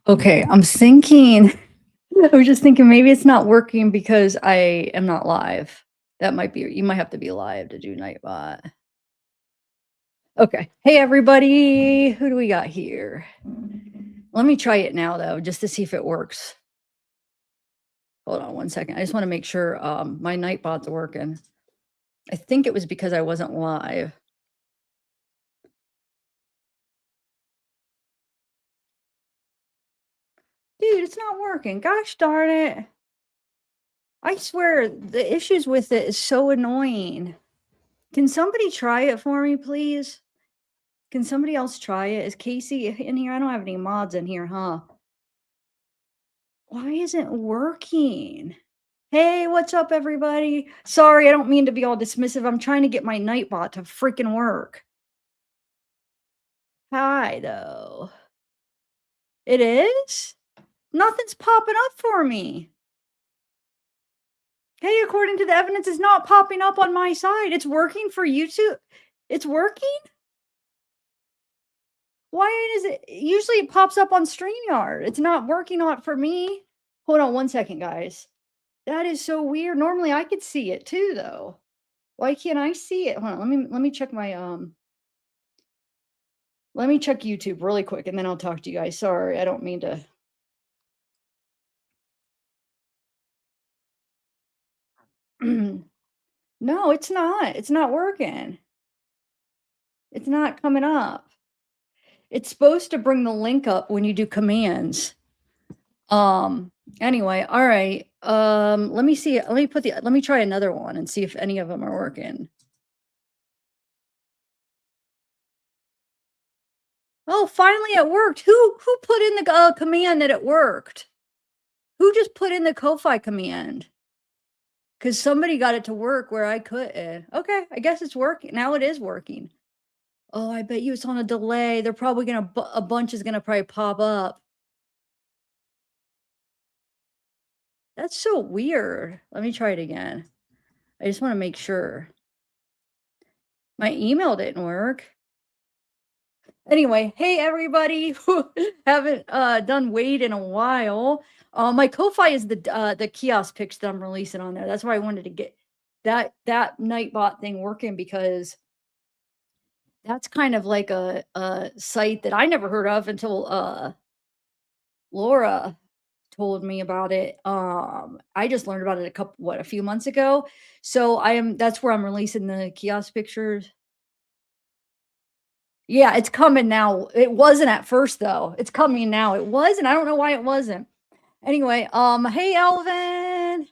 Okay, I was just thinking maybe it's not working because I am not live. That might be, you might have to be live to do Nightbot. Okay. Hey, everybody. Who do we got here? Let me try it now, though, just to see if it works. Hold on one second. I just want to make sure my Nightbot's working. I think it was because I wasn't live. Dude, it's not working. Gosh darn it. I swear the issues with it is so annoying. Can somebody try it for me, please? Can somebody else try it? Is Casey in here? I don't have any mods in here, huh? Why isn't it working? Hey, what's up, everybody? Sorry, I don't mean to be all dismissive. I'm trying to get my Nightbot to freaking work. Hi, though. It is? Nothing's popping up for me. Hey, according to the evidence, it's not popping up on my side. It's working for YouTube. It's working? Why is it? Usually it pops up on StreamYard. It's not working on for me. Hold on one second, guys. That is so weird. Normally I could see it too, though. Why can't I see it? Hold on, let me check my let me check YouTube really quick and then I'll talk to you guys. Sorry, I don't mean to. No, it's not. It's not working. It's not coming up. It's supposed to bring the link up when you do commands. Anyway, all right. Let me see. Let me try another one and see if any of them are working. Oh, finally it worked. Who put in the command that it worked? Who just put in the Ko-Fi command? Because somebody got it to work where I couldn't. Okay, I guess it's working. Now it is working. Oh, I bet you it's on a delay. They're probably gonna a bunch is gonna probably pop up. That's so weird. Let me try it again. I just want to make sure. My email didn't work. Anyway, hey everybody who haven't done Wade in a while. My Ko-Fi is the kiosk picks that I'm releasing on there. That's why I wanted to get that Nightbot thing working because that's kind of like a site that I never heard of until Laura told me about it. I just learned about it a few months ago. So that's where I'm releasing the kiosk pictures. Yeah, it's coming now. It wasn't at first though. It's coming now. It was, and I don't know why it wasn't. Anyway, hey Elvin.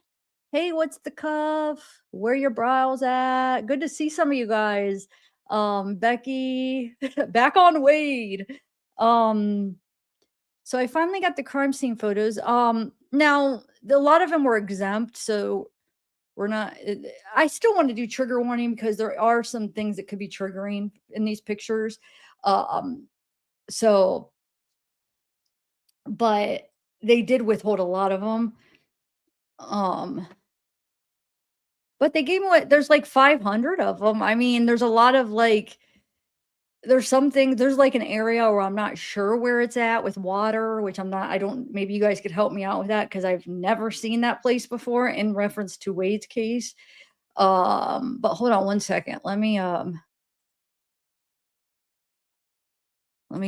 Hey, what's the cuff? Where your brows at? Good to see some of you guys. Becky, back on Wade. Um, so I finally got the crime scene photos. Now a lot of them were exempt, so we're not. I still want to do trigger warning because there are some things that could be triggering in these pictures. Um, so, but they did withhold a lot of them. But they gave me there's like 500 of them. I mean, there's a lot of like there's something there's like an area where I'm not sure where it's at with water, which I don't maybe you guys could help me out with that because I've never seen that place before in reference to Wade's case. But hold on one second. Let me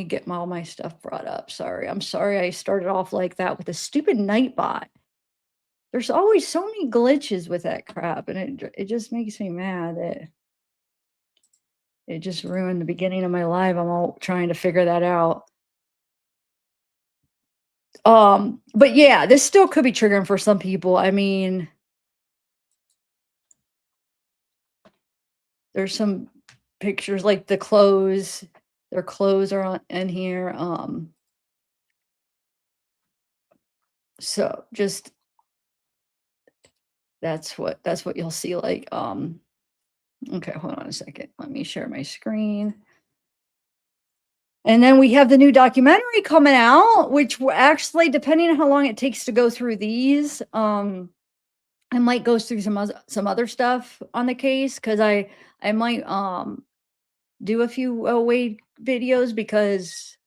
get all my stuff brought up. Sorry. I'm sorry I started off like that with a stupid Nightbot. There's always so many glitches with that crap, and it just makes me mad that it just ruined the beginning of my life. I'm all trying to figure that out. But yeah, this still could be triggering for some people. I mean, there's some pictures like the clothes, their clothes are in here. So just that's what you'll see like okay, hold on a second. Let me share my screen. And then we have the new documentary coming out, which actually, depending on how long it takes to go through these, I might go through some other stuff on the case because I might do a few Wade videos because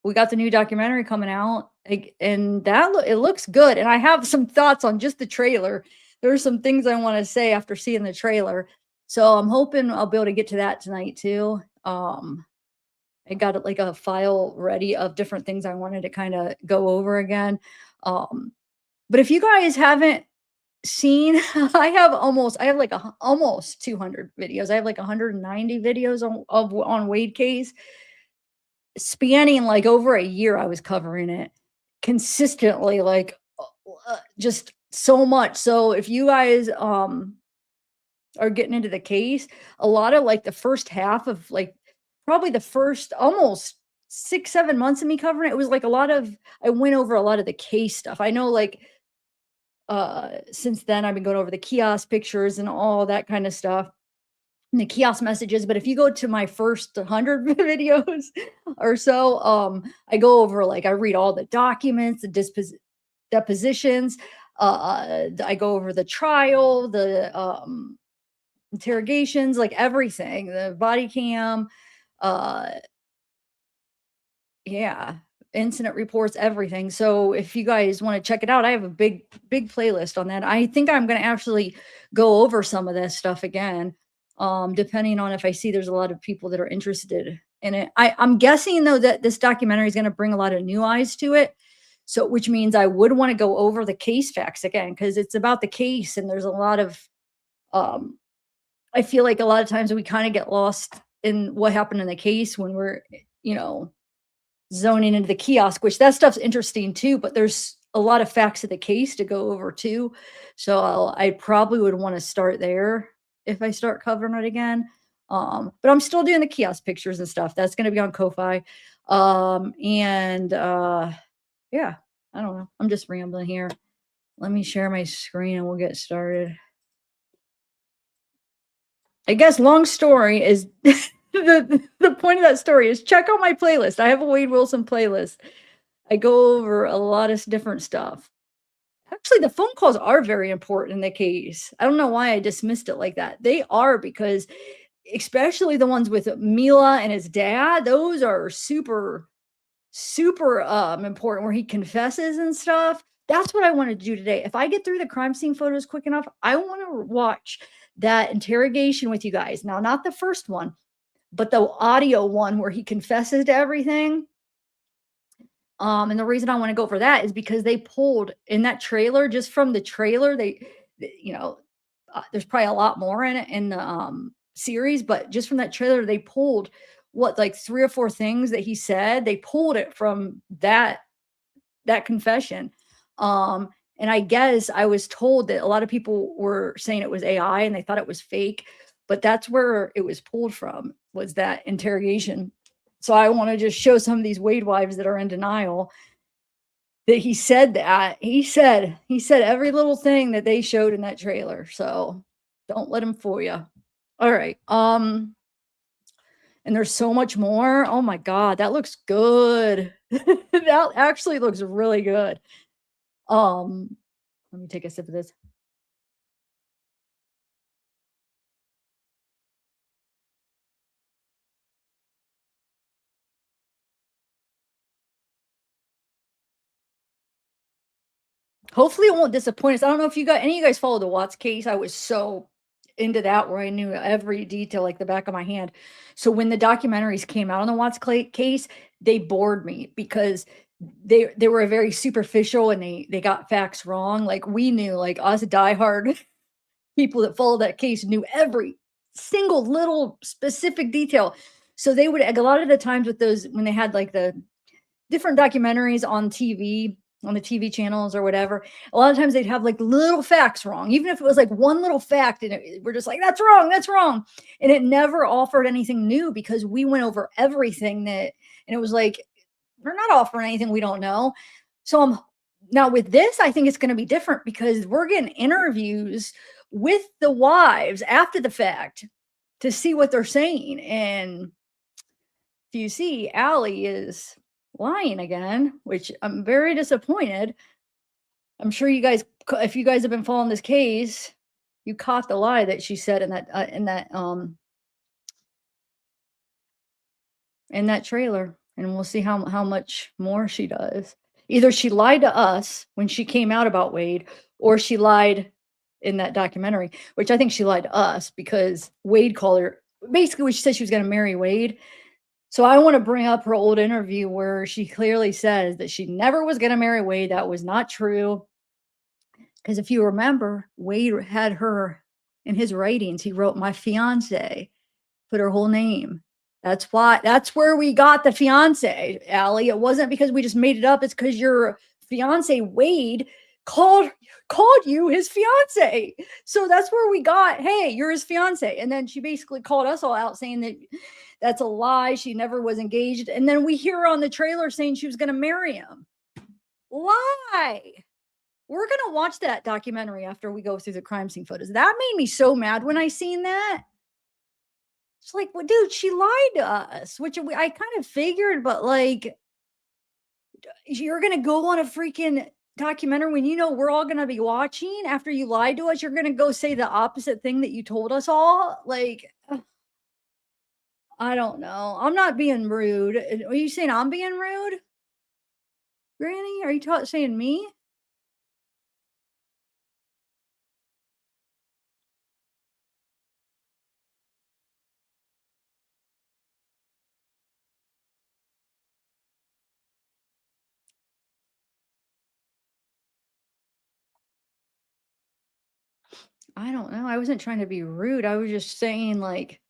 we got the new documentary coming out, and it looks good. And I have some thoughts on just the trailer. There's some things I want to say after seeing the trailer. So I'm hoping I'll be able to get to that tonight too. I got like a file ready of different things I wanted to kind of go over again. Um, but if you guys haven't seen, I have like almost 200 videos. I have like 190 videos on Wade case, spanning like over a year. I was covering it consistently, like just so much. So if you guys are getting into the case, a lot of like the first half of like probably the first almost 6, 7 months of me covering it, it was like a lot of I went over a lot of the case stuff. I know like since then I've been going over the kiosk pictures and all that kind of stuff and the kiosk messages. But if you go to my first 100 videos or so, I go over like I read all the documents, the depositions, I go over the trial, the interrogations, like everything, the body cam, uh yeah, incident reports, everything. So if you guys want to check it out, I have a big playlist on that. I think I'm going to actually go over some of this stuff again, depending on if I see there's a lot of people that are interested in it. I'm guessing though that this documentary is going to bring a lot of new eyes to it. So which means I would want to go over the case facts again because it's about the case and there's a lot of um I feel like a lot of times we kind of get lost in what happened in the case when we're, you know, zoning into the kiosk, which that stuff's interesting too, but there's a lot of facts of the case to go over too. So I probably would want to start there if I start covering it again. But I'm still doing the kiosk pictures and stuff. That's going to be on Ko-Fi. And yeah, I don't know. I'm just rambling here. Let me share my screen and we'll get started. I guess long story is the point of that story is check out my playlist. I have a Wade Wilson playlist. I go over a lot of different stuff. Actually, the phone calls are very important in the case. I don't know why I dismissed it like that. They are because especially the ones with Mila and his dad, those are super important where he confesses and stuff. That's what I want to do today. If I get through the crime scene photos quick enough, I want to watch that interrogation with you guys. Now, not the first one, but the audio one where he confesses to everything. And the reason I want to go for that is because they pulled in that trailer, just from the trailer, you know, there's probably a lot more in it in the series, but just from that trailer, they pulled what like 3 or 4 things that he said. They pulled it from that confession. Um, and I guess I was told that a lot of people were saying it was AI and they thought it was fake, but that's where it was pulled from, was that interrogation. So I want to just show some of these Wade wives that are in denial that he said that. He said every little thing that they showed in that trailer. So don't let him fool you. All right. And there's so much more. Oh my God, that looks good. That actually looks really good. Let me take a sip of this. Hopefully, it won't disappoint us. I don't know if you got any of you guys follow the Watts case. I was so into that where I knew every detail like the back of my hand. So when the documentaries came out on the Watts case, they bored me because they were very superficial and they got facts wrong. Like we knew, like us diehard people that followed that case knew every single little specific detail. So they would a lot of the times with those when they had like the different documentaries on TV, on the TV channels or whatever, a lot of times they'd have like little facts wrong, even if it was like one little fact, and we're just like, that's wrong, that's wrong. And it never offered anything new because we went over everything and it was like, we're not offering anything we don't know. So now with this, I think it's going to be different because we're getting interviews with the wives after the fact to see what they're saying. And if you see, Allie is lying again, which I'm very disappointed. I'm sure you guys, if you guys have been following this case, you caught the lie that she said in that trailer. and we'll see how much more she does. Either she lied to us when she came out about Wade, or she lied in that documentary, which I think she lied to us because Wade called her basically when she said she was gonna marry Wade. So I wanna bring up her old interview where she clearly says that she never was gonna marry Wade. That was not true. Because if you remember, Wade had her in his writings, he wrote "my fiance," put her whole name. That's where we got the fiance, Allie. It wasn't because we just made it up. It's because your fiance Wade called called you his fiance. So that's where we got, hey, you're his fiance. And then she basically called us all out saying that that's a lie. She never was engaged. And then we hear her on the trailer saying she was going to marry him. Lie. We're gonna watch that documentary after we go through the crime scene photos. That made me so mad when I seen that. It's like, well, dude, she lied to us, which I kind of figured, but like, you're gonna go on a freaking documentary when you know we're all gonna be watching after you lied to us. You're gonna go say the opposite thing that you told us all. Like, I don't know. I'm not being rude. Are you saying I'm being rude, Granny? Are you saying me? I don't know. I wasn't trying to be rude. I was just saying, like,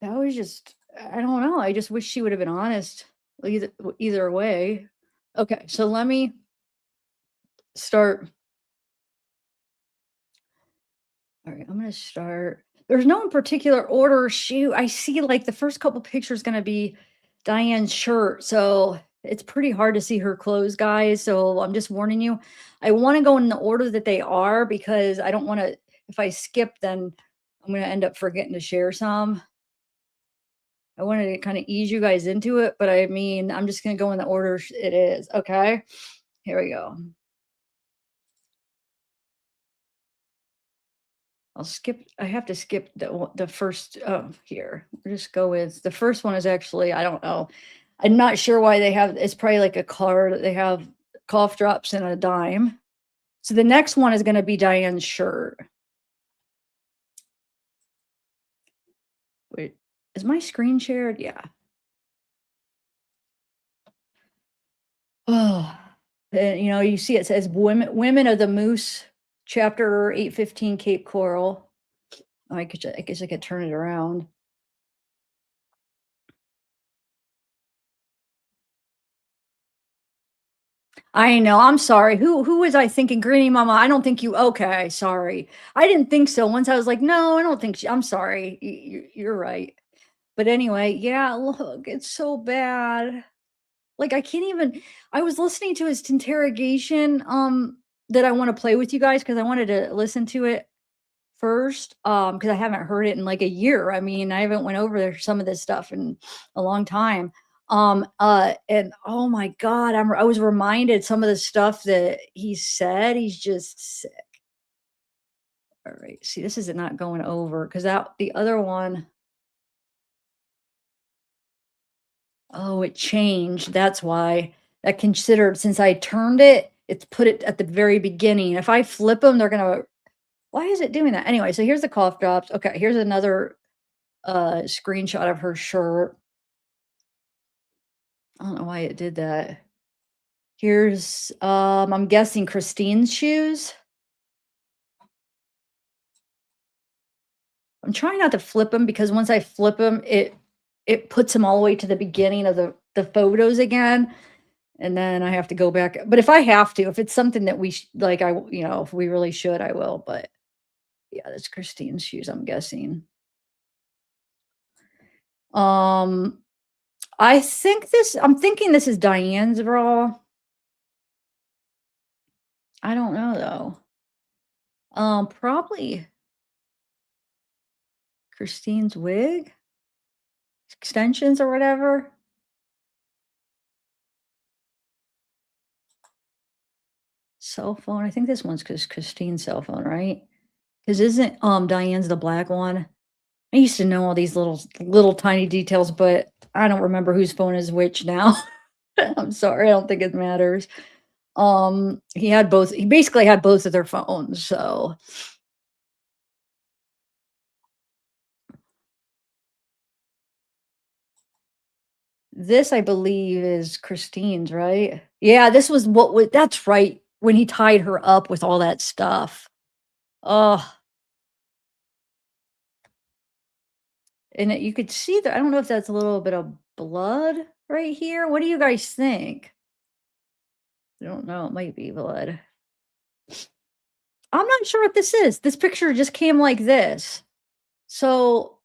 that was just I don't know, I just wish she would have been honest either way. Okay, so let me start alright, I'm gonna start there's no in particular order, shoot, I see, like, the first couple pictures gonna be Diane's shirt, so it's pretty hard to see her clothes, guys, so I'm just warning you. I wanna go in the order that they are because I don't wanna if I skip, then I'm gonna end up forgetting to share some. I wanted to kinda ease you guys into it, but I mean, I'm just gonna go in the order it is, okay? Here we go. I have to skip the first, here. We'll just go with the first one is actually I don't know. I'm not sure why they have it's probably like a card. They have cough drops and a dime. So the next one is gonna be Diane's shirt. Wait, is my screen shared? Yeah. Oh, and, you know, you see it says Women of the Moose, chapter 815 Cape Coral. I guess I could turn it around. I know, I'm sorry. Who was I thinking? Granny Mama, I don't think you okay, sorry. I didn't think so. Once I was like, "No, I don't think she" I'm sorry. You're right. But anyway, yeah, look, it's so bad. Like, I can't even I was listening to his interrogation, that I wanna play with you guys because I wanted to listen to it first, because I haven't heard it in, like, a year. I mean, I haven't went over there some of this stuff in a long time. And oh my god, I was reminded some of the stuff that he said, he's just sick. Alright, see, this is not going over because that the other one oh, it changed, that's why. That considered since I turned it, it's put it at the very beginning. If I flip them, they're gonna why is it doing that? Anyway, so here's the cough drops. Okay, here's another screenshot of her shirt. I don't know why it did that. Here's, I'm guessing Christine's shoes. I'm trying not to flip them because once I flip them, it puts them all the way to the beginning of the photos again, and then I have to go back. But if I have to, if it's something that we like, if we really should, I will. But yeah, that's Christine's shoes. I'm guessing. Um, I'm thinking this is Diane's bra. I don't know though. Probably Christine's wig, extensions or whatever. Cell phone. I think this one's Christine's cell phone, right? Because isn't Diane's the black one? I used to know all these little tiny details, but I don't remember whose phone is which now. I'm sorry, I don't think it matters. He basically had both of their phones, so this, I believe, is Christine's, right? Yeah, this was that's right, when he tied her up with all that stuff. Oh, and you could see that I don't know if that's a little bit of blood right here. What do you guys think? I don't know, it might be blood. I'm not sure what this is. This picture just came like this. So,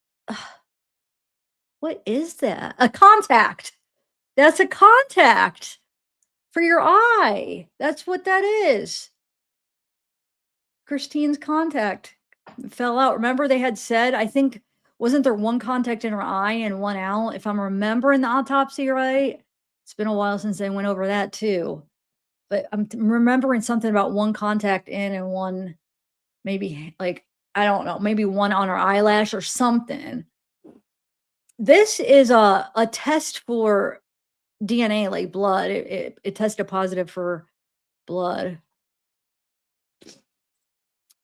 what is that? A contact. That's a contact for your eye. That's what that is. Christine's contact fell out. Remember they had said, I think, wasn't there one contact in her eye and one out, if I'm remembering the autopsy right? It's been a while since they went over that too. But remembering something about one contact in and one maybe like, I don't know, maybe one on her eyelash or something. This is a test for DNA, like blood. It tested positive for blood.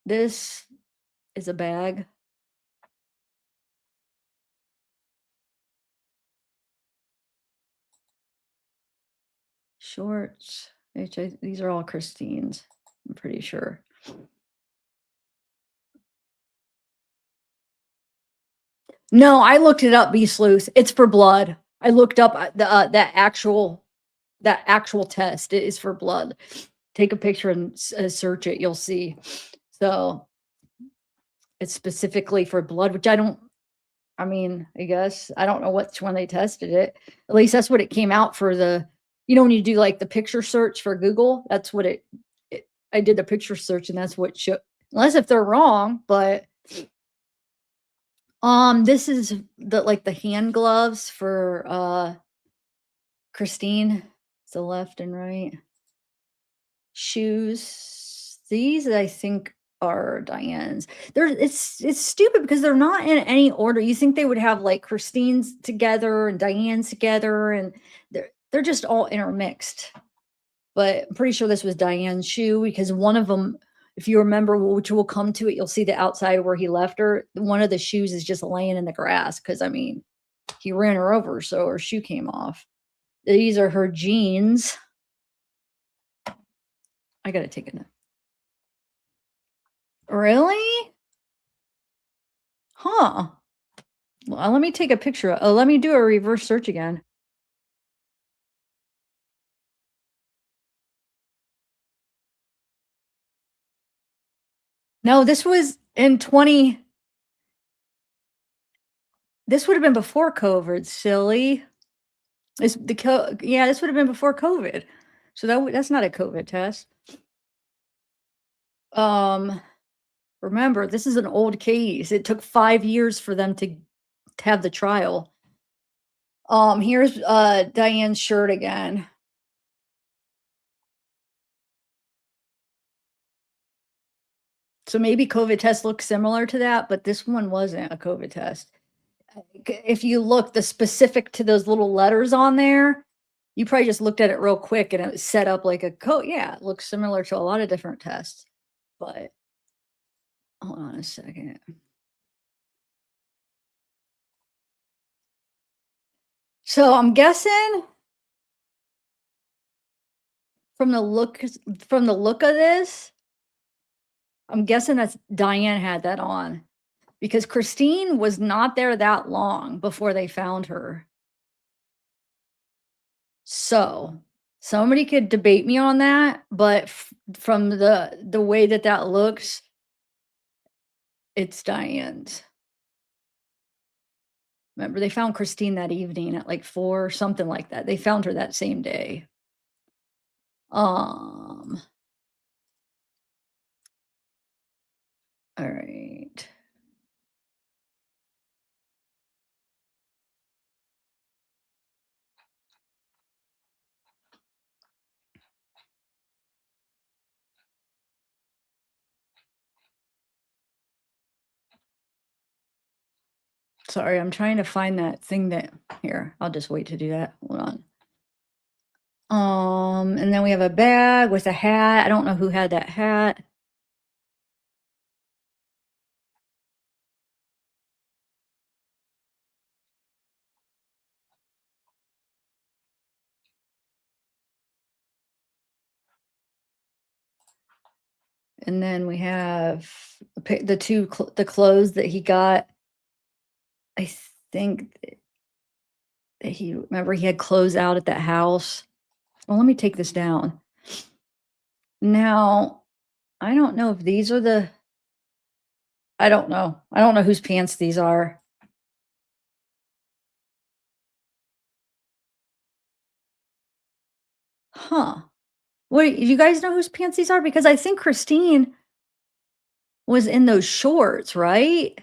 This is a bag. Shorts. These are all Christine's, I'm pretty sure. No, I looked it up, Beast Sleuth. It's for blood. I looked up that actual test. It is for blood. Take a picture and search it. You'll see. So it's specifically for blood, which I don't. I mean, I guess I don't know which one they tested it. At least that's what it came out for the. When you do like the picture search for Google, that's what I did the picture search, and that's what show. Unless if they're wrong, but this is the hand gloves for Christine. It's the left and right. Shoes. These I think are Diane's. It's stupid because they're not in any order. You think they would have like Christine's together and Diane's together, and they're just all intermixed. But I'm pretty sure this was Diane's shoe because one of them, if you remember, which we'll come to it, you'll see the outside where he left her. One of the shoes is just laying in the grass because I mean, he ran her over, so her shoe came off. These are her jeans. I gotta take a note. Really? Huh. Well, let me take a picture. Oh, let me do a reverse search again. No, this was in 20. This would have been before COVID, silly. Yeah, this would have been before COVID. So that's not a COVID test. Um, remember, this is an old case. It took 5 years for them to have the trial. Here's Diane's shirt again. So maybe COVID test looks similar to that, but this one wasn't a COVID test. If you look the specific to those little letters on there, you probably just looked at it real quick and it was set up like a code. Yeah, it looks similar to a lot of different tests. But hold on a second. So I'm guessing from the look of this, I'm guessing that's Diane had that on because Christine was not there that long before they found her. So somebody could debate me on that, but from the way that that looks, it's Diane's. Remember, they found Christine that evening at like 4, something like that. They found her that same day. Um, all right. Sorry, I'm trying to find that thing that here, I'll just wait to do that. Hold on. And then we have a bag with a hat. I don't know who had that hat. And then we have the the clothes that he got. I think that he remember he had clothes out at that house. Well, let me take this down. Now, I don't know if these are the I don't know. I don't know whose pants these are. Huh. Wait, you guys know whose pants these are? Because I think Christine was in those shorts, right?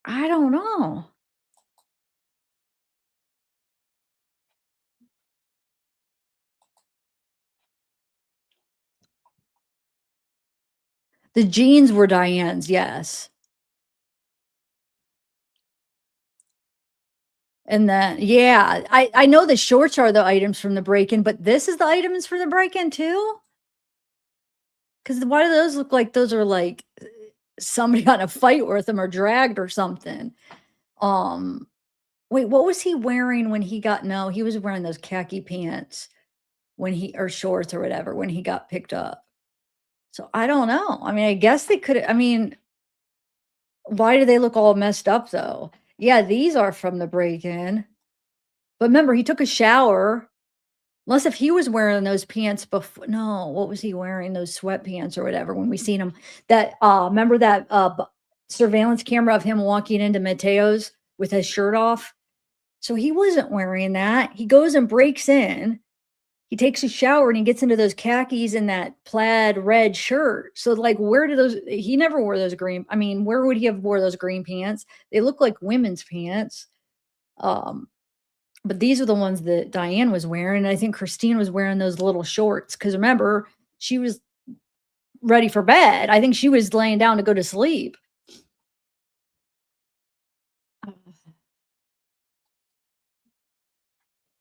I don't know. The jeans were Diane's, yes. And then yeah, I know the shorts are the items from the break-in, but this is the items for the break-in too? 'Cause why do those look like those are like somebody got in a fight with them or dragged or something? Um, wait, what was he wearing when he got no, he was wearing those khaki pants when he or shorts or whatever when he got picked up. So I don't know. I mean, I guess they could I mean, why do they look all messed up though? Yeah, these are from the break-in. But remember, he took a shower. Unless if he was wearing those pants before no, what was he wearing? Those sweatpants or whatever when we seen him that, remember that, surveillance camera of him walking into Mateo's with his shirt off? So he wasn't wearing that. He goes and breaks in, he takes a shower, and he gets into those khakis and that plaid red shirt. So, like, where do those he never wore those green I mean, where would he have wore those green pants? They look like women's pants. Um but these are the ones that Diane was wearing, and I think Christine was wearing those little shorts. Because remember, she was ready for bed. I think she was laying down to go to sleep.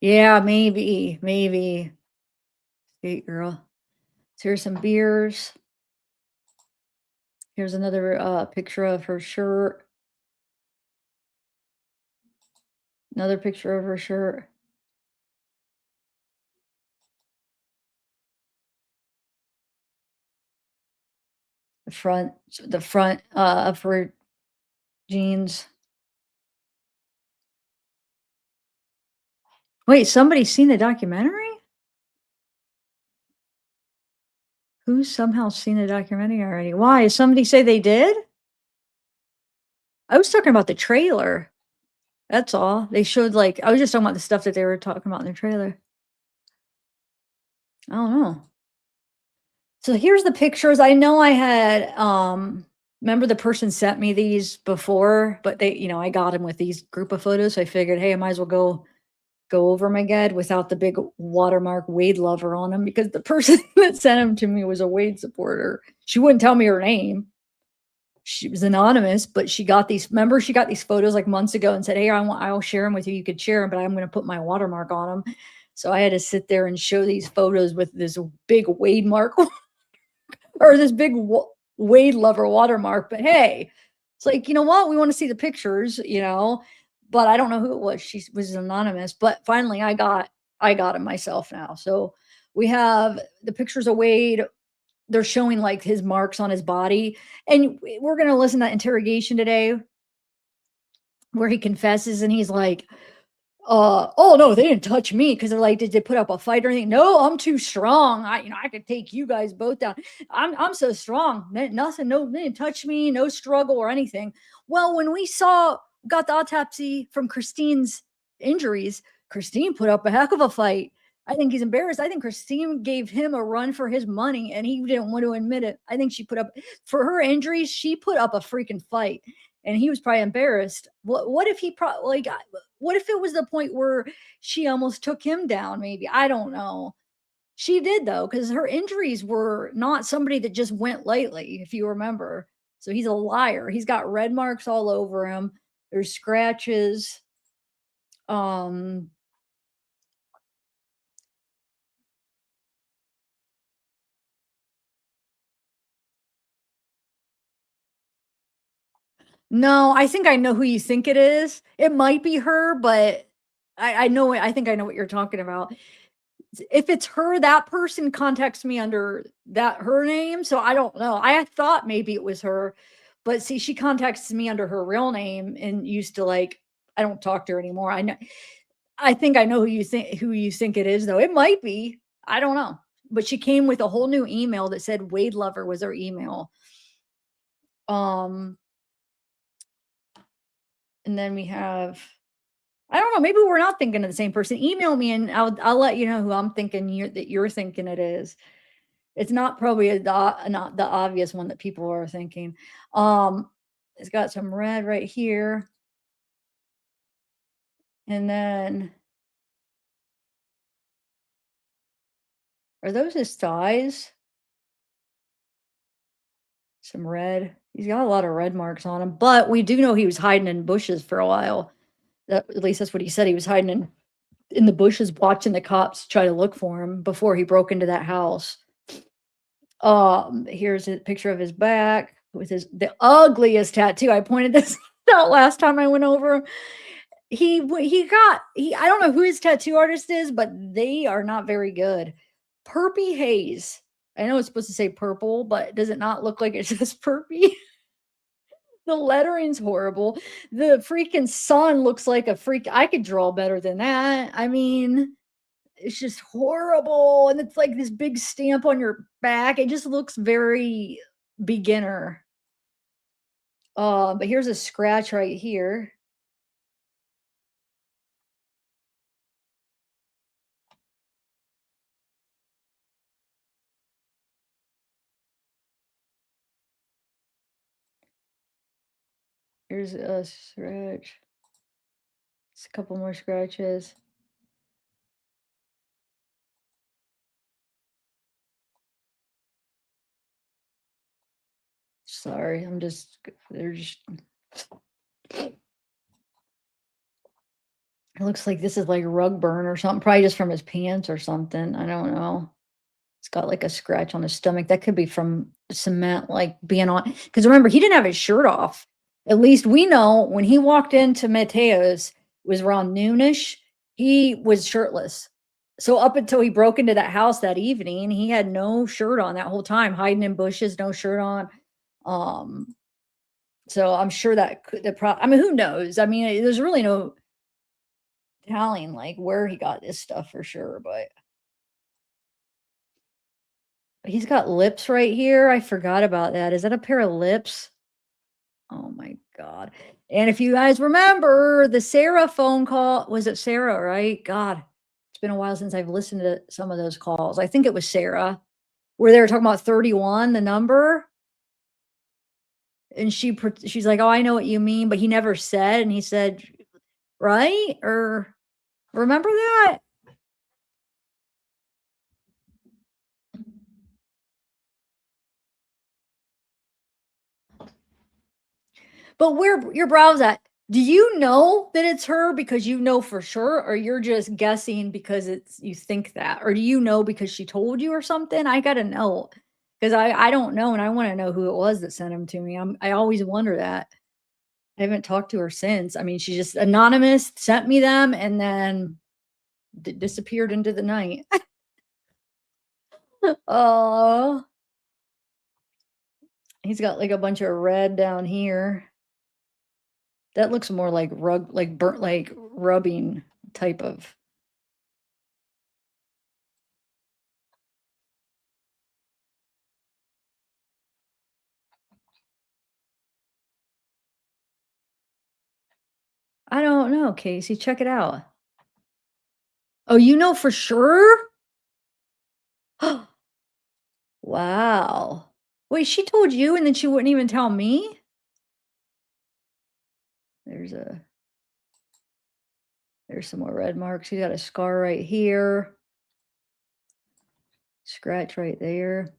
Yeah, maybe, maybe. Sweet girl. So here's some beers. Here's another, picture of her shirt. Another picture of her shirt. The front, of her jeans. Wait, somebody's seen the documentary? Who's somehow seen the documentary already? Why? Somebody say they did? I was talking about the trailer. That's all. They showed, like I was just talking about the stuff that they were talking about in the trailer. I don't know. So here's the pictures. I know I had, remember the person sent me these before, but I got him with these group of photos, so I figured, "Hey, I might as well go over 'em again without the big watermark Wade lover on them," because the person that sent them to me was a Wade supporter. She wouldn't tell me her name. She was anonymous, but she got these photos like months ago and said, "Hey, I'll share them with you. You could share them, but I'm gonna put my watermark on them." So I had to sit there and show these photos with this big Wade mark or this big Wade lover watermark. But hey, it's like, you know what? We want to see the pictures. But I don't know who it was. She was anonymous. But finally I got him myself now. So we have the pictures of Wade. They're showing like his marks on his body. And we're gonna listen to that interrogation today where he confesses and he's like, oh no, they didn't touch me because they're like, did they put up a fight or anything? No, I'm too strong. I could take you guys both down. I'm so strong. Nothing, no, they didn't touch me, no struggle or anything. Well, when we got the autopsy from Christine's injuries, Christine put up a heck of a fight. I think he's embarrassed. I think Christine gave him a run for his money and he didn't want to admit it. I think she put up for her injuries, she put up a freaking fight and he was probably embarrassed. What if he probably got what if it was the point where she almost took him down? Maybe I don't know. She did though, because her injuries were not somebody that just went lightly, if you remember. So he's a liar. He's got red marks all over him. There's scratches. Um, no, I think I know who you think it is. It might be her, but I know I think I know what you're talking about. If it's her, that person contacts me under that her name, so I don't know. I thought maybe it was her, but see, she contacts me under her real name and used to like I don't talk to her anymore. I think I know who you think it is though. It might be. I don't know. But she came with a whole new email that said Wade Lover was her email. Um, and then we have I don't know, maybe we're not thinking of the same person. Email me and I'll let you know who I'm thinking you're thinking it is. It's not probably not the obvious one that people are thinking. Um, it's got some red right here, and then are those his thighs? Some red. He's got a lot of red marks on him, but we do know he was hiding in bushes for a while. At least that's what he said. He was hiding in the bushes, watching the cops try to look for him before he broke into that house. Here's a picture of his back with his the ugliest tattoo. I pointed this out last time I went over. He I don't know who his tattoo artist is, but they are not very good. Perpy Haze. I know it's supposed to say purple, but does it not look like it says Perpy? The lettering's horrible. The freaking sun looks like a freak. I could draw better than that. I mean, it's just horrible. And it's like this big stamp on your back. It just looks very beginner. But here's a scratch right here. Here's a scratch. It's a couple more scratches. Sorry, I'm just they're just it looks like this is like rug burn or something, probably just from his pants or something. I don't know. It's got like a scratch on his stomach. That could be from cement, like being on. Because remember, he didn't have his shirt off. At least we know when he walked into Mateo's, it was around noonish, he was shirtless. So up until he broke into that house that evening, he had no shirt on that whole time, hiding in bushes, no shirt on. Um, so I'm sure that I mean, who knows? I mean, there's really no telling like where he got this stuff for sure, but he's got lips right here. I forgot about that. Is that a pair of lips? Oh my god. And if you guys remember the Sarah phone call, was it Sarah, right? God, it's been a while since I've listened to some of those calls. I think it was Sarah, where they were talking about 31, the number, and she's like, "Oh, I know what you mean," but he never said, and he said, "Right?" Or remember that? But where your brow's at, do you know that it's her because you know for sure, or you're just guessing because it's you think that? Or do you know because she told you or something? I gotta know because I don't know and I want to know who it was that sent him to me. I always wonder that. I haven't talked to her since. I mean, she just anonymous sent me them and then disappeared into the night. Oh, he's got like a bunch of red down here. That looks more like rug, like burnt, like rubbing type of. I don't know, Casey. Check it out. Oh, you know for sure? Wow. Wait, she told you and then she wouldn't even tell me? There's a there's some more red marks. He's got a scar right here, scratch right there.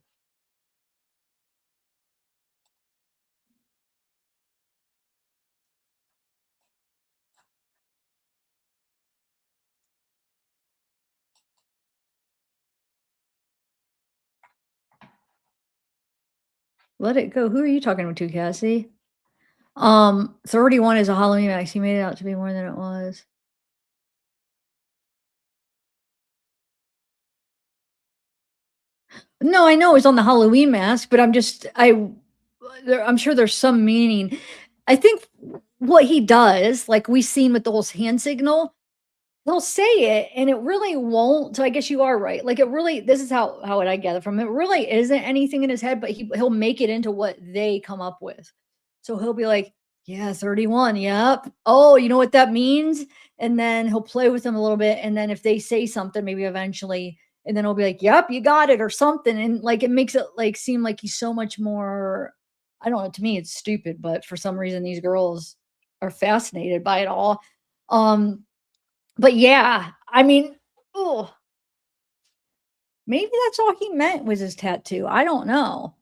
Let it go. Who are you talking to, Cassie? 31 is a Halloween mask. He made it out to be more than it was. No, I know it's on the Halloween mask, but I'm sure there's some meaning. I think what he does, like we seen with the whole hand signal, he'll say it and it really won't. So I guess you are right. Like it really, this is how it I gather from it. It really isn't anything in his head, but he'll make it into what they come up with. So he'll be like, yeah, 31. Yep. Oh, you know what that means? And then he'll play with them a little bit. And then if they say something, maybe eventually, and then he'll be like, yep, you got it, or something. And like it makes it like seem like he's so much more. I don't know. To me, it's stupid, but for some reason, these girls are fascinated by it all. Um, but yeah, I mean, oh, maybe that's all he meant was his tattoo. I don't know.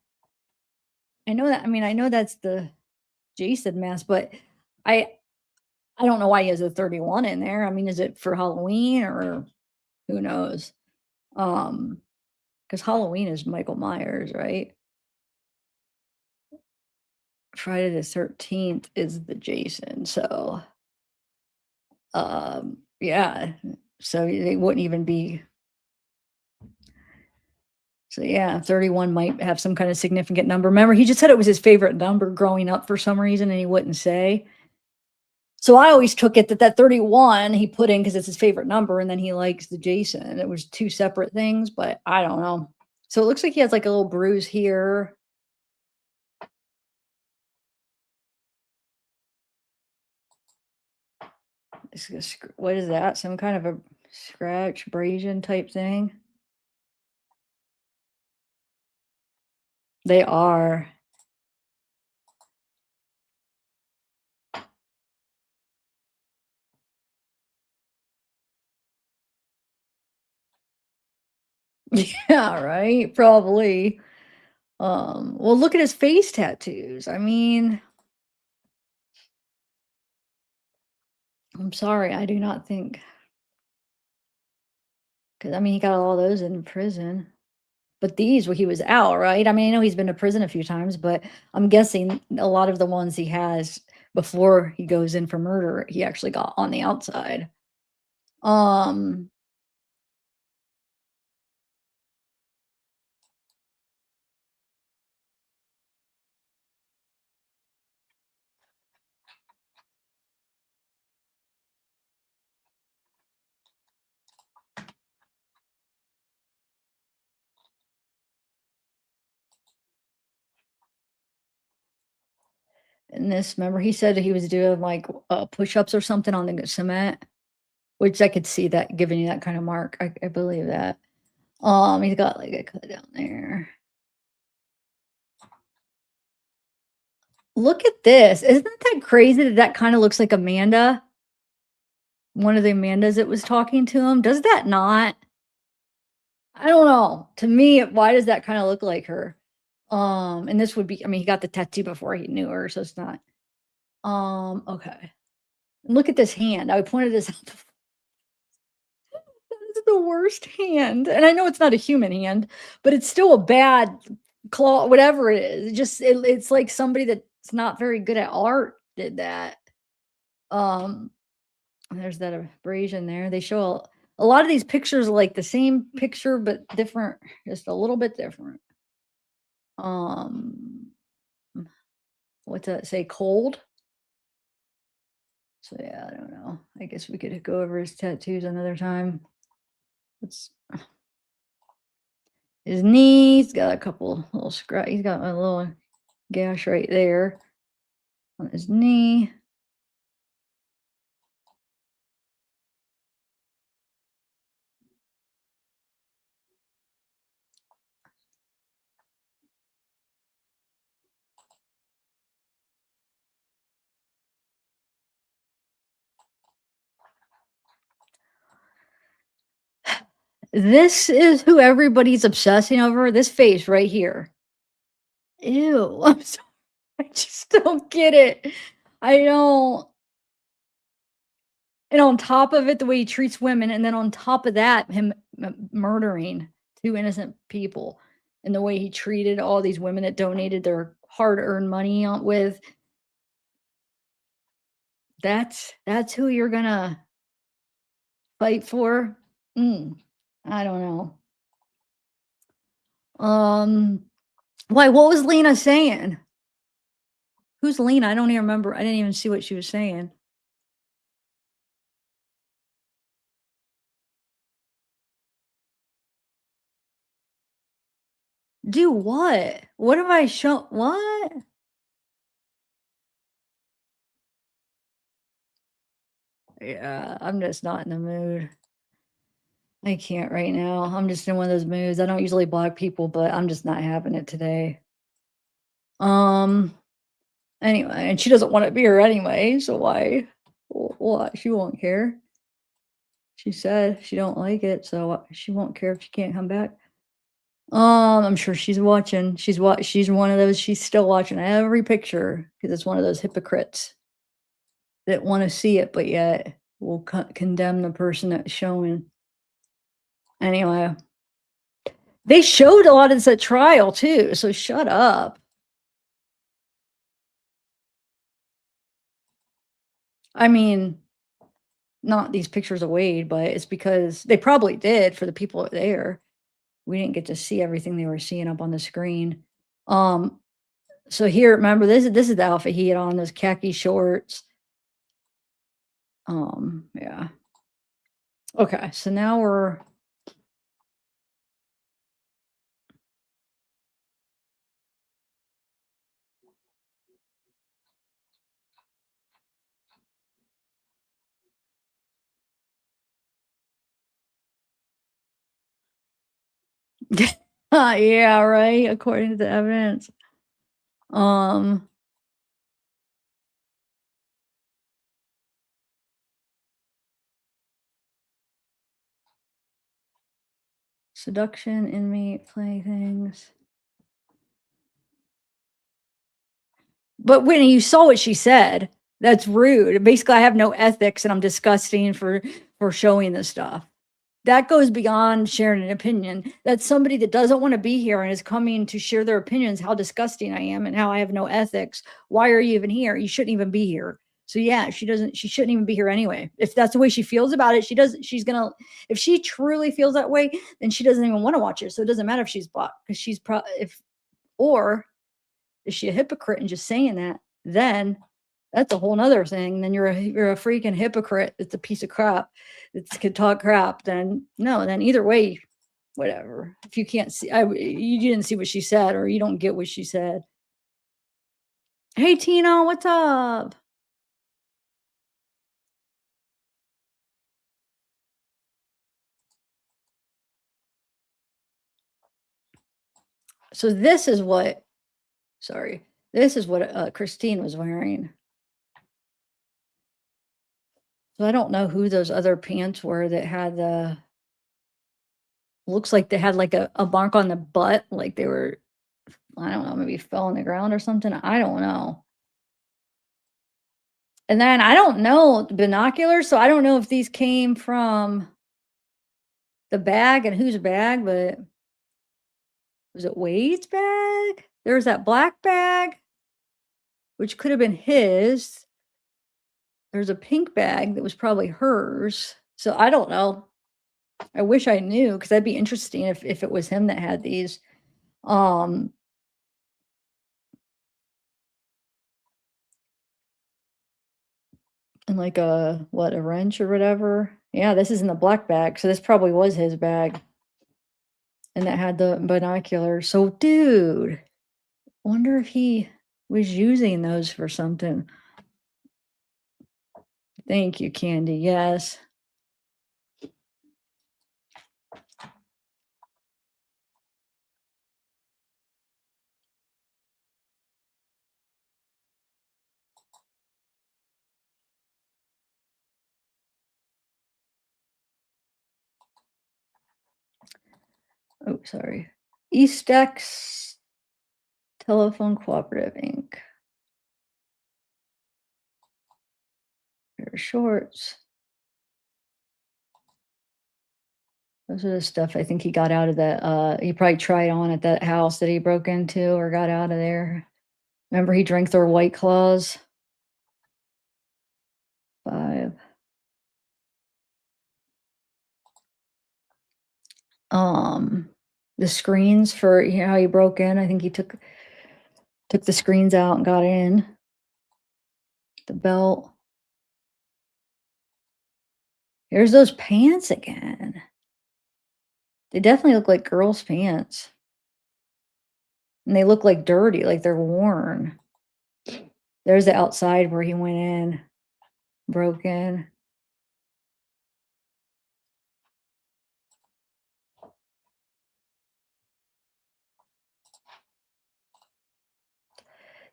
I know that. I mean, I know that's the Jason mask, but I I don't know why he has a 31 in there. I mean, is it for Halloween or who knows? Because Halloween is Michael Myers, right? Friday the 13th is the Jason. So, yeah. So they wouldn't even be. So yeah, 31 might have some kind of significant number. Remember, he just said it was his favorite number growing up for some reason, and he wouldn't say. So I always took it that that 31 he put in because it's his favorite number, and then he likes the Jason. It was two separate things, but I don't know. So it looks like he has like a little bruise here. What is that? Some kind of a scratch, abrasion type thing? They are. Yeah, right? Probably. Well, look at his face tattoos. I mean, I'm sorry, I do not think. Because I mean, he got all those in prison. But these, well, he was out, right? I mean, I know he's been to prison a few times, but I'm guessing a lot of the ones he has before he goes in for murder, he actually got on the outside. Um, and this, remember, he said he was doing like push-ups or something on the cement, which I could see that giving you that kind of mark. I believe that. He's got like a cut down there. Look at this. Isn't that crazy that that kind of looks like Amanda? One of the Amandas that was talking to him. Does that not? I don't know. To me, why does that kinda look like her? And this would be I mean, he got the tattoo before he knew her, so it's not okay. Look at this hand. I pointed this out before. This is the worst hand, and I know it's not a human hand, but it's still a bad claw, whatever it is. It's like somebody that's not very good at art did that. Um, there's that abrasion there. They show a lot of these pictures are like the same picture, but different, just a little bit different. Um, what's that say? Cold? So yeah, I don't know. I guess we could go over his tattoos another time. It's his knee. He's got a couple little scratch. He's got a little gash right there on his knee. This is who everybody's obsessing over. This face right here. Ew. I'm sorry. I just don't get it. I don't. And on top of it, the way he treats women, and then on top of that, him murdering two innocent people. and the way he treated all these women that donated their hard-earned money on with, that's who you're gonna fight for? Mm, I don't know. Um, why, what was Lena saying? Who's Lena? I don't even remember. I didn't even see what she was saying. Do what? What have I shown? What? Yeah, I'm just not in the mood. I can't right now. I'm just in one of those moods. I don't usually block people, but I'm just not having it today. Um, anyway, and she doesn't want to be here anyway, so why? What? She won't care. She said she don't like it, so she won't care if she can't come back. I'm sure she's watching. She's one of those. She's still watching every picture because it's one of those hypocrites that want to see it, but yet will condemn the person that's showing. Anyway, they showed a lot of this at trial too, so shut up. I mean, not these pictures of Wade, but it's because they probably did for the people there. We didn't get to see everything they were seeing up on the screen. Um, so here, remember this is the outfit he had on, those khaki shorts. Yeah. Okay, so now we're yeah, right, according to the evidence. Um, seduction, inmate, playthings. But when you saw what she said, that's rude. Basically, I have no ethics and I'm disgusting for showing this stuff. That goes beyond sharing an opinion. That's somebody that doesn't want to be here and is coming to share their opinions, how disgusting I am and how I have no ethics. Why are you even here? You shouldn't even be here. So yeah, she shouldn't even be here anyway. If that's the way she feels about it, she's gonna, if she truly feels that way, then she doesn't even want to watch it. So it doesn't matter if she's blocked because she's if, or is she a hypocrite and just saying that? Then that's a whole nother thing. Then you're a freaking hypocrite. It's a piece of crap. It's could talk crap. Then no. Then either way, whatever. If you can't see, you didn't see what she said, or you don't get what she said. Hey Tina, what's up? So this is what. Sorry, this is what Christine was wearing. So I don't know who those other pants were that had the. Looks like they had like a mark on the butt, like they were, I don't know, maybe fell on the ground or something. I don't know. And then I don't know binoculars, so I don't know if these came from the bag and whose bag, but was it Wade's bag? There was that black bag, which could have been his. There's a pink bag that was probably hers. So I don't know. I wish I knew because that'd be interesting if it was him that had these. Um, and like a what, a wrench or whatever. Yeah, this is in the black bag, so this probably was his bag, and that had the binoculars. So, dude, wonder if he was using those for something. Thank you, Candy. Yes. Oh, sorry. Eastex Telephone Cooperative Inc. Pair of shorts. Those are the stuff I think he got out of that, he probably tried on at that house that he broke into or got out of there. Remember he drank their White Claws? 5. Um, the screens for how he broke in, I think he took the screens out and got in. The belt. Here's those pants again. They definitely look like girls' pants, and they look, like, dirty, like they're worn. There's the outside where he went in, broke in.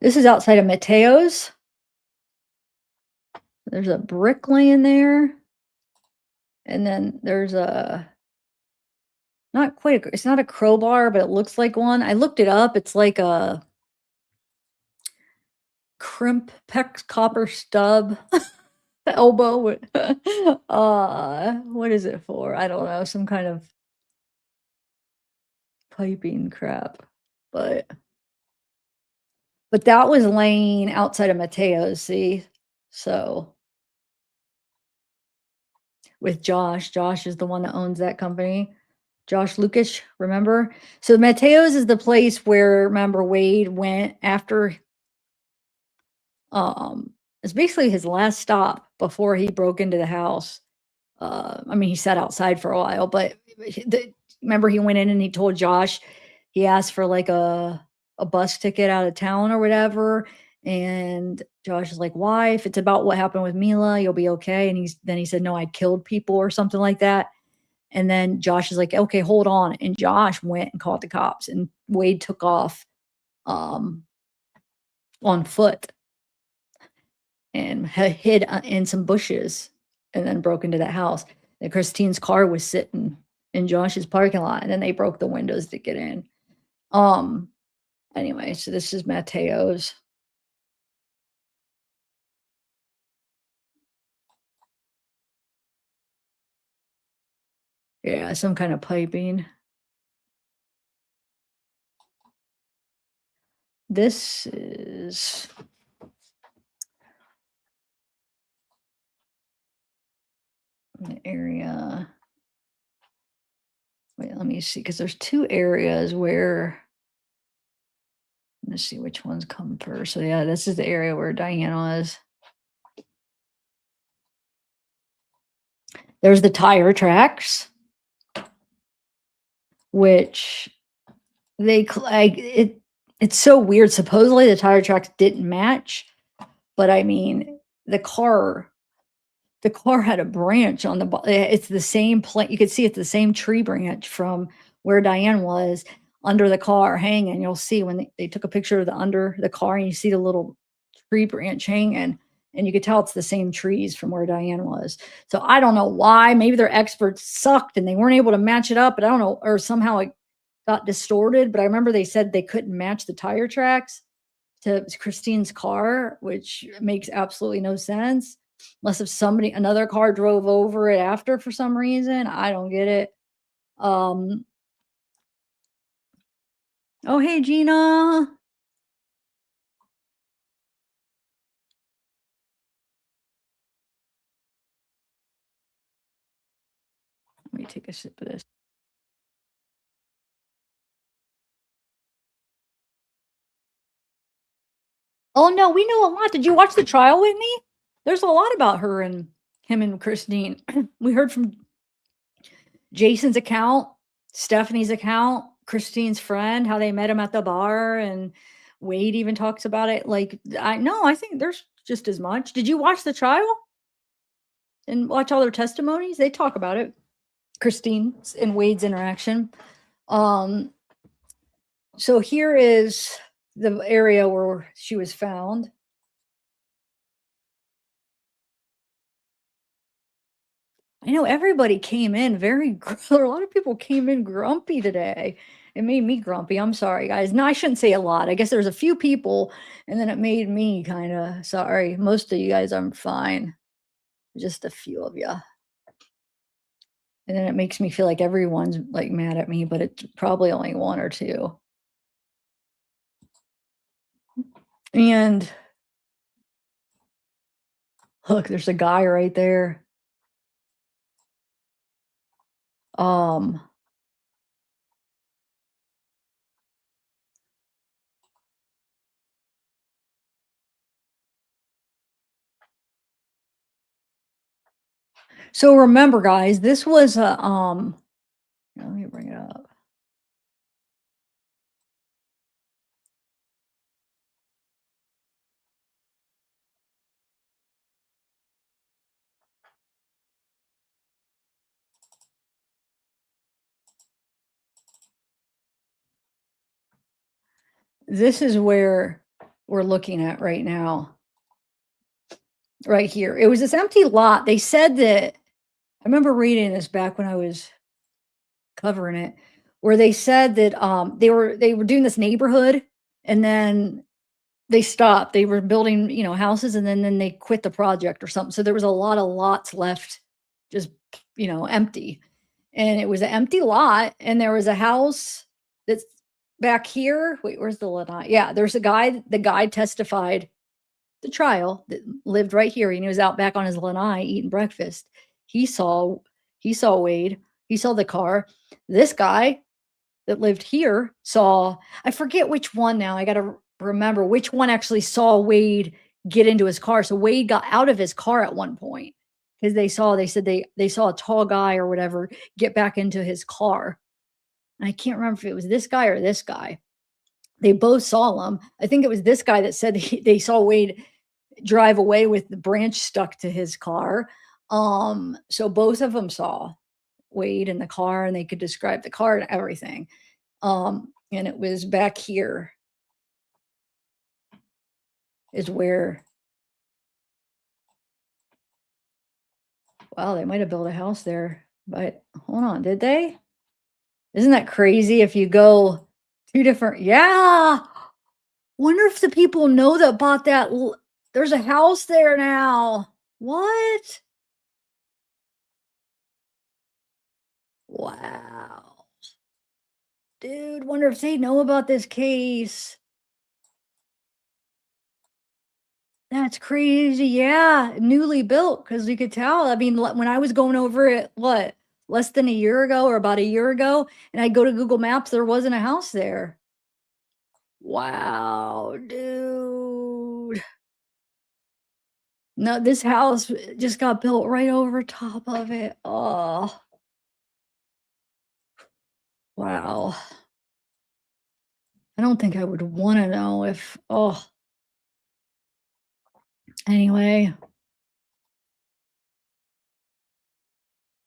This is outside of Mateo's. There's a brick laying there, and then there's a not quite a it's not a crowbar, but it looks like one. I looked it up, it's like a crimp pex copper stub elbow with what is it for? I don't know, some kind of piping crap, but that was laying outside of Mateo's, see? So, with Josh. Josh is the one that owns that company. Josh Lucas, remember? So Mateo's is the place where remember Wade went after it's basically his last stop before he broke into the house. I mean, he sat outside for a while, but remember he went in and he told Josh he asked for like a bus ticket out of town or whatever. And Josh is like, why? If it's about what happened with Mila, you'll be okay. And he said, no, I killed people or something like that. And then Josh is like, okay, hold on. And Josh went and called the cops and Wade took off um, on foot and hid in some bushes and then broke into that house. And Christine's car was sitting in Josh's parking lot, and then they broke the windows to get in. Um, anyway, so this is Mateo's. Yeah, some kind of piping. This is an area. Wait, let me see, because there's two areas where let's see which ones come first. So yeah, this is the area where Diana was. There's the tire tracks, which it's so weird. Supposedly the tire tracks didn't match, but I mean the car had a branch on it's the same plant. You could see it's the same tree branch from where Diane was under the car hanging. You'll see when they took a picture of the under the car and you see the little tree branch hanging, and you could tell it's the same trees from where Diane was. So I don't know why. Maybe their experts sucked and they weren't able to match it up, but I don't know, or somehow it got distorted. But I remember they said they couldn't match the tire tracks to Christine's car, which makes absolutely no sense. Unless if another car drove over it after for some reason. I don't get it. Um, oh, hey, Gina. Let me take a sip of this. Oh, no, we know a lot. Did you watch the trial with me? There's a lot about her and him and Christine. We heard from Jason's account, Stephanie's account, Christine's friend, how they met him at the bar, and Wade even talks about it. Like, I think there's just as much. Did you watch the trial and watch all their testimonies? They talk about it. Christine's and Wade's interaction. Um, so here is the area where she was found. I know everybody came in very a lot of people came in grumpy today. It made me grumpy. I'm sorry, guys. No, I shouldn't say a lot. I guess there's a few people, and then it made me kind of sorry. Most of you guys, I'm fine. Just a few of you. And then it makes me feel like everyone's, like, mad at me, but it's probably only 1 or 2. And look, there's a guy right there. Um, so remember, guys, this was a, let me bring it up. This is where we're looking at right now, right here. It was this empty lot. They said that I remember reading this back when I was covering it, where they said that they were doing this neighborhood and then they stopped. They were building, houses and then they quit the project or something. So there was a lot of lots left just, empty. And it was an empty lot and there was a house that's back here. Wait, where's the lanai? Yeah, there's a guy, the guy testified the trial that lived right here, and he was out back on his lanai eating breakfast. He saw he saw Wade. He saw the car. This guy that lived here saw, I forget which one now. I got to remember which one actually saw Wade get into his car. So Wade got out of his car at one point because they said they saw a tall guy or whatever get back into his car. And I can't remember if it was this guy or this guy. They both saw him. I think it was this guy that said they saw Wade drive away with the branch stuck to his car. So both of them saw Wade in the car and they could describe the car and everything. And it was back here is where, wow, they might have built a house there, but hold on, did they? Isn't that crazy if you go 2 different, yeah. Wonder if the people know that bought that there's a house there now. What? Wow. Dude, wonder if they know about this case. That's crazy. Yeah, newly built because you could tell. I mean, when I was going over it, what, less than a year ago or about a year ago, and I go to Google Maps, there wasn't a house there. Wow, dude. No, this house just got built right over top of it. Oh, wow. I don't think I would want to know if, oh, anyway.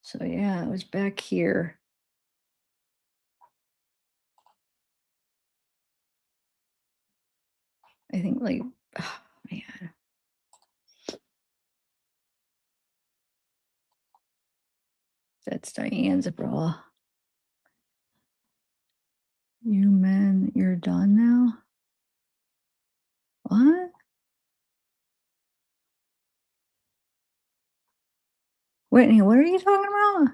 So yeah, it was back here. I think like, oh, man, that's Diane's bra. You men, you're done now? What? Whitney, what are you talking about?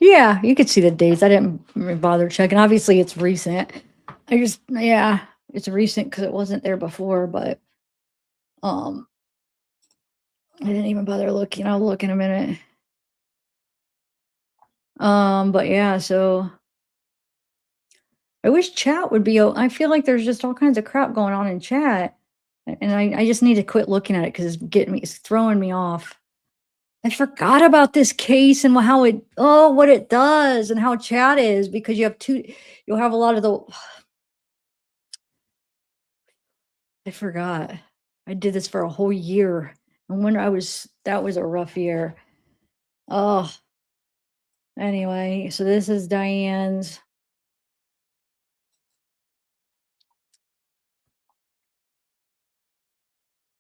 Yeah, you could see the dates. I didn't bother checking. Obviously, it's recent. I just, yeah, it's recent because it wasn't there before, but um, I didn't even bother looking. I'll look in a minute. But yeah, so I wish chat would be. I feel like there's just all kinds of crap going on in chat, and I just need to quit looking at it because it's throwing me off. I forgot about this case and how it, oh, what it does and how chat is because you'll have a lot of the, I forgot. I did this for a whole year. And when that was a rough year. Oh, anyway, so this is Diane's.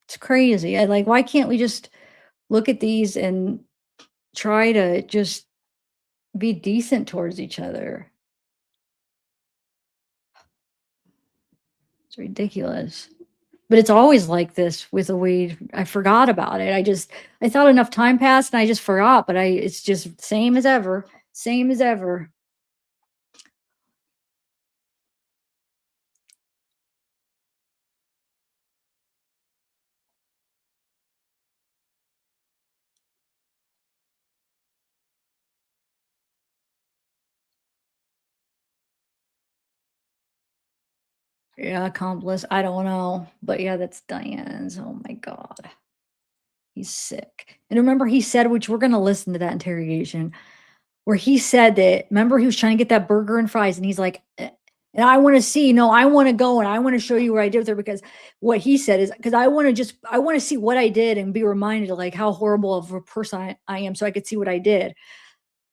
It's crazy. Why can't we just look at these and try to just Be decent towards each other. It's ridiculous. But it's always like this with the weed. I forgot about it. I thought enough time passed and I just forgot, but I it's just same as ever. Same as ever. Yeah, accomplice. I don't know. But yeah, that's Diane's. Oh my God. He's sick. And remember, he said, which we're going to listen to that interrogation, where he said that, remember, he was trying to get that burger and fries, and he's like, and I want to see, no, I want to go and I want to show you what I did with her because what he said is because I want to see what I did and be reminded of like how horrible of a person I am so I could see what I did.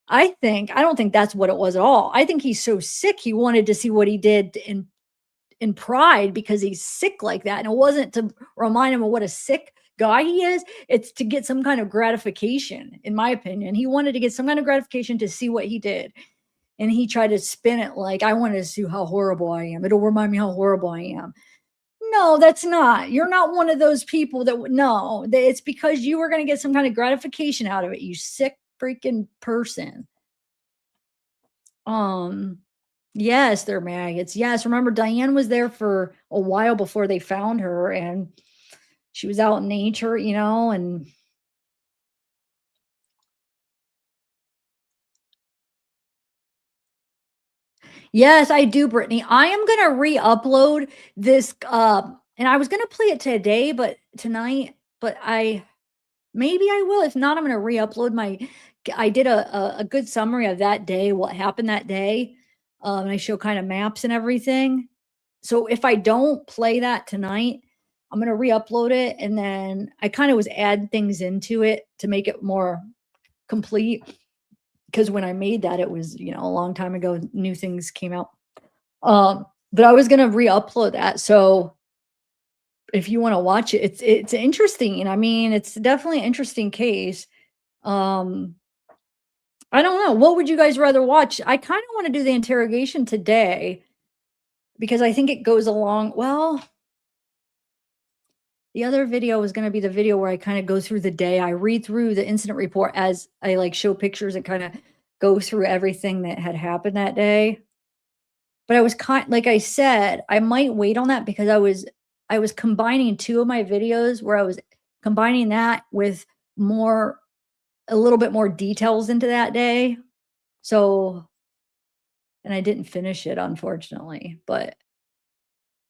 I don't think that's what it was at all. I think he's so sick. He wanted to see what he did in pride because he's sick like that. And it wasn't to remind him of what a sick guy he is. It's to get some kind of gratification, in my opinion. He wanted to get some kind of gratification to see what he did. And he tried to spin it like, I want to see how horrible I am. It'll remind me how horrible I am. No, that's not. You're not one of those people that no, it's because you were going to get some kind of gratification out of it, you sick freaking person. Um, yes, they're maggots. Yes, remember Diane was there for a while before they found her, and she was out in nature, and yes, I do, Brittany. I am gonna re-upload this, and I was gonna play it today, but tonight, but maybe I will. If not, I'm gonna re-upload my. I did a good summary of that day, what happened that day, and I show kind of maps and everything. So if I don't play that tonight, I'm gonna re-upload it, and then I kind of was add things into it to make it more complete. Because when I made that, it was a long time ago. New things came out. But I was gonna re-upload that. So if you want to watch it, it's interesting. And I mean, it's definitely an interesting case. Um, I don't know. What would you guys rather watch? I kind of want to do the interrogation today because I think it goes along well. The other video was gonna be the video where I kinda go through the day. I read through the incident report as I, like, show pictures and kinda go through everything that had happened that day. But I was kind like I said, I might wait on that because I was combining 2 of my videos where I was combining that with more a little bit more details into that day. So and I didn't finish it, unfortunately, but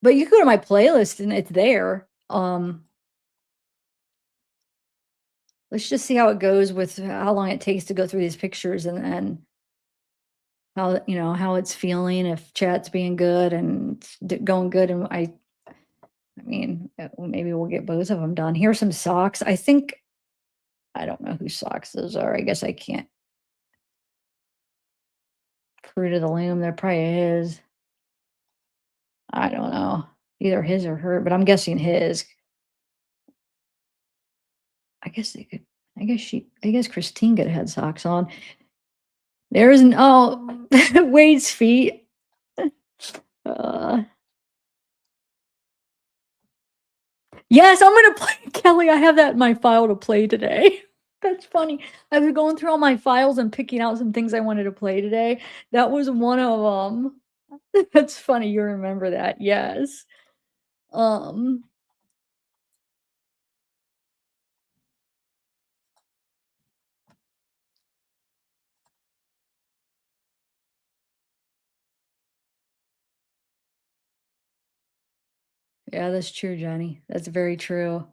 you can go to my playlist and it's there. Let's just see how it goes with how long it takes to go through these pictures and how, how it's feeling, if chat's being good and it's going good. And I mean, well, maybe we'll get both of them done. Here's some socks. I don't know whose socks those are. I guess I can't. Fruit of the Loom. They're probably his. I don't know. Either his or her, but I'm guessing his. I guess they could. I guess Christine could have had socks on. There's an, oh, Wade's feet. Uh, Yes, I'm gonna play Kelly, I have that in my file to play today. That's funny. I was going through all my files and picking out some things I wanted to play today. That was one of them. That's funny you remember that, yes. Um, yeah, that's true, Jenny. That's very true.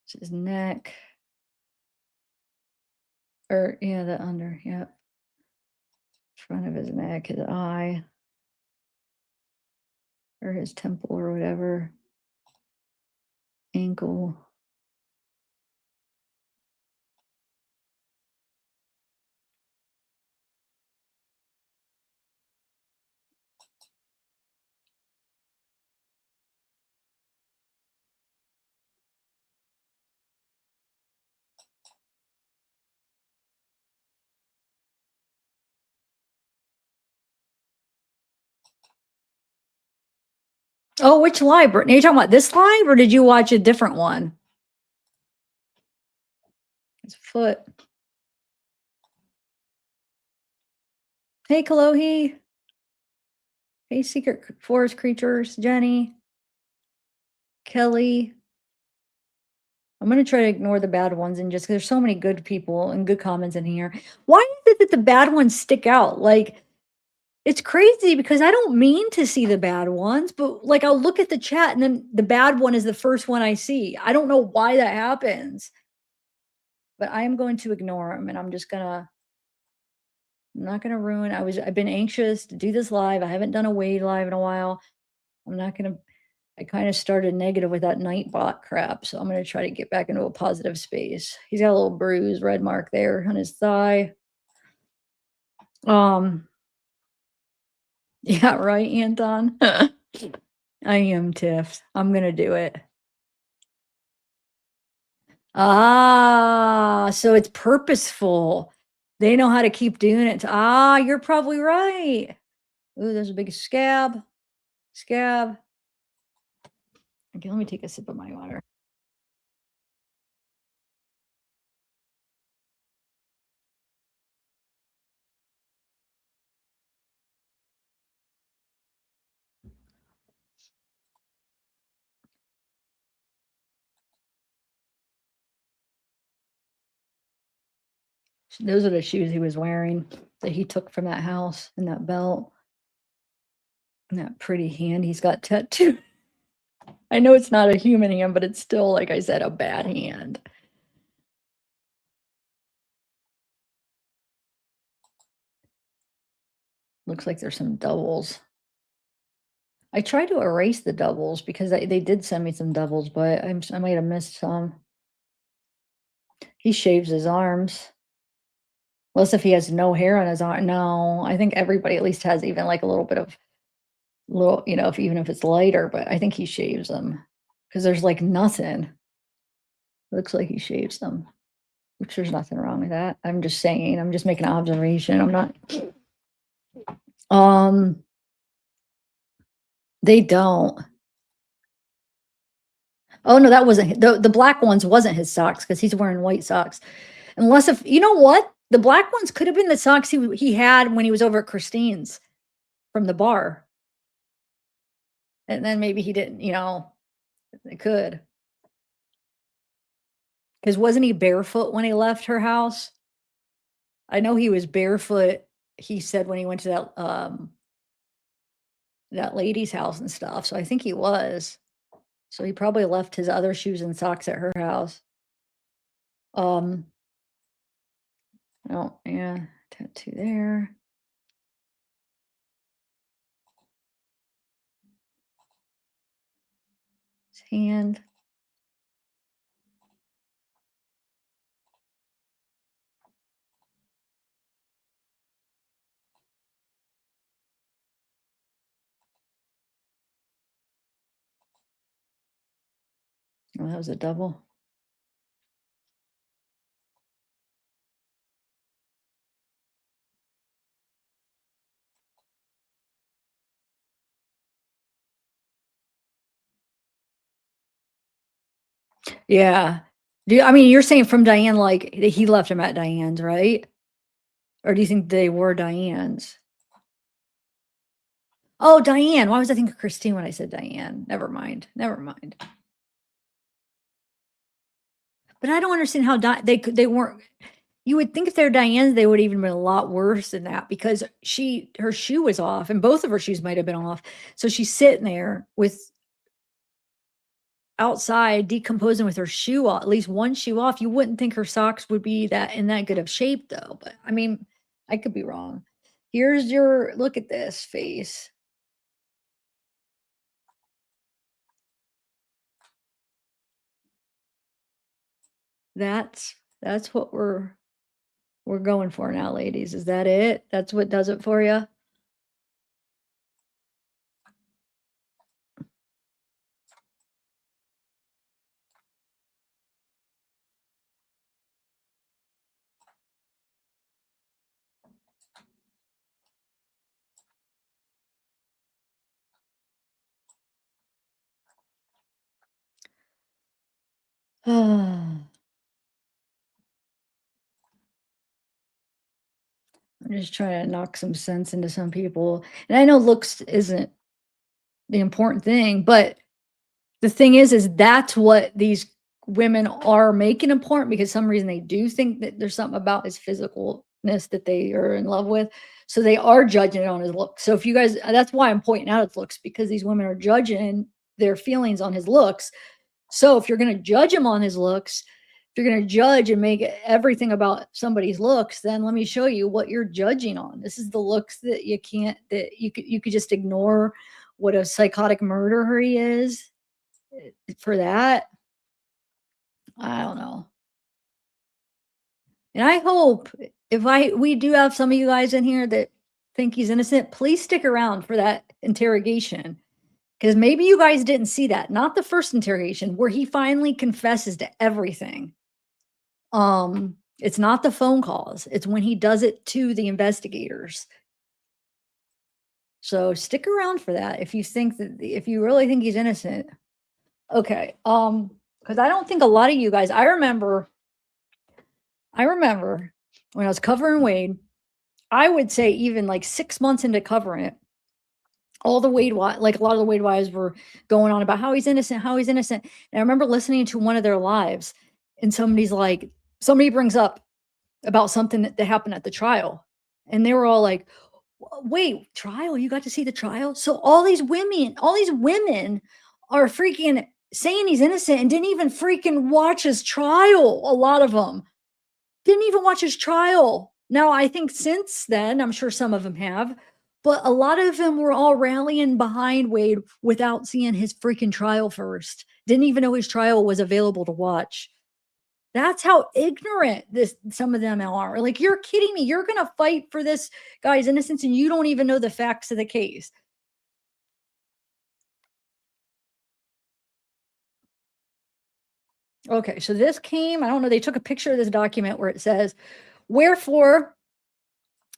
It's his neck, or yeah, the under, yeah, front of his neck, his eye, or his temple or whatever, ankle. Oh, which live? Brittany? Are you talking about this live or did you watch a different one? His foot. Hey, Kalohi. Hey, Secret Forest Creatures. Jenny. Kelly. I'm going to try to ignore the bad ones and just, there's so many good people and good comments in here. Why is it that the bad ones stick out? Like, it's crazy because I don't mean to see the bad ones, but like I'll look at the chat and then the bad one is the first one I see. I don't know why that happens, but I am going to ignore them and I'm not gonna ruin. I've been anxious to do this live. I haven't done a Wade live in a while. I'm not gonna. I kind of started negative with that Nightbot crap, so I'm gonna try to get back into a positive space. He's got a little bruise, red mark there on his thigh. Um, yeah, right, Anton. I am Tiff. I'm gonna do it. Ah, so it's purposeful. They know how to keep doing it. You're probably right. Ooh, there's a big scab. Scab. Okay, let me take a sip of my water. Those are the shoes he was wearing that he took from that house and that belt and that pretty hand he's got tattooed. I know it's not a human hand, but it's still, like I said, a bad hand. Looks like there's some doubles. I tried to erase the doubles because they did send me some doubles, but I might have missed some. He shaves his arms. Unless if he has no hair on his arm. No, I think everybody at least has even like a little bit of little, if even if it's lighter, but I think he shaves them because there's like nothing. Looks like he shaves them, which there's nothing wrong with that. I'm just saying, I'm just making an observation. I'm not. Um, they don't. Oh no, that wasn't the black ones wasn't his socks because he's wearing white socks. Unless if you know what, the black ones could have been the socks he had when he was over at Christine's from the bar, and then maybe he didn't. It could because wasn't he barefoot when he left her house? I know he was barefoot. He said when he went to that lady's house and stuff. So I think he was. So he probably left his other shoes and socks at her house. Um, oh yeah, tattoo there. His hand. Oh, that was a double. Yeah. I mean, you're saying from Diane, like he left him at Diane's, right? Or do you think they were Diane's? Oh, Diane. Why was I thinking Christine when I said Diane? Never mind. Never mind. But I don't understand how they weren't. You would think if they're Diane's, they would even been a lot worse than that because her shoe was off, and both of her shoes might have been off. So she's sitting there with outside decomposing with her shoe off, at least one shoe off. You wouldn't think her socks would be that in that good of shape though. But I mean, I could be wrong. Here's your look at this face. That's what we're going for now, ladies. Is that it? That's what does it for you? I'm just trying to knock some sense into some people. And I know looks isn't the important thing, but the thing is that's what these women are making important because some reason they do think that there's something about his physicalness that they are in love with. So they are judging it on his looks. So if you guys, that's why I'm pointing out his looks because these women are judging their feelings on his looks. So if you're going to judge him on his looks, if you're going to judge and make everything about somebody's looks, then let me show you what you're judging on. This is the looks that you can't, that you could just ignore what a psychotic murderer he is for that. I don't know. And I hope if I we do have some of you guys in here that think he's innocent, please stick around for that interrogation. Because maybe you guys didn't see that. Not the first interrogation where he finally confesses to everything. It's not the phone calls. It's when he does it to the investigators. So stick around for that if you think that if you really think he's innocent. Okay. Because I don't think a lot of you guys, I remember when I was covering Wade, I would say even like 6 months into covering it, all the like a lot of the Wade wives were going on about how he's innocent, how he's innocent. And I remember listening to one of their lives, and somebody brings up about something that happened at the trial, and they were all like, Wait, trial? You got to see the trial?" So all these women are freaking saying he's innocent and didn't even freaking watch his trial. A lot of them didn't even watch his trial. Now, I think since then, I'm sure some of them have, but a lot of them were all rallying behind Wade without seeing his freaking trial first. Didn't even know his trial was available to watch. That's how ignorant this some of them are. Like, you're kidding me. You're gonna fight for this guy's innocence and you don't even know the facts of the case. Okay, so this came, I don't know, they took a picture of this document where it says, wherefore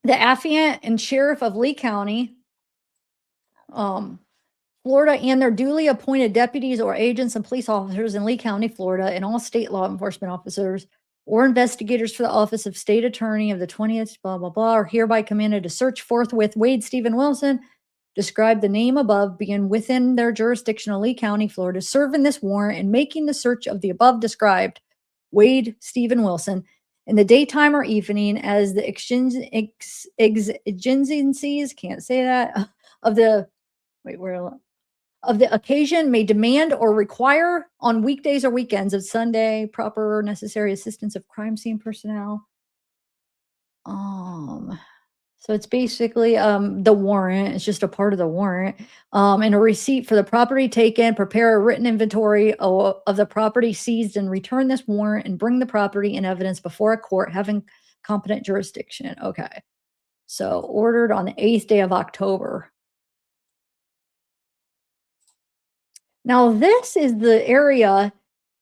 the affiant and sheriff of Lee County, um, Florida, and their duly appointed deputies or agents and police officers in Lee County, Florida, and all state law enforcement officers or investigators for the office of state attorney of the 20th, blah, blah, blah, are hereby commanded to search forthwith Wade Stephen Wilson, describe the name above, being within their jurisdiction of Lee County, Florida, serve in this warrant and making the search of the above described Wade Stephen Wilson in the daytime or evening as the exigencies, can't say that, of the, wait, where, of the occasion may demand or require on weekdays or weekends of Sunday, proper necessary assistance of crime scene personnel. Um, so it's basically the warrant. It's just a part of the warrant. And a receipt for the property taken, prepare a written inventory of the property seized and return this warrant and bring the property in evidence before a court having competent jurisdiction. Okay. So ordered on the 8th day of October. Now, this is the area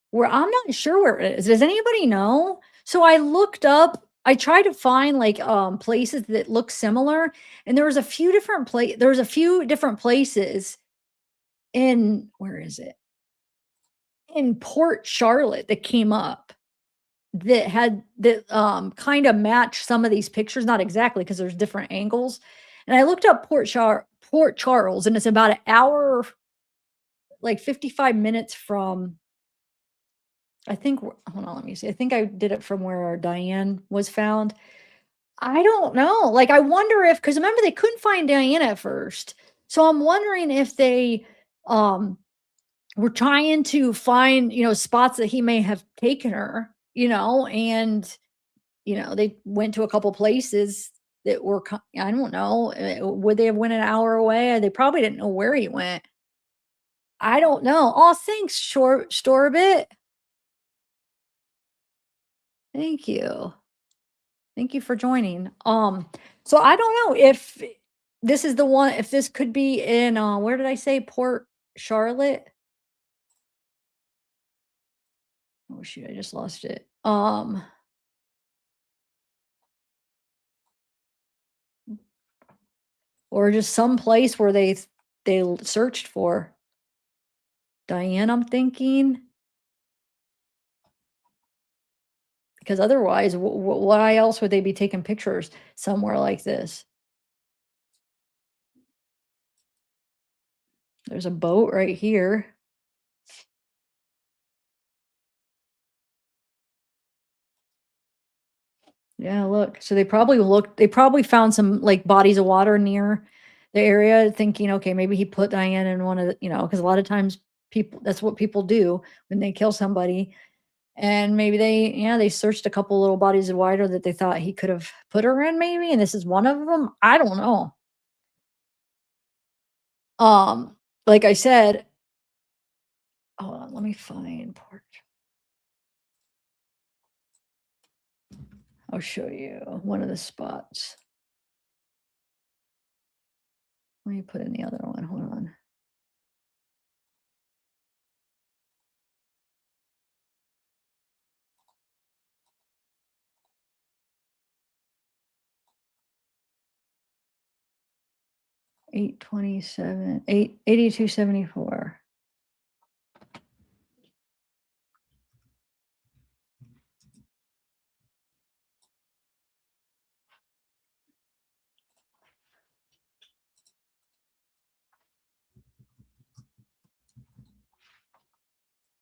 where I'm not sure where it is. Does anybody know? So I looked up, I tried to find like places that look similar, and there was a few different places in, where is it? In Port Charlotte that came up that had that kind of match some of these pictures, not exactly because there's different angles. And I looked up Port Charles, and it's about an hour, like 55 minutes from, I think, hold on, let me see. I think I did it from where Diane was found. I don't know. Like, I wonder if, because remember they couldn't find Diane at first. So I'm wondering if they um were trying to find, spots that he may have taken her, and they went to a couple places that were I don't know. Would they have went an hour away? They probably didn't know where he went. I don't know. Oh, thanks, short store bit. Thank you. Thank you for joining. So I don't know if this is the one, if this could be in where did I say? Port Charlotte? Oh shoot, I just lost it. Or just some place where searched for Diane, I'm thinking. because otherwise, why else would they be taking pictures somewhere like this? There's a boat right here. Yeah, look. So they probably found some, like, bodies of water near the area thinking, "Okay, maybe he put Diane in one of the," because a lot of times people that's what people do when they kill somebody, and maybe they searched a couple little bodies of water that they thought he could have put her in maybe, and this is one of them. I don't know. Like I said, hold on, let me find port. I'll show you one of the spots. Let me put in the other one. Hold on. 827, 88274.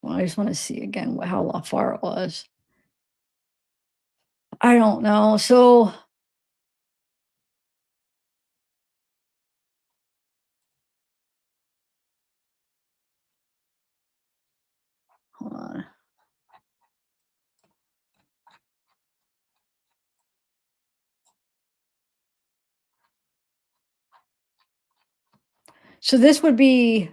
Well, I just want to see again how far it was. I don't know. So, hold on. So this would be,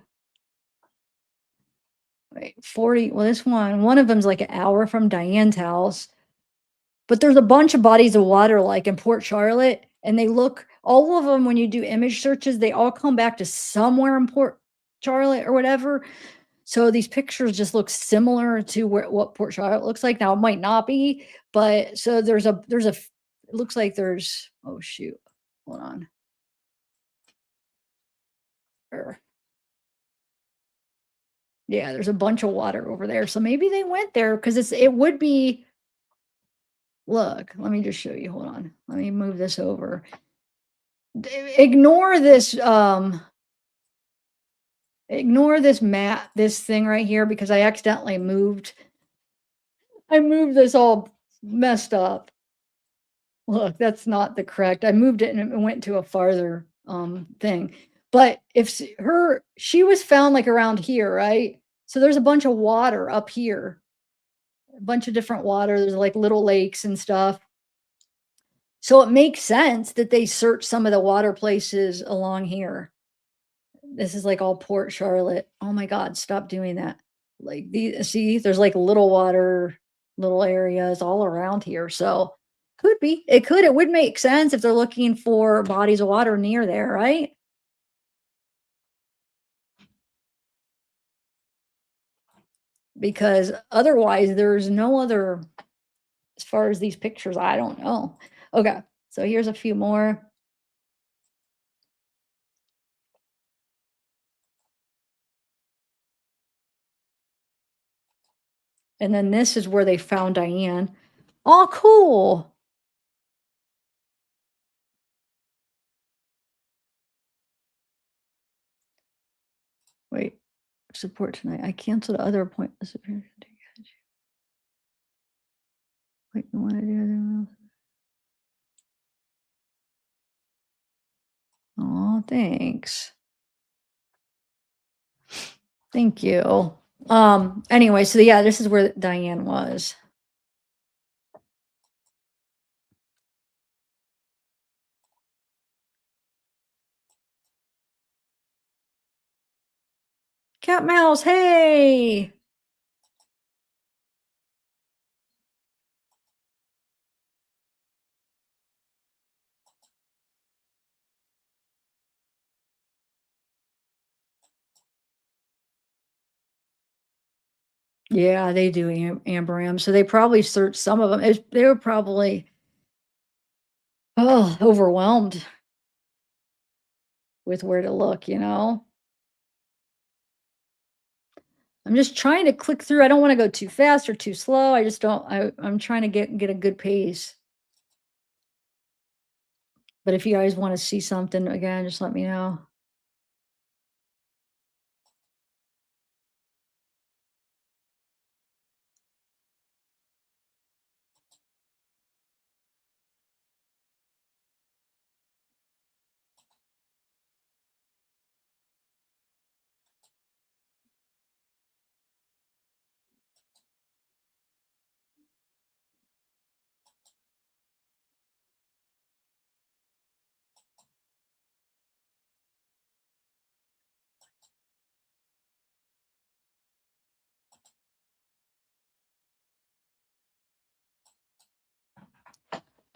wait, 40. Well, one of them's like an hour from Diane's house, but there's a bunch of bodies of water like in Port Charlotte, and they look, all of them, when you do image searches, they all come back to somewhere in Port Charlotte or whatever. So these pictures just look similar to what Port Charlotte looks like. Now it might not be, but so it looks like there's, oh shoot, hold on. Er, Yeah, there's a bunch of water over there. So maybe they went there because it would be, look, let me just show you. Hold on. Let me move this over. Ignore this ignore this mat, this thing right here, because I moved this all messed up. Look, that's not the correct. I moved it and it went to a farther thing. But if she was found like around here, right? So there's a bunch of water up here, a bunch of different water. There's like little lakes and stuff. So it makes sense that they search some of the water places along here. This is like all Port Charlotte. Oh my God, stop doing that. Like see, there's like little water, little areas all around here. So could be. It would make sense if they're looking for bodies of water near there, right? Because otherwise there's no other, as far as these pictures, I don't know. Okay. So here's a few more. And then this is where they found Diane. Oh, cool. Wait, support tonight. I canceled other appointments. Wait, you want to do? Oh, thanks. Thank you. Anyway, so yeah, this is where Diane was. Cat Mouse, hey. Yeah, they do Amber M. So they probably searched some of them. They were probably, oh, overwhelmed with where to look, you know? I'm just trying to click through. I don't wanna go too fast or too slow. I just don't I'm trying to get a good pace. But if you guys wanna see something again, just let me know.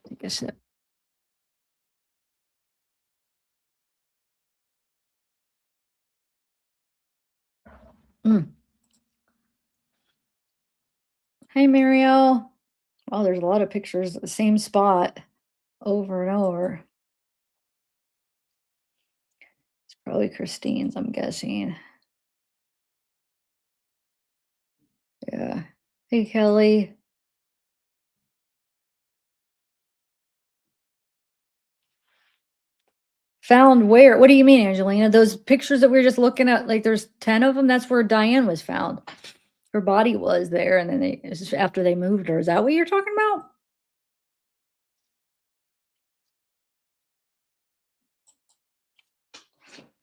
Take a sip. Mm. Hey, Mariel. Oh, there's a lot of pictures at the same spot over and over. It's probably Christine's, I'm guessing. Yeah. Hey, Kelly. Found where? What do you mean, Angelina? Those pictures that we were just looking at, like there's 10 of them. That's where Diane was found. Her body was there, and then this is after they moved her. Is that what you're talking about?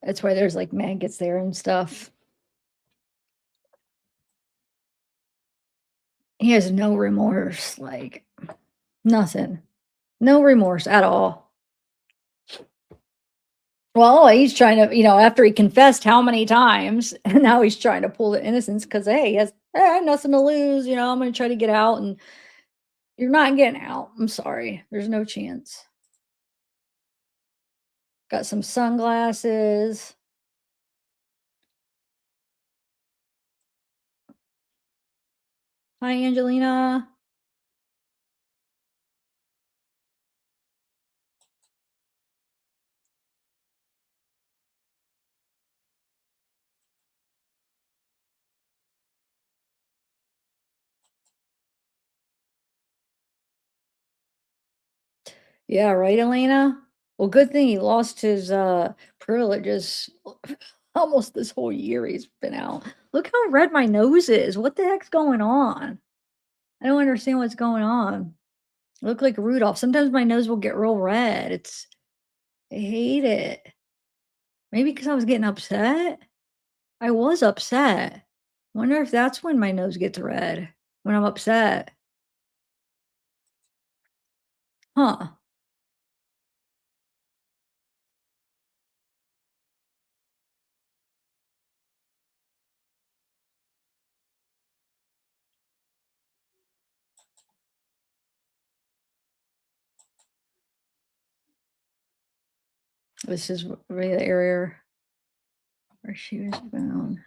That's why there's like maggots there and stuff. He has no remorse, like nothing. No remorse at all. Well, he's trying to, after he confessed how many times, and now he's trying to pull the innocence because, hey, he has nothing to lose. I'm going to try to get out, and you're not getting out. I'm sorry. There's no chance. Got some sunglasses. Hi, Angelina. Yeah, right, Elena? Well, good thing he lost his privileges almost this whole year he's been out. Look how red my nose is. What the heck's going on? I don't understand what's going on. I look like Rudolph. Sometimes my nose will get real red. I hate it. Maybe because I was getting upset. I was upset. Wonder if that's when my nose gets red, when I'm upset. Huh. This is really the area where she was found.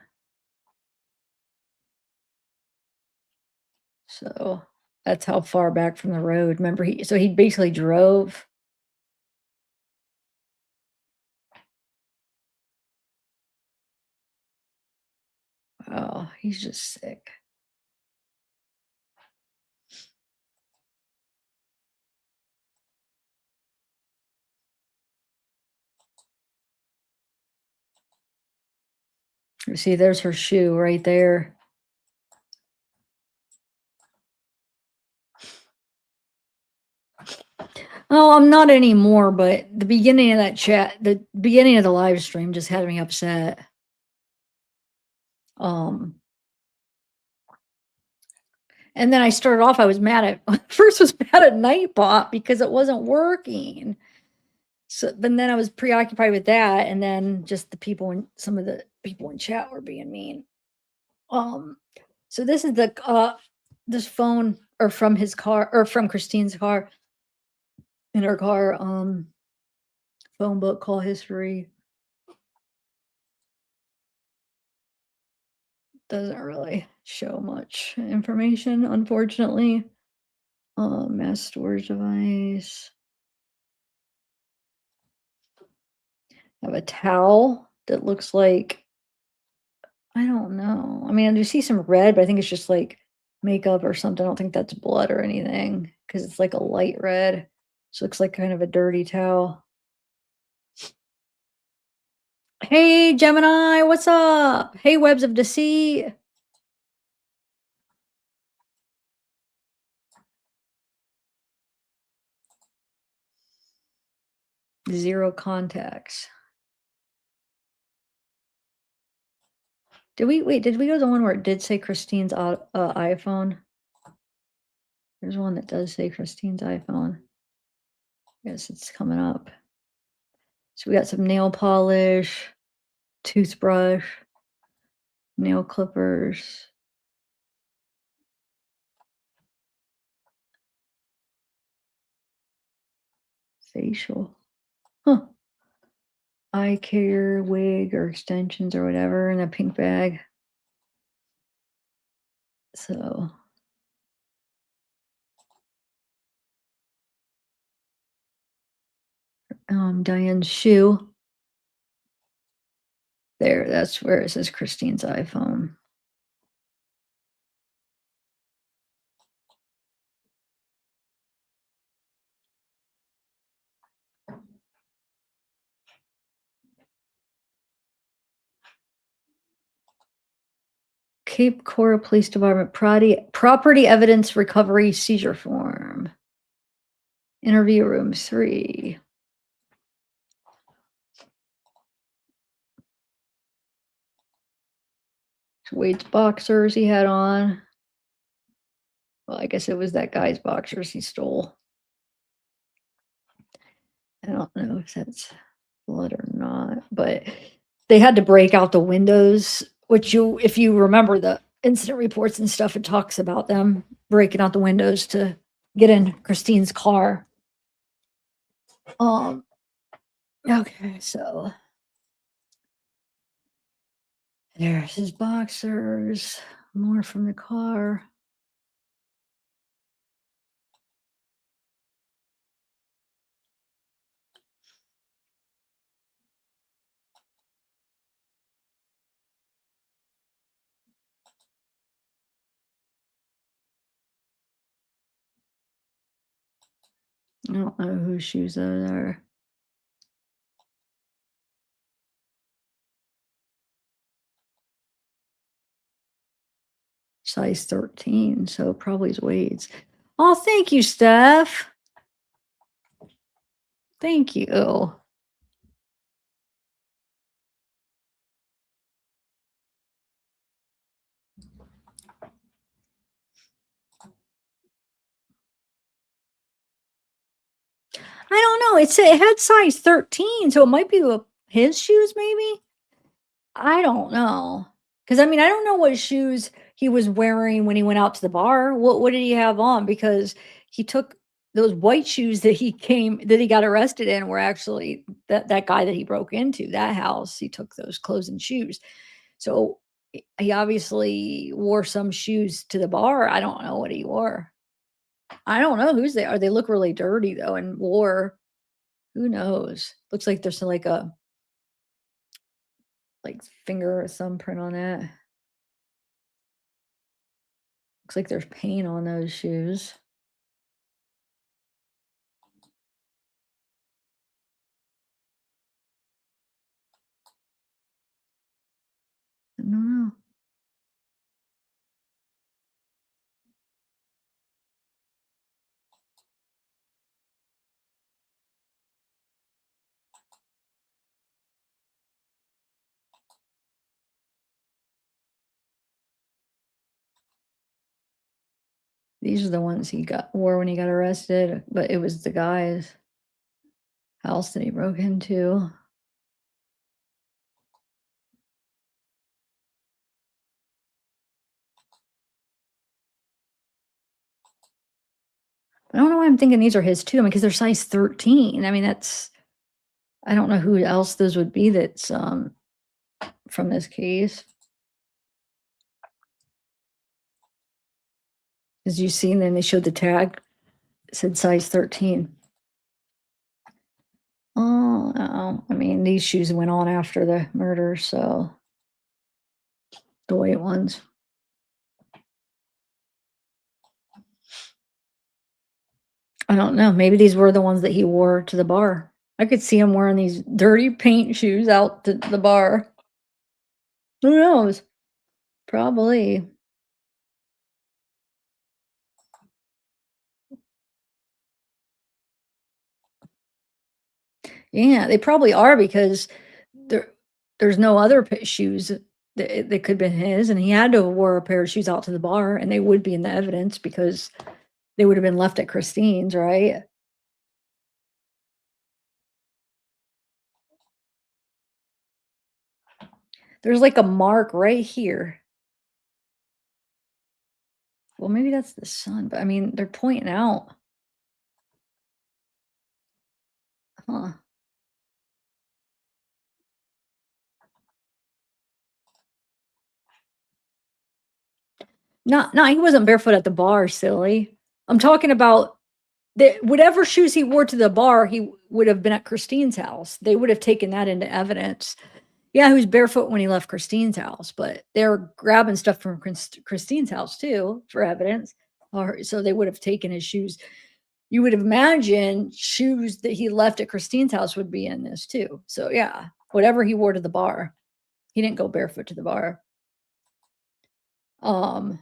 So that's how far back from the road. Remember, he basically drove. Oh, he's just sick. You see, there's her shoe right there. Oh, I'm not anymore, but the beginning of that chat, the beginning of the live stream just had me upset. Um, and then I started off, I was mad at first was mad at Nightbot because it wasn't working. So, but then I was preoccupied with that, and then just some of the people in chat were being mean. Um, so this is this phone or from his car or from Christine's car in her car, phone book, call history. Doesn't really show much information, unfortunately. Mass storage device. I have a towel that looks like I don't know. I mean, I do see some red, but I think it's just like makeup or something. I don't think that's blood or anything because it's like a light red. So looks like kind of a dirty towel. Hey, Gemini, what's up? Hey, Webs of Deceit. Zero contacts. Did we wait? Did we go to the one where it did say Christine's iPhone? There's one that does say Christine's iPhone. Yes, it's coming up. So we got some nail polish, toothbrush, nail clippers, facial. Huh. Eye care, wig, or extensions or whatever in a pink bag. So, Diane's shoe. There, that's where it says Christine's iPhone. Cape Coral Police Department property evidence recovery seizure form. Interview room 3. Wade's boxers he had on. Well, I guess it was that guy's boxers he stole. I don't know if that's blood or not, but they had to break out the windows, which if you remember the incident reports and stuff, it talks about them breaking out the windows to get in Christine's car. Um, okay, so there's his boxers, more from the car. I don't know whose shoes those are. Size 13, so probably is Wade's. Oh, thank you, Steph. Thank you. I don't know. It had size 13, so it might be his shoes, maybe. I don't know. Because I mean, I don't know what shoes he was wearing when he went out to the bar. What did he have on? Because he took those white shoes that he got arrested in were actually that guy that he broke into that house. He took those clothes and shoes. So he obviously wore some shoes to the bar. I don't know what he wore. I don't know whose they are. They look really dirty though, and wore who knows? Looks like there's like a finger or thumbprint on that. Looks like there's paint on those shoes. I don't know. These are the ones he wore when he got arrested, but it was the guy's house that he broke into. I don't know why I'm thinking these are his too. I mean, because they're size 13. I mean, I don't know who else those would be that's from this case. As you see, and then they showed the tag, it said size 13. Oh, no. I mean, these shoes went on after the murder, so The white ones. I don't know. Maybe these were the ones that he wore to the bar. I could see him wearing these dirty paint shoes out to the bar. Who knows? Probably. Yeah, they probably are because there there's no other shoes that could have been his, and he had to have wore a pair of shoes out to the bar, and they would be in the evidence because they would have been left at Christine's, right? There's like a mark right here. Well, maybe that's the sun, but I mean, they're pointing out. Huh. No, he wasn't barefoot at the bar, silly. I'm talking about the whatever shoes he wore to the bar, he would have been at Christine's house. They would have taken that into evidence. Yeah, he was barefoot when he left Christine's house, but they were grabbing stuff from Christine's house too for evidence. Or so they would have taken his shoes. You would have imagined shoes that he left at Christine's house would be in this too. So yeah, whatever he wore to the bar, he didn't go barefoot to the bar. Um,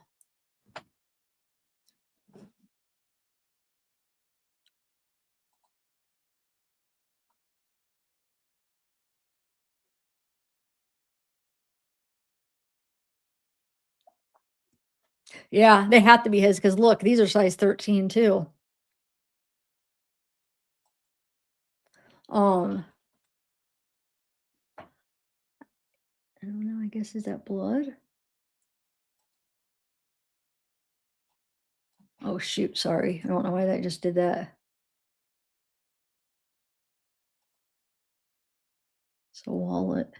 yeah, they have to be his because look, these are size 13 too. Um, I don't know. I guess is that blood? Oh shoot, sorry. I don't know why that just did that. It's a wallet.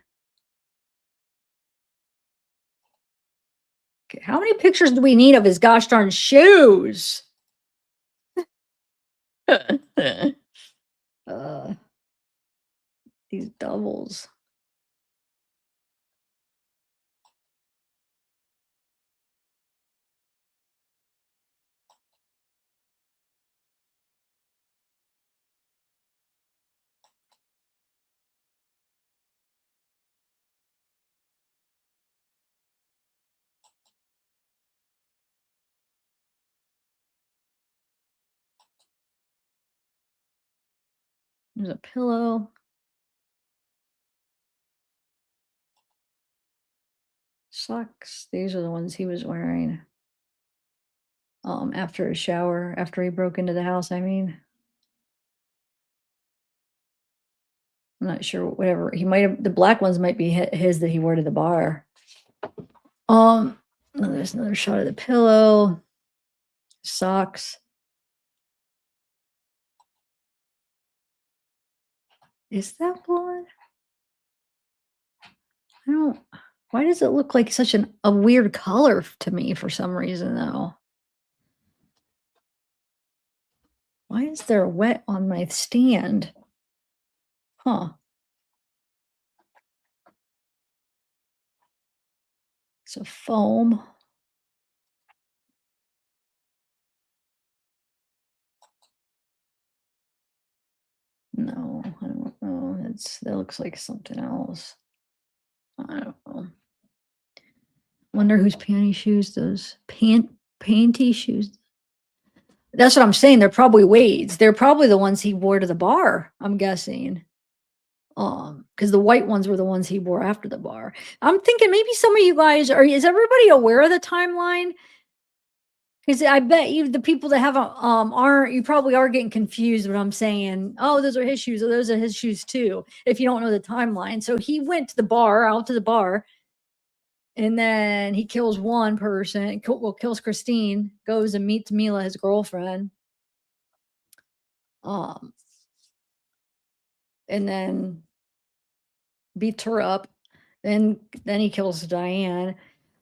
Okay, how many pictures do we need of his gosh darn shoes? uh, these doubles. There's a pillow. Socks. These are the ones he was wearing. After his shower, after he broke into the house, I mean. I'm not sure, whatever. He might have the black ones might be his that he wore to the bar. There's another shot of the pillow, socks. Is that blood? I don't why does it look like such a weird color to me for some reason though? Why is there wet on my stand? Huh. It's a foam. No, I don't know. That looks like something else. I don't know. Wonder whose panty shoes those panty shoes. That's what I'm saying. They're probably Wade's. They're probably the ones he wore to the bar, I'm guessing. Because the white ones were the ones he wore after the bar. I'm thinking maybe some of you guys is everybody aware of the timeline? Because I bet you the people that haven't aren't you probably are getting confused when I'm saying, oh, those are his shoes, or those are his shoes too, if you don't know the timeline. So he went to the bar, out to the bar, and then he kills one person, kills Christine, goes and meets Mila, his girlfriend. Um, and then beats her up. Then he kills Diane.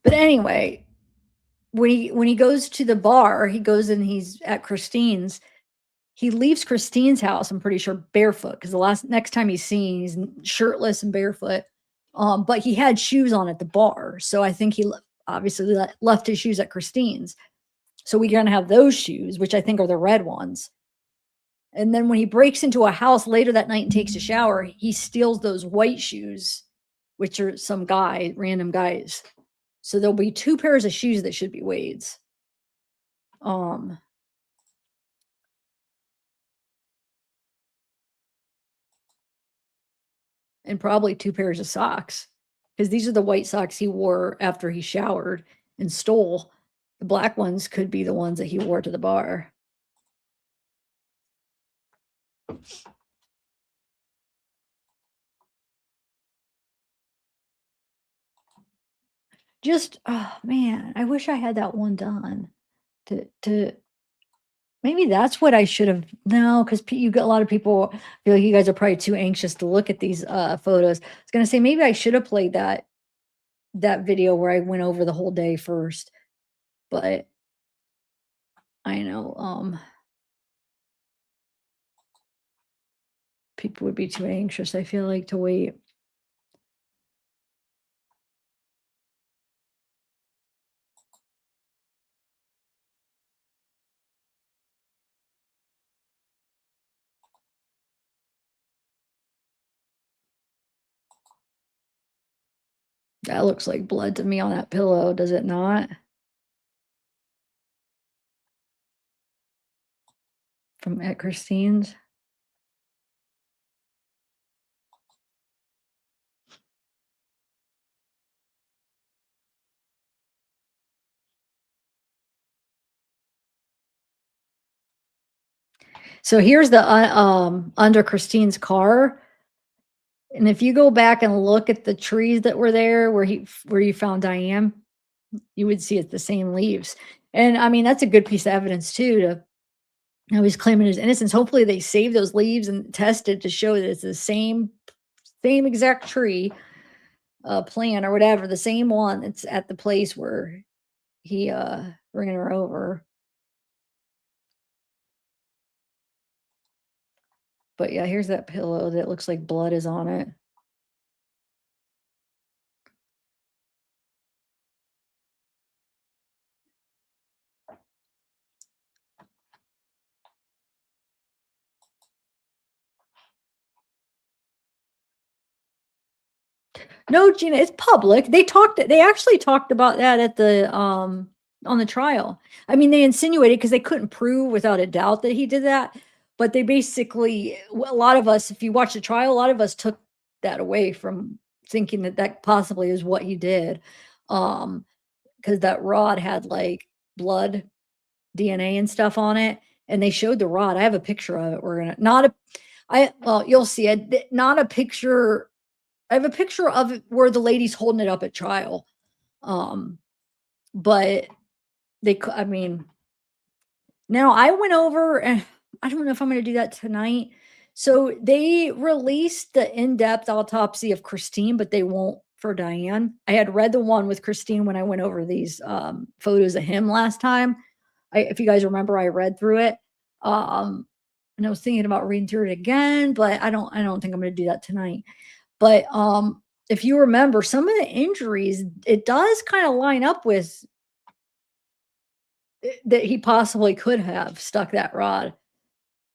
But anyway, when he goes to the bar, he goes and he's at Christine's. He leaves Christine's house, I'm pretty sure, barefoot because the next time he's seen, he's shirtless and barefoot. But he had shoes on at the bar, so I think he obviously left his shoes at Christine's. So we're gonna have those shoes, which I think are the red ones. And then when he breaks into a house later that night and takes a shower, he steals those white shoes, which are some guy, random guys. So there'll be 2 pairs of shoes that should be Wade's. Um, and probably 2 pairs of socks, because these are the white socks he wore after he showered and stole. The black ones could be the ones that he wore to the bar. Just, oh man, I wish I had that one done to maybe that's what I should have no, 'cause you got a lot of people feel like you guys are probably too anxious to look at these, photos. I was gonna say maybe I should have played that video where I went over the whole day first, but I know, people would be too anxious, I feel like, to wait. That looks like blood to me on that pillow, does it not? From at Christine's? So here's the, under Christine's car, and if you go back and look at the trees that were there where you found Diane, you would see it's the same leaves. And I mean, that's a good piece of evidence too to now he's claiming his innocence. Hopefully they save those leaves and test it to show that it's the same exact tree, plant or whatever, the same one that's at the place where he ran her over. But yeah, here's that pillow that looks like blood is on it. No, Gina, it's public. They actually talked about that at the on the trial. I mean, they insinuated because they couldn't prove without a doubt that he did that, but they basically a lot of us, if you watch the trial, a lot of us took that away from thinking that that possibly is what he did. Because that rod had like blood, DNA and stuff on it, and they showed the rod. I have a picture of it. We're gonna not a I well, you'll see it. Not a picture I have a picture of it where the lady's holding it up at trial. Um, but I mean, now I went over and I don't know if I'm going to do that tonight. So they released the in-depth autopsy of Christine, but they won't for Diane. I had read the one with Christine when I went over these photos of him last time. If you guys remember, I read through it. And I was thinking about reading through it again, but I don't think I'm going to do that tonight. But, if you remember some of the injuries, it does kinda line up with that he possibly could have stuck that rod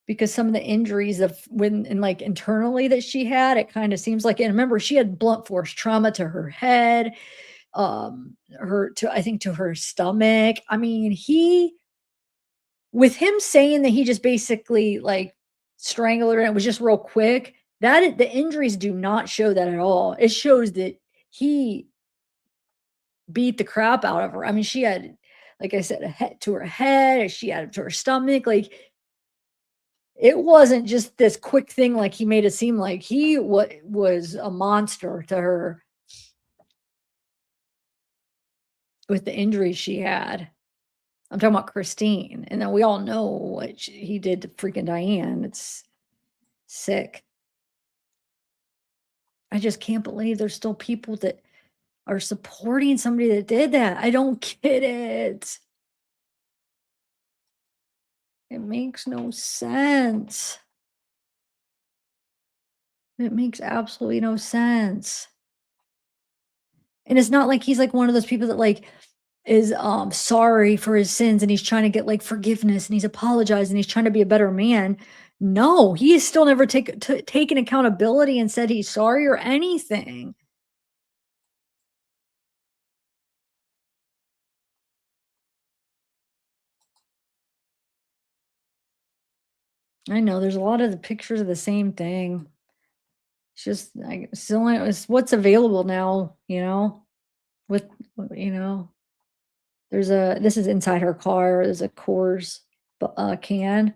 because some of the injuries of when and, like, internally that she had, it kinda seems like and remember, she had blunt force trauma to her head, her to I think to her stomach. I mean, he with him saying that he just basically, like, strangled her and it was just real quick, the injuries do not show that at all. It shows that he beat the crap out of her. I mean, she had, like I said, a head to her head, she had it to her stomach, like, it wasn't just this quick thing like he made it seem like. He was a monster to her with the injuries she had. I'm talking about Christine, and then we all know what he did to freaking Diane. It's sick. I just can't believe there's still people that are supporting somebody that did that. I don't get it. It makes no sense. It makes absolutely no sense. And it's not like he's like one of those people that like is sorry for his sins and he's trying to get like forgiveness and he's apologized and he's trying to be a better man. No, he has still never taken accountability and said he's sorry or anything. I know there's a lot of the pictures of the same thing. It's just like it's what's available now, with you know, this is inside her car. There's a Coors can.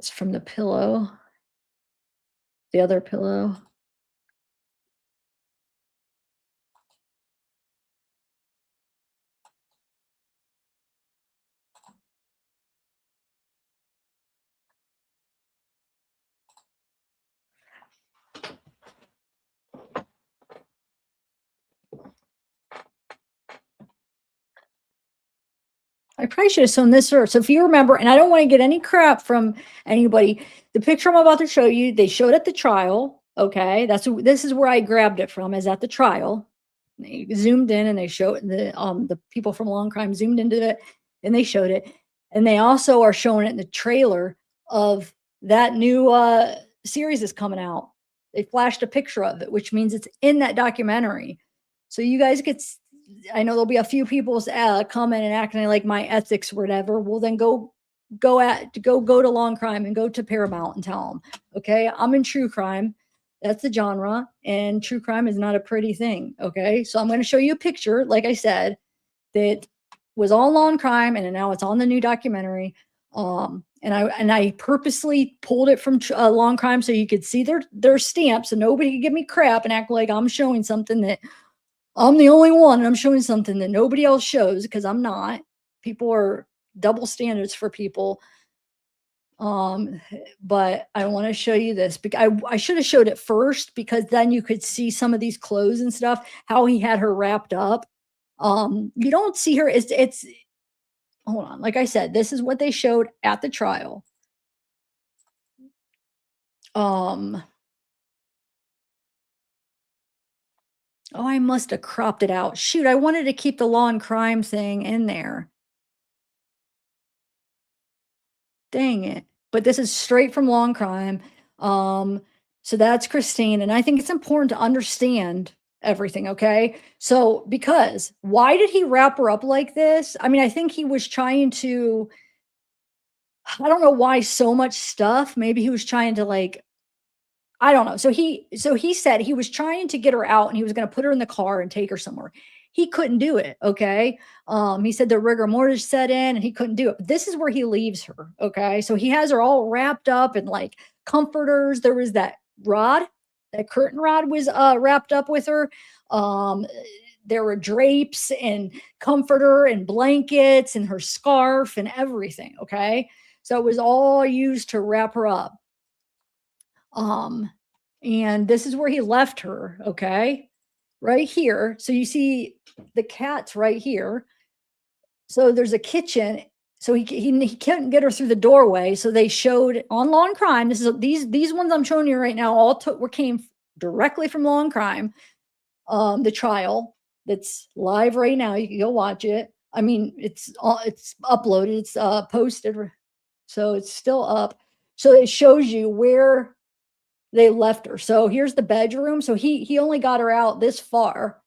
It's from the pillow, the other pillow. I probably should have shown this first. So if you remember, and I don't want to get any crap from anybody, the picture I'm about to show you, they showed at the trial. Okay, this is where I grabbed it from, is at the trial. They zoomed in and they showed the people from Long Crime zoomed into it and they showed it. And they also are showing it in the trailer of that new series that's coming out. They flashed a picture of it, which means it's in that documentary. So you guys get I know there'll be a few people coming and acting like my ethics or whatever. Well, then go to Long Crime and go to Paramount and tell them, okay, I'm in true crime. That's the genre, and true crime is not a pretty thing. Okay, so I'm going to show you a picture, like I said, that was on Long Crime, and now it's on the new documentary. And I purposely pulled it from Long Crime so you could see their stamps, and nobody could give me crap and act like I'm showing something that I'm the only one, and I'm showing something that nobody else shows because I'm not. People are double standards for people. Um, but I want to show you this because I should have showed it first because then you could see some of these clothes and stuff, how he had her wrapped up. You don't see her. It's hold on. Like I said, this is what they showed at the trial. Um, oh, I must have cropped it out. Shoot, I wanted to keep the law and crime thing in there. Dang it. But this is straight from Long Crime. Um, so that's Christine. And I think it's important to understand everything, okay? So, because why did he wrap her up like this? I mean, I think he was trying to, I don't know why so much stuff. Maybe he was trying to like I don't know. So he said he was trying to get her out and he was going to put her in the car and take her somewhere. He couldn't do it. Okay. He said the rigor mortis set in and he couldn't do it. But this is where he leaves her. Okay. So he has her all wrapped up in like comforters. There was rod, that curtain rod was wrapped up with her. Um, there were drapes and comforter and blankets and her scarf and everything. Okay. So it was all used to wrap her up. Um, and this is where he left her, okay? Right here. So you see the cat's right here. So there's a kitchen. So he couldn't get her through the doorway. So they showed on Law and Crime. These ones I'm showing you right now all came directly from Law and Crime. The trial that's live right now. You can go watch it. I mean, it's uploaded. It's posted, so it's still up. So it shows you where they left her. So here's the bedroom. So he only got her out this far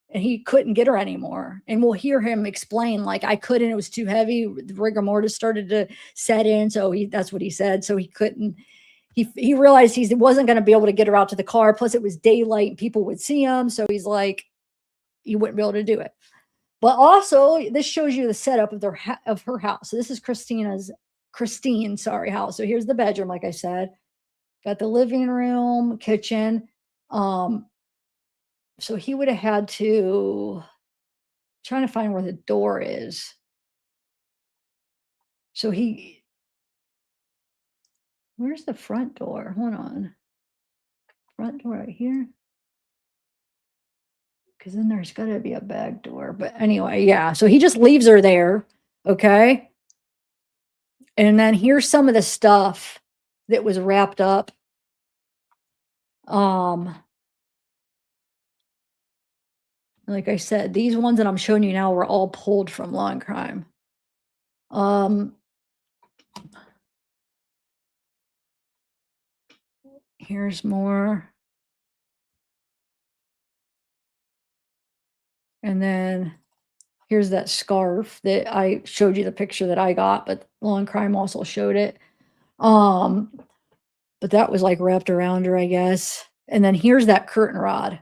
and he couldn't get her anymore. And we'll hear him explain like I couldn't, it was too heavy. The rigor mortis started to set in. So that's what he said. So he couldn't, he realized he wasn't going to be able to get her out to the car. Plus it was daylight and people would see him. So he's like, he wouldn't be able to do it. But also this shows you the setup of her house. So this is Christine, sorry, house. So here's the bedroom, like I said. Got the living room, kitchen. Um, so he would have had to trying to find where the door is. So where's the front door? Hold on. Front door right here. Because then there's got to be a back door. But anyway, yeah. So he just leaves her there. Okay. And then here's some of the stuff that was wrapped up. Um, like I said, these ones that I'm showing you now were all pulled from Law and Crime. Um, here's more. And then here's that scarf that I showed you the picture that I got, but Law and Crime also showed it. Um, but that was like wrapped around her, I guess. And then here's that curtain rod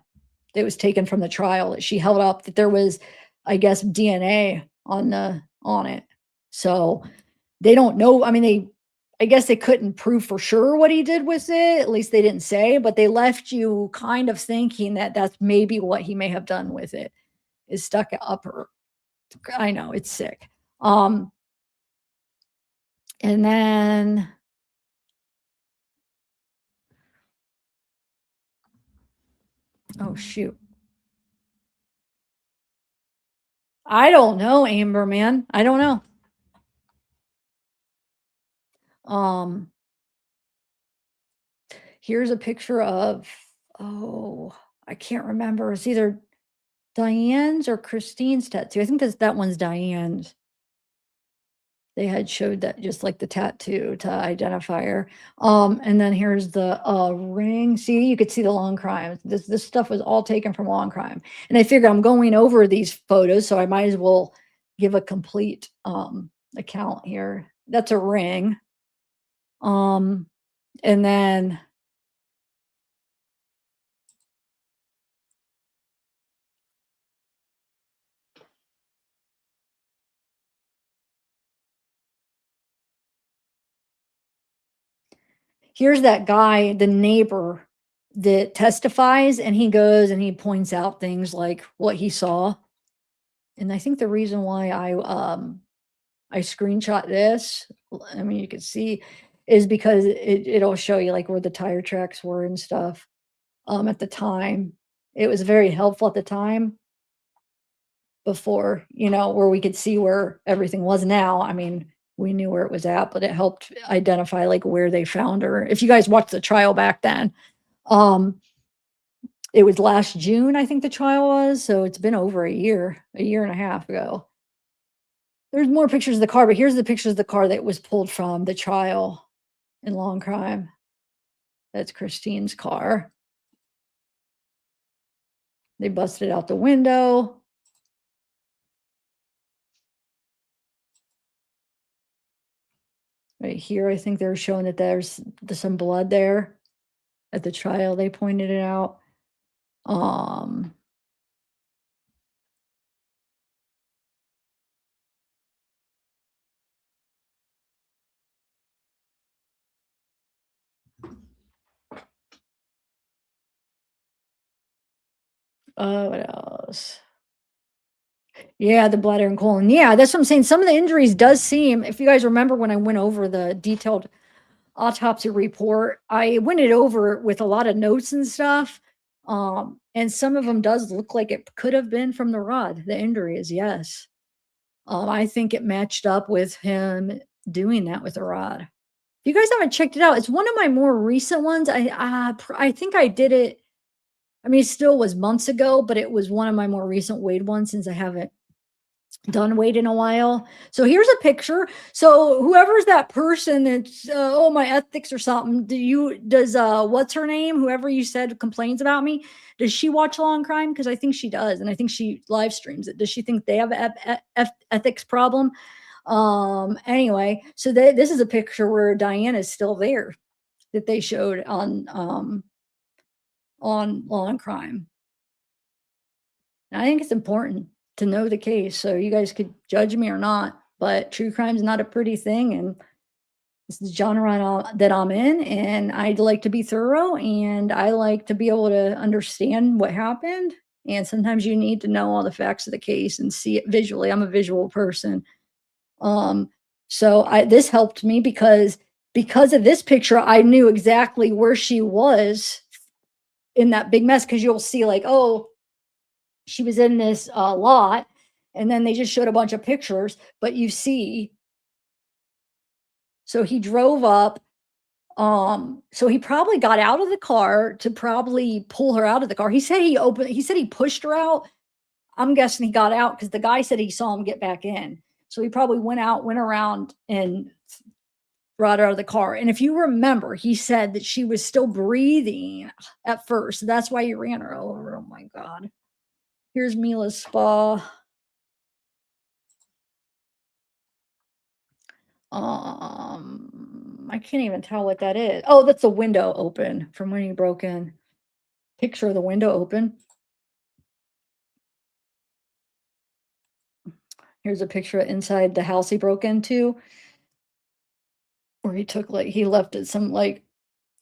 that was taken from the trial that she held up that there was, I guess, DNA on it. So they don't know. I mean, I guess they couldn't prove for sure what he did with it. At least they didn't say, but they left you kind of thinking that that's maybe what he may have done with it is stuck it up her. I know it's sick. Um, and then oh shoot, I don't know, Amber, man. I don't know. Um, here's a picture of oh, I can't remember. It's either Diane's or Christine's tattoo. I think that one's Diane's. They had showed that just like the tattoo to identify her. And then here's the ring. See, you could see the long crime. This stuff was all taken from long crime. And I figure I'm going over these photos, so I might as well give a complete account here. That's a ring. Um, and then here's that guy, the neighbor that testifies, and he goes and he points out things like what he saw. And I think the reason why I screenshot this, I mean, you can see, is because it'll show you like where the tire tracks were and stuff at the time. It was very helpful at the time before, where we could see where everything was now. I mean, we knew where it was at, but it helped identify like where they found her. If you guys watched the trial back then, um, it was last June, I think the trial was. So it's been over a year and a half ago. There's more pictures of the car, but here's the pictures of the car that was pulled from the trial in Long Crime. That's Christine's car. They busted out the window. Right here, I think they're showing that there's some blood there. At the trial, they pointed it out. Um, what else? Yeah, the bladder and colon. Yeah, that's what I'm saying. Some of the injuries does seem, if you guys remember when I went over the detailed autopsy report, I went it over with a lot of notes and stuff. And some of them does look like it could have been from the rod. The injury is yes. I think it matched up with him doing that with the rod. If you guys haven't checked it out, it's one of my more recent ones. I think I did it. I mean, it still was months ago, but it was one of my more recent Wade ones since I haven't done Wade in a while. So here's a picture. So whoever's that person that's oh my ethics or something, does what's her name? Whoever you said complains about me, does she watch Law and Crime? Because I think she does, and I think she live streams it. Does she think they have a ethics problem? Anyway, so this is a picture where Diane is still there that they showed on Law and Crime. And I think it's important to know the case, so you guys could judge me or not, but true crime is not a pretty thing, and this is the genre that I'm in, and I'd like to be thorough, and I like to be able to understand what happened, and sometimes you need to know all the facts of the case and see it visually. I'm a visual person. Um, so this helped me because of this picture, I knew exactly where she was in that big mess. Because you'll see like, oh, she was in this lot, and then they just showed a bunch of pictures, but you see, so he drove up, So he probably got out of the car to probably pull her out of the car. He said he pushed her out. I'm guessing he got out because the guy said he saw him get back in. So he probably went out, went around and brought her out of the car. And if you remember, he said that she was still breathing at first. That's why he ran her over. Oh my God. Here's Mila's spa. I can't even tell what that is. Oh, that's the window open from when he broke in. Picture of the window open. Here's a picture inside the house he broke into, where he took like he left it some like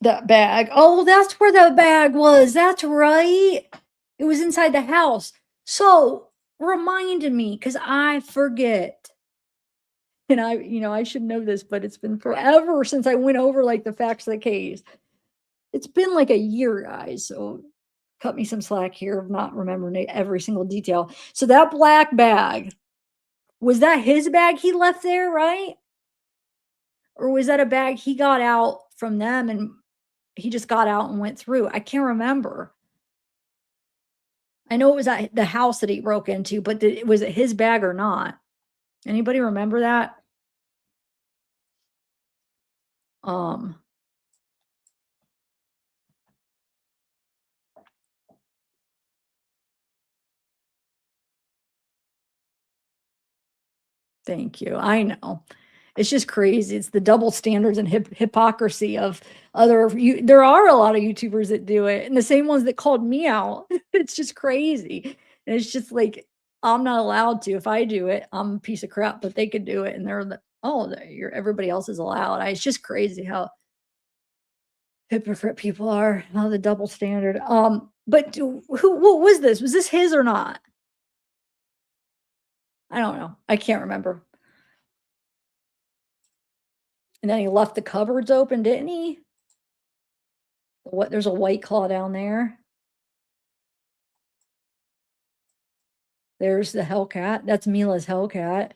that bag. Oh, that's where the bag was. That's right. It was inside the house. So reminded me because I forget. And I should know this, but it's been forever since I went over like the facts of the case. It's been like a year, guys. So cut me some slack here of not remembering every single detail. So that black bag, was that his bag he left there, right? Or was that a bag he got out from them and he just got out and went through? I can't remember. I know it was at the house that he broke into, but was it his bag or not? Anybody remember that? Um, Thank you. I know. It's just crazy. It's the double standards and hypocrisy of there are a lot of YouTubers that do it, and the same ones that called me out. It's just crazy. And it's just like, I'm not allowed to. If I do it, I'm a piece of crap, but they could do it, and you're everybody else is allowed. It's just crazy how hypocrite people are, how the double standard. But what was this? Was this his or not? I don't know. I can't remember. And then he left the cupboards open, didn't he? What there's a white claw down there. There's the Hellcat. That's Mila's Hellcat.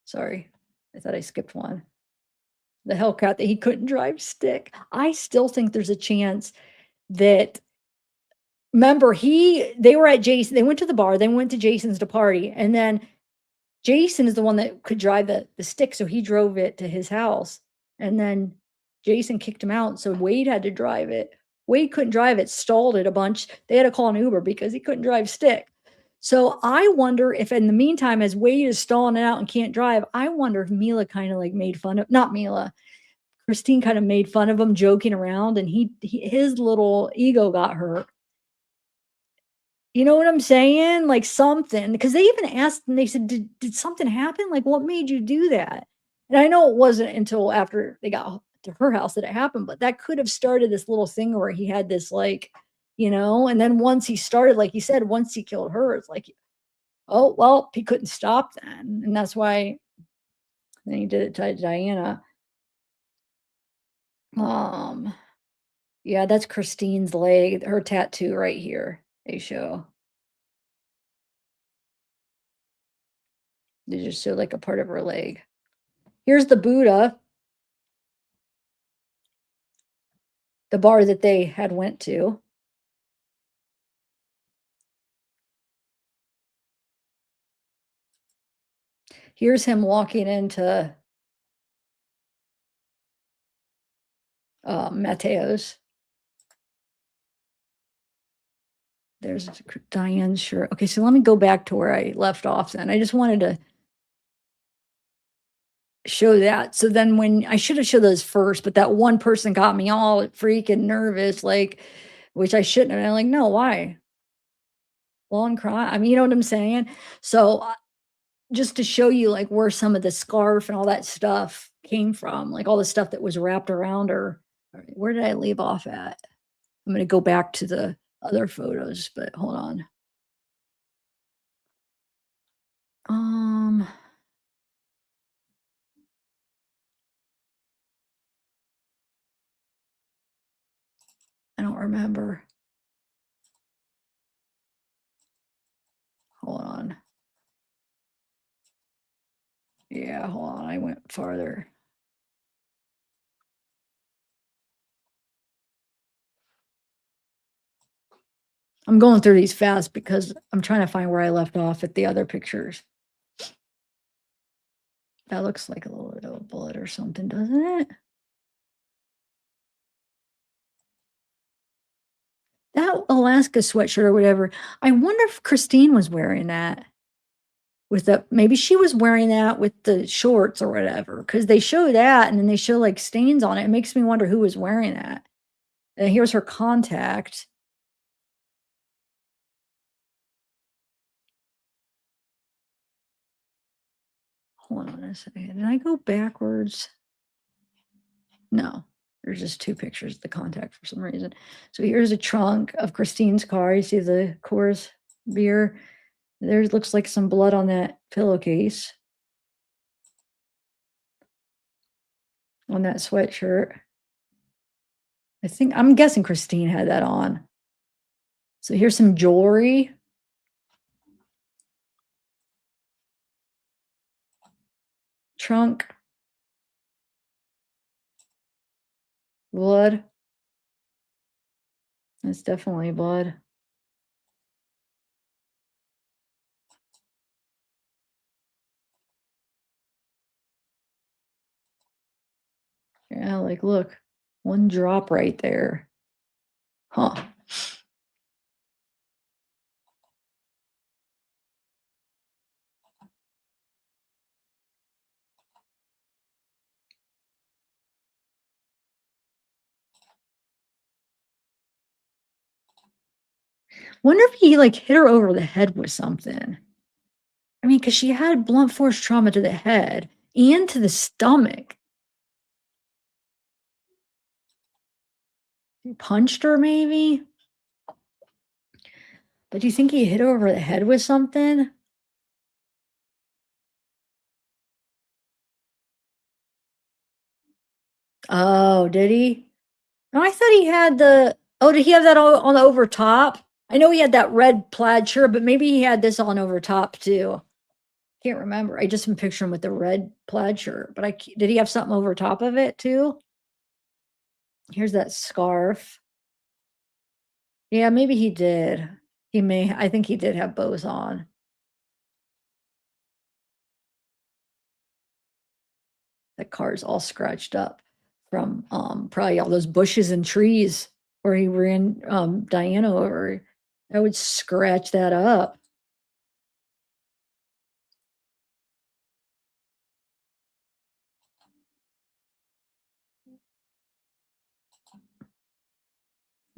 Sorry. I thought I skipped one. The Hellcat that he couldn't drive stick. I still think there's a chance that remember they were at Jason, they went to the bar, they went to Jason's to party, and then Jason is the one that could drive the stick, so he drove it to his house, and then Jason kicked him out, so Wade had to drive it. Wade couldn't drive it, stalled it a bunch. They had to call an Uber because he couldn't drive stick. So I wonder if in the meantime, as Wade is stalling it out and can't drive, I wonder if Mila kind of like made fun of not Mila, Christine kind of made fun of him joking around, and his little ego got hurt. You know what I'm saying? Like something, because they even asked and they said, "Did something happen? Like, what made you do that?" And I know it wasn't until after they got to her house that it happened, but that could have started this little thing where he had this like, and then once he started, like you said, once he killed her, it's like, oh well, he couldn't stop then, and that's why then he did it to Diana. Um, yeah, that's Christine's leg, her tattoo right here. They show. They just show like a part of her leg. Here's the Buddha, the bar that they had went to. Here's him walking into Mateo's. There's Diane's shirt. Okay, so let me go back to where I left off then. I just wanted to show that. So then when I should have showed those first, but that one person got me all freaking nervous, like, which I shouldn't have. And I'm like, no, why? Long cry. I mean, you know what I'm saying? So just to show you like where some of the scarf and all that stuff came from, like all the stuff that was wrapped around her. All right, where did I leave off at? I'm gonna go back to the other photos, but hold on. Um, I don't remember. Hold on. Yeah, hold on. I went farther. I'm going through these fast because I'm trying to find where I left off at the other pictures. That looks like a little bit of a bullet or something, doesn't it? That Alaska sweatshirt or whatever, I wonder if Christine was wearing that with the maybe she was wearing that with the shorts or whatever, because they show that and then they show, like, stains on it. It makes me wonder who was wearing that. And here's her contact. Hold on a second. Did I go backwards? No. There's just 2 pictures of the contact for some reason. So here's a trunk of Christine's car. You see the Coors beer? There looks like some blood on that pillowcase on that sweatshirt. I'm guessing Christine had that on. So here's some jewelry. Trunk. Blood. That's definitely blood. Yeah, like, look, 1 drop right there. Huh. Wonder if he, like, hit her over the head with something. I mean, because she had blunt force trauma to the head and to the stomach. He punched her maybe? But do you think he hit her over the head with something? Oh, did he? No, I thought he had the oh, did he have that on the over top? I know he had that red plaid shirt, but maybe he had this on over top too. Can't remember. I just pictured picture him with the red plaid shirt, but did he have something over top of it too? Here's that scarf. Yeah, maybe he did. I think he did have both on. That car's all scratched up from, probably all those bushes and trees where he ran, Diana over. I would scratch that up.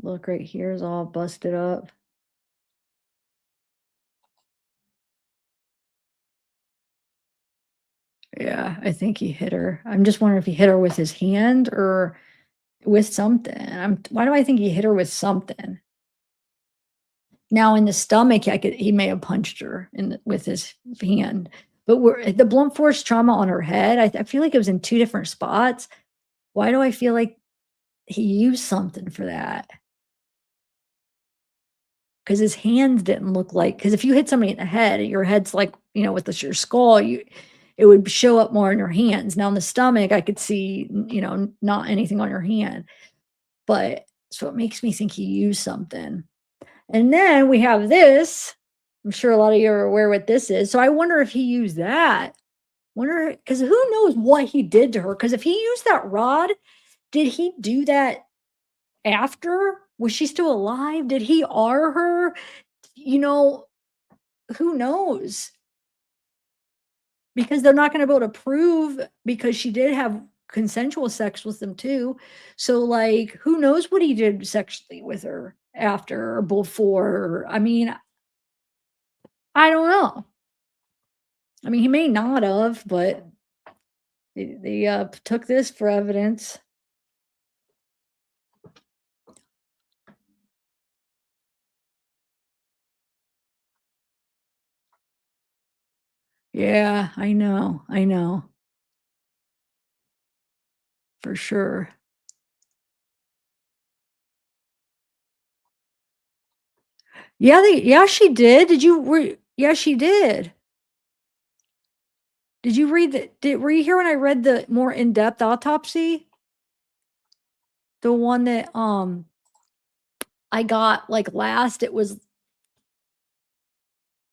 Look, right here is all busted up. Yeah, I think he hit her. I'm just wondering if he hit her with his hand or with something. Why do I think he hit her with something? Now in the stomach, he may have punched her with his hand, but the blunt force trauma on her head, I feel like it was in 2 different spots. Why do I feel like he used something for that? Because his hands didn't look like. Because if you hit somebody in the head, your head's like, with your skull, it would show up more in your hands. Now in the stomach, I could see, not anything on your hand, but so it makes me think he used something. And then we have this. I'm sure a lot of you are aware what this is. So I wonder if he used that. Wonder because who knows what he did to her? Because if he used that rod, did he do that after? Was she still alive? Did he R her? You know, who knows? Because they're not gonna be able to prove because she did have consensual sex with him too. So, like, who knows what he did sexually with her after or before? I mean, I don't know. I mean, he may not have, but they took this for evidence. Yeah, I know, for sure. Yeah, she did. Yeah, she did. Did you read were you here when I read the more in-depth autopsy? The one that, I got, like, last it was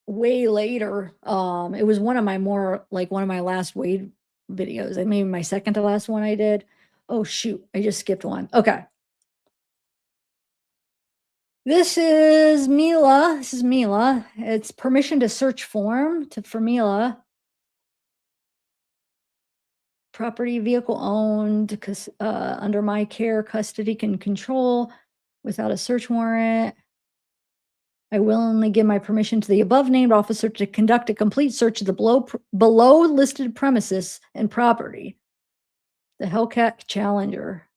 way later, it was one of my more like, one of my last Wade videos, and maybe my second to last one I did. Oh, shoot, I just skipped one. Okay. This is Mila. It's permission to search form to for Mila. Property, vehicle owned, under my care, custody, can control without a search warrant. I willingly give my permission to the above named officer to conduct a complete search of the below listed premises and property. The Hellcat Challenger.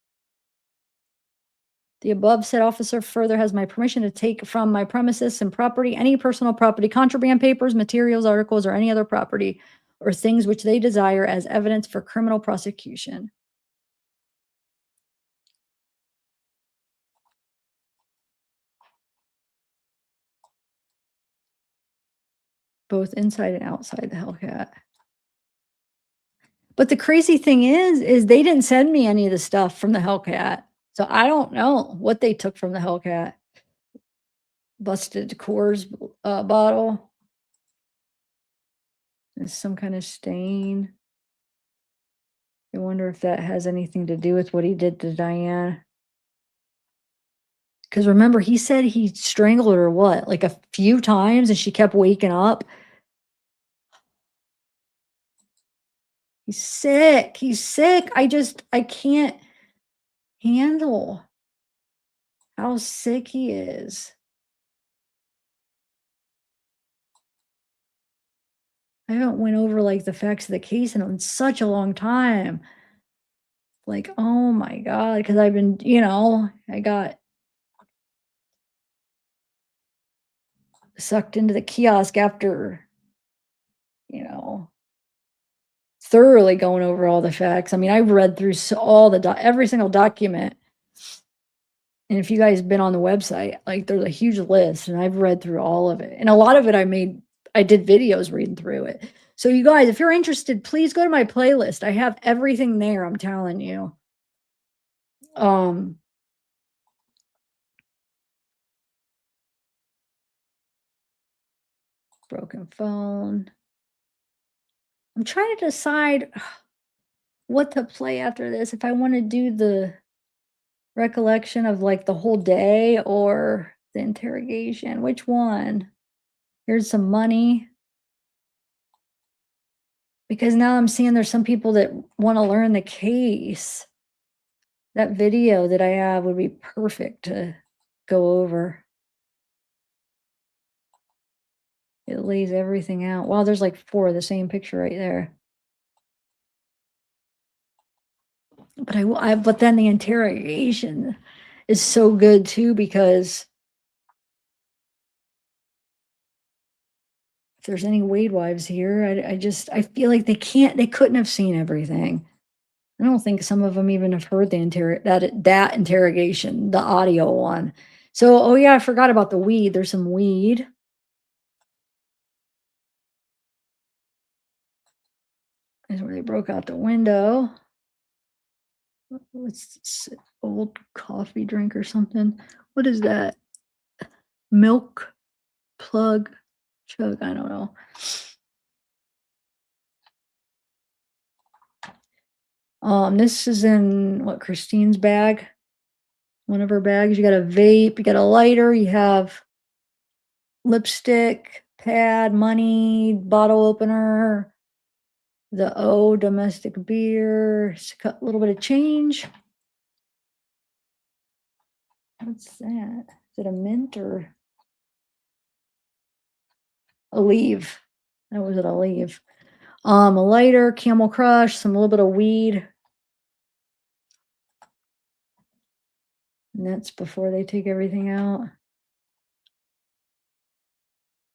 The above said officer further has my permission to take from my premises and property any personal property, contraband papers, materials, articles, or any other property or things which they desire as evidence for criminal prosecution. Both inside and outside the Hellcat. But the crazy thing is they didn't send me any of the stuff from the Hellcat. So I don't know what they took from the Hellcat. Busted Coors bottle. There's some kind of stain. I wonder if that has anything to do with what he did to Diane. Because remember, he said he strangled her what, like a few times, and she kept waking up. He's sick. He's sick. I can't handle how sick he is. I haven't went over like the facts of the case in such a long time. Like, oh my God, because I've been, I got sucked into the kiosk after, you know, thoroughly going over all the facts. I mean, I've read through all every single document. And if you guys been on the website, like there's a huge list and I've read through all of it. And a lot of it I did videos reading through it. So you guys, if you're interested, please go to my playlist. I have everything there, I'm telling you. Um Broken phone. I'm trying to decide what to play after this. If I want to do the recollection of like the whole day or the interrogation. Which one? Here's some money. Because now I'm seeing there's some people that want to learn the case. That video that I have would be perfect to go over. It lays everything out. Wow, there's like 4 of the same picture right there. But but then the interrogation is so good too, because if there's any Wade wives here, I feel like they couldn't have seen everything. I don't think some of them even have heard that interrogation, the audio one. So, oh yeah, I forgot about the weed. There's some weed. Is where they broke out the window. What's this, old coffee drink or something? What is that? Milk plug chug? I don't know. This is in what, Christine's bag? One of her bags. You got a vape, you got a lighter, you have lipstick, pad, money, bottle opener, the O domestic beer, a little bit of change. What's that? Is it a mint or a leave? That was it, a leave. A lighter, Camel Crush, some little bit of weed. And that's before they take everything out.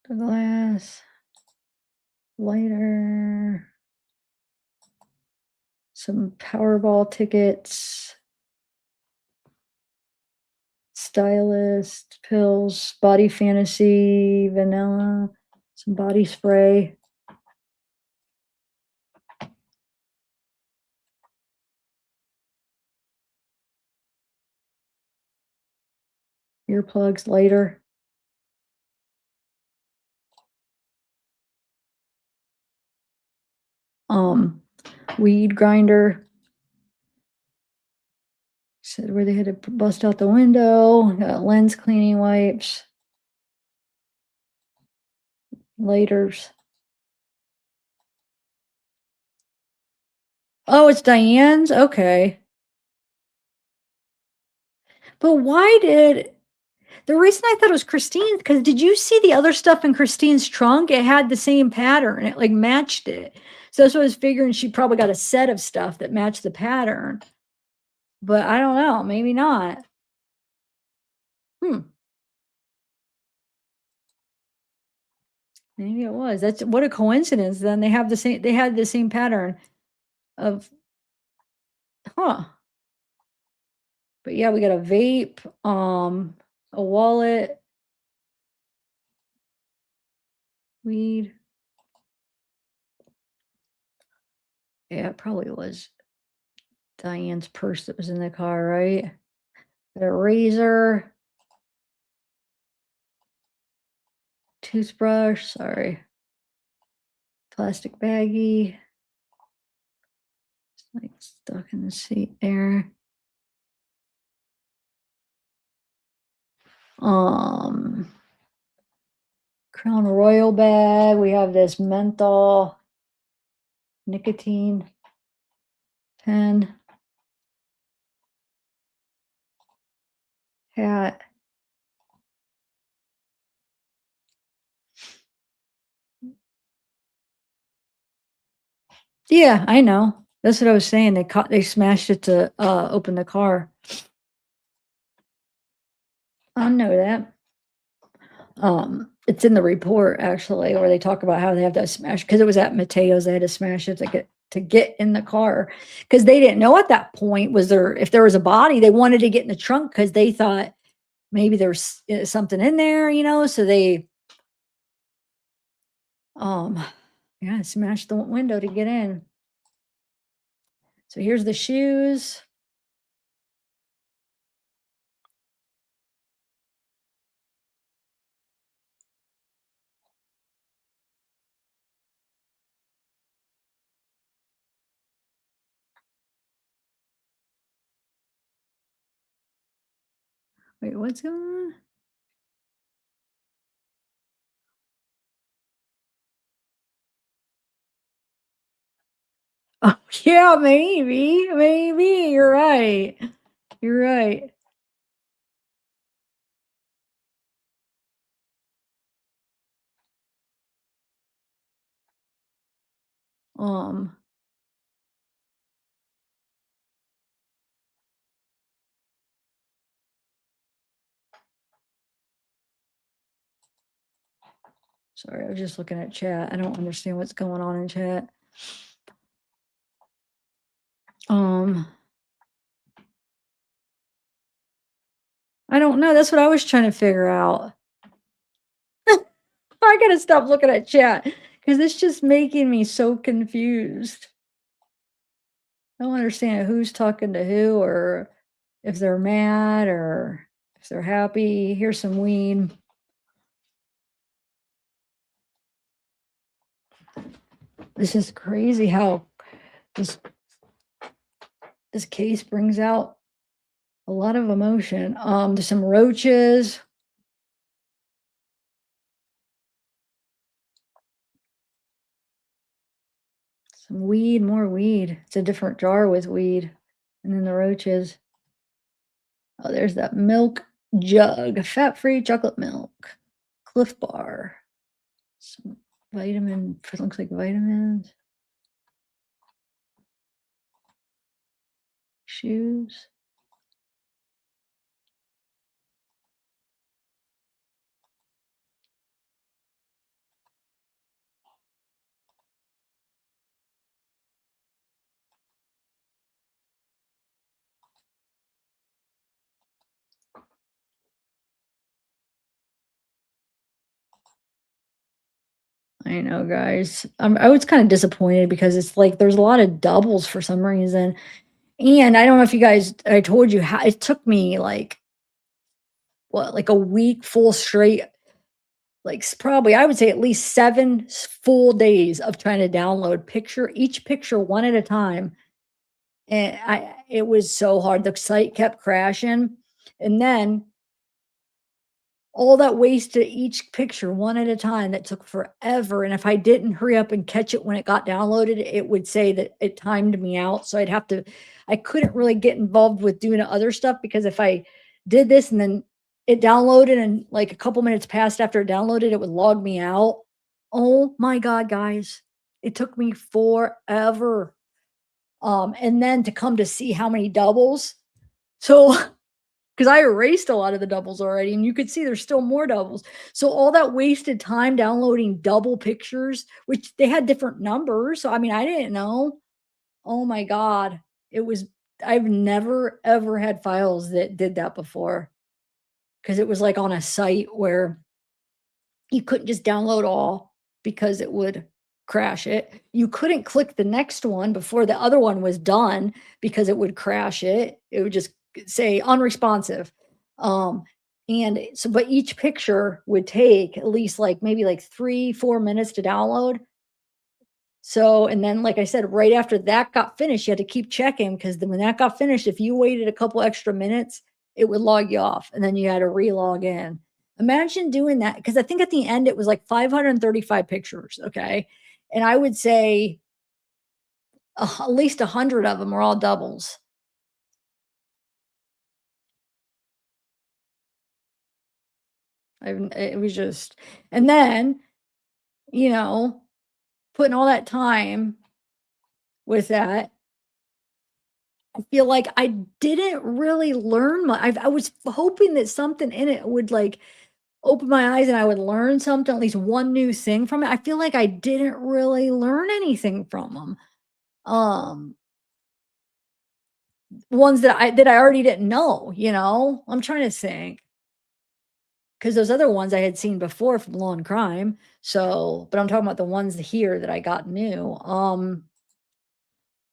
The glass, lighter, some Powerball tickets, stylist, pills, body fantasy, vanilla, some body spray. Earplugs later. Um, Weed grinder. Said where they had to bust out the window. Got lens cleaning wipes. Lighters. Oh, it's Diane's? Okay. But why did the reason I thought it was Christine's, because did you see the other stuff in Christine's trunk? It had the same pattern. It like matched it. So that's what I was figuring. She probably got a set of stuff that matched the pattern. But I don't know. Maybe not. Hmm. Maybe it was. That's what a coincidence. Then they had the same pattern of huh. But yeah, we got a vape, a wallet, weed. Yeah, it probably was Diane's purse that was in the car, right? Got a razor, toothbrush, sorry, plastic baggie, it's like stuck in the seat there. Um, Crown Royal bag. We have this menthol nicotine pen, hat. Yeah, I know. That's what I was saying. They smashed it to open the car. I know that. It's in the report actually, where they talk about how they have to smash because it was at Mateo's. They had to smash it to get in the car because they didn't know at that point was there if there was a body. They wanted to get in the trunk because they thought maybe there's something in there, you know. So they um yeah smashed the window to get in. So here's the shoes. Wait, what's going on? Oh yeah, maybe you're right. You're right. Um, Sorry, I was just looking at chat. I don't understand what's going on in chat. Um, I don't know. That's what I was trying to figure out. I gotta stop looking at chat because it's just making me so confused. I don't understand who's talking to who or if they're mad or if they're happy. Here's some weed. This is crazy how this this case brings out a lot of emotion. There's some roaches. Some weed, more weed. It's a different jar with weed. And then the roaches. Oh, there's that milk jug, fat-free chocolate milk, Cliff Bar, some vitamin, it looks like vitamins, shoes. I know, guys. I was kind of disappointed because it's like there's a lot of doubles for some reason. And I don't know if you guys, I told you how it took me like what, like a week full straight, like probably I would say at least 7 full days of trying to download each picture one at a time. And it was so hard. The site kept crashing. And then all that wasted each picture one at a time, that took forever, and if I didn't hurry up and catch it when it got downloaded, it would say that it timed me out, so I couldn't really get involved with doing other stuff, because if I did this and then it downloaded and, like, a couple minutes passed after it downloaded, it would log me out. Oh my god, guys. It took me forever, and then to come to see how many doubles. So 'cause I erased a lot of the doubles already, and you could see there's still more doubles. So all that wasted time downloading double pictures, which they had different numbers, so, I mean, I didn't know. Oh my god. It was I've never ever had files that did that before, because it was, like, on a site where you couldn't just download all because it would crash it. You couldn't click the next one before the other one was done because it would crash it. It would just say unresponsive. Um, and so, but each picture would take at least like maybe like 3, 4 minutes to download. So, and then, like I said, right after that got finished, you had to keep checking, because then when that got finished, if you waited a couple extra minutes, it would log you off, and then you had to re-log in. Imagine doing that, because I think at the end it was like 535 pictures. Okay. And I would say at least 100 of them were all doubles. It was just, and then, you know, putting all that time with that, I feel like I didn't really learn much. I was hoping that something in it would like open my eyes and I would learn something, at least one new thing from it. I feel like I didn't really learn anything from them. Um, ones that I already didn't know, you know? I'm trying to think, because those other ones I had seen before from Law and Crime. So, but I'm talking about the ones here that I got new.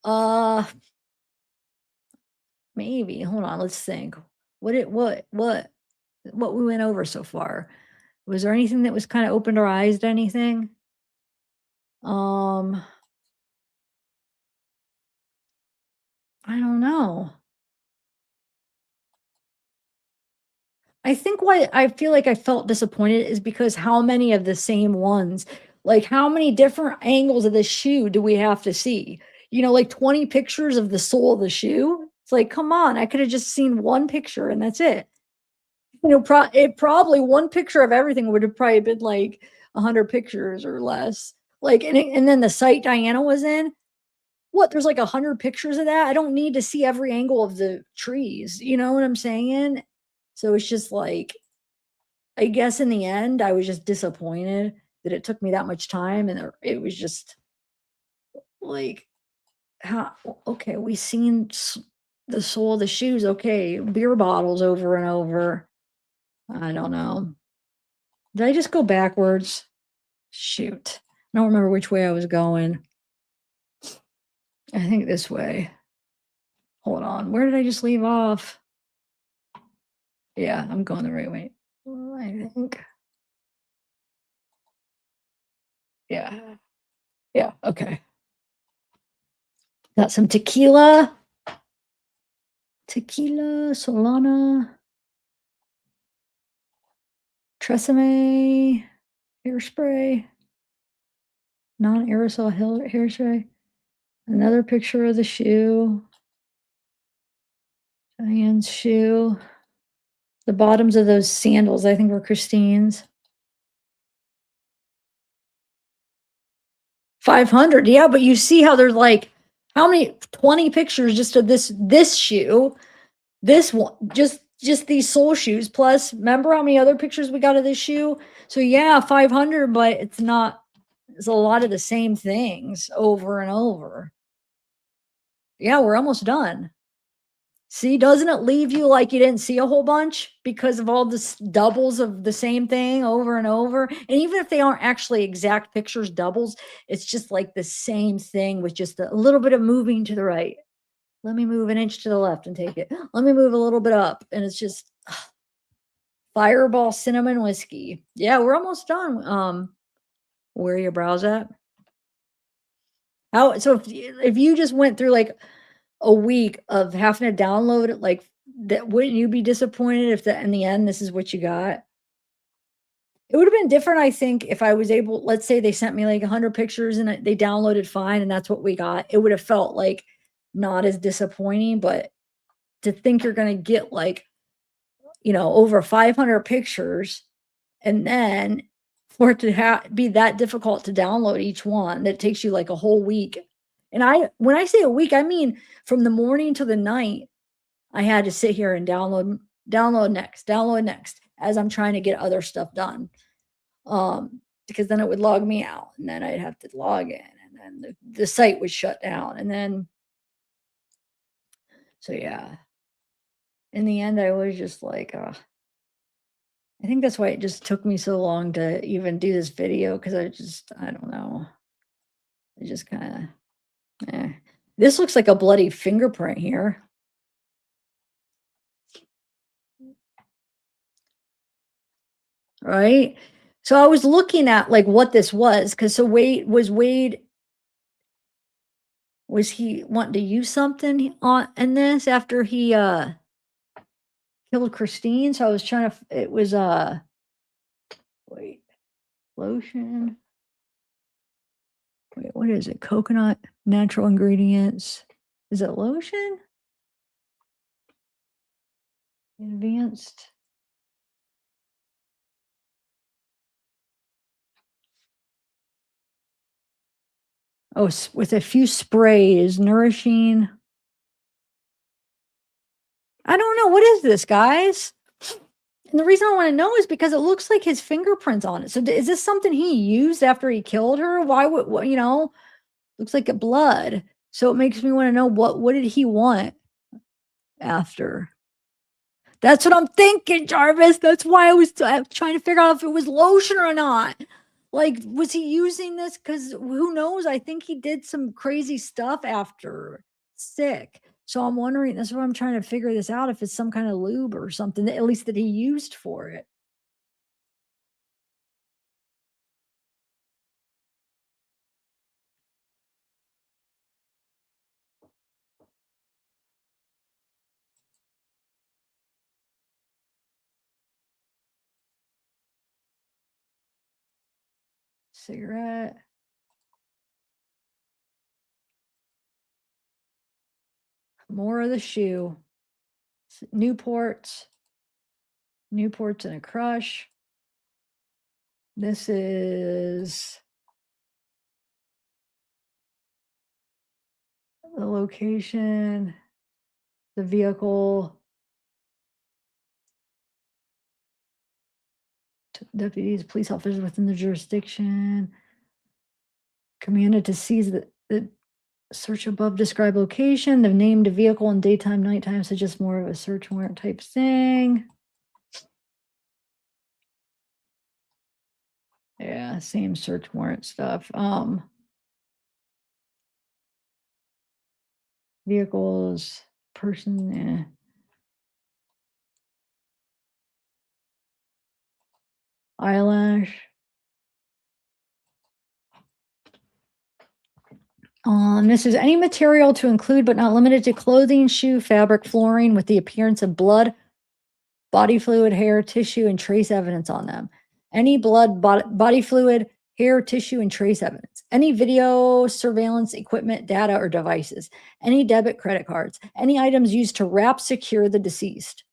Uh, maybe. Hold on, let's think. What we went over so far. Was there anything that was kind of opened our eyes to anything? Um, I don't know. I think why I feel like I felt disappointed is because how many of the same ones, like how many different angles of the shoe do we have to see? Like 20 pictures of the sole of the shoe. It's like, come on, I could have just seen one picture and that's it. It probably one picture of everything would have probably been like 100 pictures or less. Like, and then the site Diana was in, what, there's like 100 pictures of that? I don't need to see every angle of the trees, you know what I'm saying? So it's just like, I guess in the end, I was just disappointed that it took me that much time, and it was just like, how okay, we seen the sole of the shoes, okay, beer bottles over and over. I don't know. Did I just go backwards? Shoot. I don't remember which way I was going. I think this way. Hold on. Where did I just leave off? Yeah, I'm going the right way. I think. Yeah. Yeah. Okay. Got some tequila, Solana, Tresemme, hairspray, non-aerosol hairspray. Another picture of the shoe, Diane's shoe. The bottoms of those sandals, I think, were Christine's. 500, yeah, but you see how there's like how many 20 pictures just of this shoe, this one, just these sole shoes, plus remember how many other pictures we got of this shoe? So yeah, 500, but it's a lot of the same things over and over. Yeah, we're almost done. See, doesn't it leave you like you didn't see a whole bunch because of all this doubles of the same thing over and over? And even if they aren't actually exact pictures, doubles, it's just like the same thing with just a little bit of moving to the right. Let me move an inch to the left and take it. Let me move a little bit up. And it's just Fireball cinnamon whiskey. Yeah, we're almost done. Where are your brows at? How so if you just went through like a week of having to download it, like that, wouldn't you be disappointed if in the end this is what you got? It would have been different, I think, if I was able, let's say they sent me like 100 pictures and they downloaded fine and that's what we got. It would have felt like not as disappointing, but to think you're going to get like, over 500 pictures and then for it to be that difficult to download each one, that takes you like a whole week. And when I say a week, I mean from the morning to the night, I had to sit here and download next as I'm trying to get other stuff done. Because then it would log me out and then I'd have to log in and then the site would shut down. And then, so yeah, in the end, I was just like, I think that's why it just took me so long to even do this video. Cause I don't know. I just kind of, this looks like a bloody fingerprint here. Right. So I was looking at like what this was. Cause so Wade, was he wanting to use something on in this after he killed Christine? So I was trying to, it was wait, lotion. Wait, what is it? Coconut, natural ingredients. Is it lotion? Advanced. Oh, with a few sprays, nourishing. I don't know. What is this, guys? And the reason I want to know is because it looks like his fingerprints on it. So is this something he used after he killed her? Why would, looks like a blood. So it makes me want to know what did he want after? That's what I'm thinking, Jarvis. That's why I was trying to figure out if it was lotion or not. Like, was he using this? Because who knows? I think he did some crazy stuff after sick. So I'm wondering, that's what I'm trying to figure this out, if it's some kind of lube or something, that, at least that he used for it. Cigarette. More of the shoe. Newports. Newports and a crush. This is the location, the vehicle. Deputies, police officers within the jurisdiction commanded to seize the search above described location. The named vehicle in daytime, nighttime suggests more of a search warrant type thing. Yeah, same search warrant stuff. Vehicles, person, eyelash. This is any material to include but not limited to clothing, shoe, fabric, flooring with the appearance of blood, body fluid, hair, tissue, and trace evidence on them. Any blood, body fluid, hair, tissue, and trace evidence. Any video, surveillance equipment, data, or devices. Any debit, credit cards. Any items used to wrap, secure the deceased.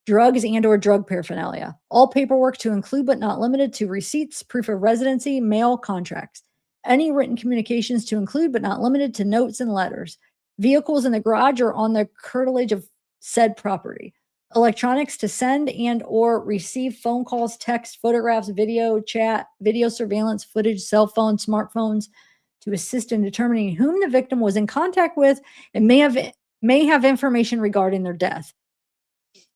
Drugs and or drug paraphernalia. All paperwork to include but not limited to receipts, proof of residency, mail, contracts. Any written communications to include but not limited to notes and letters. Vehicles in the garage or on the curtilage of said property. Electronics to send and or receive phone calls, text, photographs, video, chat, video surveillance, footage, cell phones, smartphones to assist in determining whom the victim was in contact with and may have information regarding their death.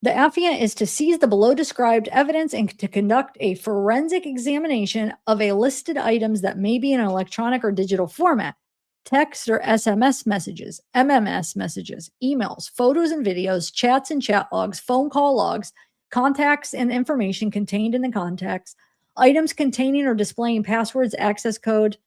The affiant is to seize the below described evidence and to conduct a forensic examination of a listed items that may be in an electronic or digital format, text or SMS messages, MMS messages, emails, photos and videos, chats and chat logs, phone call logs, contacts and information contained in the contacts, items containing or displaying passwords, access codes,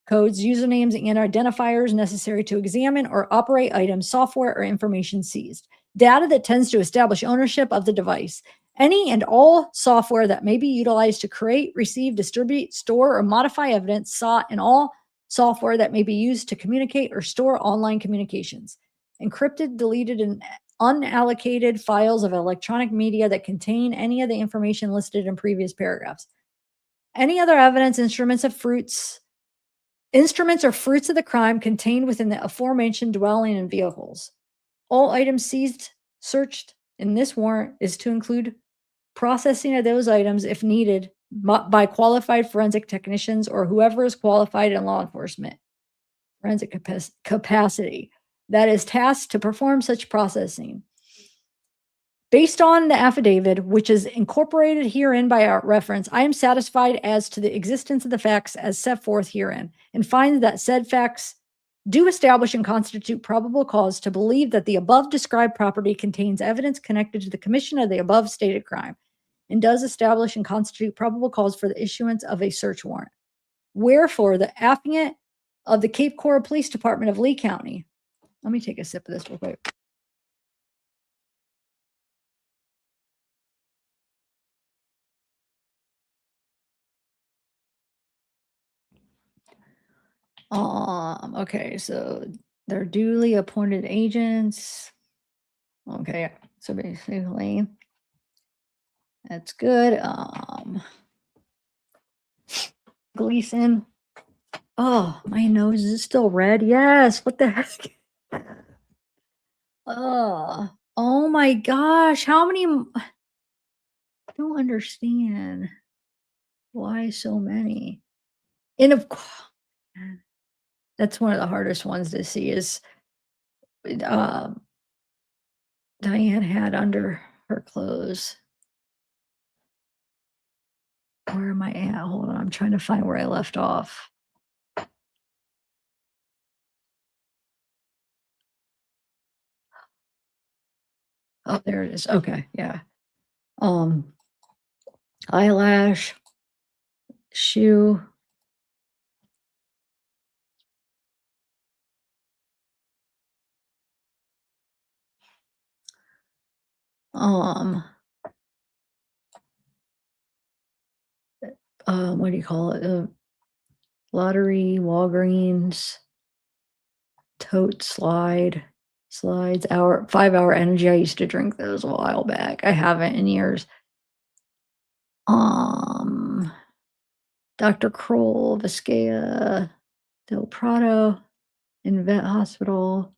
usernames, and identifiers necessary to examine or operate items, software, or information seized. Data that tends to establish ownership of the device. Any and all software that may be utilized to create, receive, distribute, store, or modify evidence sought, and all software that may be used to communicate or store online communications. Encrypted, deleted, and unallocated files of electronic media that contain any of the information listed in previous paragraphs. Any other evidence, instruments or fruits of the crime contained within the aforementioned dwelling and vehicles. All items seized, searched in this warrant is to include processing of those items if needed by qualified forensic technicians or whoever is qualified in law enforcement forensic capacity that is tasked to perform such processing. Based on the affidavit, which is incorporated herein by our reference, I am satisfied as to the existence of the facts as set forth herein, and find that said facts do establish and constitute probable cause to believe that the above described property contains evidence connected to the commission of the above stated crime, and does establish and constitute probable cause for the issuance of a search warrant. Wherefore, the affiant of the Cape Coral Police Department of Lee County. Let me take a sip of this real quick. Okay, so they're duly appointed agents. Okay, so basically that's good. Gleason. Oh, my nose is still red. Yes, what the heck? Oh my gosh, how many? I don't understand why so many. And of course, that's one of the hardest ones to see is um Diane had under her clothes. Where am I at? Hold on, I'm trying to find where I left off. Oh, there it is. Okay, yeah. Um, eyelash, shoe. Um, what do you call it? Lottery, Walgreens, tote, slides, 5-hour energy. I used to drink those a while back. I haven't in years. Dr. Kroll, Viscaya, Del Prado, in vet hospital,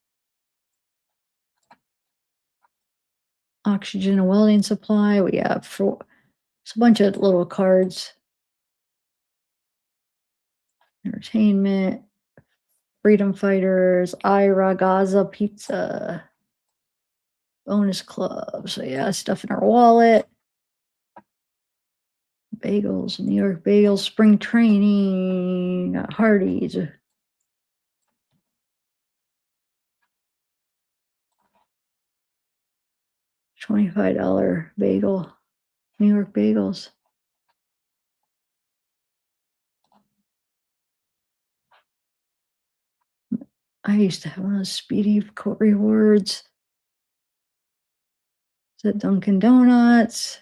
oxygen and welding supply. We have it's a bunch of little cards. Entertainment, Freedom Fighters, Ira, Gaza Pizza, Bonus Club. So yeah, stuff in our wallet. Bagels, New York Bagels, spring training, Hardee's. $25 bagel, New York Bagels. I used to have one of those Speedy rewards. Is it Dunkin' Donuts?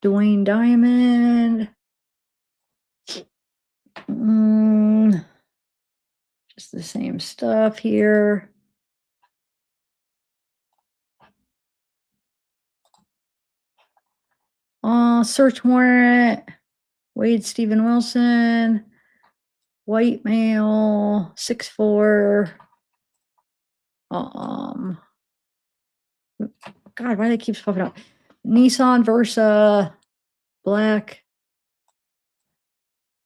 Dwayne Diamond. Just the same stuff here. Search warrant. Wade Stephen Wilson. White male, 6'4". God, why they keep popping up? Nissan Versa, black.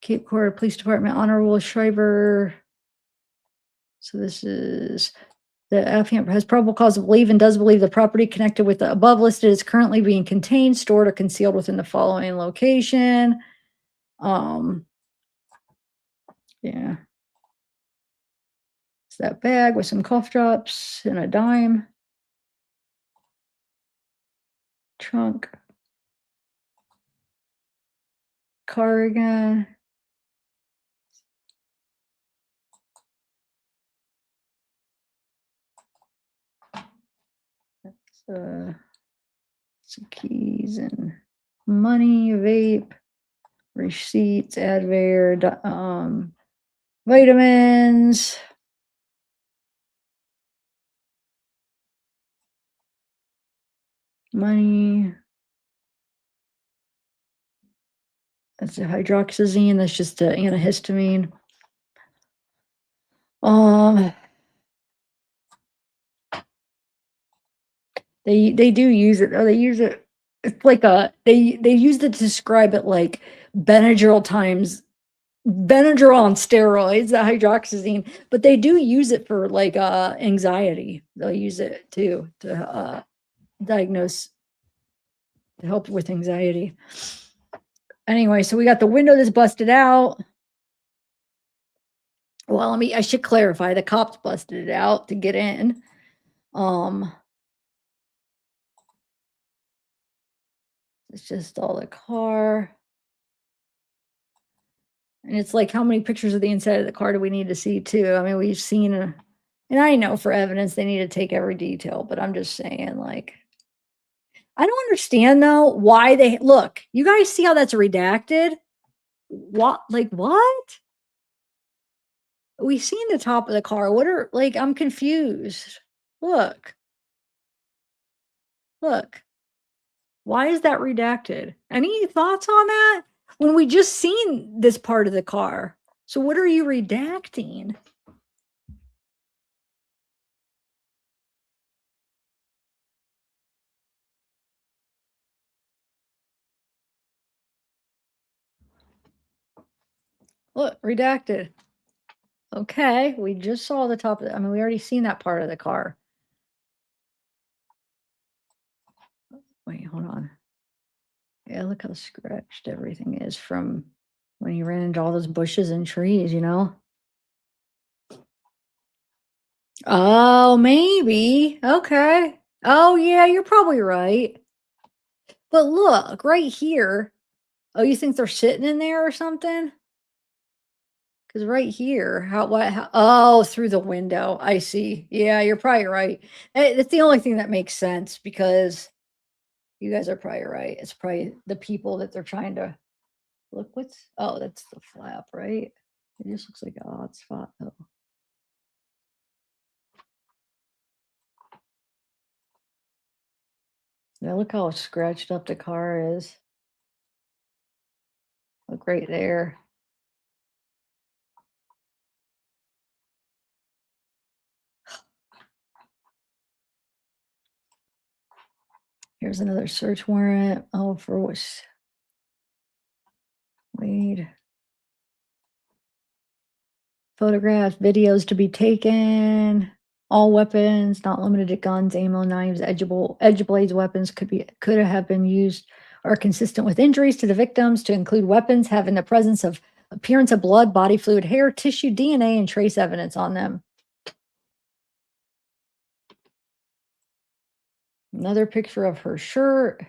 Cape Coral Police Department, Honorable Shriver. So this is the affiant has probable cause to believe and does believe the property connected with the above listed is currently being contained, stored, or concealed within the following location. Yeah. It's that bag with some cough drops and a dime. Trunk. Car again. Uh, some keys and money, vape, receipts, Advair, vitamins. Money. That's a hydroxyzine. That's just an antihistamine. Um, they do use it. Oh, they use it. It's like they use it to describe it like Benadryl times Benadryl on steroids, the hydroxyzine, but they do use it for like anxiety. They'll use it too to diagnose to help with anxiety. Anyway, so we got the window that's busted out. Well, I should clarify the cops busted it out to get in. It's just all the car. And it's like, how many pictures of the inside of the car do we need to see too? I mean, we've seen and I know for evidence they need to take every detail, but I'm just saying, like, I don't understand though why they look. You guys see how that's redacted? What, like, what? We've seen the top of the car. What are, like, I'm confused. Look, look. Why is that redacted? Any thoughts on that? When we just seen this part of the car. So what are you redacting? Look, redacted. Okay, we just saw the top of it. I mean, we already seen that part of the car. Wait, hold on. Yeah, look how scratched everything is from when you ran into all those bushes and trees, you know? Oh, maybe. Okay. Oh, yeah, you're probably right. But look, right here. Oh, you think they're sitting in there or something? Because right here, oh, through the window. I see. Yeah, you're probably right. It's the only thing that makes sense because you guys are probably right. It's probably the people that they're trying to look. Oh, that's the flap, right? It just looks like an odd spot though. Now look how scratched up the car is. Look right there. Here's another search warrant. Oh, for what? Wait. Photographs, videos to be taken. All weapons, not limited to guns, ammo, knives, edge blades weapons could have been used or consistent with injuries to the victims to include weapons having the presence of appearance of blood, body fluid, hair, tissue, DNA, and trace evidence on them. Another picture of her shirt.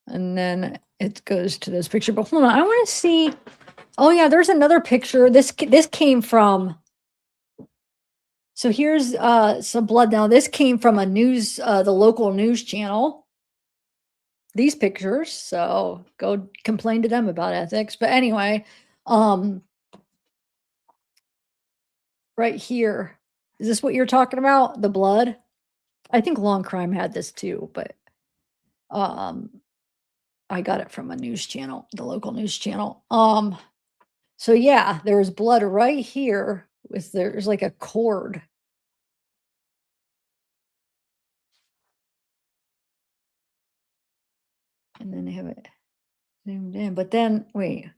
And then it goes to this picture. But hold on, I want to see. Oh yeah, there's another picture. This came from. So here's some blood. Now this came from a the local news channel. These pictures. So go complain to them about ethics. But anyway, right here. Is this what you're talking about? The blood? I think Long Crime had this too, but um I got it from a news channel, the local news channel. So yeah, there was blood right here there's like a cord. And then they have it zoomed in. But then wait.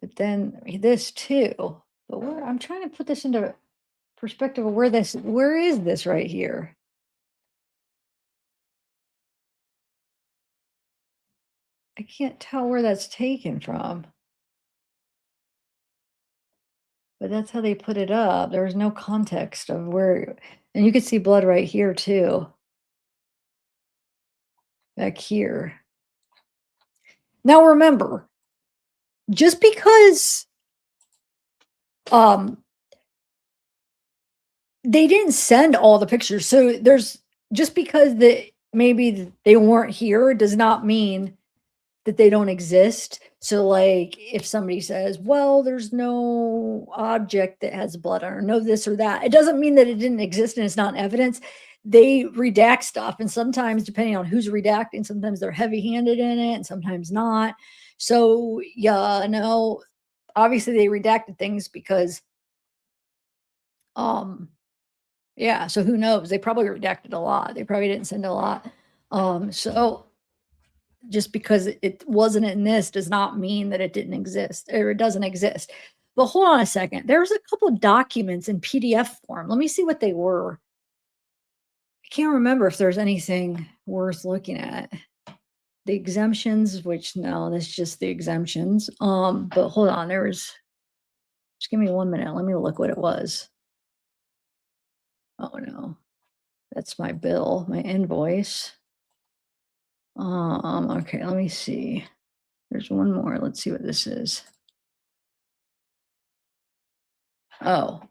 But then this too. But I'm trying to put this into perspective of where is this right here? I can't tell where that's taken from. but that's how they put it up. There was no context of where, and you could see blood right here too, back here. Now remember, just because um they didn't send all the pictures, so there's just because they weren't here does not mean that they don't exist. So, like, if somebody says, "Well, there's no object that has blood on it, or no this or that," it doesn't mean that it didn't exist and it's not evidence. They redact stuff, and sometimes, depending on who's redacting, sometimes they're heavy-handed in it, and sometimes not. So, yeah, no, obviously they redacted things because, um, yeah. So who knows? They probably redacted a lot. They probably didn't send a lot. So just because it wasn't in this does not mean that it didn't exist or it doesn't exist. But hold on a second. There's a couple documents in PDF form. Let me see what they were. I can't remember if there's anything worth looking at. The exemptions, which no, that's just the exemptions. But hold on, there was, just give me 1 minute. Let me look what it was. Oh no, that's my bill, my invoice. Okay, let me see. There's one more. Let's see what this is. Oh,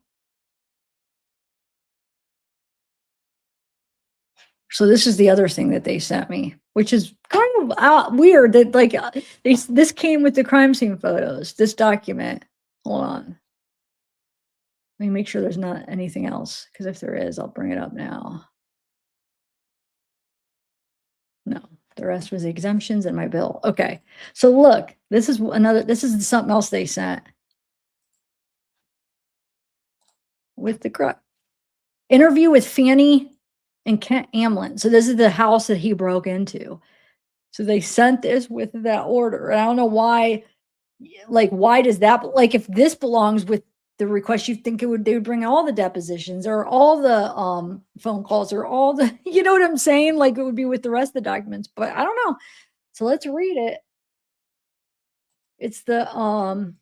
so this is the other thing that they sent me, which is kind of weird that like this came with the crime scene photos. This document. Hold on. Let me make sure there's not anything else, because if there is, I'll bring it up now. No, the rest was the exemptions and my bill. Okay, so look, this is another. This is something else they sent with the interview with Fanny and Kent Amlin. So this is the house that he broke into. So they sent this with that order. And I don't know why, like, why does that, like, if this belongs with the request, you think they would bring all the depositions or all the phone calls or all the, you know what I'm saying? Like it would be with the rest of the documents, but I don't know. So let's read it. It's the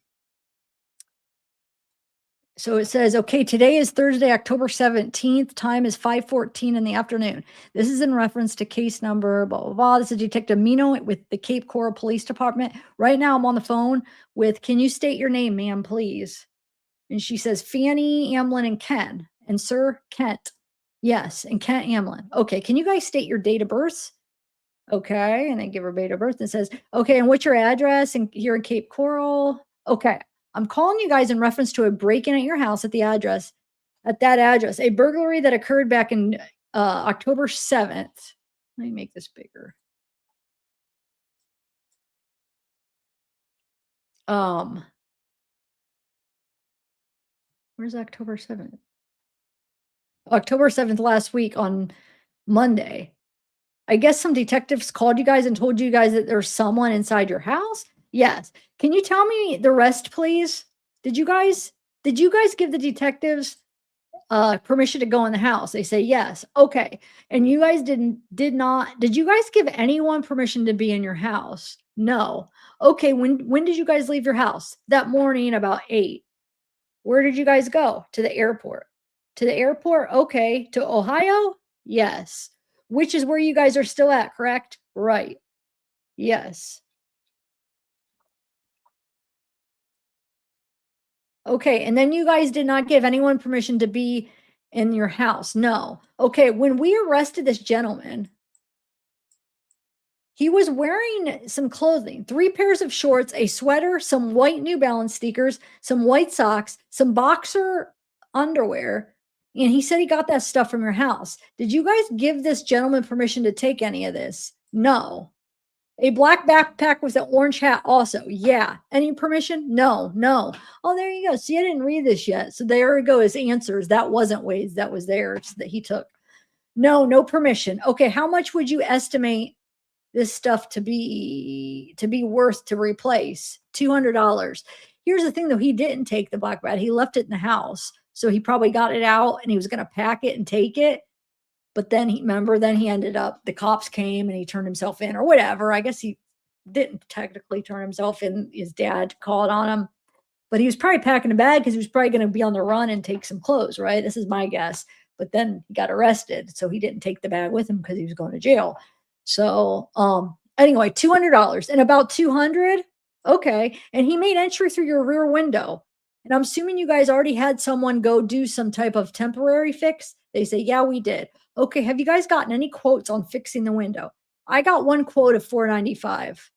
so it says, okay, today is Thursday, October 17th. Time is 5:14 in the afternoon. This is in reference to case number, blah, blah, blah. This is Detective Mino with the Cape Coral Police Department. Right now, I'm on the phone with, can you state your name, ma'am, please? And she says, Fanny, Amlin, and Ken. And Sir Kent. Yes, and Kent Amlin. Okay, can you guys state your date of birth? Okay, and they give her date of birth and says, okay, and what's your address? And here in Cape Coral. Okay, I'm calling you guys in reference to a break-in at your house at that address, a burglary that occurred back in October 7th. Let me make this bigger. Um, where's October 7th? October 7th last week on Monday. I guess some detectives called you guys and told you guys that there's someone inside your house? Yes. Can you tell me the rest, please? Did you guys did you guys give the detectives permission to go in the house? They say yes. Okay. And you guys did not, did you guys give anyone permission to be in your house? No. Okay, when did you guys leave your house? That morning about 8. Where did you guys go? To the airport. To the airport? Okay. To Ohio? Yes. Which is where you guys are still at, correct? Right. Yes. Okay. And then you guys did not give anyone permission to be in your house. No. Okay. When we arrested this gentleman, he was wearing some clothing, 3 pairs of shorts, a sweater, some white New Balance sneakers, some white socks, some boxer underwear. And he said he got that stuff from your house. Did you guys give this gentleman permission to take any of this? No. A black backpack with an orange hat also. Yeah. Any permission? No, no. Oh, there you go. See, I didn't read this yet. So there we go. His answers. That wasn't Wade's. That was theirs that he took. No, no permission. Okay. How much would you estimate this stuff to be worth to replace? $200. Here's the thing though, he didn't take the black bat. He left it in the house. So he probably got it out and he was going to pack it and take it. But then then he ended up, the cops came and he turned himself in or whatever. I guess he didn't technically turn himself in. His dad called on him. but he was probably packing a bag because he was probably going to be on the run and take some clothes, right? This is my guess. But then he got arrested, so he didn't take the bag with him because he was going to jail. So, anyway, $200 and about 200. Okay, and he made entry through your rear window. And I'm assuming you guys already had someone go do some type of temporary fix. They say, yeah, we did. Okay, have you guys gotten any quotes on fixing the window? I got one quote of 495.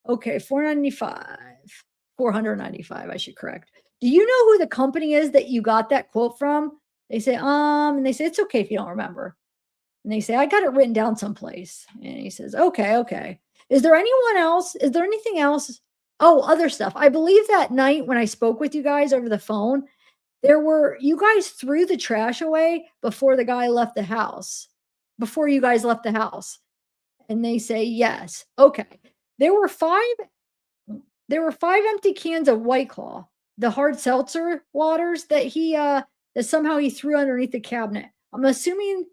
Okay, 495. 495, I should correct. Do you know who the company is that you got that quote from? They say, and they say, it's okay if you don't remember. And they say, I got it written down someplace. And he says, okay, okay. Is there anyone else? Is there anything else? Oh, other stuff. I believe that night when I spoke with you guys over the phone, you guys threw the trash away before the guy left the house, before you guys left the house. And they say, yes. Okay. There were five there were 5 empty cans of White Claw, the hard seltzer waters that somehow he threw underneath the cabinet. I'm assuming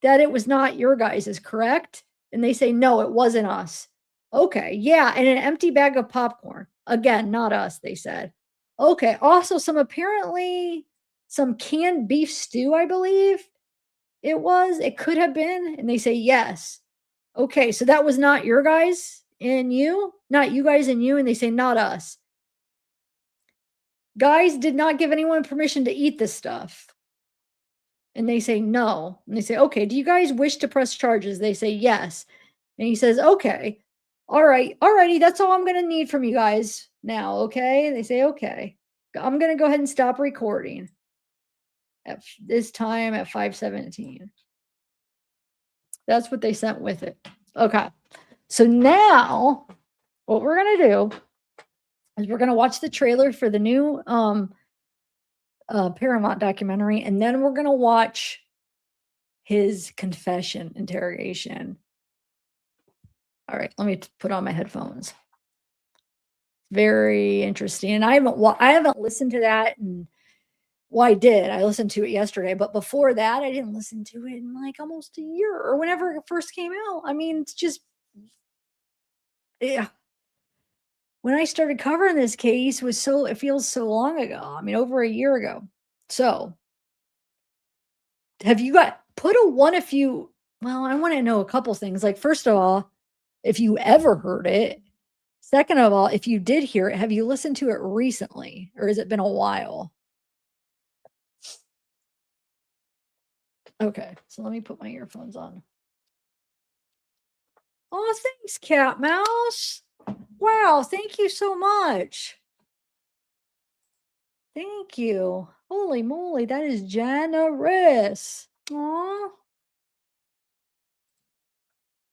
that it was not your guys's, correct? And they say, no, it wasn't us. Okay, yeah, and an empty bag of popcorn. Again, not us, they said. Okay, also some canned beef stew, I believe it could have been. And they say, yes. Okay, so that was not your guys and you, not you guys and you. And they say, not us. Guys did not give anyone permission to eat this stuff. And they say, no. And they say, okay, do you guys wish to press charges? They say, yes. And he says, okay, all right, all righty, that's all I'm going to need from you guys now, okay? And they say, okay, I'm going to go ahead and stop recording at this time at 5:17. That's what they sent with it. Okay. So now what we're going to do is we're going to watch the trailer for the new Paramount documentary, and then we're going to watch his confession interrogation. All right, let me put on my headphones. Very interesting. And I haven't listened to that, and well, I did. I listened to it yesterday, but before that, I didn't listen to it in like almost a year or whenever it first came out. I mean, it's just yeah. When I started covering this case it feels so long ago. I mean, over a year ago. So, have you got put a one if you well, I want to know a couple things. Like, first of all, if you ever heard it. Second of all, if you did hear it, have you listened to it recently or has it been a while? Okay, so let me put my earphones on. Oh, thanks, Cat Mouse. Wow, thank you so much. Thank you. Holy moly, that is generous. Aw,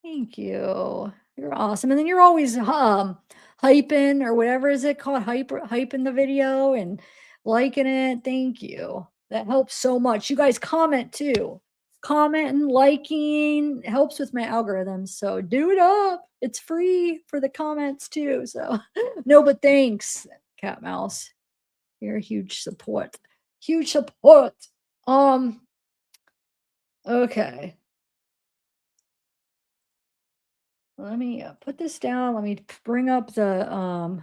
thank you. You're awesome. And then you're always hyping or whatever is it called? Hyping the video and liking it. Thank you. That helps so much. You guys comment too. Commenting, liking helps with my algorithms. So do it up. It's free for the comments too. So no, but thanks, Cat Mouse. You're a huge support. Huge support. Um, okay. Let me put this down. Let me bring up the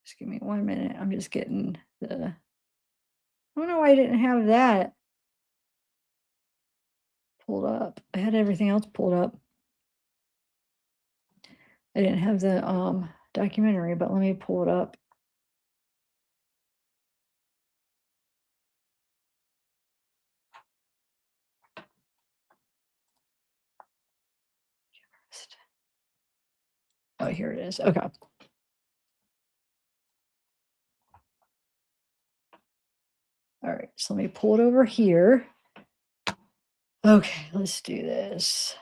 just give me 1 minute. I'm just getting the I don't know why I didn't have that pulled up. I had everything else pulled up. I didn't have the documentary, but let me pull it up. Oh, here it is. Okay. All right. So let me pull it over here. Okay, let's do this.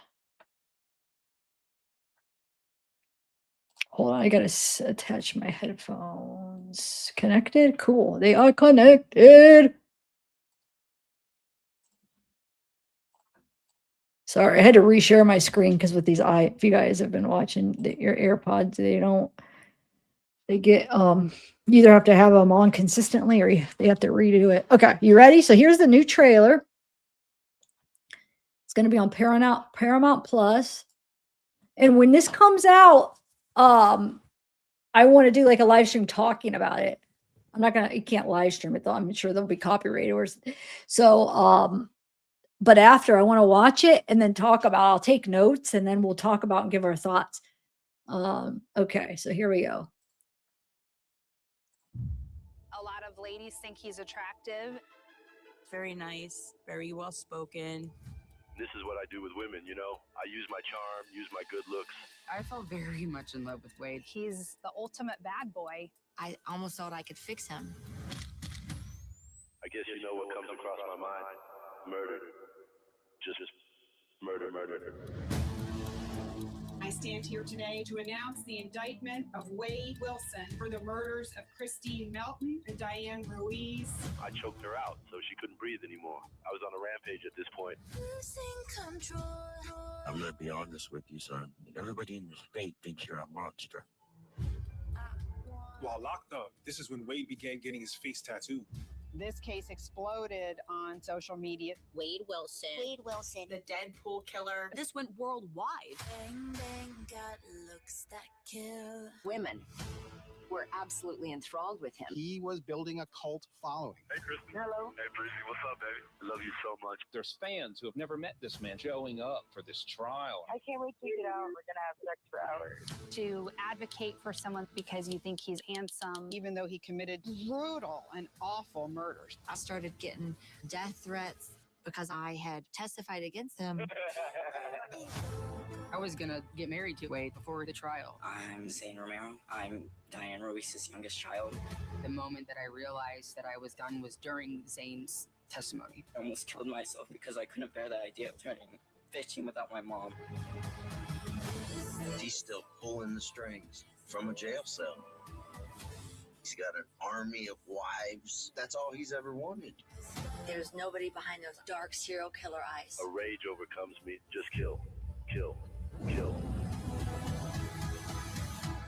Hold on, I gotta attach my headphones. Connected? Cool. They are connected. Sorry, I had to reshare my screen because with these if you guys have been watching your AirPods, they get you either have to have them on consistently or they have to redo it. Okay, you ready? So here's the new trailer. It's going to be on Paramount Plus. And when this comes out, I want to do like a live stream talking about it. You can't live stream it though. I'm sure there'll be copyright or so. But after I want to watch it and then I'll take notes and then we'll talk about and give our thoughts. Okay, so here we go. A lot of ladies think he's attractive. Very nice, very well spoken. This is what I do with women, you know? I use my charm, use my good looks. I fell very much in love with Wade. He's the ultimate bad boy. I almost thought I could fix him. I guess you know what comes across my mind. Murder. Just murder. I stand here today to announce the indictment of Wade Wilson for the murders of Christine Melton and Diane Ruiz. I choked her out so she couldn't breathe anymore. I was on a rampage at this point. I'm gonna be honest with you, son. Everybody in the state thinks you're a monster. While locked up, this is when Wade began getting his face tattooed. This case exploded on social media. Wade Wilson. The Deadpool killer. This went worldwide. Bang, bang, got looks that kill. Women were absolutely enthralled with him. He was building a cult following. Hey, Kristen. Hello. Hey, Breezy. What's up, baby? I love you so much. There's fans who have never met this man showing up for this trial. I can't wait to get out. We're going to have sex for hours. To advocate for someone because you think he's handsome, Even though he committed brutal and awful murders. I started getting death threats because I had testified against him. I was gonna get married to Wade before the trial. I'm Zane Romero. I'm Diane Ruiz's youngest child. The moment that I realized that I was done was during Zane's testimony. I almost killed myself because I couldn't bear the idea of turning 15 without my mom. He's still pulling the strings from a jail cell. He's got an army of wives. That's all he's ever wanted. There's nobody behind those dark serial killer eyes. A rage overcomes me. Just kill. Kill. Kill.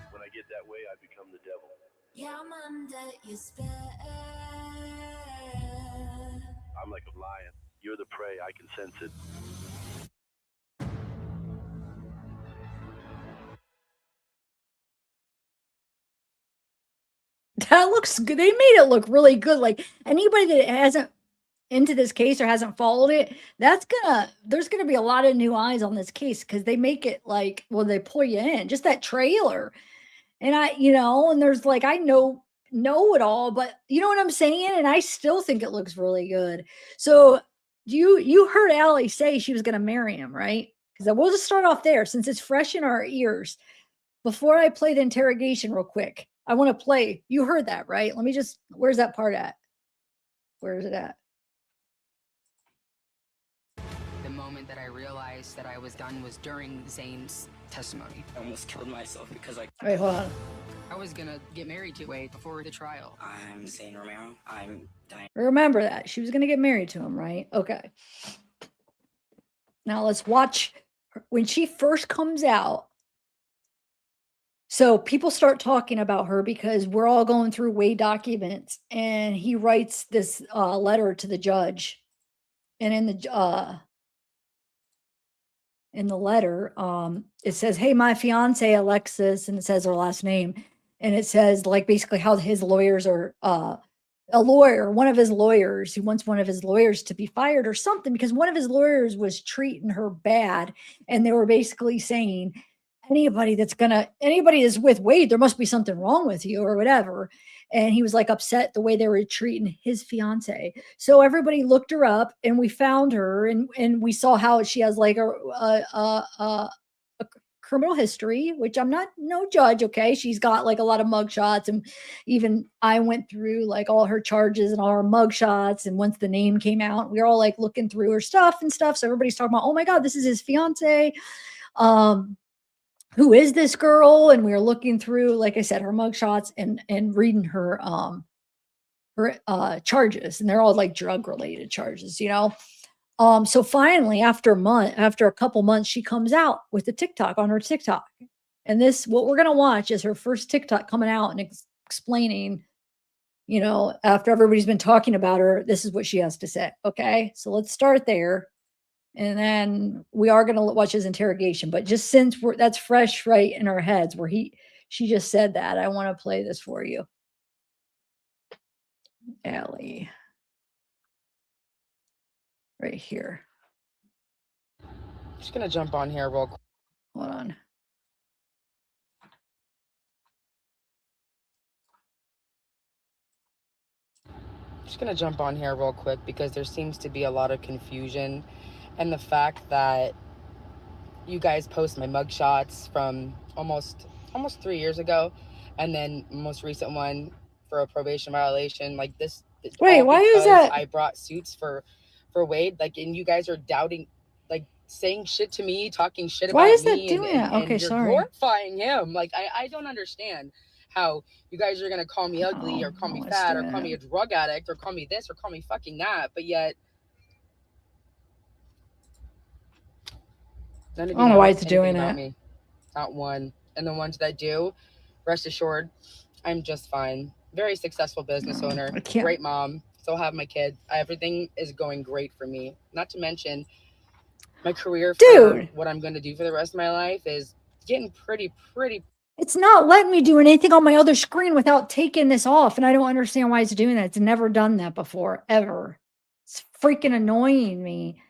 When I get that way, I become the devil. Yeah, I'm under your spell. I'm like a lion. You're the prey. I can sense it. That looks good. They made it look really good. Like anybody that hasn't into this case or hasn't followed it, there's gonna be a lot of new eyes on this case because they make it like, well, they pull you in. Just that trailer. And and there's like I know it all, but you know what I'm saying? And I still think it looks really good. So you heard Allie say she was gonna marry him, right? Because we'll just start off there since it's fresh in our ears. Before I play the interrogation real quick, I want to play. You heard that, right? Where's that part at? Where is it at? The moment that I realized that I was done was during Zane's testimony. I almost killed myself because Wait, hold on. I was gonna get married to Wade before the trial. I'm Zane Romero. I'm Diane. Remember that. She was going to get married to him, right? Okay. Now let's watch when she first comes out. So people start talking about her because we're all going through Wade documents and he writes this letter to the judge. And in the letter, it says, "Hey, my fiance Alexis," and it says her last name. And it says like basically how his lawyers are one of his lawyers, he wants one of his lawyers to be fired or something because one of his lawyers was treating her bad. And they were basically saying, anybody that's with Wade, there must be something wrong with you or whatever. And he was like upset the way they were treating his fiance. So everybody looked her up and we found her and we saw how she has like a criminal history, which I'm no judge. Okay. She's got like a lot of mugshots. And even I went through like all her charges and all her mugshots. And once the name came out, we were all like looking through her stuff and stuff. So everybody's talking about, oh my God, this is his fiance. Who is this girl? And we were looking through, like I said, her mugshots and reading her charges, and they're all like drug related charges, So finally, after a couple months, she comes out with a TikTok on her TikTok. And this, what we're gonna watch is her first TikTok coming out and explaining, you know, after everybody's been talking about her, this is what she has to say. Okay. So let's start there. And then we are gonna watch his interrogation. But just since that's fresh right in our heads where she just said that, I want to play this for you. Allie. Right here. Just gonna jump on here real quick. Hold on. Just gonna jump on here real quick because there seems to be a lot of confusion, and the fact that you guys post my mugshots from almost 3 years ago, and then most recent one for a probation violation like this. Wait, all why is because that? I brought suits for Wade, like, and you guys are doubting, like, saying shit to me, talking shit Why about is that me, doing that? and Okay, you're sorry. glorifying him. Like, I don't understand how you guys are gonna call me ugly or call me fat or call me a drug addict or call me this or call me fucking that, but yet none of you I don't know why it's anything doing about that. me. Not one. And the ones that do, rest assured, I'm just fine. Very successful business owner. I can't. Great mom. Still have my kid. Everything is going great for me. Not to mention, my career for what I'm going to do for the rest of my life is getting pretty. It's not letting me do anything on my other screen without taking this off. And I don't understand why it's doing that. It's never done that before, ever. It's freaking annoying me.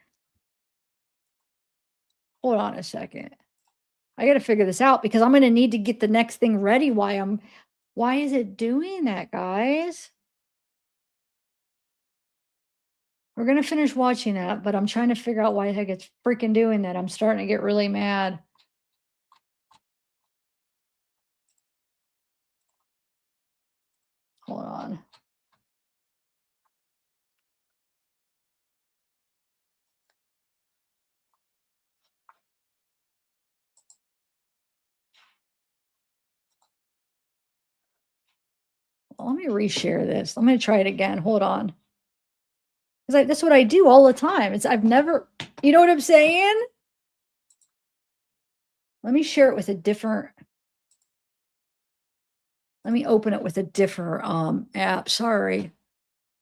Hold on a second. I got to figure this out because I'm going to need to get the next thing ready. Why is it doing that, guys? We're going to finish watching that, but I'm trying to figure out why the heck it's freaking doing that. I'm starting to get really mad. Hold on. Well, let me reshare this. I'm going to try it again. Hold on. Because that's what I do all the time. I've never, you know what I'm saying? Let me share it with a different, let me open it with a different app. Sorry.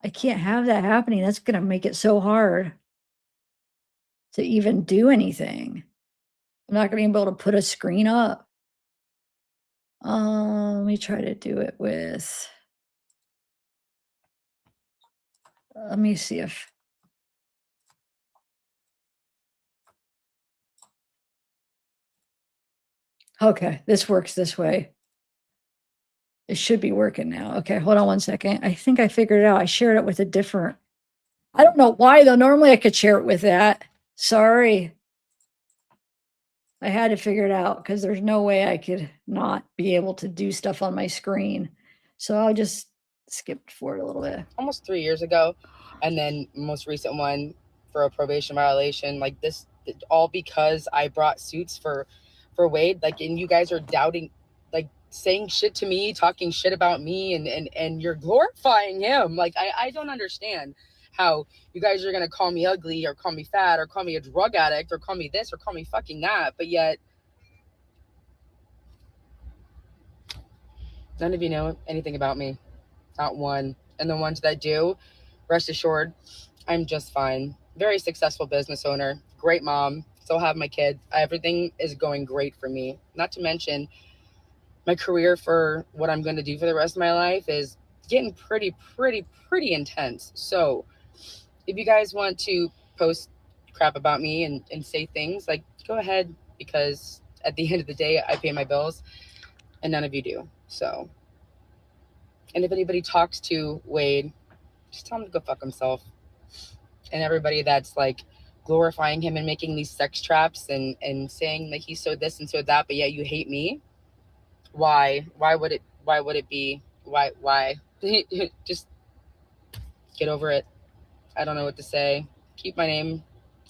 I can't have that happening. That's going to make it so hard to even do anything. I'm not going to be able to put a screen up. Let me try to do it with, let me see if, okay, this works this way. It should be working now. Okay, hold on one second. I think I figured it out. I shared it with a different, I don't know why though. Normally I could share it with that. Sorry. I had to figure it out because there's no way I could not be able to do stuff on my screen. So I'll just skip forward a little bit. Almost 3 years ago, and then most recent one for a probation violation like this, all because I brought suits for Wade, like, and you guys are doubting, like, saying shit to me, talking shit about me, and you're glorifying him. Like, I don't understand how you guys are gonna call me ugly or call me fat or call me a drug addict or call me this or call me fucking that, but yet none of you know anything about me. Not one. And the ones that do, rest assured, I'm just fine. Very successful business owner. Great mom. Still have my kid. Everything is going great for me. Not to mention, my career for what I'm going to do for the rest of my life is getting pretty intense. So if you guys want to post crap about me and say things, like, go ahead, because at the end of the day, I pay my bills and none of you do. So, and if anybody talks to Wade, just tell him to go fuck himself. And everybody that's like glorifying him and making these sex traps and saying that he's so this and so that, but yet you hate me. Why would it be? Why? Just get over it. I don't know what to say. Keep my name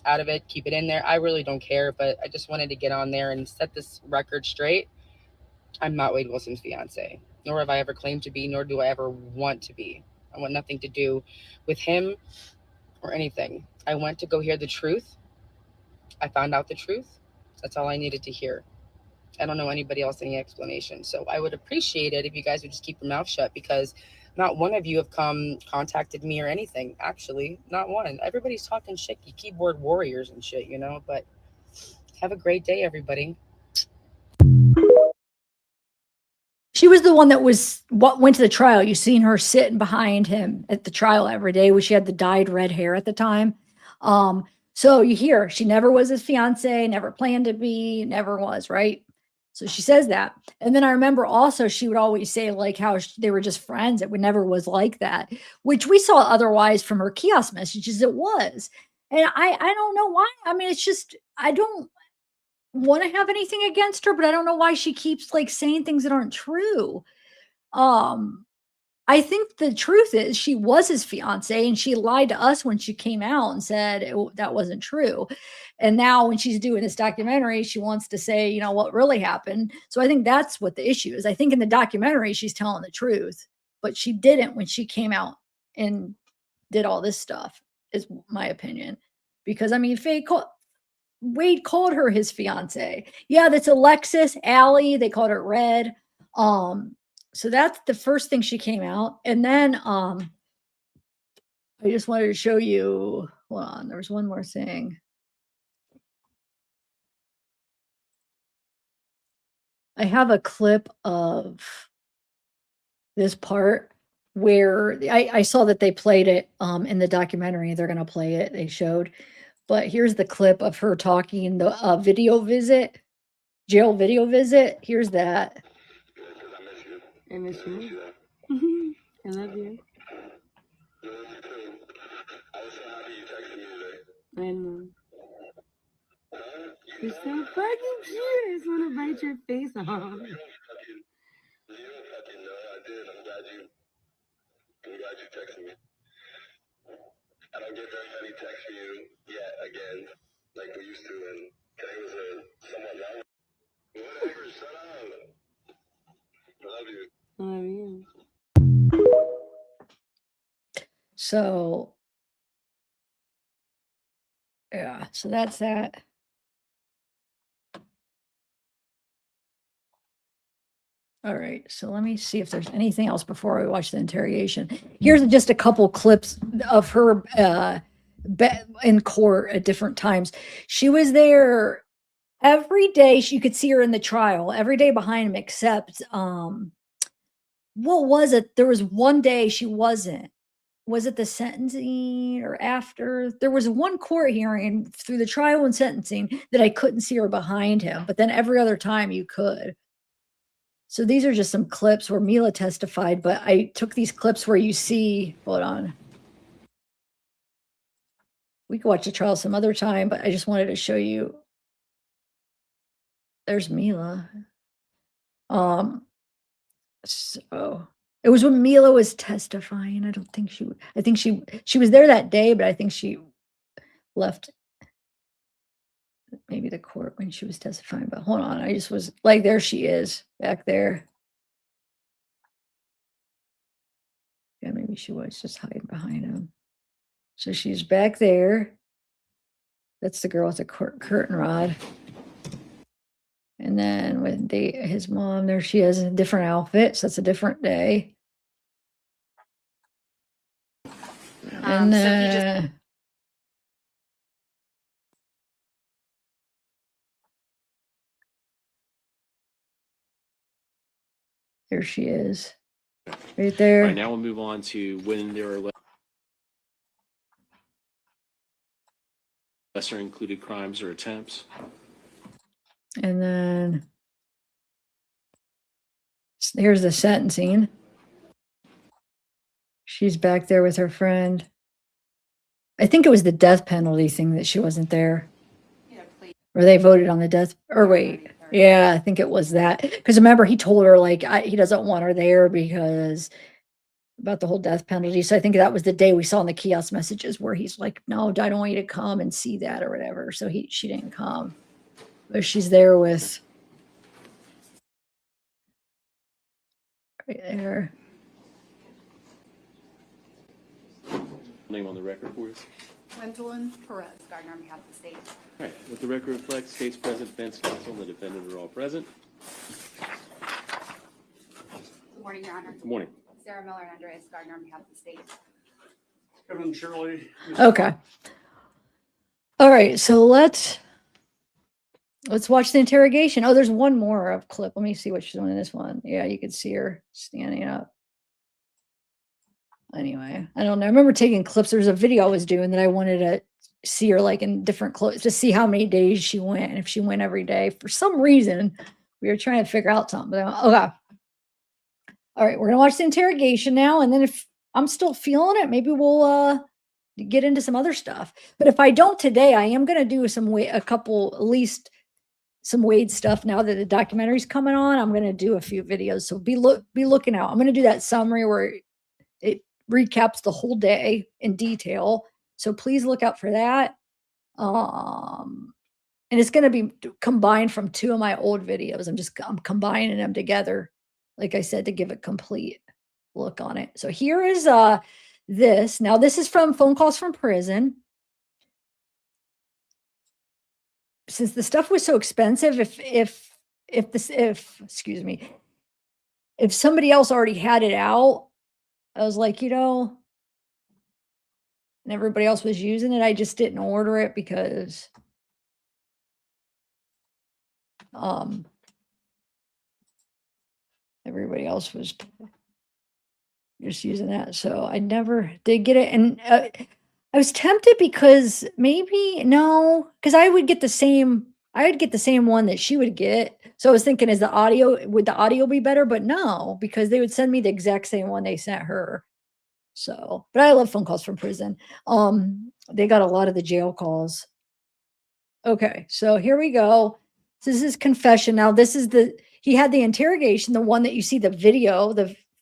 out of it. Keep it in there. I really don't care, but I just wanted to get on there and set this record straight. I'm not Wade Wilson's fiance, nor have I ever claimed to be, nor do I ever want to be. I want nothing to do with him or anything. I went to go hear the truth. I found out the truth. That's all I needed to hear. I don't know anybody else any explanation. So I would appreciate it if you guys would just keep your mouth shut, because not one of you have contacted me or anything. Actually, not one. Everybody's talking shit, you keyboard warriors and shit, you know. But have a great day, everybody. She was the one that went to the trial. You seen her sitting behind him at the trial every day, where she had the dyed red hair at the time. So you hear she never was his fiance, never planned to be, never was, right? So she says that. And then I remember also she would always say like how they were just friends. It would never was like that, which we saw otherwise from her kiosk messages. It was. And I don't know why. I mean, it's just, I don't want to have anything against her, but I don't know why she keeps like saying things that aren't true. I think the truth is she was his fiance and she lied to us when she came out and said that wasn't true. And now when she's doing this documentary, she wants to say, you know, what really happened. So I think that's what the issue is. I think in the documentary, she's telling the truth, but she didn't when she came out and did all this stuff, is my opinion. Because I mean, Wade called her his fiance. Yeah, that's Alexis, Allie. They called her Red. So that's the first thing she came out. And then I just wanted to show you, hold on, there was one more thing. I have a clip of this part where I saw that they played it in the documentary. They're gonna play it, they showed. But here's the clip of her talking, the video visit, jail video visit. Here's that. I miss you. I love you. I know. You're so fucking cute. I just want to bite your face off. I'm glad you texted me. I don't get very many texts from you yet again, like we used to, and today was a somewhat long. Whatever, shut up. I love you. I love you. So yeah, so that's that. All right, so let me see if there's anything else before I watch the interrogation. Here's just a couple clips of her in court at different times. She was there every day. You could see her in the trial every day behind him, except what was it? There was one day she wasn't. Was it the sentencing or after? There was one court hearing through the trial and sentencing that I couldn't see her behind him, but then every other time you could. So these are just some clips where Mila testified, but I took these clips where you see, hold on. We could watch the trial some other time, but I just wanted to show you. There's Mila. So it was when Mila was testifying. I think she was there that day, but I think she left maybe the court when she was testifying. But hold on, I just was like, there she is back there. Yeah, maybe she was just hiding behind him. So she's back there. That's the girl with the curtain rod. And then when his mom, there she is in a different outfit. So that's a different day. And So there she is. Right there. All right, now we'll move on to when there are lesser included crimes or attempts. And then here's the sentencing. She's back there with her friend. I think it was the death penalty thing that she wasn't there. Or they voted on the death, or wait. Yeah, I think it was that. Because remember, he told her like he doesn't want her there because about the whole death penalty. So I think that was the day we saw in the kiosk messages where he's like, no, I don't want you to come and see that or whatever. So she didn't come. But she's there with right there. Name on the record, please. Gwendolyn Perez, Gardner on behalf of the state. All right, let the record reflect, state's present, defense counsel, and the defendant are all present. Good morning, Your Honor. Good morning. Sarah Miller and Andreas Gardner on behalf of the state. Kevin Shirley. Okay. All right, so let's watch the interrogation. Oh, there's one more of clip. Let me see what she's doing in this one. Yeah, you can see her standing up. Anyway, I don't know. I remember taking clips. There's a video I was doing that I wanted to see her like in different clothes to see how many days she went and if she went every day. For some reason, we were trying to figure out something. But okay. All right, we're gonna watch the interrogation now, and then if I'm still feeling it, maybe we'll get into some other stuff. But if I don't today, I am gonna do at least some Wade stuff now that the documentary's coming on. I'm gonna do a few videos, so be looking out. I'm gonna do that summary where it recaps the whole day in detail. So please look out for that. And it's going to be combined from 2 of my old videos. I'm combining them together, like I said, to give a complete look on it. So here is this. Now this is from phone calls from prison. Since the stuff was so expensive, if excuse me, if somebody else already had it out, I was like, and everybody else was using it. I just didn't order it because everybody else was just using that. So I never did get it. And I was tempted because because I would get the same one that she would get. So I was thinking, would the audio be better? But no, because they would send me the exact same one they sent her. So, but I love phone calls from prison. They got a lot of the jail calls. Okay, so here we go. This is his confession. Now, he had the interrogation, the one that you see the video,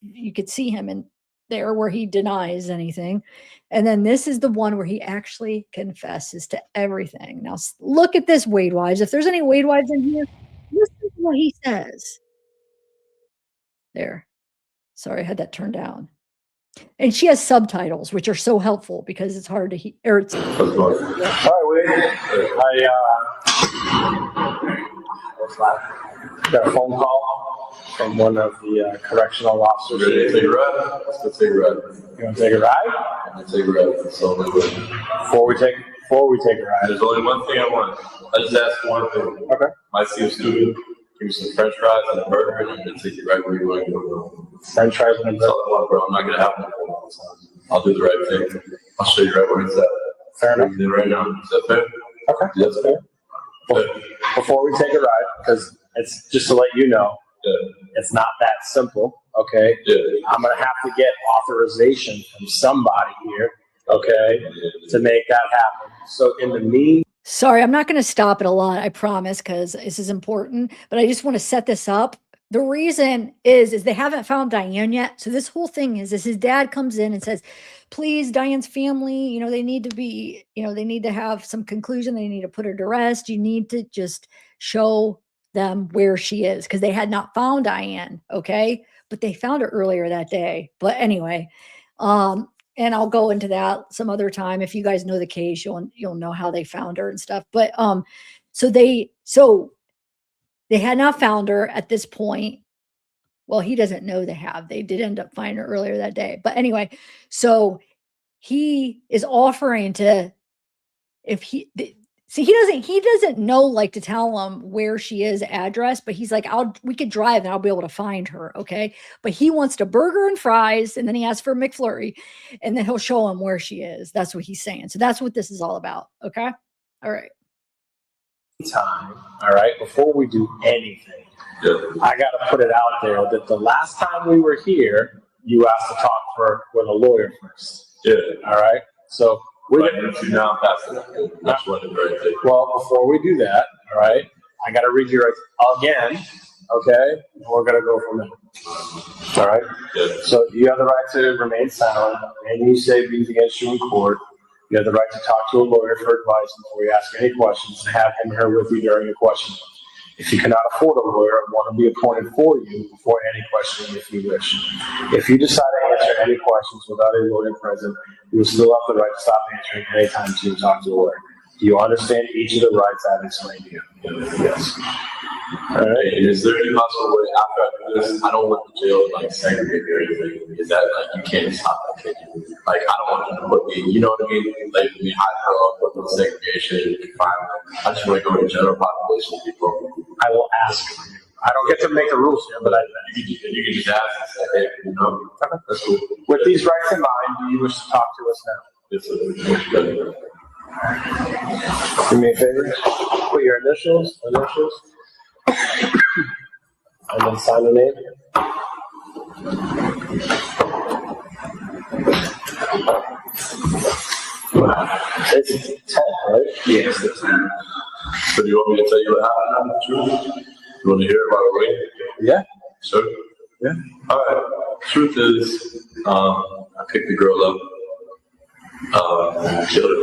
you could see him in there where he denies anything. And then this is the one where he actually confesses to everything. Now, look at this, Wade wives. If there's any Wade wives in here, listen to what he says. There. Sorry, I had that turned down. And she has subtitles, which are so helpful because it's hard to hear. All right, Wade. I got a phone call from one of the correctional officers. Ready to take a ride? Let's go take a ride. You want to take a ride? I'm gonna take a ride. That's all I'm doing. Before we take a ride. There's only one thing I want. I just ask one thing. Okay. Might seem stupid. Give me some French fries and a burger, and I'm gonna take you right where you want to go. French fries and a burger. That's all I want, bro. I'm not gonna have no problem. I'll do the right thing. I'll show you right where it's at. Fair enough. Right now. Is that fair? Okay. Yeah, that's fair. Before we take a ride, because it's just to let you know, it's not that simple. Okay. Yeah. I'm gonna have to get authorization from somebody here. Okay. To make that happen. So in the meantime. Sorry, I'm not going to stop it a lot, I promise, because this is important, but I just want to set this up. The reason is they haven't found Diane yet. So this whole thing is his dad comes in and says, please, Diane's family, they need to be, they need to have some conclusion. They need to put her to rest. You need to just show them where she is because they had not found Diane. Okay. But they found her earlier that day. But anyway, and I'll go into that some other time. If you guys know the case, you'll know how they found her and stuff. But so they had not found her at this point. Well, he doesn't know they have. They did end up finding her earlier that day. But anyway, so he is offering to, he doesn't know like to tell them where she is, address, but he's like, we could drive and I'll be able to find her. Okay. But he wants to burger and fries. And then he asks for a McFlurry and then he'll show him where she is. That's what he's saying. So that's what this is all about. Okay. All right. Time. All right. Before we do anything, I got to put it out there that the last time we were here, you asked to talk with a lawyer first. Yeah. All right. So we're going to now pass it. That's what the right thing. Well, before we do that, all right, I got to read your rights again. Okay. And we're going to go from there. All right. Yeah. So you have the right to remain silent. And you say things against you in court. You have the right to talk to a lawyer for advice before you ask any questions and have him or her with you during your questioning. If you cannot afford a lawyer, one will be appointed for you before any questioning if you wish. If you decide to answer any questions without a lawyer present, you will still have the right to stop answering anytime to talk to a lawyer. Do you understand each of the rights I've explained to you? Yes. All right. And is there any possible way after I do this, I don't want the jail to like segregate me or anything? Is that like you can't stop that, can you? Like I don't want them to put me, you know what I mean? Like me high girl, put me in segregation, confinement. I just want to go to general population people. I will ask. I don't get to make the rules here, but you can just ask and say, hey, you know, that's cool. With these rights in mind, do you wish to talk to us now? Yes, sir. Do me a favor. Put your initials, and then sign the name. It's 10, right? Yes, it's 10. So do you want me to tell you what happened? Truth? You want to hear it right away? Yeah. Sure. Yeah. All right. Truth is, I picked the girl up, and killed her.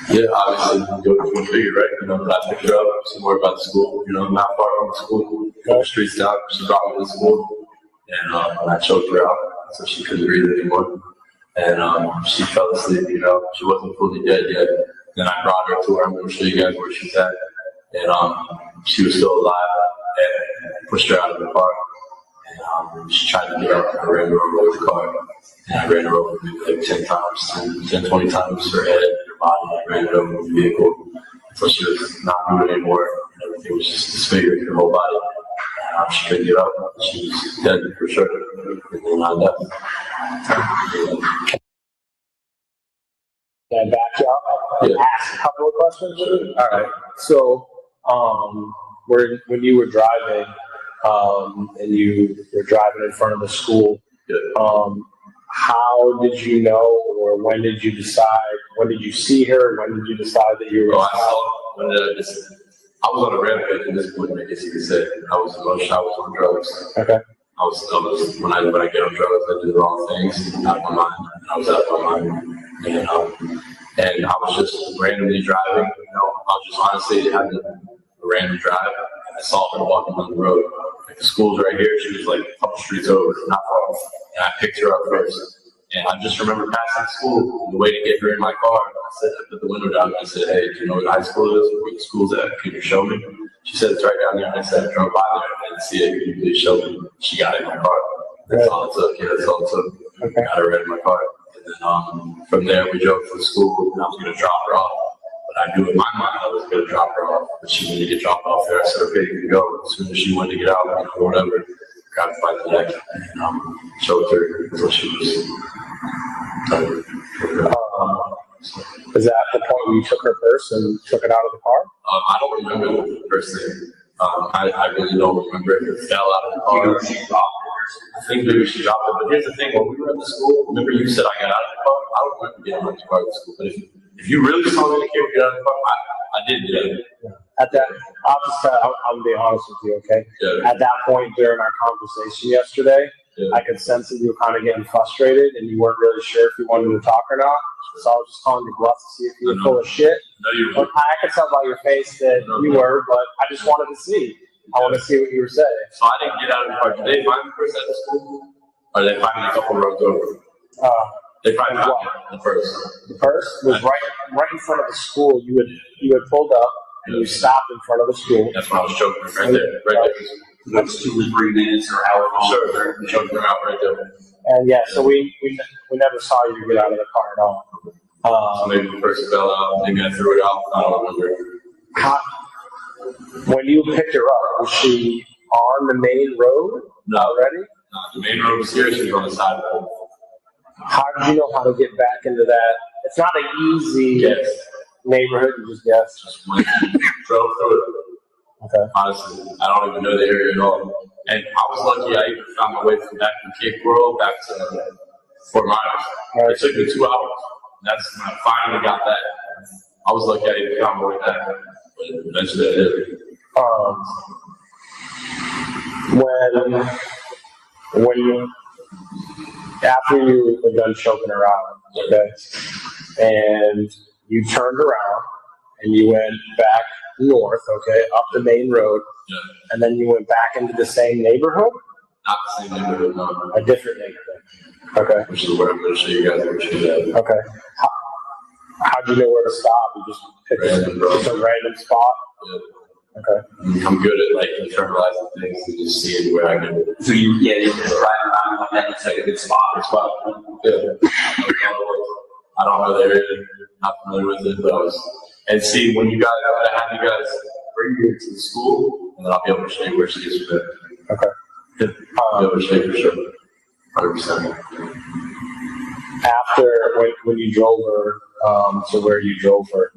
Yeah, obviously, go figure, right? You know, but I picked her up somewhere about the school. You know, not far from the school. A couple streets down. She brought me to school, and I choked her out so she couldn't breathe anymore. And she fell asleep. You know, she wasn't fully dead yet. Then I brought her to her. I'm going to show you guys where she's at. And she was still alive, and pushed her out of the car. And she tried to get up, and I ran her over with the car. And I ran her over maybe like 10 times, 10, 20 times her head, her body. I ran it over with the vehicle until she was not moving anymore. And everything was just disfigured, her whole body. And she couldn't get up. She was dead for sure. And then I left. Can I back you up? Yeah. Ask a couple of questions? All right. So, when you were driving, and you were driving in front of the school, how did you know, or when did you decide? When did you see her? When did you decide that you were? I was on a rampage at this point, I guess you could say. I was on drugs. Okay. I was when I get on drugs, I do the wrong things out of my mind. I was out of my mind, and I was just randomly driving. You know, I was just honestly having a random drive, and I saw her walking on the road. Like the school's right here. She was like a couple streets over, not far. And I picked her up first. And I just remember passing school, and the way to get her in my car, I put the window down and I said, hey, do you know where the high school is? Where the school's at? Can you show me? She said, it's right down there. And I said, I drove by there and I didn't see it. Can you please show me? She got in my car. That's all it took. Yeah, that's all it took. Okay. Got her in my car. And then from there, we drove to the school, and I was going to drop her off. But I knew in my mind I was going to drop her off. But she wanted to get dropped off there. I said, okay, you can go. As soon as she wanted to get out, or whatever, grabbed her by the neck and choked her until she was tired. Is that the point where you took her purse and took it out of the car? I don't remember the first thing. I really don't remember if it fell out of the car. I think maybe she dropped it. But here's the thing: when we were at the school, remember you said I got out of the car. I don't remember getting out of the car at the school. But if you really saw me in the kid get out of the car, I did do that. At that, I'll be honest with you, okay? Yeah. At that point during our conversation yesterday, I could sense that you were kind of getting frustrated and you weren't really sure if you wanted to talk or not. So I was just calling you bluff to see if you were full of shit. No, you were. I could tell by your face that you were, but I just wanted to see. I want to see what you were saying. So I didn't get out of the car. Did they find me first at the school? Or did they find me a couple roads over? They found me the purse. The purse was right in front of the school. You had pulled up and you stopped in front of the school. That's when I was choking her right there. Right there. That's 2 or 3 minutes or however long. Sure, choking her out right there. And yeah, so we never saw you get out of the car at all. So maybe the person fell out, maybe I threw it out, I don't remember. When you picked her up, was she on the main road already? No, the main road was here, she was on the side of the road. How did you know how to get back into that? It's not an easy neighborhood, you just guess. Just went, drove through it. Okay. Honestly, I don't even know the area at all. And I was lucky I even found my way from back from Cape Coral back to Fort Myers. It took me 2 hours. That's when I finally got that. I was lucky I even found my way back. But eventually I did. When you, after you were done choking her out, okay, and you turned around and you went back north, okay, up the main road, and then you went back into the same neighborhood? Not the same neighborhood, no. A different neighborhood. Okay. Which is where I'm going to show you guys where she's at. Okay. How'd you know where to stop? You just picked just a random spot? Yeah. Okay. I'm good at like internalizing things and just seeing where I can. So you just drive around and then it's like a good spot. Yeah. I don't know the area, not familiar with it, but and see when you guys, I'm gonna have you guys bring me to the school, and then I'll be able to show you where she is from there. Okay. Yeah. I'll be able to show you for sure. 100%. After when you drove her to where you drove her,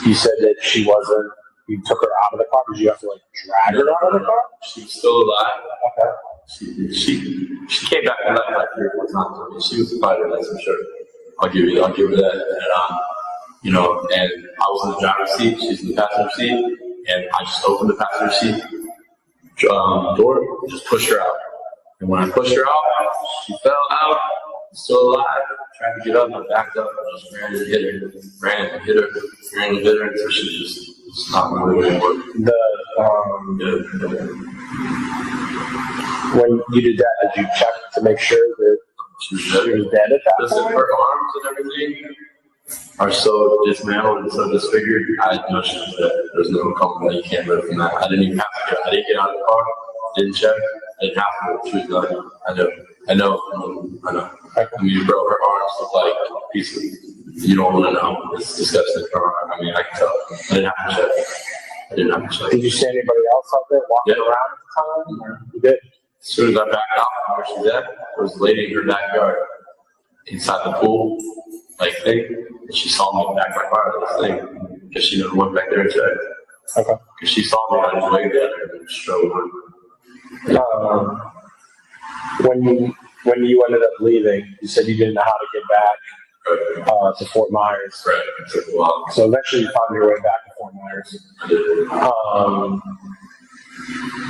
you said that she wasn't. You took her out of the car. Did you have to like drag her out of the car? She's still alive. Okay. She came back and left like 3 or 4 times. She was a fighter, that's for sure. I'll give her that. And you know, and I was in the driver's seat. She's in the passenger seat, and I just opened the passenger seat door, and just pushed her out. And when I pushed her out, she fell out, still alive. Trying to get up, I backed up, and just ran and hit her, until she just stopped moving anymore. When you did that, did you check to make sure that she was dead at that Listen, point? her arms and everything are so dismantled and so disfigured. I know she was dead. There's no comfort that you can't live from that. I didn't even have to I didn't get out of the car. Didn't check. I didn't have to. She was done. I know. I mean, bro, her arms look like pieces. You don't want to know. It's disgusting. I mean, I can tell. I didn't have to check. Did you see anybody else out there walking around at the time? Or you did? As soon as I backed out from where she's at, there was a lady in her backyard, inside the pool, like thing. And she saw me back my car to this thing, because she never went back there and checked. Okay. Because she saw me, I just waved at her and just drove on. When you ended up leaving, you said you didn't know how to get back to Fort Myers. Right. It took a while. So eventually you found your way back to Fort Myers.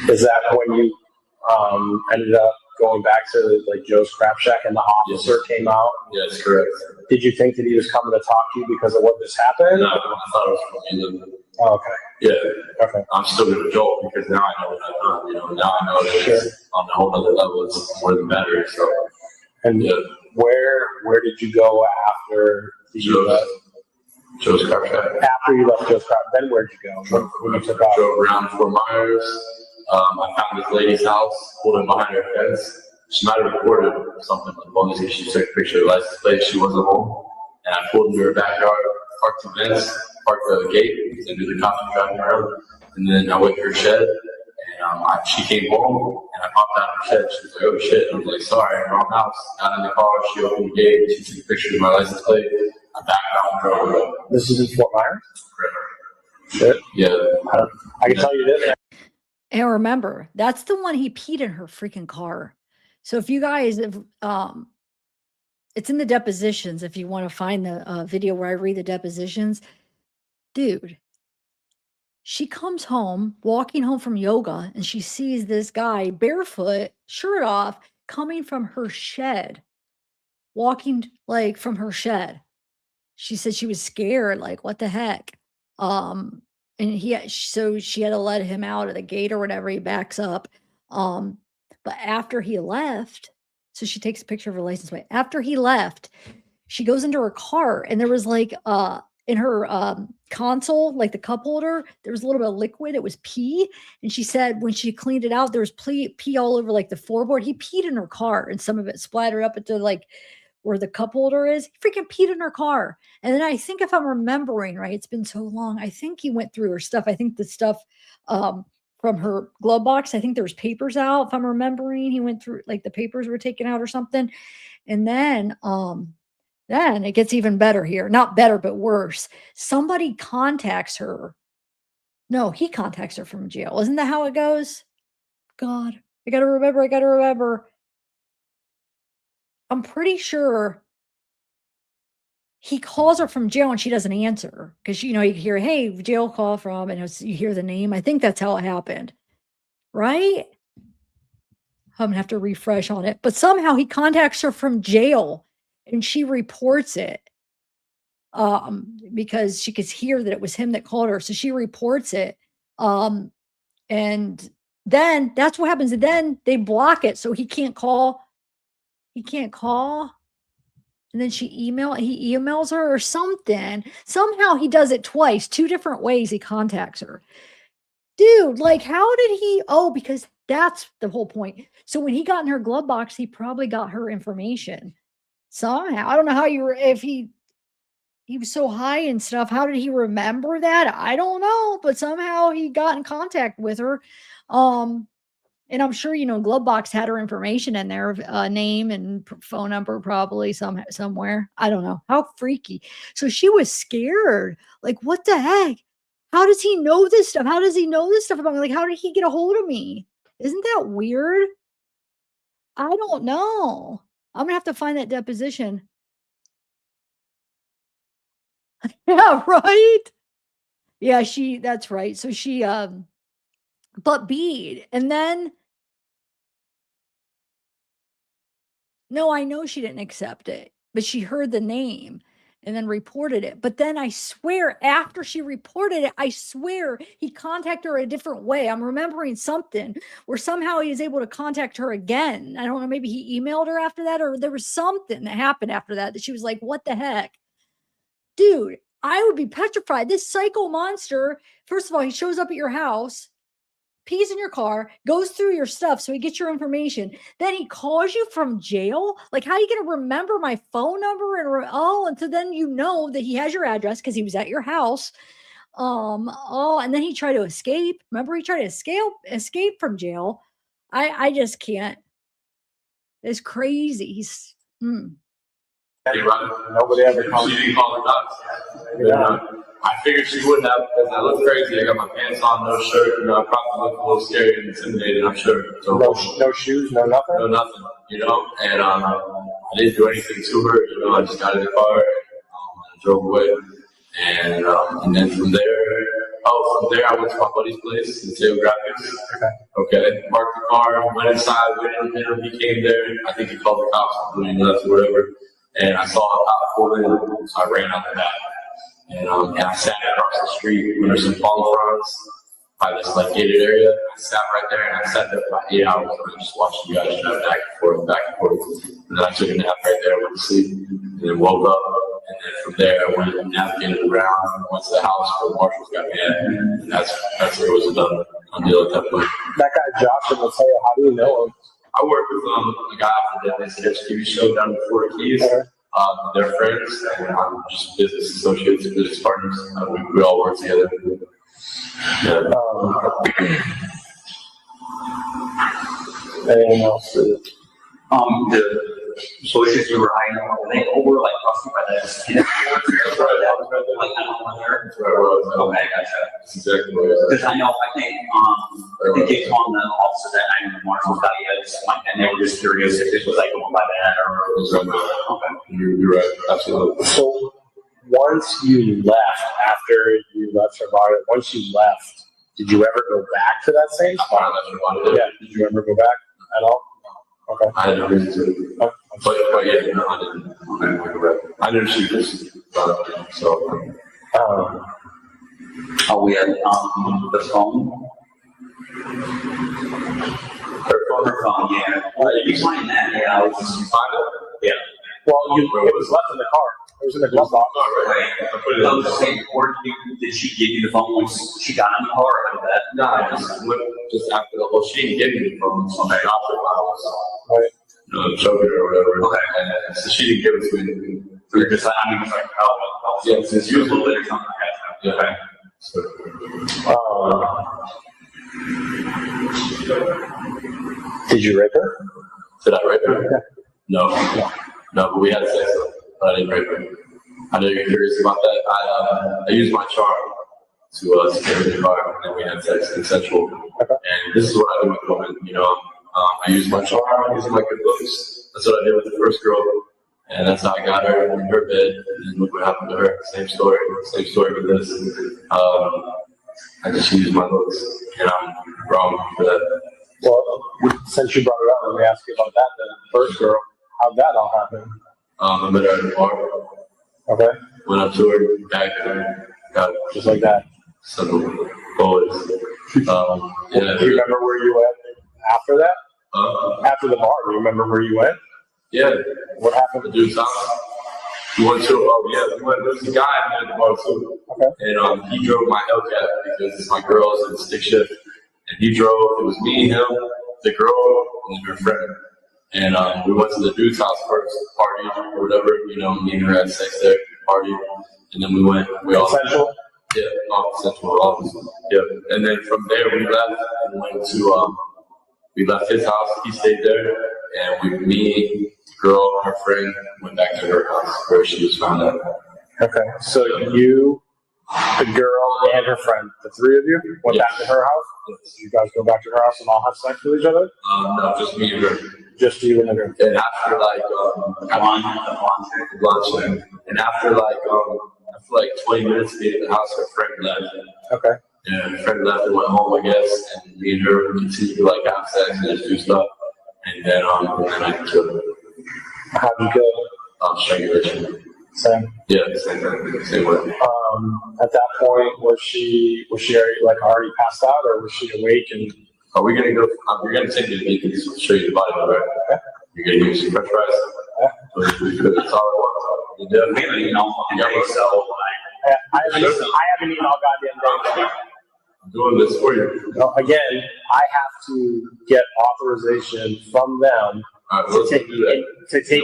Is that when you ended up going back to like Joe's Crab Shack and the officer came out? Yes, correct. Did you think that he was coming to talk to you because of what just happened? No, I thought it was from you. Oh, okay. Yeah. Okay. I'm still going to Joel because now I know what I've done. You know, now I know that it's on a whole other level. It's more than better. So. And where did you go after Joe's Crab Shack? After you left Joe's Crab, then where'd you go? When you took off? Drove around Fort Myers. I found this lady's house, pulled in behind her fence. She might have recorded something as long as she took a picture of the license plate. She wasn't home. And I pulled into her backyard, parked the fence, parked the gate, because I knew the cops were driving around. And then I went to her shed, and she came home, and I popped out of her shed. She was like, oh shit. I was like, sorry, wrong house. Got in the car, she opened the gate, she took a picture of my license plate. I backed out and drove away. This is in Fort Myers? Shit. Yeah. I can tell you this. And remember, that's the one he peed in her freaking car. So if you guys have, it's in the depositions. If you want to find the video where I read the depositions, dude, she comes home, walking home from yoga, and she sees this guy barefoot, shirt off, coming from her shed, walking like from her shed. She said she was scared, like, what the heck? And so she had to let him out of the gate or whatever. He backs up. But after he left, so she takes a picture of her license plate. After he left, she goes into her car, and there was like in her console, like the cup holder, there was a little bit of liquid. It was pee. And she said when she cleaned it out, there was pee all over like the floorboard. He peed in her car, and some of it splattered up into like where the cup holder is. He freaking peed in her car. And then I think, if I'm remembering right, it's been so long, I think he went through her stuff. I think the stuff from her glove box, I think there was papers out. If I'm remembering, he went through, like, the papers were taken out or something. And then it gets even better here. Not better, but worse. Somebody contacts her. No, he contacts her from jail. Isn't that how it goes? God, I got to remember. I'm pretty sure he calls her from jail and she doesn't answer because, you can hear, hey, jail call from, and you hear the name. I think that's how it happened, right? I'm going to have to refresh on it. But somehow he contacts her from jail and she reports it because she could hear that it was him that called her. So she reports it. And then that's what happens. And then they block it, so he can't call. He can't call. And then he emails her or something. Somehow he does it twice, 2 different ways he contacts her. Dude, like, how did he? Oh, because that's the whole point. So when he got in her glove box, he probably got her information somehow. I don't know how if he was so high and stuff. How did he remember that? I don't know, but somehow he got in contact with her. And I'm sure, glove box had her information in there, name and phone number, probably somewhere. I don't know. How freaky. So she was scared. Like, what the heck? How does he know this stuff? How does he know this stuff about me? Like, how did he get a hold of me? Isn't that weird? I don't know. I'm gonna have to find that deposition. Yeah, right. Yeah, that's right. So she, but Bede, and then, no, I know she didn't accept it, but she heard the name and then reported it. But then I swear, after she reported it, I swear he contacted her a different way. I'm remembering something where somehow he was able to contact her again. I don't know, maybe he emailed her after that, or there was something that happened after that she was like, what the heck? Dude, I would be petrified. This psycho monster, first of all, he shows up at your house, pees in your car, goes through your stuff so he gets your information. Then he calls you from jail. Like, how are you going to remember my phone number? And so then that he has your address because he was at your house. And then he tried to escape. Remember, he tried to escape from jail. I just can't. It's crazy. Nobody ever called. She didn't call the cops. Yeah. I figured she wouldn't have because I look crazy. I got my pants on, no shirt. I probably look a little scary and intimidated, I'm sure. So, no shoes, no nothing? No nothing, And I didn't do anything to her, I just got in the car and drove away. And then from there, I went to my buddy's place in Tail Graphics. Okay. Parked the car, went inside, waited for him. He came there. I think he called the cops when he left or whatever. And I saw a cop pulling in, so I ran out the back. And I sat across the street when there's some palm fronds by this gated area. I sat right there and I sat there for about 8 hours and I just watched you guys drive back and forth. And then I took a nap right there, went to sleep, and then woke up. And then from there I went and navigated around, went to the house where the marshals got me at. And that's where it was a done deal at that point. That guy Josh in Mateo, how do you know him? I work with a guy from the sketch TV show down in Florida Keys. They're friends, and I'm just business associates and business partners. We all work together. Yeah. Anything else? So since we were hiding out, they over crossing by that. Okay, gotcha. That's exactly what it is. Because I think they told the officer that I'm the marshal got you, and they were just curious if this was going by that or. Okay. You're right, absolutely. So once you left, after you left Charlotte, once you left, did you ever go back to that same spot? Yeah. Did you ever go back at all? Okay. I had no reason to. But yeah, no, I didn't. I didn't shoot this. So. We had the phone. Her phone, yeah. You find that? Yeah, I was just find it. Yeah. Well, it was left in the car. It was in the glove box. Right. I was saying, or did she give you the phone once she got in the car or that? No, I just after the whole, she didn't give me the phone. So I dropped it when I was, choking or whatever. Okay. And so she didn't give it to me. You're just yeah, since you was a little bit or something like that. Yeah. So, did you rape her? Did I rape her? No, but we had sex, but I didn't rape her. I know you're curious about that. I used my charm to secure the car, and then we had sex, consensual. And this is what I do with women, I use my charm, I use my good looks. That's what I did with the first girl, and that's how I got her in her bed, and look what happened to her. Same story with this. I just used my looks, and I'm wrong for that. Well, since you brought it up, let me ask you about that then. First girl, how'd that all happen? I met her at the bar. Okay. Went up to her, back her, got her. Just like that? So, always. Yeah. Do you remember where you went after that? After the bar, do you remember where you went? Yeah. What happened? The dude's house. We went to, there was a guy at the bar too. Okay. And he drove my Hellcat because it's my girls and stick shift. And he drove, it was me, him, the girl, and her friend. And we went to the dude's house first, party or whatever, me and her had sex there, party. And then we all. Central? Yeah, Central office. Yeah. And then from there we left and went to, we left his house, he stayed there. And me, the girl, her friend, went back to her house where she was found out. Okay, so you, the girl, and her friend, the three of you, went back to her house? Yes. You guys go back to her house and all have sex with each other? No, just me and her. Just you and the girl. And after lunch, and after 20 minutes being at the house, her friend left. Okay. Yeah, her friend left and went home, I guess, and me and her continued to have sex and just do stuff. And then I killed her. How'd you kill her? Strangulation. Same. Yeah, same way. At that point, was she already passed out, or was she awake? And are we gonna go? We're gonna take you to meet these. Show you the body, right? Okay. You're gonna use some French fries. Because it's all I want. We haven't eaten all fucking day, so I haven't eaten all goddamn day. I'm doing this for you. Well, again, I have to get authorization from them to take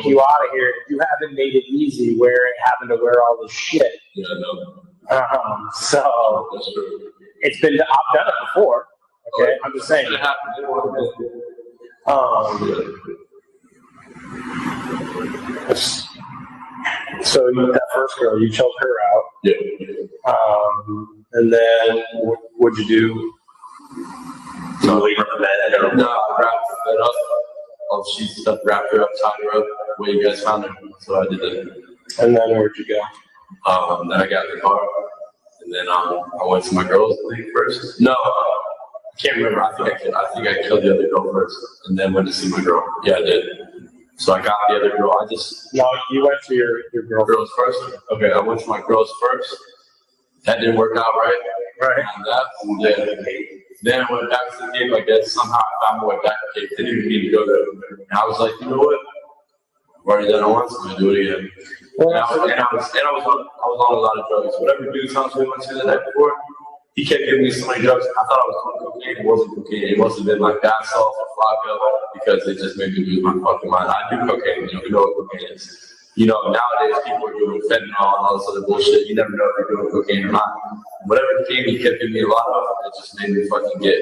you out of here. You haven't made it easy having to wear all this shit. Yeah, I know. So it's been, I've done it before. Okay, I'm just saying. So that first girl, you choked her out. Yeah. And then what'd you do? Did you leave her in bed? No, I wrapped her bed up. All the sheets and stuff, wrapped her up, tied her up, where you guys found her. So I did that. And then where'd you go? Then I got in the car. And then I went to my girls, I think, first. No, I can't remember. I think I killed the other girl first, and then went to see my girl. Yeah, I did. So I got the other girl. No, you went to your girls first. Okay, I went to my girls first. That didn't work out right. Right. And then I went back to the game. I guess somehow I found my way back to the game. Didn't even need to go there. And I was like, you know what? I've already done it once. I'm gonna do it again. And I was on a lot of drugs. Whatever dude's house we went to the night before, he kept giving me so many drugs. I thought I was doing cocaine. It wasn't cocaine. It must have been like bath salts or Flacco because it just made me lose my fucking mind. I do cocaine. You know what cocaine is. Nowadays people are doing fentanyl and all this other bullshit. You never know if they're doing cocaine or not. Whatever cocaine he kept giving me a lot of, it just made me fucking get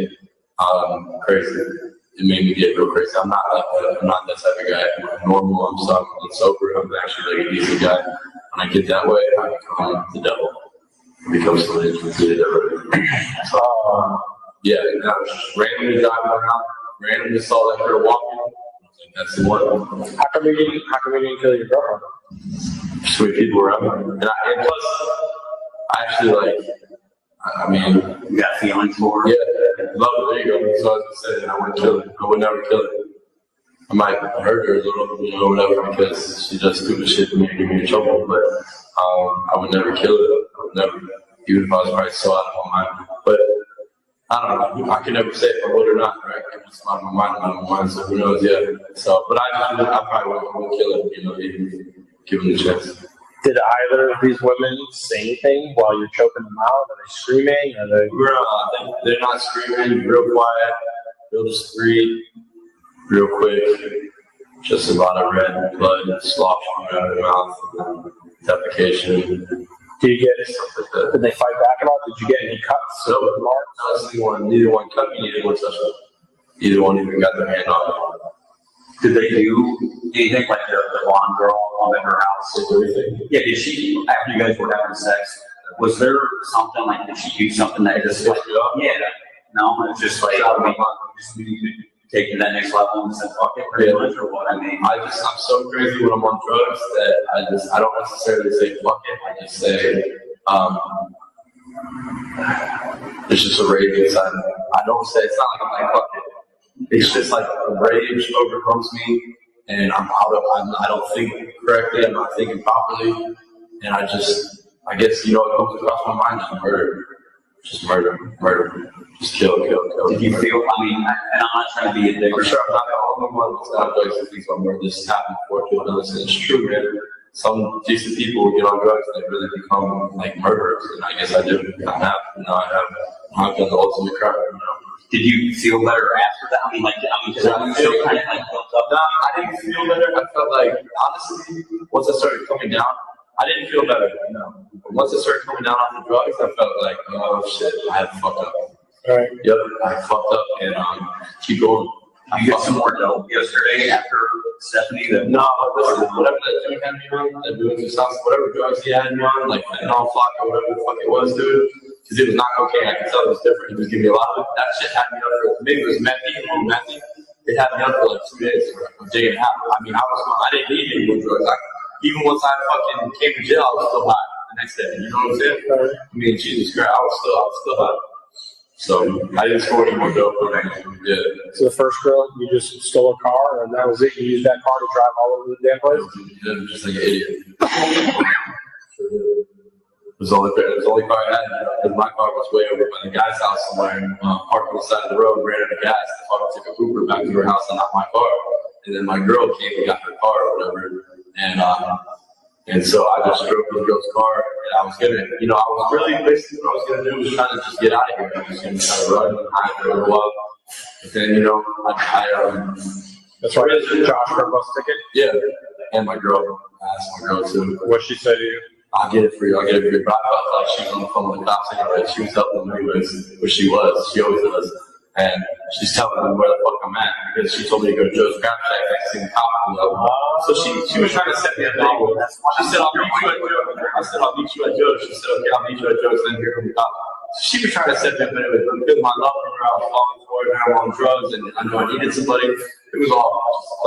crazy. It made me get real crazy. I'm not that type of guy. I'm normal. I'm sober. I'm actually like a decent guy. When I get that way, I become the devil. Become somebody who's the devil. Yeah, and I was just randomly driving around, randomly saw that girl walking. That's the one. How come you didn't kill your girlfriend? Sweet people around me. And plus, I actually you got feelings for her? Yeah, love her. There you go. So I was saying, I wouldn't kill her. I would never kill her. I might hurt her a little, whatever, because she does stupid shit to me and get me in trouble. But I would never kill her. I would never, even if I was probably so out of my mind. But I don't know. I can never say if I would or not, right? I'm just out of my mind, so who knows, yeah. So, but I probably wouldn't kill her, even given the chance. Did either of these women say anything while you're choking them out? Are they screaming? Are they? They're not screaming, real quiet, real discreet, real quick. Just a lot of red blood slosh coming out of their mouth, defecation. Did they fight back at all? Did you get any cuts? No, neither one cut me, neither one touched me. Either one even got their hand on me. Did they do anything like the blonde girl in her house? Yeah, did she, after you guys were having sex, was there something like, did she do something that just like, yeah, no, it's just like, just need to take to that next level and say, fuck it, pretty much, or what? I mean, I'm so crazy when I'm on drugs that I don't necessarily say fuck it, I just say, it's just a rage inside. I don't say, it's not like I'm like, fuck it. It's just like a rage overcomes me, and I don't think correctly, I'm not thinking properly, and I guess, what comes across my mind is murder. Just murder. Just kill. Did you feel, I mean, and I'm not trying to be a dick. I'm sure I'm not the only one that's not drugs and things on murder. This happened before too. It's true, man. Some decent people get on drugs and they really become like murderers. And I guess I did. I've done the ultimate crime. Did you feel better after that? I mean, because I feel kind of like built up. No, I didn't feel better. I felt like, honestly, once I started coming down, I didn't feel better. But once I started coming down off the drugs, I felt like, oh shit, I had fucked up. Right. Yep, I fucked up and keep going. You get some more dope yesterday after Stephanie? No, listen, whatever that dude had me on, that doing some stuff, whatever drugs he had me on, like fentanyl, flock, or whatever the fuck it was, dude. Because it was not cocaine. I could tell it was different. He was giving me a lot of it. That shit had me up for, maybe it was methy. It had me up for like 2 days, a day and a half. I mean, I didn't need any more drugs. Even once I fucking came to jail, I was still high the next day. You know what I'm saying? I mean, Jesus Christ, I was still high. So I didn't score any more dope. Yeah. So the first girl, you just stole a car, and that was it. You used that car to drive all over the damn place. Yeah, just like an idiot. It was the only car I had. And my car was way over by the guy's house somewhere, parked on the side of the road, ran out of gas. The father took a Uber back to her house and not my car. And then my girl came and got her car or whatever. And so I just drove to the girl's car, and I was gonna, I was really basically what I was gonna do was trying to just get out of here. I was gonna try to run and hide for a little while. But then, that's right. Josh, her bus ticket. Yeah, and my girl. I asked my girl too. What she say to you? I'll get it for you. But I felt like she was on the phone with the cops anyway. She was helping them anyways, which she was. She always does. And she's telling them where the fuck I'm at because she told me to go to Joe's Crab Shack next to the cop. So she was trying to set me up anyway. She said, I'll meet you at Joe. I said, I'll meet you at Joe. She said, okay, I'll meet you at Joe's. Then here come the cop. She was trying to set me up anyway. But because my love for her, I was falling for her, and I was on drugs, and I know I needed somebody. It was all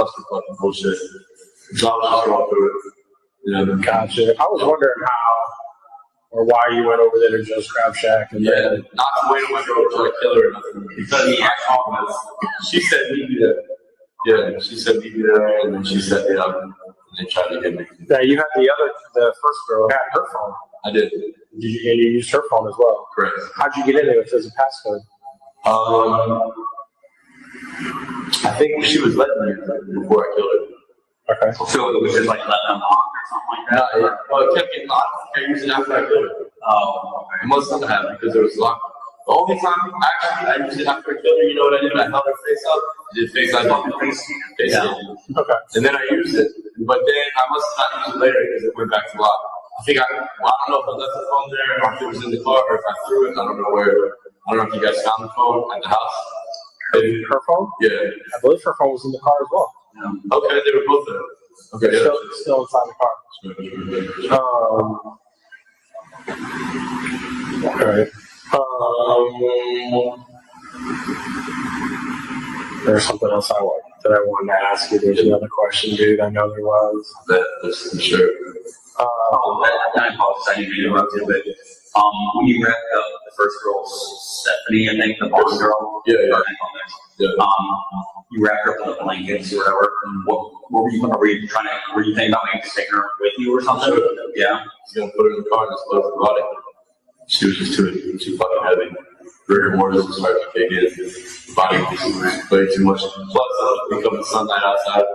just fucking bullshit. So I was just going through it. Gotcha. I was wondering how or why you went over there to Joe's Crab Shack. And not the way to went over to kill her or nothing. Because she said meet me there. Yeah, she said meet me there, and then she set me up, and they tried to get me. Yeah, you had the first girl had her phone. I did. And you used her phone as well. Correct. How'd you get in there if there's a passcode? I think she was letting me before I killed her. Okay. So it was just like let them lock or something like that? No, well, it kept getting locked. I used it after I killed her. Oh, okay. It must not have because it was locked. The only time, actually, I used it after I killed her. You know what I did? I held her face up. I did face ID. Okay. And then I used it. But then I must not use it later because it went back to lock. I don't know if I left the phone there or if it was in the car or if I threw it. I don't know where. I don't know if you guys found the phone at the house. Her phone? Yeah. I believe her phone was in the car as well. Okay, they were both there. Okay, still inside the car. Alright. There's something else I wanted to ask you. There's another question, dude. I know there was. That's for sure. I apologize, I didn't interrupt you, but when you wrapped up the first girl, Stephanie, I think, the blonde girl. Yeah. You wrapped her up in the blankets or whatever. What were you thinking about maybe just taking her with you or something? Sure. Yeah. He's gonna put her in the car and explode the body. She was just too fucking heavy. Rigor mortis was starting to kick in. The body was way too much. Plus, becoming sunlight outside.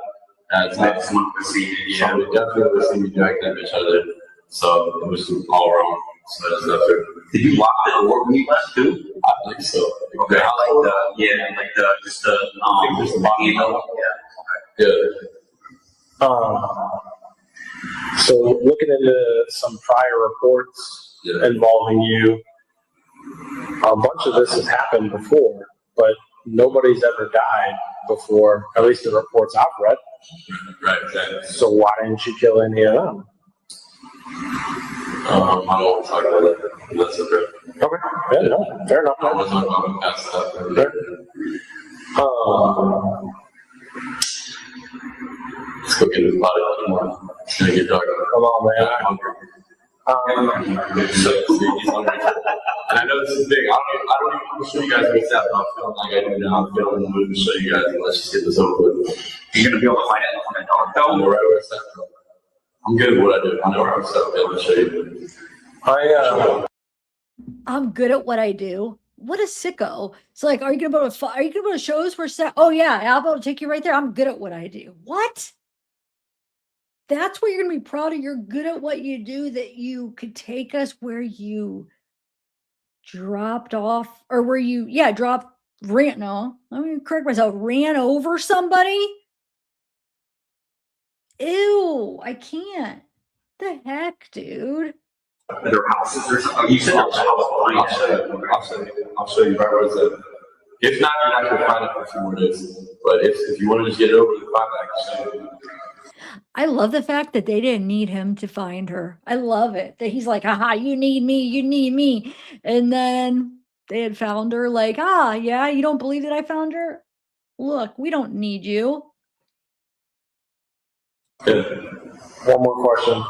Someone could see you. Yeah, we definitely would see me drag that bitch out of there. So it was all wrong. So that's not fair. Did you lock the door when you left too? I think so. Okay, just the handle. Yeah. So looking into some prior reports involving you, a bunch of this has happened before, but nobody's ever died before, at least the reports I've read. Right, exactly. So why didn't you kill any of them? I don't want to talk about that. That's okay. Okay. Yeah, no, fair enough. I don't want to talk about past stuff. Let's go get this body. It's gonna get dark. Come on, man. I'm hungry. And I know this is big. I don't even want to show you guys what's happening. I'm feeling like I do now. I'm feeling the mood to show you guys. Let's just get this over with. You're gonna be able to find it on the dog. I know right where it's at. I'm good at what I do. I know where I'm set. I'll be able to show you. I'm good at what I do. What a sicko. It's like, are you gonna go to shows where oh yeah, I'll be able to take you right there. I'm good at what I do. What? That's what you're gonna be proud of. You're good at what you do, that you could take us where you dropped off, or where you, no, let me correct myself, ran over somebody. Ew, I can't. The heck, dude. Their houses or something. You said there was a house behind it. I'll show you right where it's at. If not, you're not gonna find it for 2 more days. But if you want to just get it over, then find that. I can show you. I love the fact that they didn't need him to find her. I love it that he's like, haha, you need me, you need me. And then they had found her, like, yeah, you don't believe that I found her? Look, we don't need you. Yeah. One more question.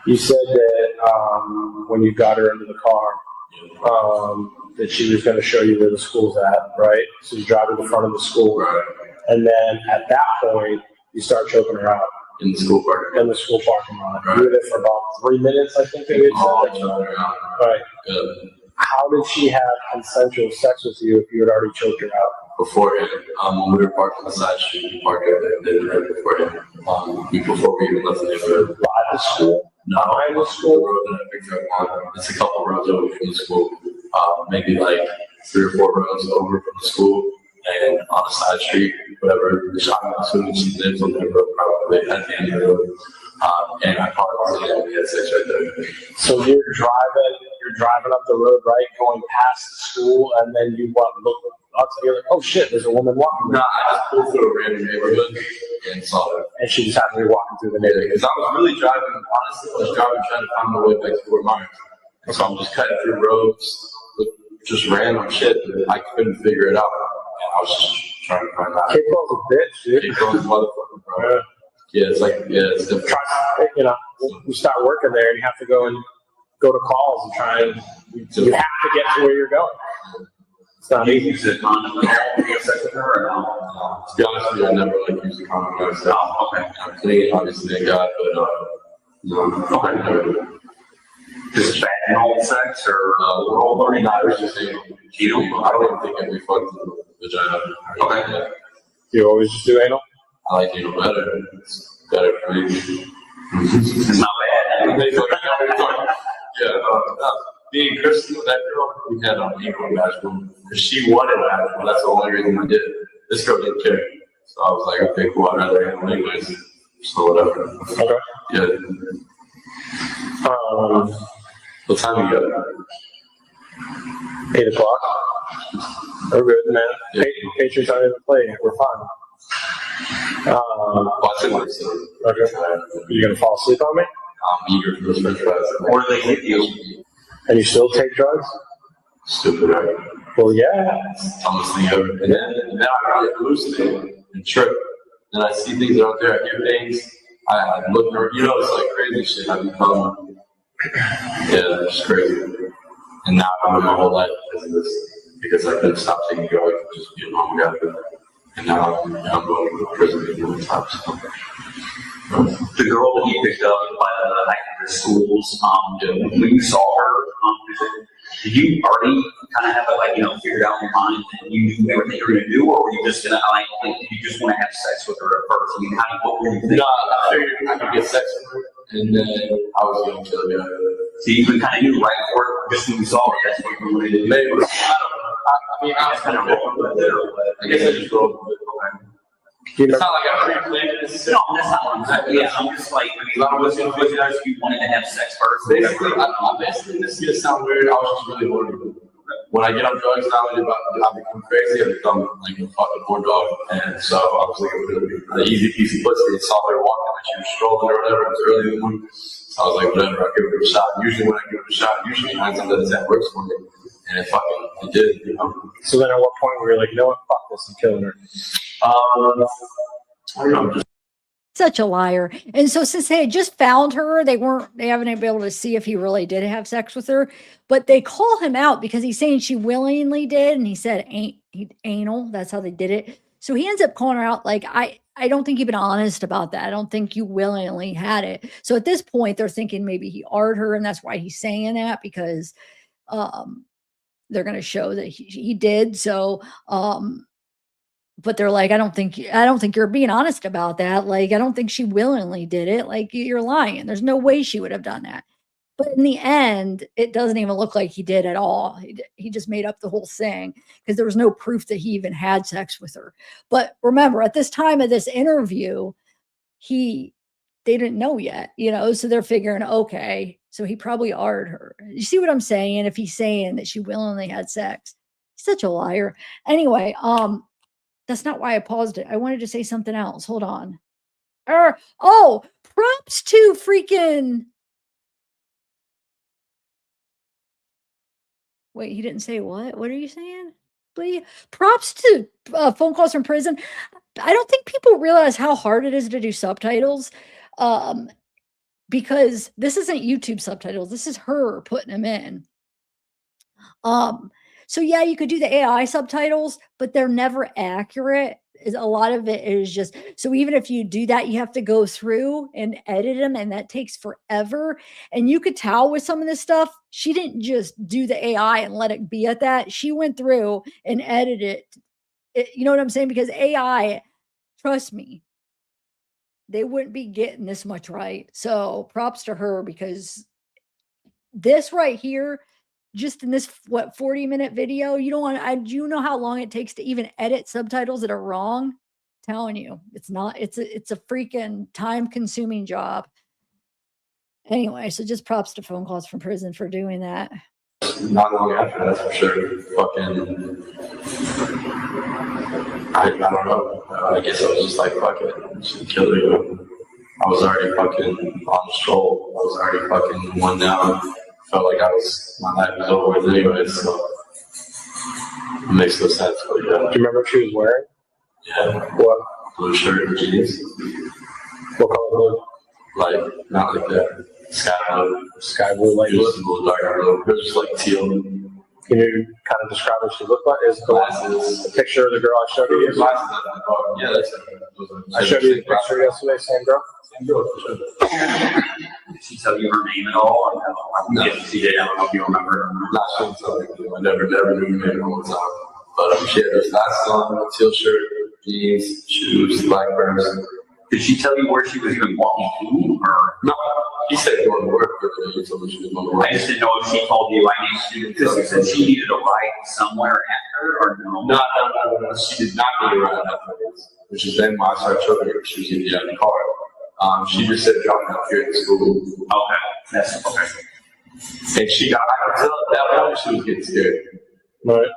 You said that when you got her into the car, that she was going to show you where the school's at, right? So you drive to the front of the school, and then at that point, you start choking her out. In the school parking lot. In the school parking lot. Right. You were there for about 3 minutes, I think they had said. Right. Yeah. How did she have consensual sex with you if you had already choked her out? Beforehand, when we were parked on the side street, we parked right there beforehand. Before we even left the neighborhood. By the school? No, behind the school. The road that I picked her up on. It's a couple roads over from the school. Maybe like 3 or 4 roads over from the school, and on a side street, whatever. I'm assuming she lives on the road, probably at the end of the road. And I parked, and we had sex right there. So you're driving up the road, right, going past the school, and then you look up, you're like, oh shit, there's a woman walking. No, I just pulled through a random neighborhood and saw her. And she just happened to be walking through the neighborhood. Because I was really driving, honestly, I was driving trying to find my way back to Fort Myers. So I'm just cutting through roads, just random shit that I couldn't figure it out. And I was just trying to find out. Cape Girl's a bitch, dude. Cape Girl's a motherfucker, bro. Yeah, it's different. You know, you start working there and you have to go to calls and try and you have to get to where you're going. It's not easy. Use a condom to have sex with her or no? To be honest with you, I never used a condom myself. Okay. I'm clean, obviously, thank God, but no. Okay. Never. Just vaginal sex or oral learning? No, it was just anal. I don't even think we fucked the vagina. Okay. Yeah. You always just do anal? I like anal better. It's better for me. It's not bad. Yeah, me and Kristen, that girl, we had an anal vaginal. Because she wanted vaginal, that's the only reason I did it. This girl didn't care. So I was like, okay, cool, I'd rather anal anyways. So whatever. Okay. Yeah. What time you got? 8 o'clock. We're good, man. Yeah. Patriots aren't even playing yet. We're fine. Watching this. Okay. You gonna fall asleep on me? I'm eager for this french fries. Or they hit you. And you still take drugs? Stupid, right? Well, yeah. Dumbest thing ever. And then I really hallucinate and trip. And I see things out there, I hear things. I look, it's like crazy shit. I become, it's crazy. And now I live my whole life because of this. Because I couldn't stop taking drugs and just being home guy. And now I'm going to prison all the time. So. The girl that you picked up by the schools, when you saw her, did you already kind of have it figured out in your mind and you knew everything you were going to do, or were you just going to did you just want to have sex with her at first? I mean, what were you thinking? No, I figured I could get sex with her, and then I was going to kill the guy. So you kind of knew right before, just when you saw her, that's what you wanted to do. Maybe. I don't know. I mean, I was kind of rolling with it, but I guess I just rolled with it. It's not like I pre-planned this. No, that's not what I'm saying. Yeah, I'm just like, I mean, was it you wanted to have sex first? Basically, basically, this is gonna sound weird. I was just really horny. When I get on drugs, not only I become crazy, I become like a fucking poor dog. And so I was looking for an easy piece of pussy. I saw her walking, and she was strolling or whatever. It was early in the morning. So I was like, whatever, I'll give it a shot. Usually when I give it a shot, 9 times out of 10 works for me. And it did, So then at what point were you like, you know what, fuck this, I'm killing her? I don't know. Such a liar. And so since they had just found her, they haven't been able to see if he really did have sex with her, but they call him out because he's saying she willingly did. And he said, anal. That's how they did it. So he ends up calling her out like, I don't think you've been honest about that. I don't think you willingly had it. So at this point, they're thinking maybe he R'd her, and that's why he's saying that, because they're going to show that he did. So, but they're like, I don't think you're being honest about that. Like, I don't think she willingly did it. Like, you're lying. There's no way she would have done that. But in the end, it doesn't even look like he did at all. He just made up the whole thing because there was no proof that he even had sex with her. But remember, at this time of this interview, they didn't know yet, so they're figuring, okay, so he probably R'd her. You see what I'm saying? If he's saying that she willingly had sex, he's such a liar. Anyway, that's not why I paused it. I wanted to say something else. Hold on. Props to freaking. Wait, he didn't say what? What are you saying? Props to phone calls from prison. I don't think people realize how hard it is to do subtitles, because this isn't YouTube subtitles. This is her putting them in. So yeah, you could do the AI subtitles, but they're never accurate. A lot of it is just, so even if you do that, you have to go through and edit them, and that takes forever. And you could tell with some of this stuff, she didn't just do the AI and let it be at that. She went through and edited it. You know what I'm saying? Because AI, trust me, they wouldn't be getting this much right. So props to her, because this right here, just in this 40-minute video, you know how long it takes to even edit subtitles that are wrong? I'm telling you, it's a freaking time-consuming job. Anyway, so just props to phone calls from prison for doing that. Not long after, that's for sure. Fucking, I don't know. I guess I was just like, fuck it, she killed her. I was already fucking on the stroll. I was already fucking one down. Felt like my life was over with anyway, so it makes no sense. But yeah. Do you remember what she was wearing? Yeah. What? Blue shirt and jeans. What color blue? Like, not like that. Sky blue. Sky blue, like it was a little darker blue. It was just like teal. Can you kind of describe what she looked like? Is the picture of the girl I showed you? Yeah, that's it. I showed you the picture yesterday, same girl? Same girl, for sure. Did she tell you her name at all? Or no? If she did, I don't know if you remember. Not sure, I never knew her name all the time. But she had this last on, teal shirt, jeans, shoes, black purse. Did she tell you where she was even walking to? Or no, he said going to work, but he told me she was going to work. I just didn't know if she told you I need to, because you said she needed a ride somewhere after, or no? No. She did not need a ride afterwards, which is then why I started showing her she was in the car. She just said drop me off here at school. Okay, that's okay. And she got, I could tell at that point she was getting scared. Right.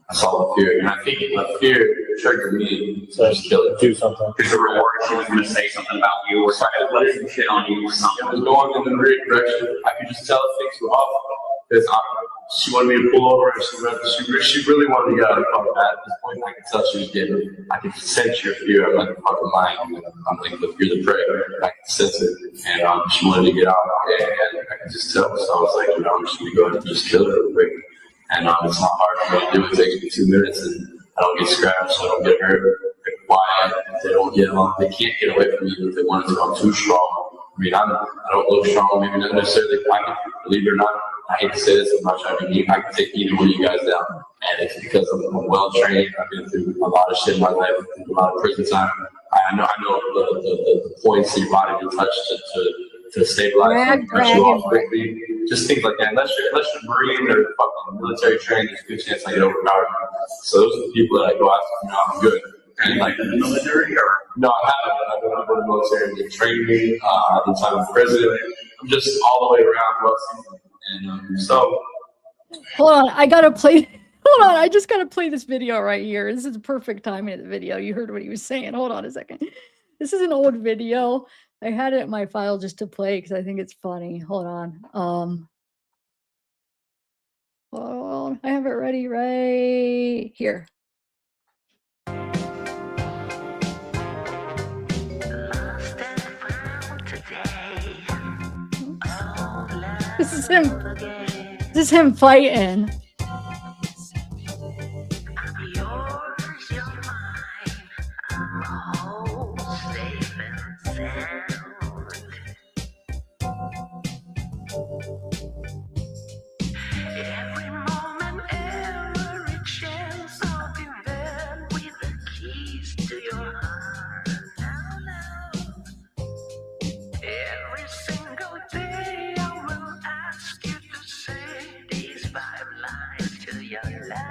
I saw the fear, and I think the fear triggered me to just kill it. Do something. Because the reward, she was going to say something about you, or try to put some shit on you or something. It was going in the right direction. I could just tell things were off. Because she wanted me to pull over, and she really wanted to get out of the car. At this point, I could tell she was getting. I could sense your fear. I'm like fucking lying. I'm like, look, you're the prey. I could sense it, and she wanted to get out, and I could just tell. So I was like, I'm just gonna go ahead and just kill her real quick. And it's not hard for me to do. It takes me 2 minutes, and I don't get scratched, I don't get hurt. They're quiet. They don't get on. They can't get away from me if they wanted to. I'm too strong. I mean, I don't look strong. Maybe not necessarily. I can, believe it or not, I hate to say this as much. I mean, I can take either one of you guys down, and it's because I'm well trained. I've been through a lot of shit in my life, a lot of prison time. I know the points in your body to touch to stabilize and cut you off quickly. Just things like that. Unless you're Marine or fucking military trained, there's a good chance I get overpowered. So those are the people that I go after. I'm good. And like the military, or no, I haven't. I've been in the military. They trained me. I've been time president. I'm just all the way around well seasoned. And so, hold on, I gotta play. Hold on, I just gotta play this video right here. This is the perfect timing of the video. You heard what he was saying. Hold on a second. This is an old video. I had it in my file just to play because I think it's funny. Hold on. Hold on. I have it ready right here. This is him. This is him fighting. Every moment, every chance, I'll be there with the keys to your heart. Now. Every single day, I will ask you to say these 5 lines to your love.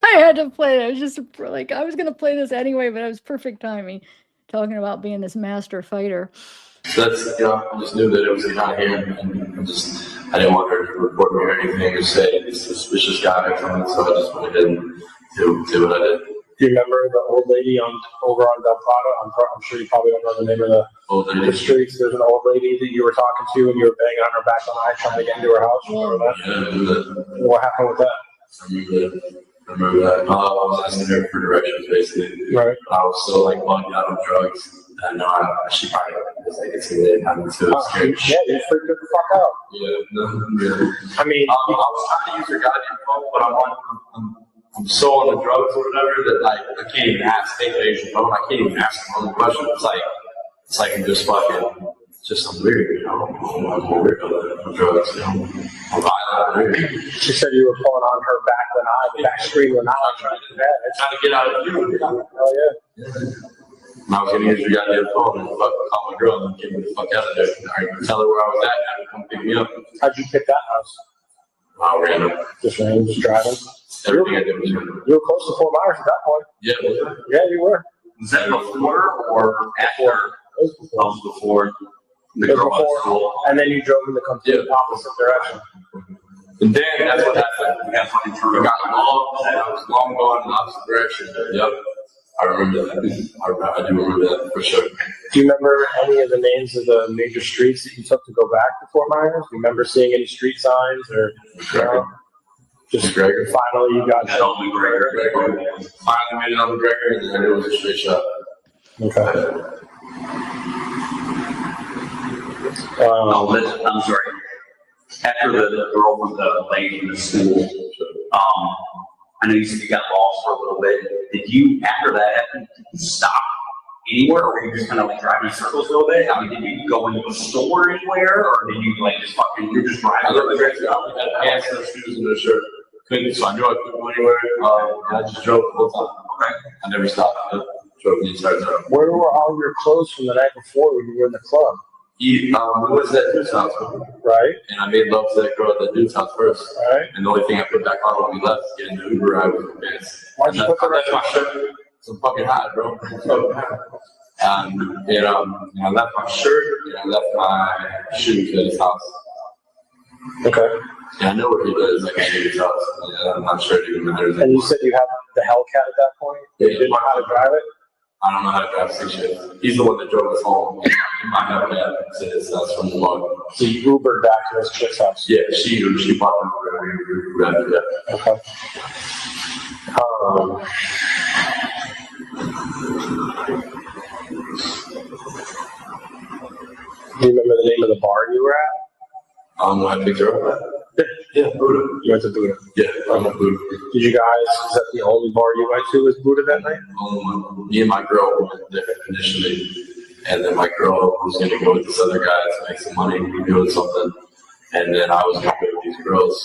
I had to play it. I was just like, I was going to play this anyway, but it was perfect timing. Talking about being this master fighter. That's, I just knew that it was not him, and I didn't want her to report me or anything or say it's a suspicious guy or something, so I just went ahead and do what I did. Do you remember the old lady over on Del Prado? I'm sure you probably don't know the name of the streets. There's an old lady that you were talking to and you were banging on her back on the eye trying to get into her house. Remember that? Yeah, I knew that. What happened with that? I remember that. I was asking her for directions, basically. Right. I was still like bugged out on drugs. I know she probably was like, it's going to happen too. Yeah, you freaked her the fuck out. Yeah, no, really. I mean, I was trying to use her goddamn phone, but I'm so on the drugs or whatever that like I can't even ask. Take the Asian phone. I can't even ask her one question. It's like I'm just fucking. Just some weird, I'm weird on drugs, I'm violent, weird. She said you were pulling on her the back screen when I was trying to get out of you. Oh yeah. And I was gonna use your goddamn phone and call my girl and get me the fuck out of there. I tell her where I was at and have her come pick me up. How'd you pick that house? Random. Just random, just driving. Everything I did was random. You were close to Fort Myers at that point. Yeah, was I? Yeah, you were. Was that before or after? It was before. The girl was cool. And then you drove in the complete opposite direction. And then that's what happened. We got long, and I was long gone in the opposite direction. Yep. I remember that. I do remember that for sure. Do you remember any of the names of the major streets that you took to go back to Fort Myers? Do you remember seeing any street signs or just Gregor? Finally you got it. On McGregor. Finally made it on McGregor, and then it was a straight shot. Okay. I'm sorry. After the girl with the lady in the school, I know you said you got lost for a little bit. Did you, after that happened, did you stop anywhere, or were you just kind of like driving in circles a little bit? I mean, did you go into a store anywhere, or did you like just fucking, you're just driving? I looked at the pants and the shoes and the shirt. Couldn't, so I knew I couldn't go anywhere, and I just drove the whole time. Okay. I never stopped. I drove the entire time. Where were all your clothes from the night before when you were in the club? We was at dude's house, right? And I made love to that girl at the dude's house first. Right. And the only thing I put back on when we left was getting the Uber ride with the pants. Why'd you put the rest my shirt? It's fucking hot, bro. And I left my shirt and I left my shoes at his house. Okay. Yeah, I know where he lives. I can see his house. Yeah, I'm not sure it even matters. And you said you had the Hellcat at that point? Yeah. You didn't know how to drive it? I don't know how to drive 6 years. He's the one that drove us home. He might have that. It's from the log. So you Ubered back to his chick's house? Yeah, she bought them. Yeah. Okay. Do you remember the name of the bar you were at? I picked her up at. Yeah, Buddha. You went to Buddha? Yeah, I went to Buddha. Did you guys, is that the only bar you went to was Buddha that night? Me and my girl went there initially, and then my girl was going to go with this other guy to make some money, doing something, and then I was going to go with these girls,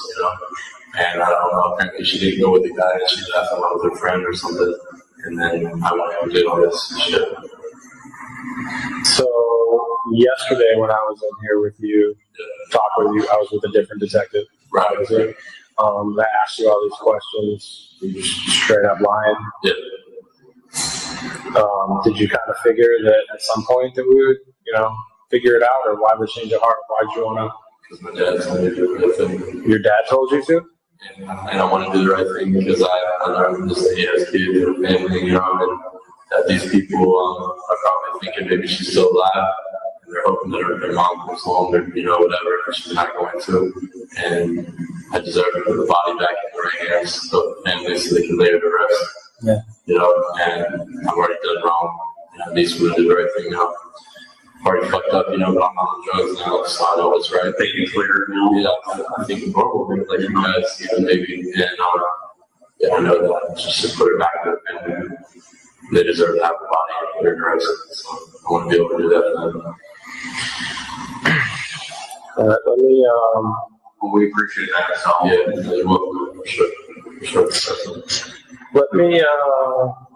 and I don't know, apparently she didn't go with the guy, and she left along with her friend or something, and then I went and did all this shit. So, yesterday when I was in here with you, talk with you, I was with a different detective. Right. They asked you all these questions, you just straight up lying. Yeah. Did you kind of figure that at some point that we would, figure it out, or why the change of heart? Why'd you want to? Because my dad told me to do the right thing. Your dad told you to? And I want to do the right thing because I learned this that he has kids and family, and that these people are probably thinking maybe she's still alive. They're hoping that their mom comes home, or whatever, but she's not going to. And I deserve to put the body back in the right hands of the family so they can lay her to rest. Yeah. You know, and I've already done wrong. And at least we're gonna do the right thing now. Already fucked up, you know, but I'm on drugs now, so I know what's right. Thinking clear now. Yeah, I'm thinking normal, like you guys, even maybe, and yeah, I know that. Just to put it back to them, they deserve to have a body in their drugs. So I want to be able to do that for them. All right, let me, we appreciate that. So, yeah, you're welcome. For sure. Let me,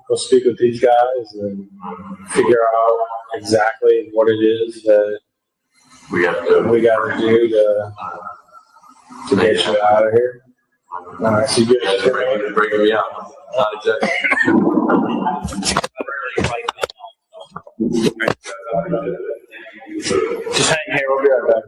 go speak with these guys and figure out exactly what it is that we got to do to get you out of here. All right, so you guys are breaking me out. Not exactly. Just hang here, we'll be right back.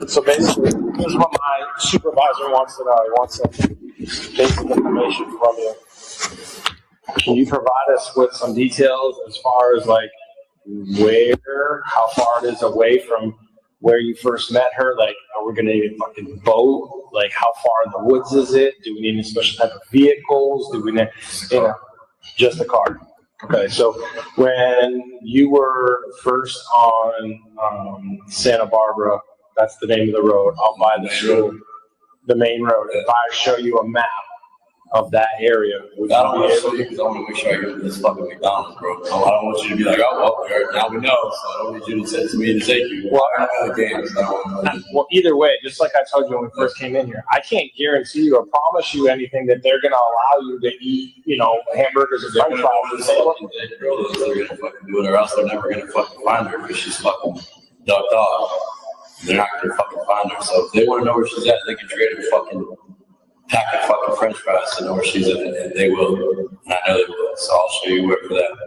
So basically, this is what my supervisor wants to know. He wants some basic information from you. Can you provide us with some details as far as like how far it is away from where you first met her? Like, are we going to need a fucking boat? Like, how far in the woods is it? Do we need any special type of vehicles? Do we need, just a car? Okay, so when you were first on Santa Barbara, that's the name of the road, out by the school, the main road. If I show you a map of that area, would I don't want to show you because I want to make sure I get to this fucking McDonald's, bro. So I don't want you to be like, oh, well, now we know, so I don't need you to say to me to take you. Well, I'm not the games. Well, either way, just like I told you when we first came in here, I can't guarantee you or promise you anything that they're going to allow you to eat, hamburgers and french fries. They're going to fucking do it, or else they're never going to fucking find her because she's fucking ducked off. They're not going to fucking find her. So if they want to know where she's at, they can trade a fucking pack of fucking french fries to know where she's at, and they will. And I know they will. So I'll show you where for that.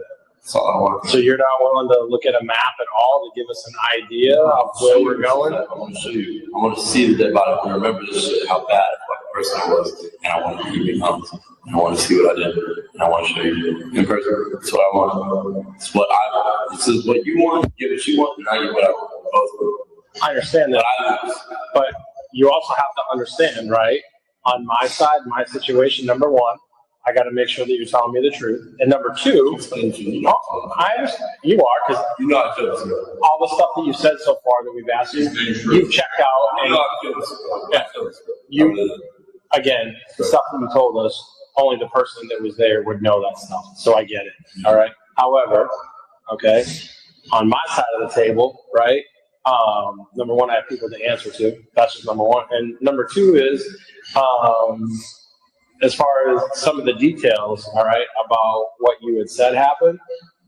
That's all I want. So you're not willing to look at a map at all to give us an idea of where we're going? I want to show you. I want to see the dead body. I want to remember this shit, how bad a fucking person I was. And I want to keep it honest. And I want to see what I did. And I want to show you in person. That's what I want. It's what I want. This is what you want. Get what you want, and I get what I want. Both. I understand that. But you also have to understand, right? On my side, my situation, number one, I got to make sure that you're telling me the truth. And number two, I understand you are, because all the stuff that you said so far that we've asked you, you've checked out. And again, the stuff that you told us, only the person that was there would know that stuff. So I get it. All right. However, okay, on my side of the table, right? Number one, I have people to answer to. That's just number one. And number two is, as far as some of the details, all right, about what you had said happened,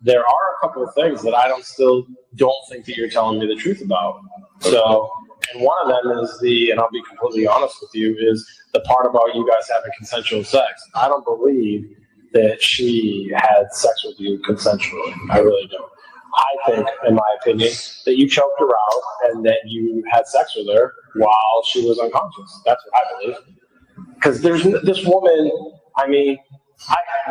there are a couple of things that I still don't think that you're telling me the truth about. So, and one of them is and I'll be completely honest with you, is the part about you guys having consensual sex. I don't believe that she had sex with you consensually. I really don't. I think, in my opinion, that you choked her out and that you had sex with her while she was unconscious. That's what I believe. Because there's this woman,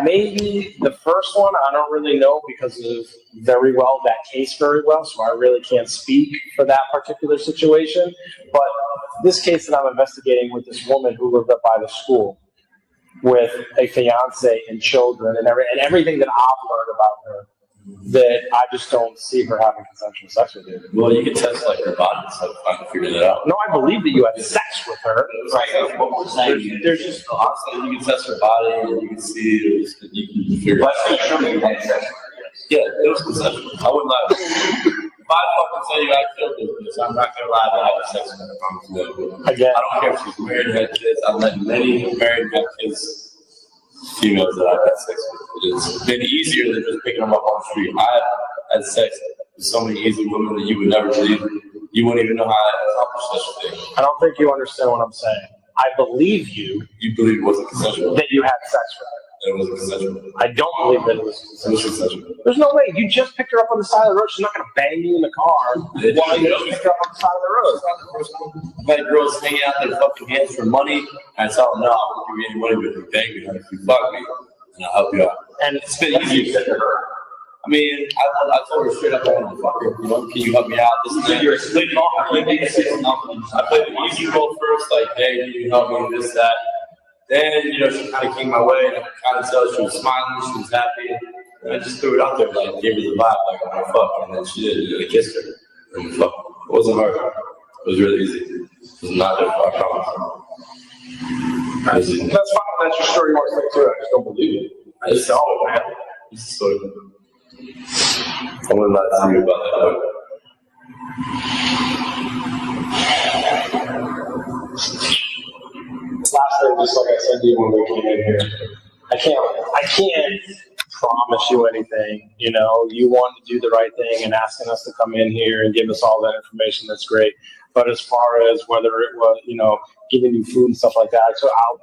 maybe the first one, I don't really know because of that case very well, so I really can't speak for that particular situation. But this case that I'm investigating with this woman who lived up by the school with a fiance and children and everything that I've learned about her, that I just don't see her having consensual sex with you. Well, you can test her body, so I can figure that out. No, I believe that you had sex with her. Right. What we're saying, there's just you can test her body, and you can see, you can figure out. You had sex with her. Yeah, it was consensual. I wouldn't lie. If I fucking say you I killed this bitch, I'm not gonna lie that I had sex with her. Again, I don't care if she's married and had kids. I've met many married and had kids. Females that I've had sex with. It's been easier than just picking them up on the street. I've had sex with so many easy women that you would never believe. You wouldn't even know how I accomplished such a thing. I don't think you understand what I'm saying. I believe you. You believe it wasn't consensual? That you had sex with her. That it wasn't consensual? I don't believe that it was consensual. It was consensual. There's no way. You just picked her up on the side of the road. She's not going to bang you in the car while you just picked her up on the side of the road. I've had girls hanging out their fucking hands for money, and I tell them, no, I won't give you any money, but if you bang me, if you fuck me, and I'll help you out. And it's been easy to her. I mean, I told her straight up, I wanted to fuck her. You know, can you help me out? This is you're explaining all. I played the easy role first, like, hey, can you help me with this, that. Then, you know, she kind of came my way, and I could kind of tell she was smiling, she was happy. And I just threw it out there, like, gave her the vibe, like, I want to fuck. And then she did, and I kissed her. And we fucked. It wasn't hard. It was really easy. It was not difficult, I promise. That's fine. That's your story, Mark. Too. I just don't believe it. I just saw it, man. It's sort of. I wouldn't lie to you about that. Last thing, just like I said to you when we came in here, I can't promise you anything. You know, you want to do the right thing and asking us to come in here and give us all that information. That's great. But as far as whether it was, you know, giving you food and stuff like that, so I'll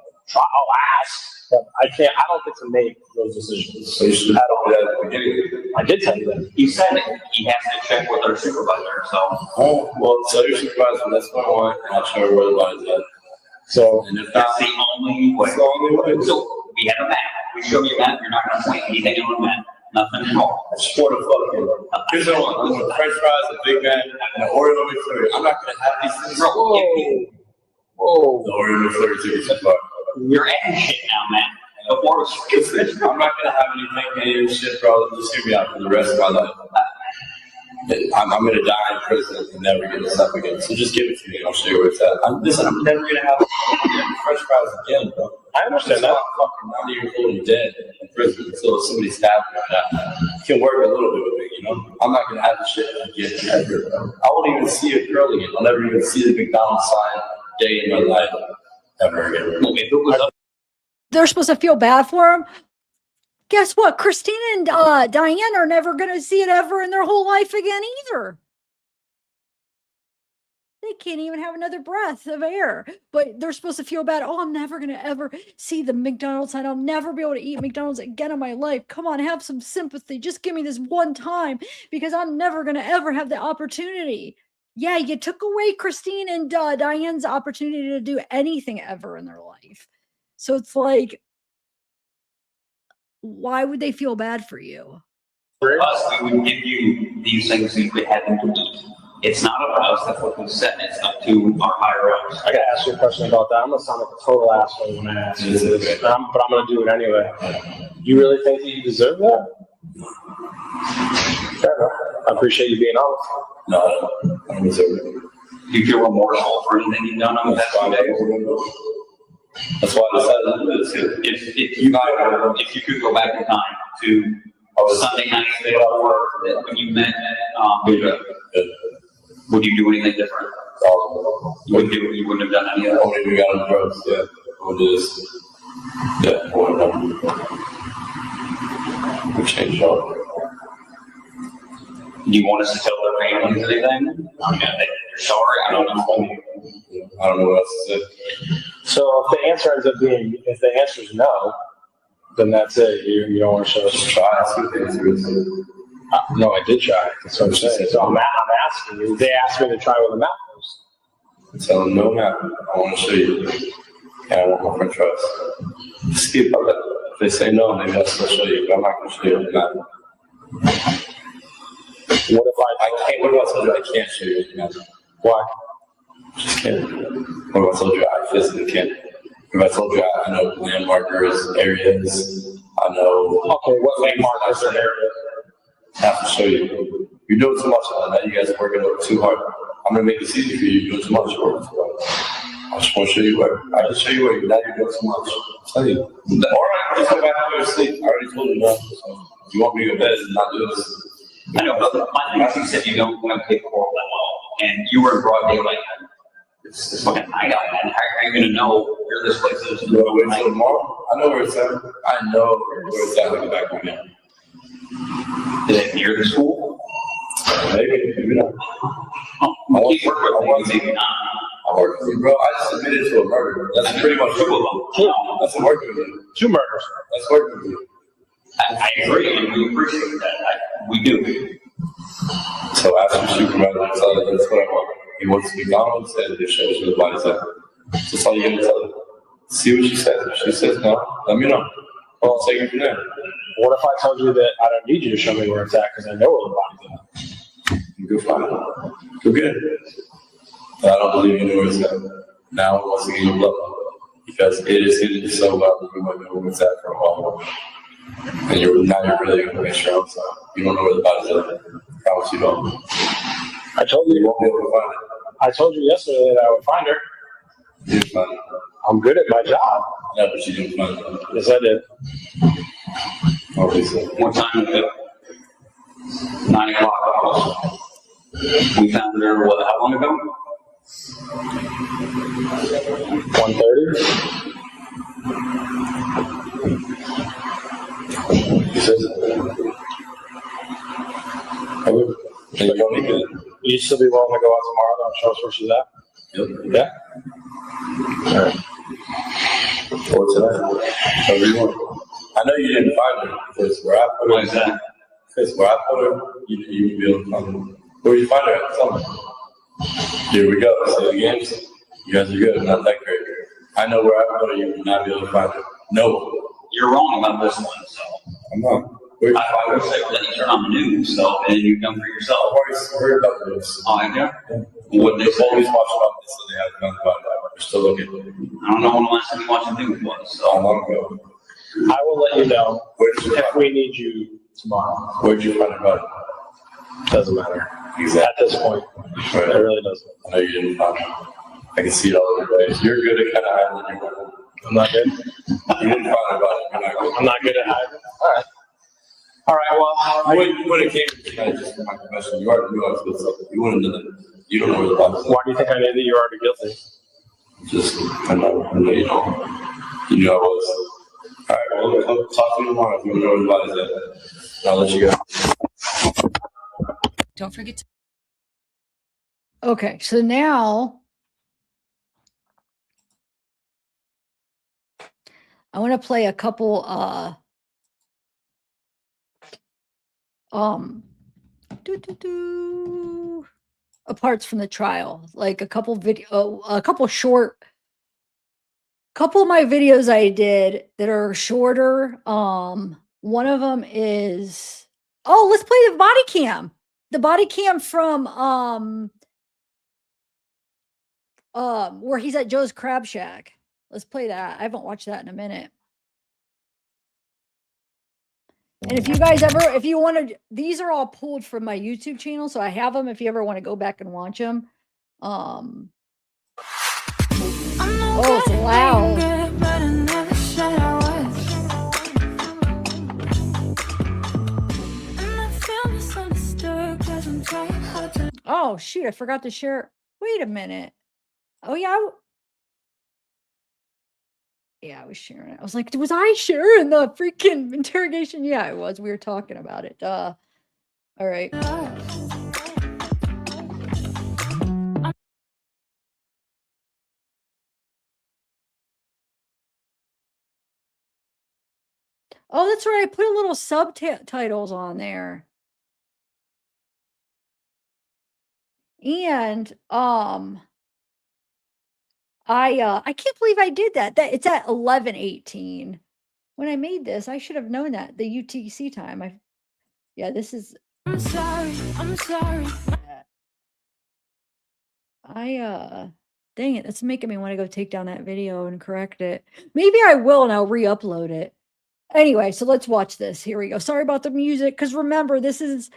ask. But I don't get to make those decisions. So you should have told me that at the beginning. I did tell you that. He said that he has to check with our supervisor, so. Oh, well, tell your supervisor that's what I want, and I'll show her where the line's at. So, and if that's the only way. That's the only way. So, we have a map. We show you a map, you're not going to point anything on the map. Nothing at all. I just want to fuck you. Here's what I want. I want French fries, a Big Mac, and an Oreo McFlurry. I'm not going to have these things. Whoa. The Oreo McFlurry took you too far. You're adding shit now, man. Before I'm not going to have any shit, bro. Just hear me out for the rest of my life. I'm going to die in prison and never get this up again. So just give it to me and I'll show you where it's at. I'm never going to have French fries again, bro. I understand that. I'm fucking 90 years old and dead in prison until somebody stabs me like that. You can work a little bit with me, you know? I'm not going to have this shit again ever, bro. I won't even see a girl again. I'll never even see the McDonald's sign day in my life ever again. If it was up, they're supposed to feel bad for him. Guess what? Christina and Diane are never going to see it ever in their whole life again either. They can't even have another breath of air. But they're supposed to feel bad. Oh, I'm never going to ever see the McDonald's sign. I'll never be able to eat McDonald's again in my life. Come on, have some sympathy. Just give me this one time because I'm never going to ever have the opportunity. Yeah, you took away Christine and Diane's opportunity to do anything ever in their life. So it's like, why would they feel bad for you? for us, we would give you these things so you could have them to eat. It's not up to us, that's what we said, it's up to our higher ups. I gotta ask you a question about that. I'm gonna sound like a total asshole when I ask you this, but I'm gonna do it anyway. You really think that you deserve that? Fair enough. I appreciate you being honest. No, I don't deserve it. Do you feel remorseful for anything you've done on the past few days? That's why I decided to do this. If you could go back in time to Sunday night when you met, would you do anything different? You wouldn't have done any of that? Only we got on drugs, yeah. We'll do this. Yeah, we'll change all. Do you want us to tell their families anything? I mean, they're sorry, I don't know. I don't know what else to say. So if the answer ends up being, if the answer is no, then that's it. You don't want to show us. Just try. See what the answer is. No, I did try. That's what I'm saying. So I'm asking you. They asked me to try with a map first. Tell them no map. I want to show you. And I want my French fries. Just keep up that. If they say no, maybe I'll still show you, but I'm not going to show you the map. What if I can't? What if I told you I can't show you the map? Why? Just can't. What if I told you I physically can't? If I told you I know landmarkers, areas, I know. Okay, what landmarkers and areas? I have to show you. You're doing too much on that. You guys are working too hard. I'm gonna make this easy for you. You're doing too much work. I just want to show you where. I just show you where. Now you're doing too much. I'm telling you. All right, just go back to your sleep. I already told you that. If you want me to go to bed and not do this. I know, but my thing is you said you don't want to pay for all that well, and you were in broad daylight. It's fucking night out, man. How are you gonna know where this place is? You know where it's at tomorrow? I know where it's at. I know where it's at. Look at back again. Is it near the school? Maybe not. I work with you, bro. I just admitted to a murder. That's pretty much 2 of them. That's working with you. 2 murders. That's working with you. I agree, and we appreciate that. We do. So ask your supervisor and tell her that's what I want. He wants McDonald's and it shows where the body's at. That's all you gotta tell her. See what she says. If she says no, let me know. Well, I'll take it from there. What if I told you that I don't need you to show me where it's at because I know where the body's at? You go find it. Go get it. But I don't believe you know where it's at. Now, once again, you love because it is hidden so well that you might know where it's at for a while. And now you're really going to make sure outside. You don't know where the body's at. I promise you don't. I told you. You won't be able to find it. I told you yesterday that I would find her. You didn't find it. I'm good at my job. Yeah, but you didn't find it. Yes, I did. Obviously. What time is it? 9 o'clock. We found her, what, how long ago? 1:30. He says it. Then you don't need it. You still be willing to go out tomorrow and show us where she's at? Yep. Yeah? All right. Or tonight. However you want. I know you didn't find her because where I put her. Why is that? Because where I put her, you would be able to find her. Where you find her at? Tell me. Here we go. See the games? You guys are good. Not that great. I know where I put her, you would not be able to find her. No. You're wrong about this one, so. I'm not. I would say let you turn on the news, so, and you come for yourself. I've already heard about the news. Oh, I do? Yeah. What they say? Always watch about this, so they haven't found the body. We're still looking. I don't know when the last time you watched the news was, How so. long ago? I will let you know Where'd you if find we need you tomorrow. Where'd you find the body? Doesn't matter. Exactly. At this point, Right. it really doesn't. I know you didn't find her. I can see it all over your face. You're good at kind of hiding your. I'm not good. You didn't find the body. You're not good. I'm not good at hiding. All right. All right. Well, When it came to tonight, just for my confession, you already knew I was guilty. You wouldn't know that. You don't know where the body is. why do you think I knew that you were already guilty? Just, I know you know. You knew I was. All right, well, I'll talk to you tomorrow if you know where the body is at. I'll let you go. Don't forget to. Okay, so now I want to play a couple parts from the trial, like a couple couple of my videos I did that are shorter. One of them is, oh, let's play the body cam. The body cam from where he's at Joe's Crab Shack. Let's play that. I haven't watched that in a minute. And if you guys ever, if you want to, these are all pulled from my YouTube channel, so I have them if you ever want to go back and watch them. Oh, it's loud. Oh, shoot, I forgot to share. Wait a minute. Oh, yeah. Yeah, I was sharing it. I was like, was I sharing the freaking interrogation? Yeah, I was. We were talking about it. All right. Oh, that's right. I put a little subtitles on there. And I can't believe I did that. That it's at 11:18. When I made this, I should have known that the UTC time. Yeah, this is. I'm sorry. I'm sorry. Dang it, that's making me want to go take down that video and correct it. Maybe I will, and I'll re-upload it. Anyway, so let's watch this. Here we go. Sorry about the music, because remember, this is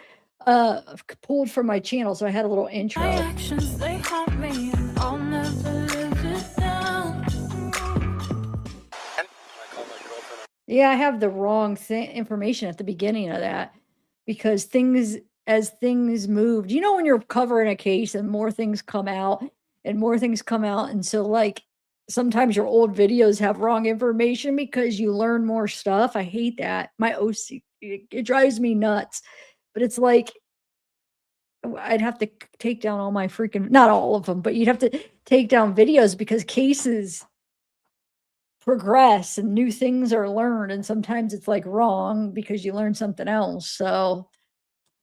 pulled from my channel, so I had a little intro. My actions, they haunt me, and I'll never live it down. Yeah, I have the wrong information at the beginning of that, because as things moved, you know, when you're covering a case and more things come out and more things come out, and so like sometimes your old videos have wrong information because you learn more stuff. I hate that. My OC, it drives me nuts. But it's like I'd have to take down all my freaking, not all of them, but you'd have to take down videos because cases progress and new things are learned, and sometimes it's like wrong because you learn something else. So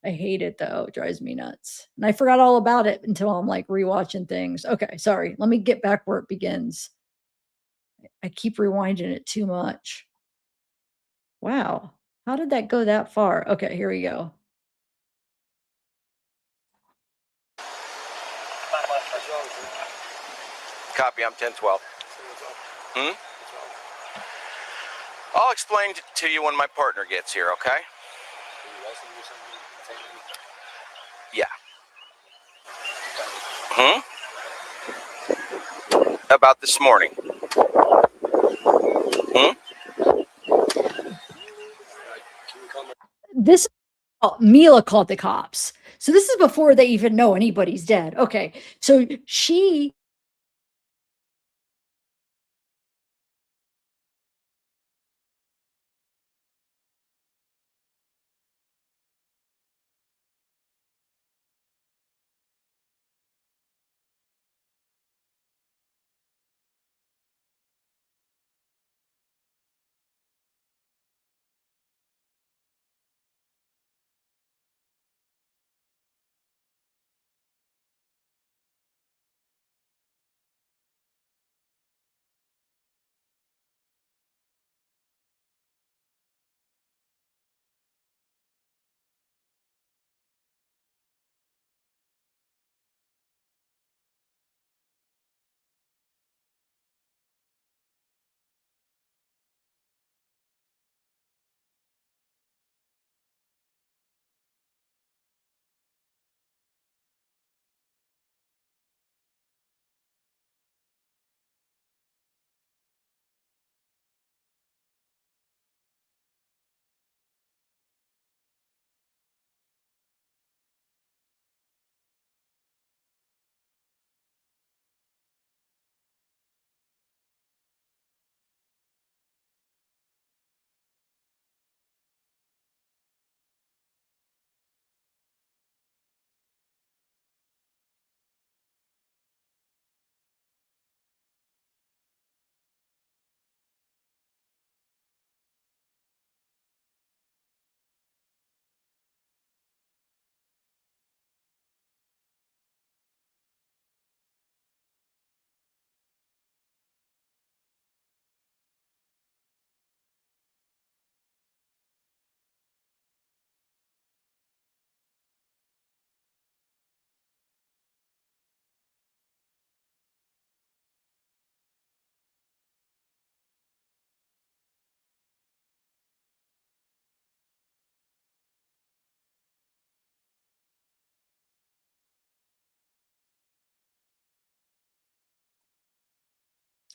I hate it though. It drives me nuts. And I forgot all about it until I'm like rewatching things. Okay, sorry. Let me get back where it begins. I keep rewinding it too much. Wow. How did that go that far? Okay, here we go. Copy, I'm 1012. I'll explain to you when my partner gets here, okay? Yeah. About this morning. This Mila called the cops. So this is before they even know anybody's dead. Okay. So she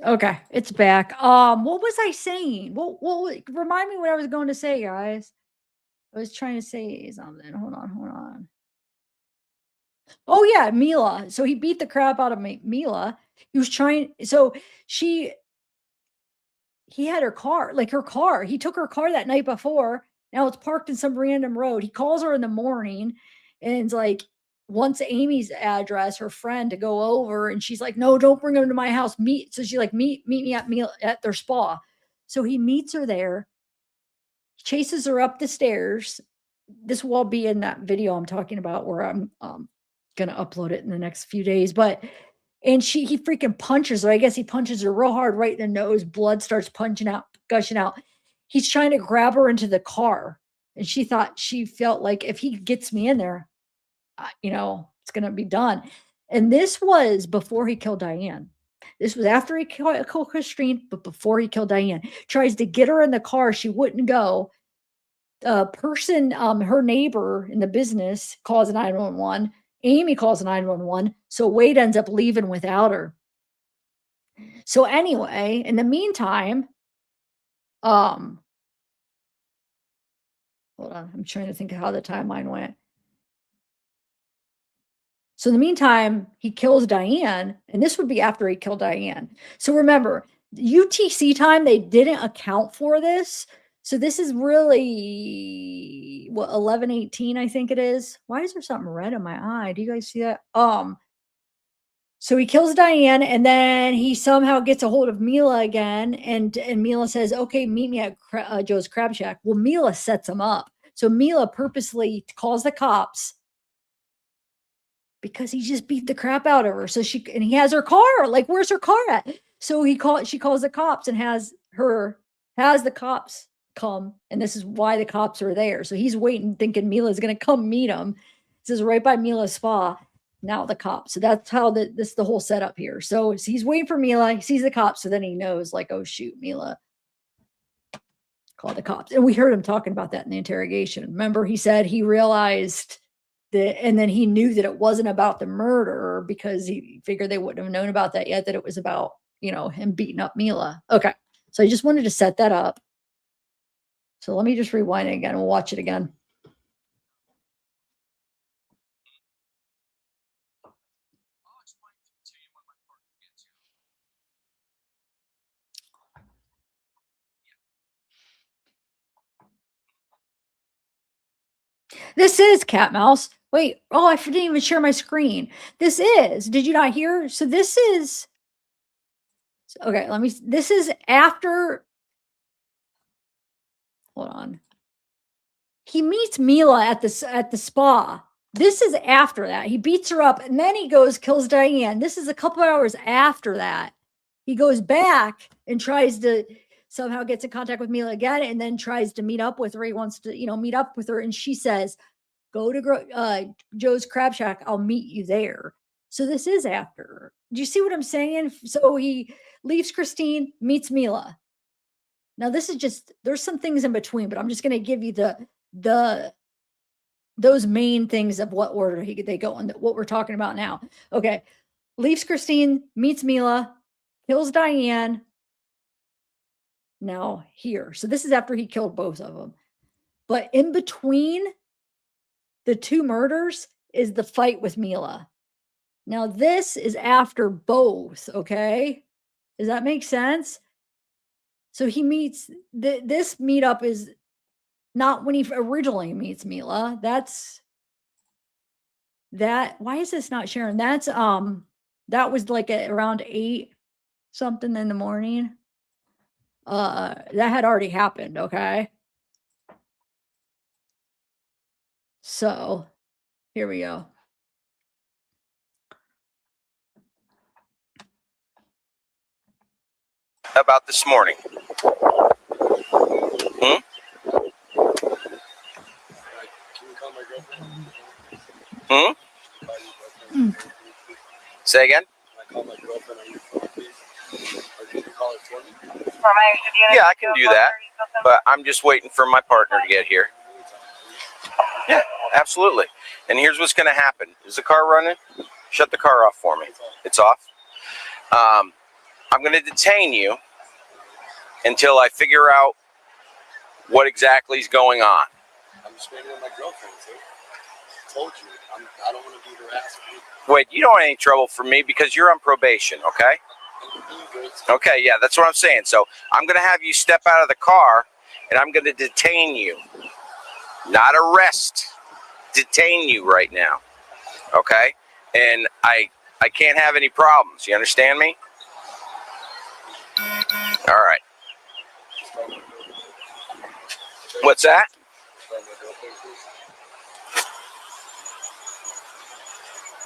Okay, it's back. What was I saying? Remind me what I was going to say, guys. I was trying to say something. Hold on. Oh yeah, Mila. So he beat the crap out of Mila. He was trying. So she, he had her car, like her car. He took her car that night before. Now it's parked in some random road. He calls her in the morning, and like wants Amy's address, her friend, to go over, and she's like, "No, don't bring him to my house. Meet." So she's like, "Meet me at their spa." So he meets her there, chases her up the stairs. This will all be in that video I'm talking about where I'm gonna upload it in the next few days. But and he freaking punches her. I guess he punches her real hard right in the nose. Blood starts gushing out. He's trying to grab her into the car. And she felt like if he gets me in there, it's gonna be done. And this was before he killed Diane. This was after he killed Christine, but before he killed Diane. Tries to get her in the car. She wouldn't go. Person, her neighbor in the business calls 911. Amy calls 911. So Wade ends up leaving without her. So anyway, in the meantime, hold on, I'm trying to think of how the timeline went. So in the meantime, he kills Diane, and this would be after he killed Diane. So remember, UTC time, they didn't account for this. So this is really what 11:18, I think it is. Why is there something red in my eye? Do you guys see that? So he kills Diane, and then he somehow gets a hold of Mila again, and Mila says, "Okay, meet me at Joe's Crab Shack." Well, Mila sets him up. So Mila purposely calls the cops because he just beat the crap out of her. So he has her car. Like, where's her car at? So she calls the cops and has the cops come, and this is why the cops are there. So he's waiting, thinking Mila's going to come meet him. This is right by Mila's spa. Now the cops. So that's how the whole setup here. So he's waiting for Mila. He sees the cops, so then he knows, like, oh shoot, Mila called the cops. And we heard him talking about that in the interrogation. Remember, he said he realized that, and then he knew that it wasn't about the murder because he figured they wouldn't have known about that yet, that it was about, him beating up Mila. Okay. So I just wanted to set that up. So let me just rewind it again. We'll watch it again. This is Cat Mouse. Wait, oh, I didn't even share my screen. This is, did you not hear? So this is, okay, this is after, hold on. He meets Mila at the spa. This is after that. He beats her up and then he goes, kills Diane. This is a couple hours after that. He goes back and tries to somehow gets in contact with Mila again and then tries to meet up with her. He wants to, meet up with her. And she says, go to Joe's Crab Shack. I'll meet you there. So this is after. Do you see what I'm saying? So he leaves Christine, meets Mila. Now this is just, there's some things in between, but I'm just going to give you those main things of what order they go in, what we're talking about now. Okay. Leaves Christine, meets Mila, kills Diane. Now here. So this is after he killed both of them. But in between the two murders is the fight with Mila. Now this is after both, okay? Does that make sense? So he meets, this meetup is not when he originally meets Mila. Why is this not sharing? That's, that was like at around 8 something in the morning. That had already happened, okay? So here we go. About this morning. Hmm? Hmm? Say again? Yeah, I can do that, but I'm just waiting for my partner to get here. Yeah, absolutely. And here's what's going to happen. Is the car running? Shut the car off for me. It's off. I'm going to detain you until I figure out what exactly is going on. I'm just waiting on my girlfriend, sir. I told you, I don't want to be harassed. Wait, you don't want any trouble from me because you're on probation, okay? Okay, yeah, that's what I'm saying. So I'm going to have you step out of the car and I'm going to detain you. Not arrest. Detain you right now. Okay? And I can't have any problems. You understand me? All right. What's that?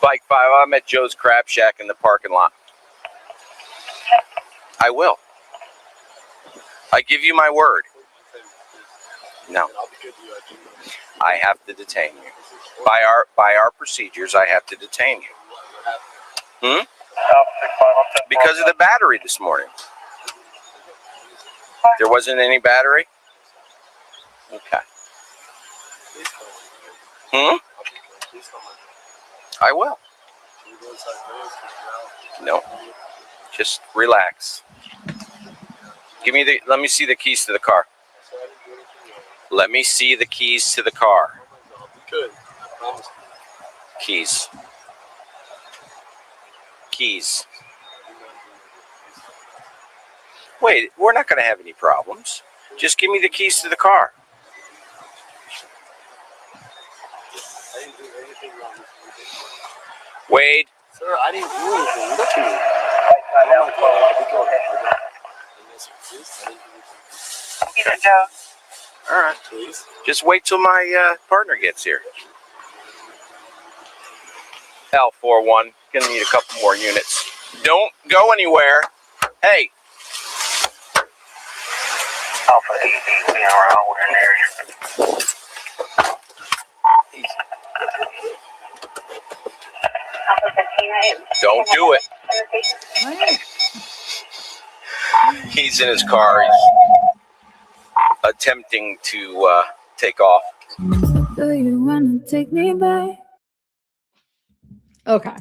Bike 5, I'm at Joe's Crab Shack in the parking lot. I will. I give you my word. No. I have to detain you. By our procedures, I have to detain you. Because of the battery this morning. There wasn't any battery? Okay. I will. No. Just relax. Let me see the keys to the car. Let me see the keys to the car. Keys. Keys. Wait, we're not going to have any problems. Just give me the keys to the car. Wade. Sir, I didn't do anything. Look at me. All right, please. Just wait till my partner gets here. L41, gonna need a couple more units. Don't go anywhere. Hey. Alpha 8, we en route, we're in there. Don't do it. He's in his car. He's attempting to take off. Do you want to take me back? Okay.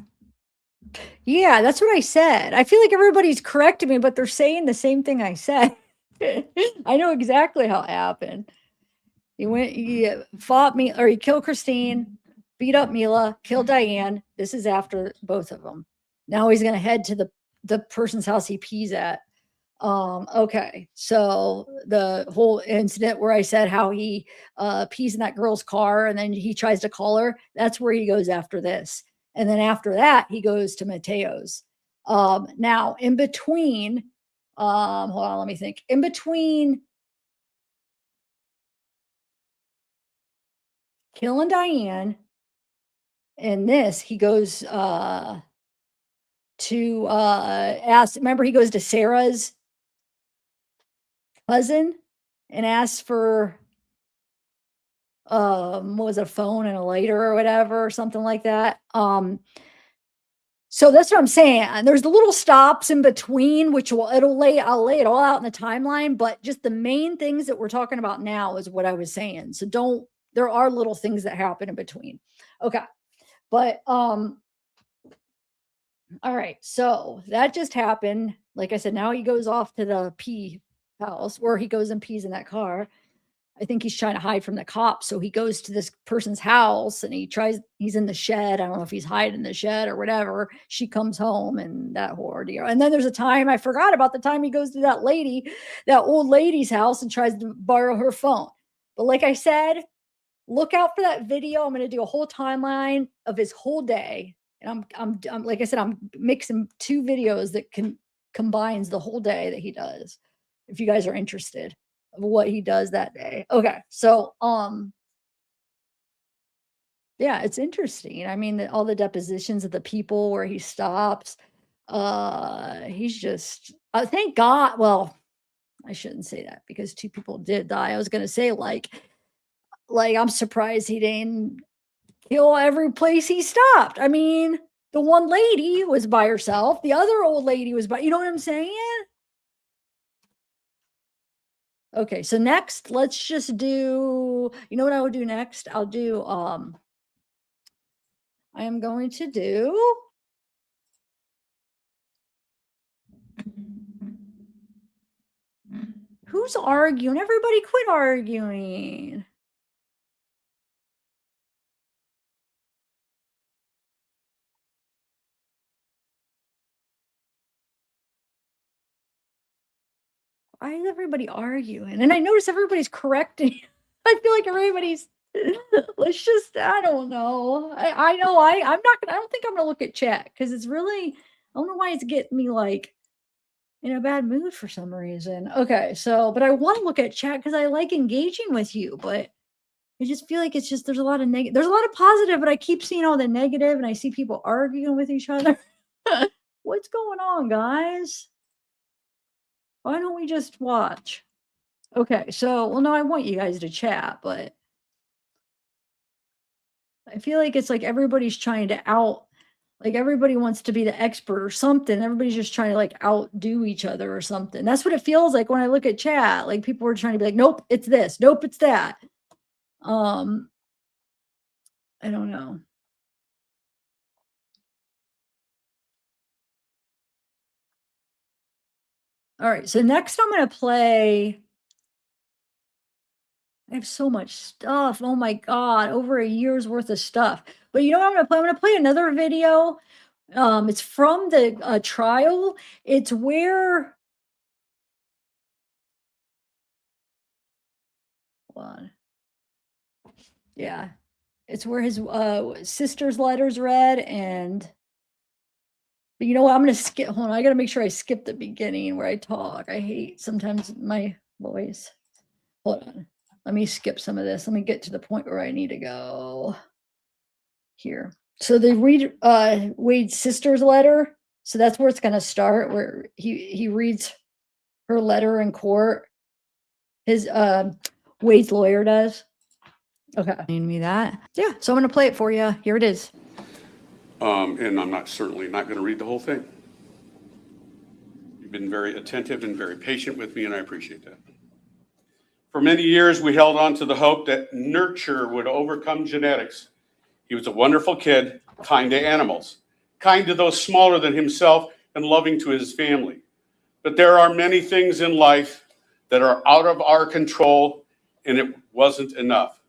Yeah, that's what I said. I feel like everybody's correcting me, but they're saying the same thing I said. I know exactly how it happened. He fought me, or he killed Christine, beat up Mila, killed Diane. This is after both of them. Now he's going to head to the person's house he pees at. Okay, so the whole incident where I said how he pees in that girl's car and then he tries to call her, that's where he goes after this. And then after that, he goes to Mateo's. Now in between, hold on, let me think. In between killing Diane and this, he goes to ask, remember he goes to Sarah's cousin and asks for what was it, a phone and a lighter or whatever, or something like that. So that's what I'm saying. There's the little stops in between, which I'll lay it all out in the timeline, but just the main things that we're talking about now is what I was saying. So there are little things that happen in between. Okay. But all right, so that just happened. Like I said, now he goes off to the pee house where he goes and pees in that car. I think he's trying to hide from the cops. So he goes to this person's house and he's in the shed. I don't know if he's hiding in the shed or whatever. She comes home and that whole ordeal. And then there's a time, I forgot about the time he goes to that old lady's house and tries to borrow her phone. But like I said, look out for that video. I'm going to do a whole timeline of his whole day. And I'm like I said, I'm mixing two videos that combines the whole day that he does. If you guys are interested of what he does that day. Okay. So, yeah, it's interesting. I mean, all the depositions of the people where he stops, he's just, thank God. Well, I shouldn't say that because two people did die. I was going to say like, I'm surprised he didn't kill every place he stopped. I mean, the one lady was by herself. The other old lady was you know what I'm saying? Okay, so next, let's just do, you know what I will do next? I'll do, I am going to do, who's arguing? Everybody quit arguing. Why is everybody arguing? And I notice everybody's correcting. I feel like everybody's, let's just, I don't know. I know I'm not gonna, I don't think I'm gonna look at chat because it's really, I don't know why it's getting me like in a bad mood for some reason. Okay, so, but I want to look at chat because I like engaging with you, but I just feel like it's just, there's a lot of negative, there's a lot of positive, but I keep seeing all the negative and I see people arguing with each other. What's going on, guys? Why don't we just watch? Okay, so, well, no, I want you guys to chat, but I feel like it's like everybody's trying to like everybody wants to be the expert or something. Everybody's just trying to like outdo each other or something. That's what it feels like when I look at chat. Like people are trying to be like, nope, it's this. Nope, it's that. I don't know. All right, so next I'm going to play. I have so much stuff. Oh my God, over a year's worth of stuff. But you know what I'm going to play? I'm going to play another video. It's from the trial. It's where, hold on. Yeah, it's where his sister's letters read, and but you know what? I'm gonna skip. Hold on, I gotta make sure I skip the beginning where I talk. I hate sometimes my voice. Hold on, let me skip some of this. Let me get to the point where I need to go. Here, so they read Wade's sister's letter. So that's where it's gonna start. Where he reads her letter in court, His Wade's lawyer does. Okay. Me that. Yeah. So I'm gonna play it for you. Here it is. And I'm certainly not going to read the whole thing. You've been very attentive and very patient with me, and I appreciate that. For many years, we held on to the hope that nurture would overcome genetics. He was a wonderful kid, kind to animals, kind to those smaller than himself, and loving to his family. But there are many things in life that are out of our control, and it wasn't enough.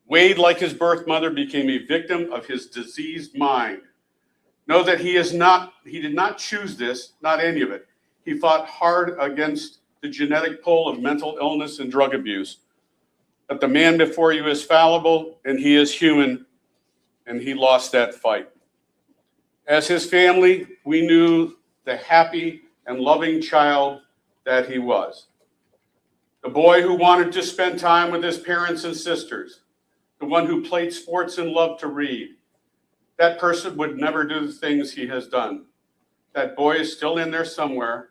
Wade, like his birth mother, became a victim of his diseased mind. Know that he did not choose this, not any of it. He fought hard against the genetic pull of mental illness and drug abuse. But the man before you is fallible, and he is human, and he lost that fight. As his family, we knew the happy and loving child that he was. The boy who wanted to spend time with his parents and sisters. The one who played sports and loved to read. That person would never do the things he has done. That boy is still in there somewhere,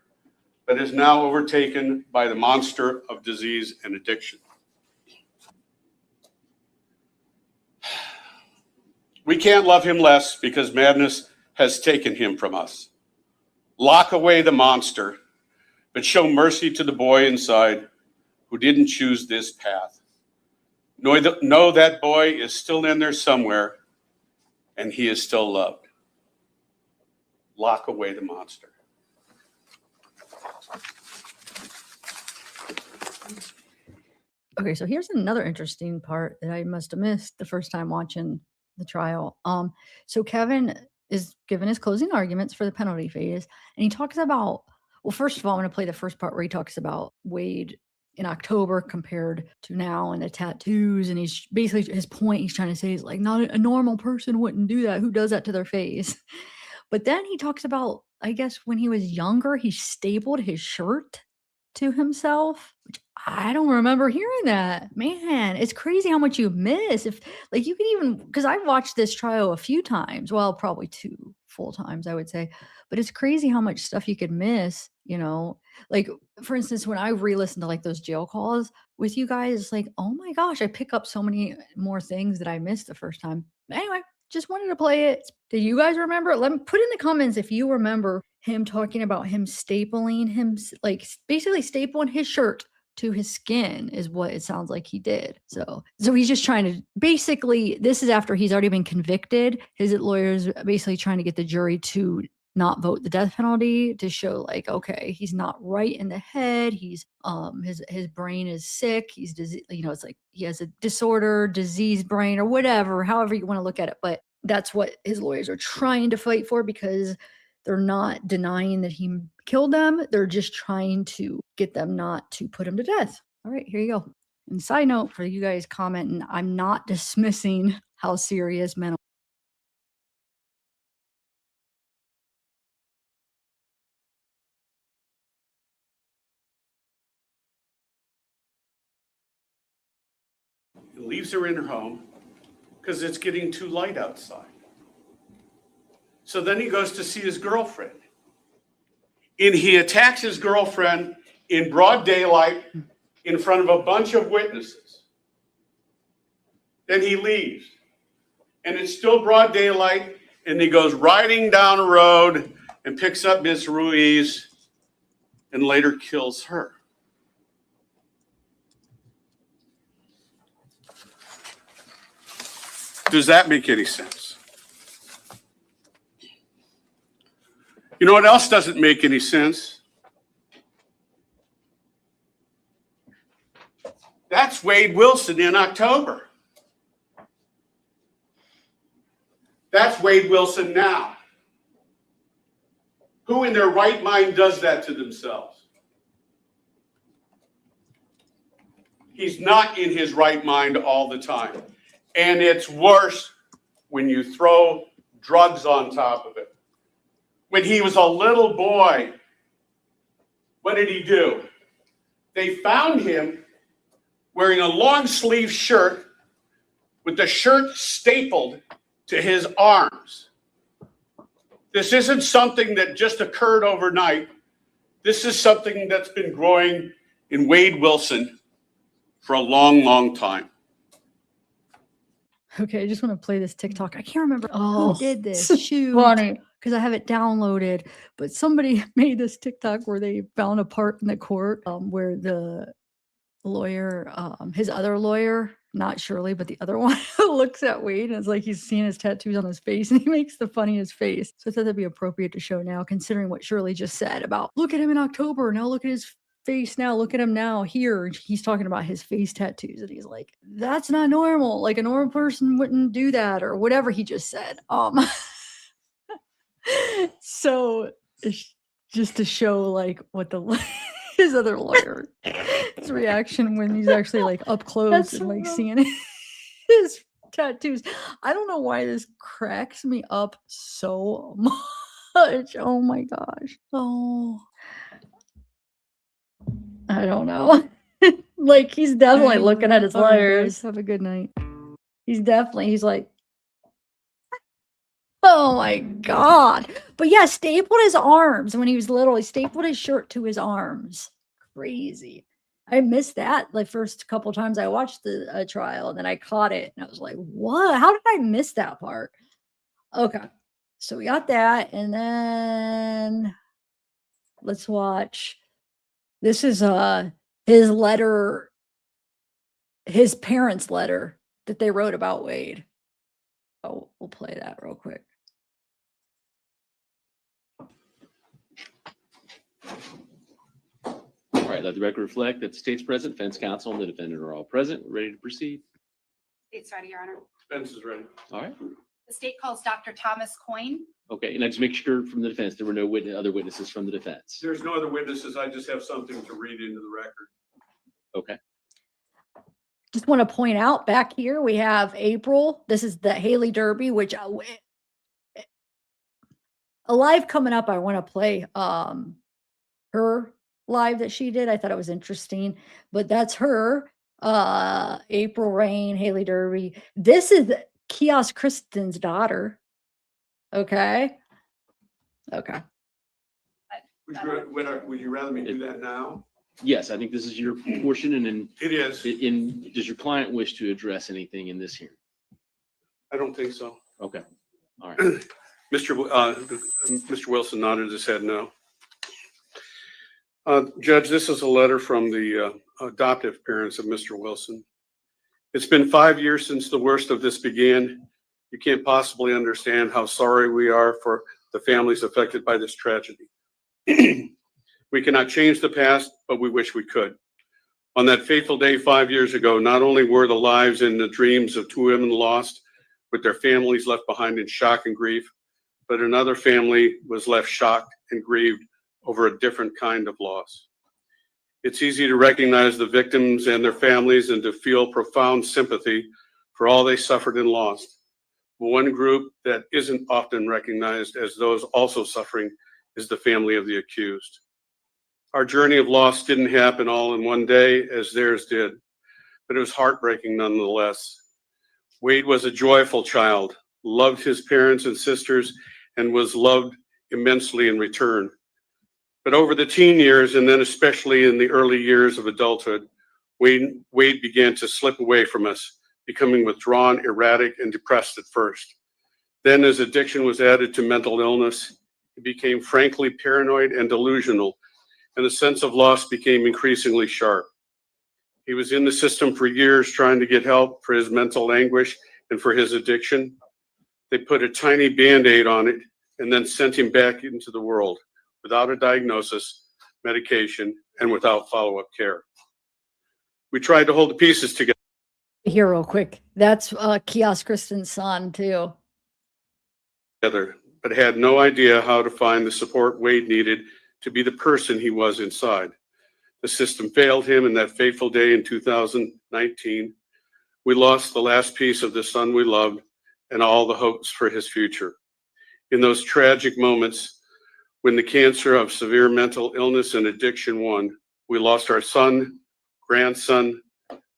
but is now overtaken by the monster of disease and addiction. We can't love him less because madness has taken him from us. Lock away the monster, but show mercy to the boy inside who didn't choose this path. Know that boy is still in there somewhere, and he is still loved. Lock away the monster. Okay, so here's another interesting part that I must have missed the first time watching the trial. So Kevin is given his closing arguments for the penalty phase, and he talks about, well, first of all, I'm going to play the first part where he talks about Wade in October compared to now and the tattoos, and he's basically, his point he's trying to say is like, not a normal person wouldn't do that. Who does that to their face? But then he talks about, I guess when he was younger, he stapled his shirt to himself, which I don't remember hearing that. Man, it's crazy how much you miss. If like you could even, because I've watched this trial a few times, well, probably 2 full times, I would say, but it's crazy how much stuff you could miss, you know. Like for instance, when I re-listen to like those jail calls with you guys, it's like, oh my gosh, I pick up so many more things that I missed the first time. Anyway, just wanted to play it. Do you guys remember? Let me put in the comments if you remember him talking about him stapling him, like basically stapling his shirt to his skin is what it sounds like he did. So he's just trying to, basically, this is after he's already been convicted. His lawyer's basically trying to get the jury to not vote the death penalty to show like, okay, he's not right in the head. He's his brain is sick. He's you know, it's like he has a disorder, diseased brain or whatever, however you want to look at it. But that's what his lawyers are trying to fight for, because they're not denying that he killed them. They're just trying to get them not to put him to death. All right, here you go. And side note for you guys commenting, I'm not dismissing how serious mental. He leaves her in her home because it's getting too light outside. So then he goes to see his girlfriend. And he attacks his girlfriend in broad daylight in front of a bunch of witnesses. Then he leaves. And it's still broad daylight, and he goes riding down a road and picks up Miss Ruiz and later kills her. Does that make any sense? You know what else doesn't make any sense? That's Wade Wilson in October. That's Wade Wilson now. Who in their right mind does that to themselves? He's not in his right mind all the time. And it's worse when you throw drugs on top of it. When he was a little boy, what did he do? They found him wearing a long sleeve shirt with the shirt stapled to his arms. This isn't something that just occurred overnight. This is something that's been growing in Wade Wilson for a long, long time. Okay, I just want to play this TikTok. I can't remember Oh, who did this. so Shoot. funny. Because I have it downloaded, but somebody made this TikTok where they found a part in the court where the lawyer, his other lawyer, not Shirley, but the other one, looks at Wade and it's like he's seeing his tattoos on his face and he makes the funniest face. So I thought that'd be appropriate to show now, considering what Shirley just said about look at him in October. Now look at his face now. Look at him now here. He's talking about his face tattoos and he's like, that's not normal. Like a normal person wouldn't do that or whatever he just said. So it's just to show like what the his other lawyer his reaction when he's actually like up close and like seeing his tattoos. I don't know why this cracks me up so much. Oh my gosh. Oh, I don't know. Like he's definitely looking at his lawyers. Have a good night. He's like, oh my God. But yeah, stapled his arms when he was little. He stapled his shirt to his arms. Crazy. I missed that like first couple times I watched the trial and then I caught it and I was like, what? How did I miss that part? Okay. So we got that. And then let's watch. This is his letter, his parents' letter that they wrote about Wade. Oh, we'll play that real quick. All right, let the record reflect that the state's present, defense counsel, and the defendant are all present. We're ready to proceed. State's ready, Your Honor. Defense is ready. All right. The state calls Dr. Thomas Coyne. Okay, and I just make sure from the defense there were no other witnesses from the defense. There's no other witnesses. I just have something to read into the record. Okay. Just want to point out back here we have April. This is the Haley Derby, which a live coming up. I want to play her live that she did. I thought it was interesting, but that's her. April Rain, Haley Derby. This is Kiosk Kristen's daughter. Okay. Okay. Would you rather me do that now? Yes, I think this is your portion, and then It is. does your client wish to address anything in this hearing? I don't think so. Okay. All right. Mr. Wilson nodded his head no. Judge, this is a letter from the adoptive parents of Mr. Wilson. It's been 5 years since the worst of this began. You can't possibly understand how sorry we are for the families affected by this tragedy. We cannot change the past, but we wish we could. On that fateful day 5 years ago, not only were the lives and the dreams of 2 women lost, with their families left behind in shock and grief, but another family was left shocked and grieved over a different kind of loss. It's easy to recognize the victims and their families and to feel profound sympathy for all they suffered and lost. But one group that isn't often recognized as those also suffering is the family of the accused. Our journey of loss didn't happen all in one day as theirs did, but it was heartbreaking nonetheless. Wade was a joyful child, loved his parents and sisters, and was loved immensely in return. But over the teen years, and then especially in the early years of adulthood, Wade began to slip away from us, becoming withdrawn, erratic, and depressed at first. Then as addiction was added to mental illness, he became frankly paranoid and delusional, and the sense of loss became increasingly sharp. He was in the system for years trying to get help for his mental anguish and for his addiction. They put a tiny Band-Aid on it and then sent him back into the world without a diagnosis, medication, and without follow-up care. We tried to hold the pieces together. Here real quick. That's Kiosk Kristen's son too. But had no idea how to find the support Wade needed to be the person he was inside. The system failed him, and that fateful day in 2019, we lost the last piece of the son we loved and all the hopes for his future. In those tragic moments, when the cancer of severe mental illness and addiction won, we lost our son, grandson,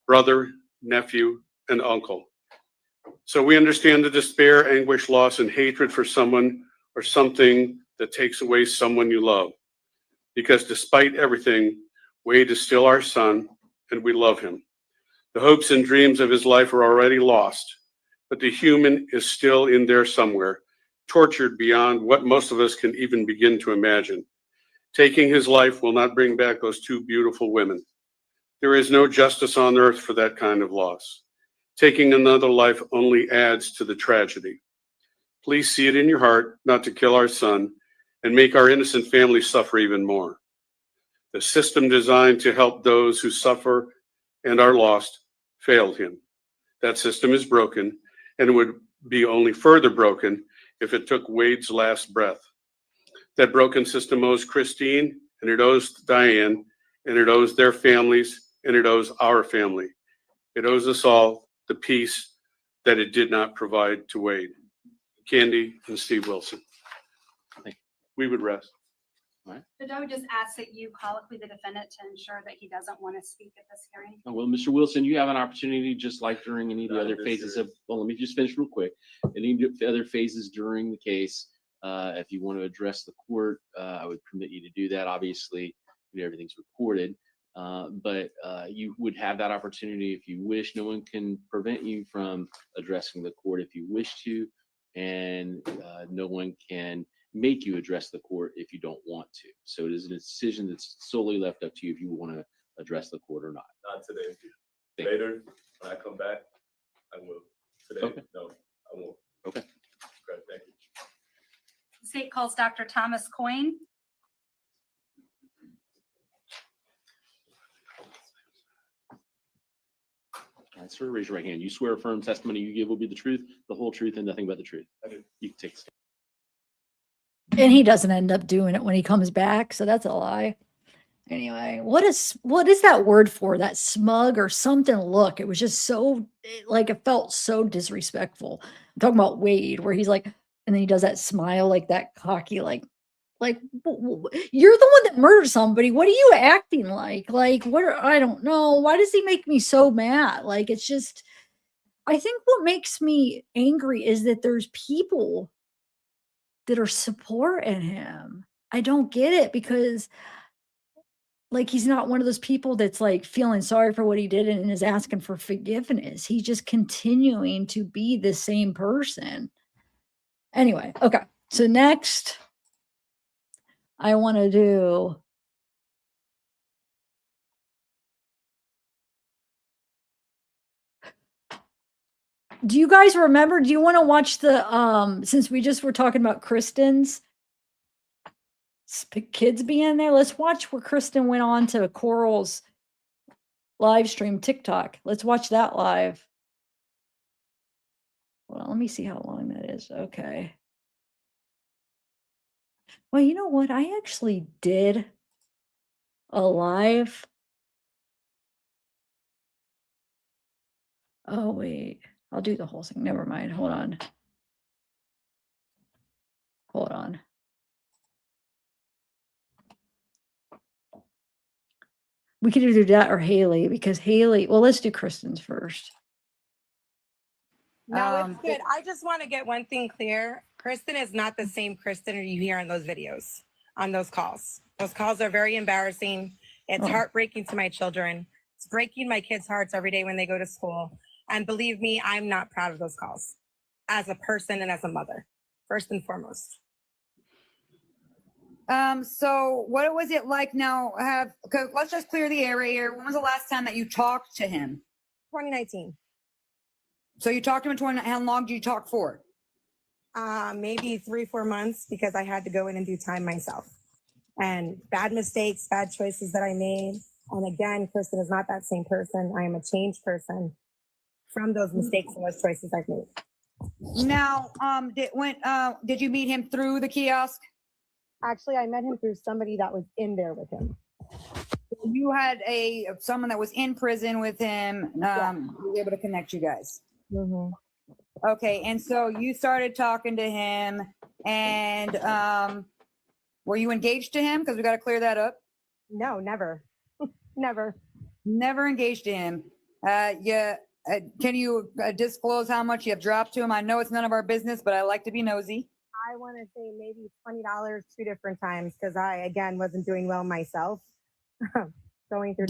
brother, nephew, and uncle. So we understand the despair, anguish, loss, and hatred for someone or something that takes away someone you love. Because despite everything, Wade is still our son, and we love him. The hopes and dreams of his life are already lost, but the human is still in there somewhere, tortured beyond what most of us can even begin to imagine. Taking his life will not bring back those two beautiful women. There is no justice on earth for that kind of loss. Taking another life only adds to the tragedy. Please see it in your heart not to kill our son and make our innocent family suffer even more. The system designed to help those who suffer and are lost failed him. That system is broken and would be only further broken if it took Wade's last breath. That broken system owes Christine, and it owes Diane, and it owes their families, and it owes our family. It owes us all the peace that it did not provide to Wade. Candy and Steve Wilson. We would rest. But I would just ask that you colloquy the defendant to ensure that he doesn't want to speak at this hearing. Oh, well, Mr. Wilson, you have an opportunity, just like during any of the other phases of, well, let me just finish real quick. Any of the other phases during the case, if you want to address the court, I would permit you to do that. Obviously, everything's recorded, but you would have that opportunity if you wish. No one can prevent you from addressing the court if you wish to, and no one can make you address the court if you don't want to. So it is a decision that's solely left up to you if you want to address the court or not. Not today. Later, when I come back, I will. Today, Okay. no, I won't. Okay. Great, thank you. The state calls Dr. Thomas Coyne. All right, sir, raise your right hand. You swear affirm testimony you give will be the truth, the whole truth, and nothing but the truth. I do. You can take a stand. And he doesn't end up doing it when he comes back, so that's a lie. Anyway, what is that word for? That smug or something look. It was just so, like, it felt so disrespectful. I'm talking about Wade, where he's like, and then he does that smile, like that cocky, like you're the one that murdered somebody. What are you acting like? Like, I don't know. Why does he make me so mad? Like, it's just, I think what makes me angry is that there's people that are supporting him. I don't get it, because like, he's not one of those people that's like feeling sorry for what he did and is asking for forgiveness. He's just continuing to be the same person. Anyway, okay. So next I want to do you guys remember, do you want to watch the since we just were talking about Kristen's kids being there, let's watch where Kristen went on to Coral's live stream TikTok. Let's watch that live. Well, let me see how long that is. Okay. Well, you know what? I actually did a live. Oh, wait. I'll do the whole thing. Never mind. Hold on. Hold on. We could either do that or Haley, because Haley, well, let's do Kristen's first. No, it's good. I just want to get one thing clear. Kristen is not the same Kristen you hear on those videos, on those calls. Those calls are very embarrassing. It's heartbreaking to my children. It's breaking my kids' hearts every day when they go to school. And believe me, I'm not proud of those calls as a person and as a mother, first and foremost. So what was it like now? Let's just clear the area here. When was the last time that you talked to him? 2019. So you talked to him how long did you talk for? Maybe 3-4 months, because I had to go in and do time myself. And bad mistakes, bad choices that I made. And again, Kristen is not that same person. I am a changed person from those mistakes and those choices I've made. Now, did you meet him through the kiosk? Actually, I met him through somebody that was in there with him. You had someone that was in prison with him, was able to connect you guys. Mm-hmm. Okay, and so you started talking to him, and were you engaged to him? Because we got to clear that up. No, never. Never engaged to him. Can you disclose how much you have dropped to him? I know it's none of our business, but I like to be nosy. I want to say maybe $20 2 different times, because I, again, wasn't doing well myself. Going through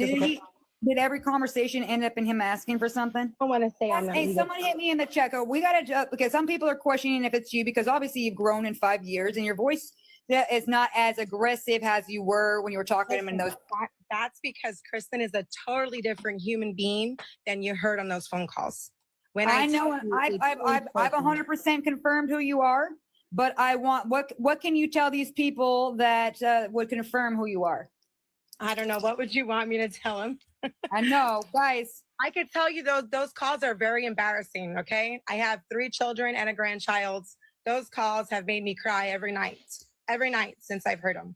Did every conversation end up in him asking for something? I want to say I'm not. Hey, someone hit me in the chat. We got to, because some people are questioning if it's you, because obviously you've grown in 5 years and your voice is not as aggressive as you were when you were talking to him in those. That's because Kristen is a totally different human being than you heard on those phone calls. When I know, tell you I've 100% confirmed who you are, but I want, what can you tell these people that would confirm who you are? I don't know. What would you want me to tell him? I know, guys. I could tell you those calls are very embarrassing. Okay, I have 3 children and a grandchild. Those calls have made me cry every night since I've heard them.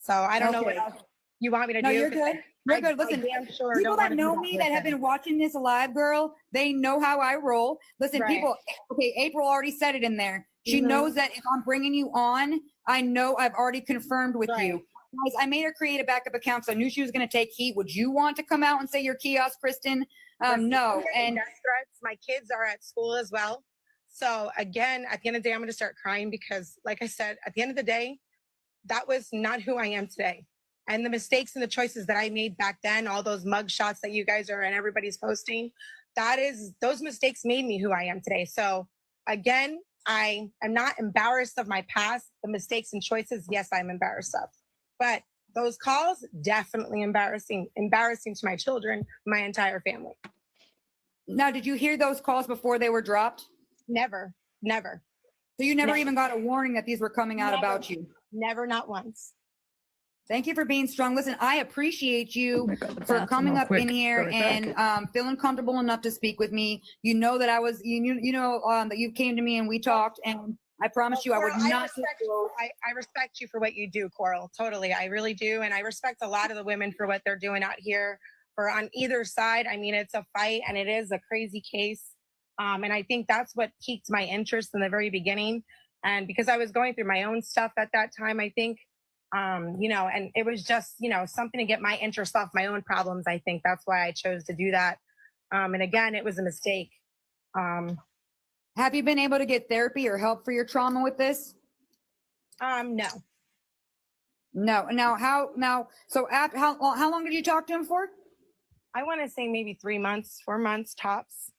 So I don't know what else you want me to do. No, you're good. You're good. Listen, sure people that know me that have been watching this live, girl, they know how I roll. Listen, Right. people. Okay, April already said it in there. She knows that if I'm bringing you on, I know I've already confirmed with you. Guys, I made her create a backup account, so I knew she was going to take heat. Would you want to come out and say your kiosk, Kristen? No. And death threats. My kids are at school as well. So again, at the end of the day, I'm going to start crying because, like I said, at the end of the day, that was not who I am today. And the mistakes and the choices that I made back then, all those mug shots that you guys are and everybody's posting, those mistakes made me who I am today. So again, I am not embarrassed of my past. The mistakes and choices, yes, I'm embarrassed of. But those calls, definitely embarrassing to my children, my entire family. now, did you hear those calls before they were dropped? Never. So you never even got a warning that these were coming out about you? Never, not once. Thank you for being strong. Listen, I appreciate you for coming up in here and feeling comfortable enough to speak with me. You know that I was, that you came to me and we talked, and I promise you I would not. I respect you for what you do, Coral. Totally. I really do. And I respect a lot of the women for what they're doing out here for on either side. I mean, it's a fight and it is a crazy case. And I think that's what piqued my interest in the very beginning. And because I was going through my own stuff at that time, I think, and it was just, something to get my interest off my own problems. I think that's why I chose to do that. And again, it was a mistake. Have you been able to get therapy or help for your trauma with this? No. Now, so after, how long did you talk to him for? I want to say maybe 3 months, 4 months tops.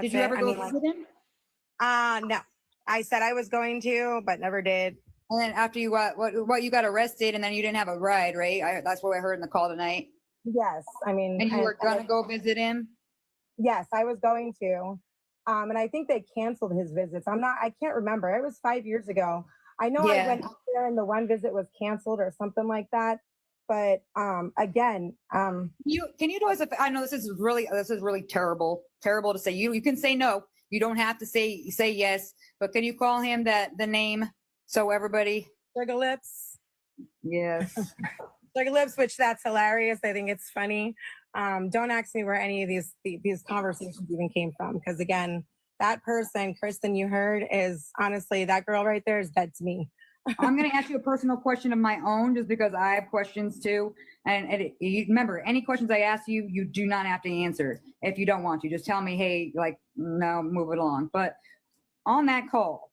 Did you ever go visit him? No. I said I was going to, but never did. And then after you got you got arrested, and then you didn't have a ride, right? That's what I heard in the call tonight. Yes, I mean. And you were gonna go visit him? Yes, I was going to. And I think they canceled his visits. I can't remember. It was 5 years ago. I know I went up there and the one visit was canceled or something like that. But again, can you do us a, I know this is really terrible to say. You can say no. You don't have to say yes, but can you call him the name so everybody? Sugar Lips. Yes. Sugar Lips, which that's hilarious. I think it's funny. Don't ask me where any of these conversations even came from, because again, that person, Kristen, you heard, is honestly, that girl right there is dead to me. I'm going to ask you a personal question of my own, just because I have questions too. And you remember, any questions I ask you, you do not have to answer if you don't want to. Just tell me, hey, like, no, move it along. But on that call,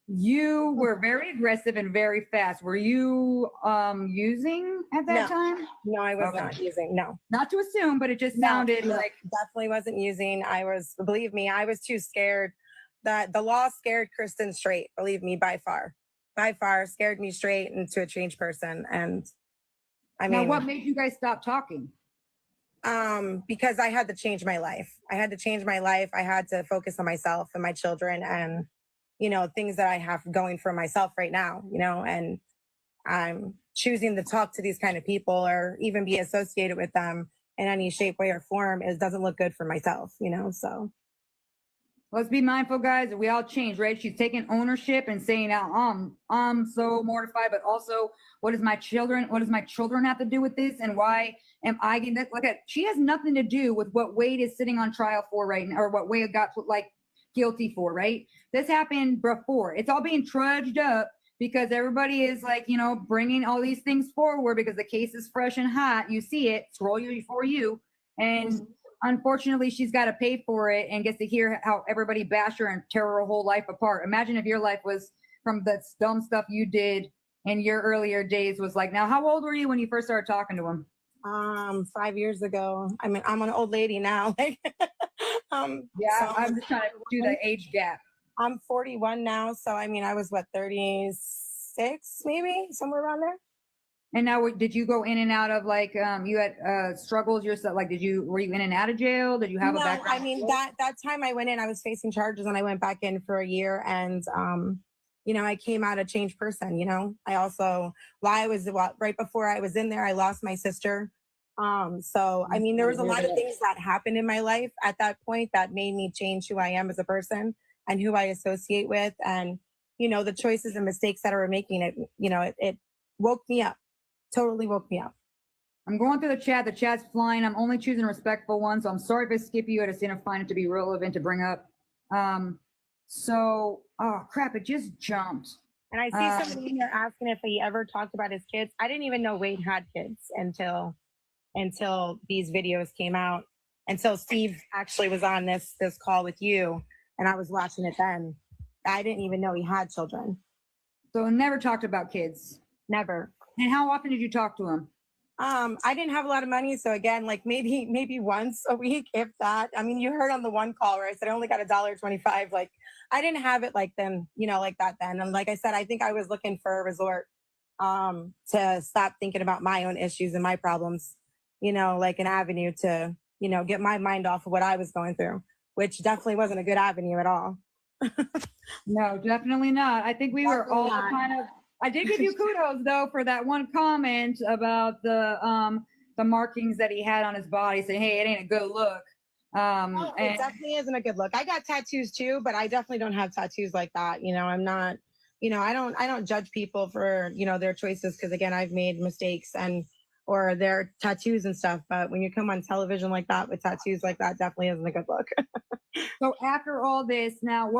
you were very aggressive and very fast. Were you using at that time? No, I was not using. No. Not to assume, but it just sounded like. Definitely wasn't using. Believe me, I was too scared. The law scared Kristen straight. Believe me, by far scared me straight into a changed person. And I mean, now what made you guys stop talking? Because I had to change my life. I had to focus on myself and my children and, things that I have going for myself right now, and I'm choosing to talk to these kind of people or even be associated with them in any shape, way, or form. It doesn't look good for myself, so. Let's be mindful, guys. We all change, right? She's taking ownership and saying, I'm so mortified, but also, what does my children have to do with this? And why am I getting this? Look at, she has nothing to do with what Wade is sitting on trial for right now, or what Wade got guilty for, right? This happened before. It's all being trudged up because everybody is bringing all these things forward because the case is fresh and hot. You see it, scroll for you. And unfortunately, she's got to pay for it and gets to hear how everybody bash her and tear her whole life apart. Imagine if your life was from the dumb stuff you did in your earlier days was like. Now, how old were you when you first started talking to him? 5 years ago. I mean, I'm an old lady now. Like, Yeah, so I'm just trying to do the age gap. I'm 41 now, so I mean, I was what 36, maybe somewhere around there. And now, did you go in and out of like you had struggles yourself? Like, were you in and out of jail? Did you have a No, background? I mean that time I went in, I was facing charges, and I went back in for a year, and you know, I came out a changed person. You know, I also right before I was in there, I lost my sister. So I mean, there was a lot of things that happened in my life at that point that made me change who I am as a person and who I associate with, and you know, the choices and mistakes that I were making. It woke me up. Totally woke me up. I'm going through the chat. The chat's flying. I'm only choosing a respectful one, so I'm sorry if I skip you. I just didn't find it to be relevant to bring up. Oh crap! It just jumped. And I see somebody in there asking if he ever talked about his kids. I didn't even know Wade had kids until these videos came out. Until Steve actually was on this call with you, and I was watching it then. I didn't even know he had children. So never talked about kids. Never. And how often did you talk to him? I didn't have a lot of money, so again, like maybe once a week, if that. I mean, you heard on the one call where I said I only got $1.25. Like, I didn't have it like them, you know, like that then. And like I said, I think I was looking for a resort to stop thinking about my own issues and my problems, you know, like an avenue to, you know, get my mind off of what I was going through, which definitely wasn't a good avenue at all. No, definitely not. I think we were all kind of. I did give you kudos though for that one comment about the markings that he had on his body, saying, "Hey, it ain't a good look." It definitely isn't a good look. I got tattoos too, but I definitely don't have tattoos like that. You know, I'm not. You know, I don't judge people for, you know, their choices, because again, I've made mistakes or their tattoos and stuff. But when you come on television like that with tattoos like that, definitely isn't a good look. So after all this, now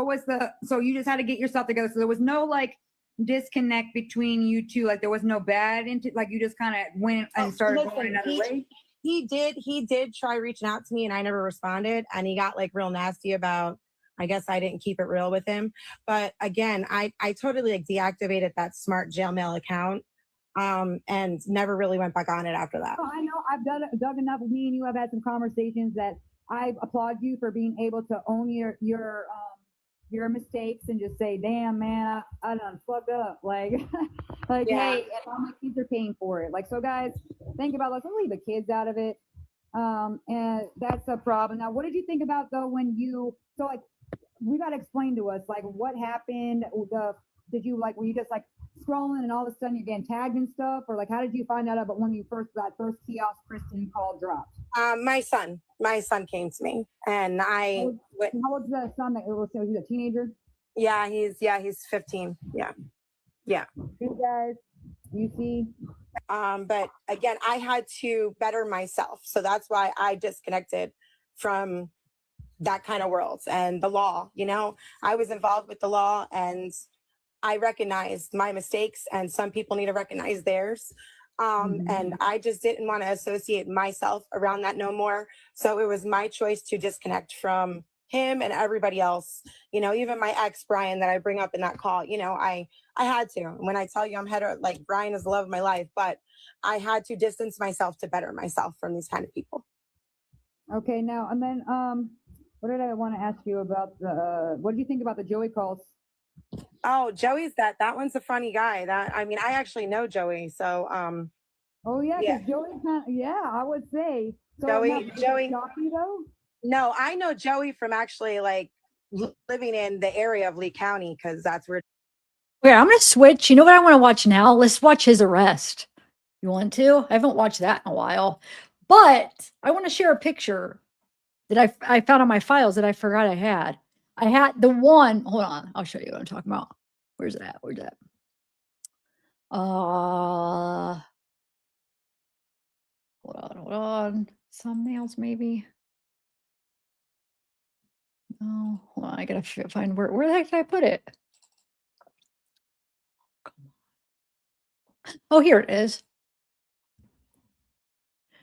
so you just had to get yourself together. So there was no like disconnect between you two. Like there was no bad like you just kind of went and started going another way. He did try reaching out to me, and I never responded. And he got like real nasty about, I guess I didn't keep it real with him. But again, I totally like deactivated that smart jail mail account and never really went back on it after that. Oh, I know. I've dug enough. Me and you have had some conversations that I applaud you for being able to own your mistakes and just say, "Damn, man, I done fucked up." Like, Yeah. hey, and all my kids are paying for it. Like, so guys, think about let's leave the kids out of it. And that's a problem. Now, what did you think about though when we got to explain to us like what happened? Were you just like scrolling and all of a sudden you're getting tagged and stuff, or like how did you find out about when that first kiosk Kristen call dropped? My son came to me, and How old's the son that was he a teenager? Yeah, he's 15. Yeah. You guys, you see. But again, I had to better myself, so that's why I disconnected from that kind of world and the law. You know, I was involved with the law, and I recognized my mistakes, and some people need to recognize theirs. And I just didn't want to associate myself around that no more. So it was my choice to disconnect from him and everybody else. You know, even my ex Brian that I bring up in that call. You know, I had to. When I tell you I'm like Brian is the love of my life, but I had to distance myself to better myself from these kind of people. Okay, now and then what did I want to ask you about what do you think about the Joey calls? Oh, Joey's that one's a funny guy. I mean, I actually know Joey, so Oh yeah, because Joey I would say so. Joey. Shock you though? No, I know Joey from actually like living in the area of Lee County, because that's where. Wait, I'm gonna switch. You know what I want to watch now? Let's watch his arrest. You want to? I haven't watched that in a while, but I want to share a picture that I found on my files that I forgot I had. I had the one. Hold on, I'll show you what I'm talking about. Where's it at? Where's that? Hold on. Thumbnails maybe. Oh, hold on. I gotta find where the heck did I put it? Oh, here it is.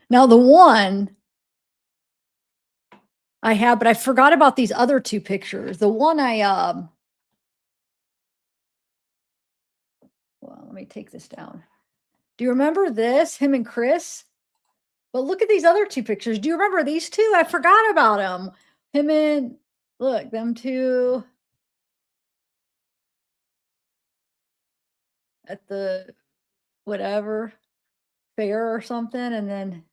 Now the one I have, but I forgot about these other two pictures. The one well, let me take this down. Do you remember this? Him and Chris? But look at these other two pictures. Do you remember these two? I forgot about them. Him and look, them two at the whatever fair or something. And then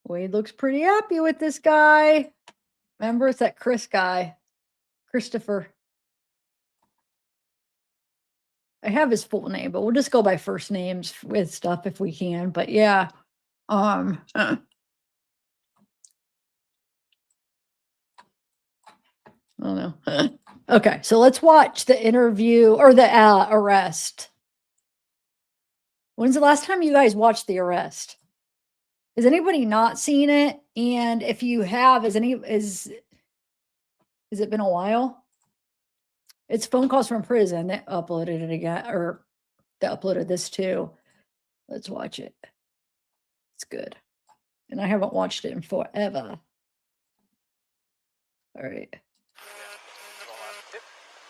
Wade looks pretty happy with this guy. Remember, it's that Chris guy, Christopher. I have his full name, but we'll just go by first names with stuff if we can. But yeah, I don't know. Okay, so let's watch the interview or the arrest. When's the last time you guys watched the arrest? Has anybody not seen it? And if you have, is it been a while? It's phone calls from prison that uploaded it again, or they uploaded this too. Let's watch it. It's good. And I haven't watched it in forever. All right.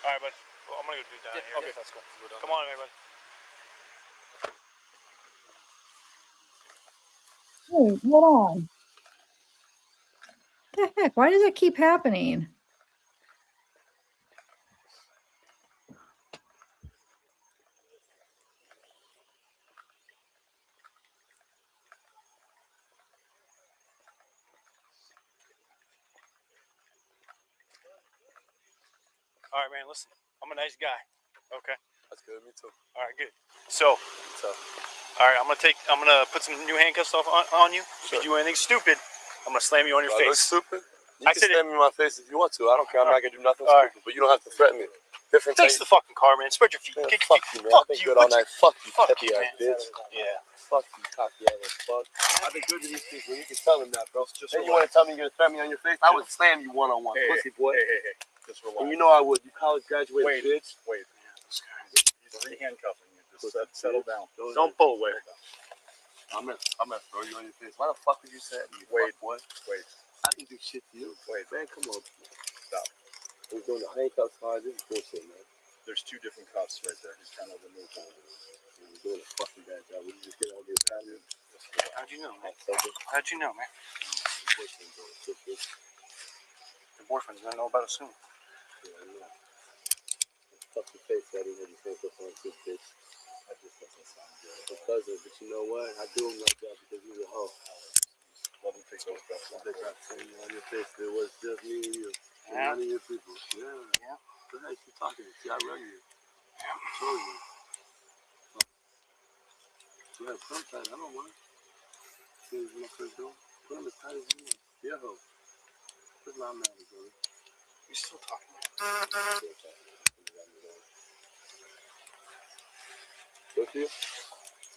All right, bud. Well, I'm gonna go do that. Okay, let's go. Come on, everybody. Hey, hold on. What the heck? Why does it keep happening? All right, man. Listen, I'm a nice guy. Okay. That's good. Me too. All right, good. So, all right, I'm gonna put some new handcuffs on you. If you do anything stupid, I'm gonna slam you on your Do I look face. stupid? You can slam me in my face if you want to. I don't care. I'm not gonna do nothing stupid, but you don't have to threaten me. Different Fix the fucking car, man. Spread your feet. Man, Kick fuck your you, feet. man. Fuck I've been you. good all night. Fuck you, Fuck peppy you, ass man. bitch. Yeah. Fuck you, cocky ass fuck. I've been good to these people. You can tell them that, bro. Then you want to tell me you're gonna threaten me on your face? I would slam you one-on-one, pussy boy. Hey. Just relax. And you know I would. You college graduated bitch. Wait. He's re-handcuffing you. Just settle down. Don't pull away. I'm gonna throw you on your face. Why the fuck would you say that to me? Wait. Fuck, boy? Wait. I didn't do shit to you. Wait. Man, come on. Stop. We're doing the handcuffs hard. This is bullshit, man. There's two different cuffs right there. He's kind of removed one. We're doing a fucking bad job. We just get all this out of here. How'd you know, man? How'd you know, man? Your boyfriend's gonna know about it soon. Yeah, I know. Fuck your face, Daddy, when you handcuffs on this bitch. That just doesn't sound good. Because of, but you know what? I do him like that because he's a hoe. Let him fix those cuffs. They got saying on your face. It was just me and you. And Yeah. none of your people. Yeah. Go ahead, keep talking. See, I run you. I control you. Yeah, sometimes I don't mind. See what my friends do? Put them as tight as you want. Yeah, hoe. That's not mad, brother. You're still talking. Good for you?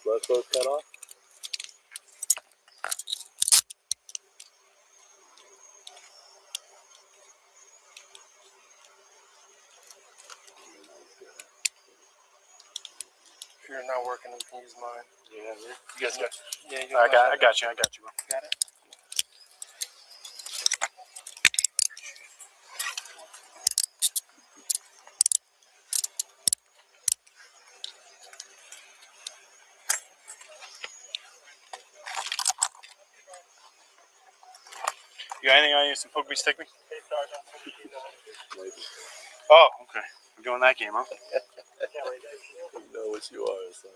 Blood flow cut off? If you're not working, we can use mine. Yeah, you guys got Yeah, I got you, bro. Got it? You got anything on you? Some poke me, stick me? Maybe. Oh, okay. We're doing that game, huh? You know what you are, so.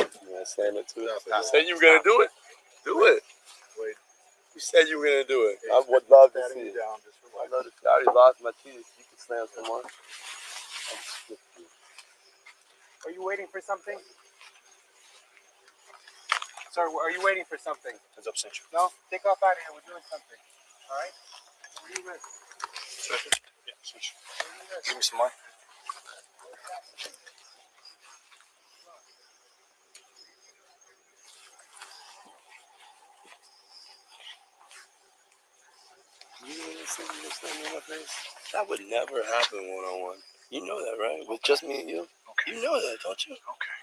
You want to slam it too? You said you were going to do it? Do it. Wait. You said you were going to do it. I would love to see it. I love to see it. I already lost my teeth. You can slam someone. Are you waiting for something? Sorry, are you waiting for something? It's upset you. No, take off out of here. We're doing something. All right? Where are you with? Switch? Yeah, switch. Give me some more. You slam me in my face? That would never happen one-on-one. You know that, right? With just me and you? Okay. You know that, don't you? Okay.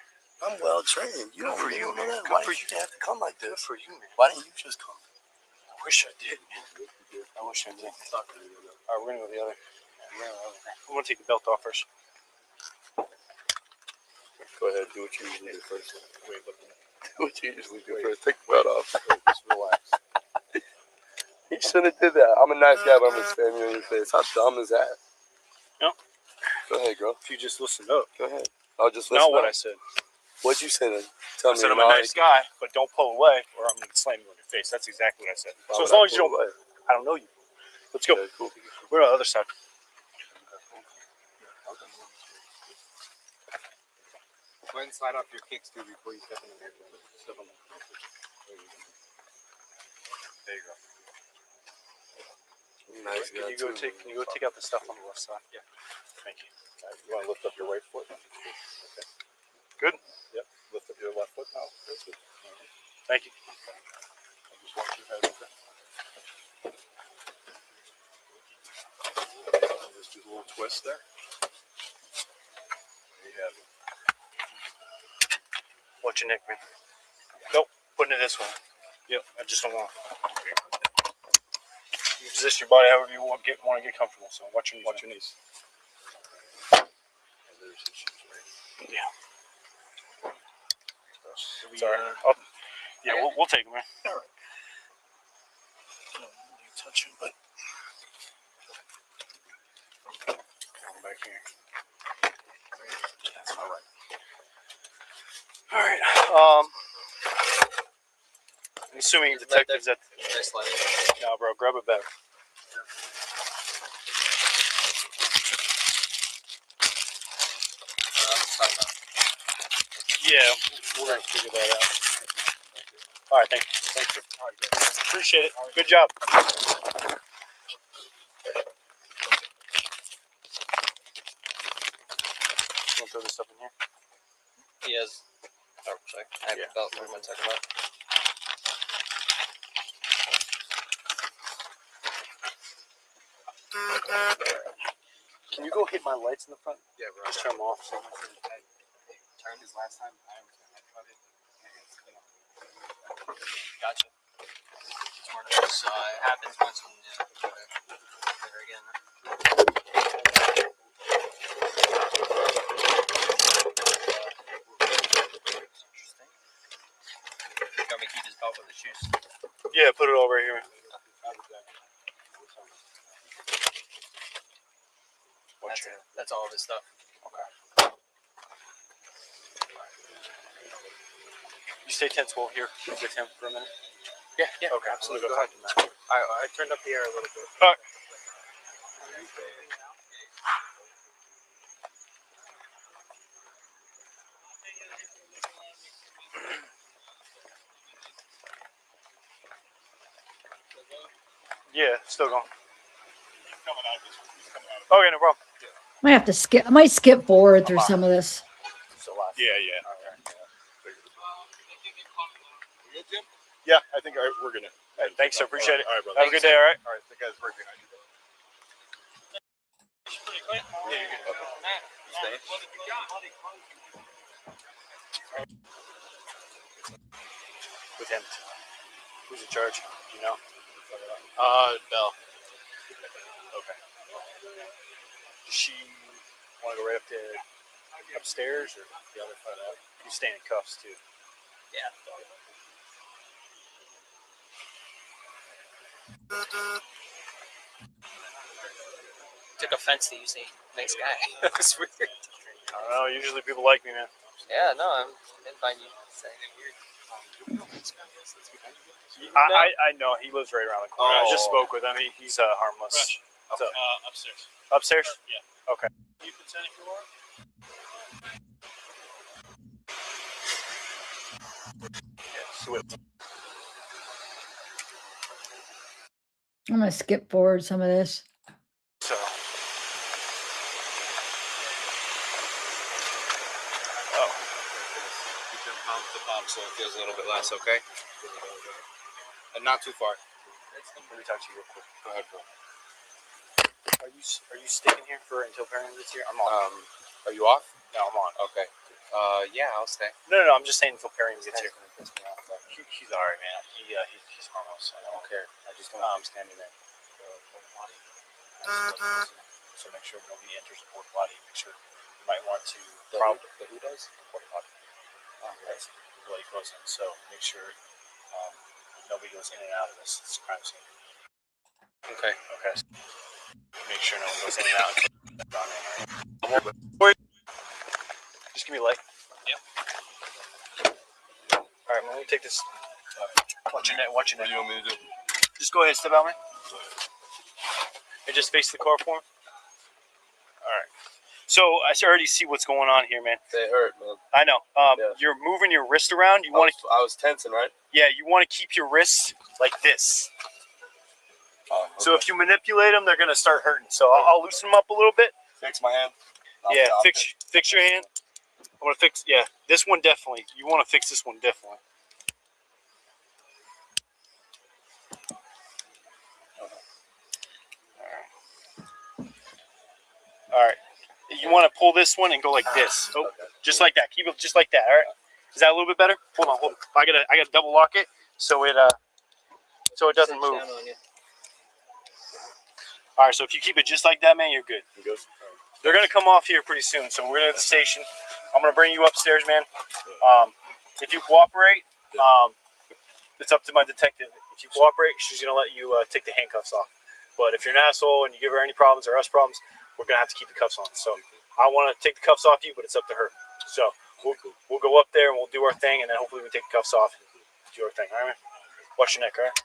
I'm well trained. You Good for you, know man. that. Good Why for did you have to come like this? Good for you, man. Why didn't you just come? I wish I did, man. I wish I did. All right, we're gonna go the other. I'm gonna take the belt off first. Cool. Go ahead, do what you usually do first. Wait, look. Do what you usually do first. Take the belt off. Just relax. He shouldn't have did that. I'm a nice guy, but I'm gonna spam you in your face. How dumb is that? No. Go ahead, girl. If you just listen up. Go ahead. I'll just listen Not what up. I said. What'd you say then? Tell I me. said I'm a nice guy, but don't pull away, or I'm gonna slam you in your face. That's exactly what I said. Why So would as long I as you pull don't, away? I don't know you. Let's go. Okay, cool. We're on the other side. Go ahead and slide off your kicks too before you step in the mirror. Step on the There you go. Nice Can guy, you go too. take out the stuff on the left side? Yeah. Thank you. You want to lift up your right foot? Okay. Good. Yep. Lift up your left foot now. That's good. Thank you. I just want your head okay. Just do a little twist there. There you have it. Watch your neck, man. Nope. Putting it this way. Yep. I just don't want. You position your body however you want to get comfortable. So watch your knees. Yeah. Sorry. Yeah, we'll take him, man. All right. Don't need to touch him, but come back here. That's all right. All right. I'm assuming detectives at. No, bro, grab it better. Yeah, we're gonna figure that out. All right, thank you. Thank you. All right, good. Appreciate it. Good job. You want to throw this stuff in here? He has. Oh, sorry. I have a belt for 1 second left. Can you go hit my lights in the front? Yeah, bro. Just turn them off. So I turned his last time. I was going to cut it. Gotcha. So it happens once in there again. Interesting. You want me to keep his belt with the shoes? yeah, put it all right here. That's all of his stuff. Okay. You stay tense. We'll here with him for a minute. Yeah. Okay. Absolutely. Go Go ahead. ahead. I turned up the air a little bit. All right. Yeah, still going. Okay, no problem. I might have to skip. I might skip forward through some of this. Yeah. Yeah, I think we're gonna. Hey, thanks, sir. Appreciate it. All right, brother. Have a good day. All right. All right, the guy's right behind you. Yeah, you're good. Stay. With him. Who's in charge? Do you know? Bell. Okay. Does she want to go right up to upstairs or the other side out? You stay in cuffs too. Yeah. Took offense to you saying nice guy. That's weird. I don't know. Usually people like me, man. Yeah, no, I didn't find you saying it weird. I know. He lives right around the corner. I just spoke with him. He's harmless. So, Upstairs. upstairs? Yeah. Okay. You can send if you want. Yeah, sweet. I'm gonna skip forward some of this. So. You can pump the pump so it feels a little bit less, okay? And not too far. Let me talk to you real quick. Go ahead, bro. Are you sticking here for until Perrin gets here? I'm on. Are you off? No, I'm on. Okay. Yeah, I'll stay. No, I'm just saying until Perrin gets here. He's all right, man. He's harmless. I don't care. I just don't want him standing there. So make sure nobody enters the porta potty. Make sure you might want to. Who does? Porta potty. That's bloody close in. So make sure nobody goes in and out of this. It's a crime scene. Okay. Okay. Make sure no one goes in and out until right? Just give me a light. Yep. All right, let me take this. Watch your neck. Watch your neck. What do you want me to do? Just go ahead, step out, man. And just face the car for him. All right. So I already see what's going on here, man. They hurt, man. I know. Yeah. You're moving your wrist around. You want to? I was tensing, right? Yeah, you want to keep your wrists like this. Oh, okay. So if you manipulate them, they're gonna start hurting. So I'll loosen them up a little bit. Fix my hand. Yeah, fix your hand. I want to fix. Yeah, this one definitely. You want to fix this one definitely. All right. You want to pull this one and go like this. Oh, just like that. Keep it just like that. All right. Is that a little bit better? Hold on. I gotta double lock it so it doesn't move. All right. So if you keep it just like that, man, you're good. You good? They're gonna come off here pretty soon. So we're at the station. I'm gonna bring you upstairs, man. If you cooperate, it's up to my detective. If you cooperate, she's gonna let you take the handcuffs off. But if you're an asshole and you give her any problems or us problems, we're gonna have to keep the cuffs on. So I want to take the cuffs off you, but it's up to her. So we'll go up there and we'll do our thing, and then hopefully we take the cuffs off. Do our thing, all right, man? Watch your neck, all right?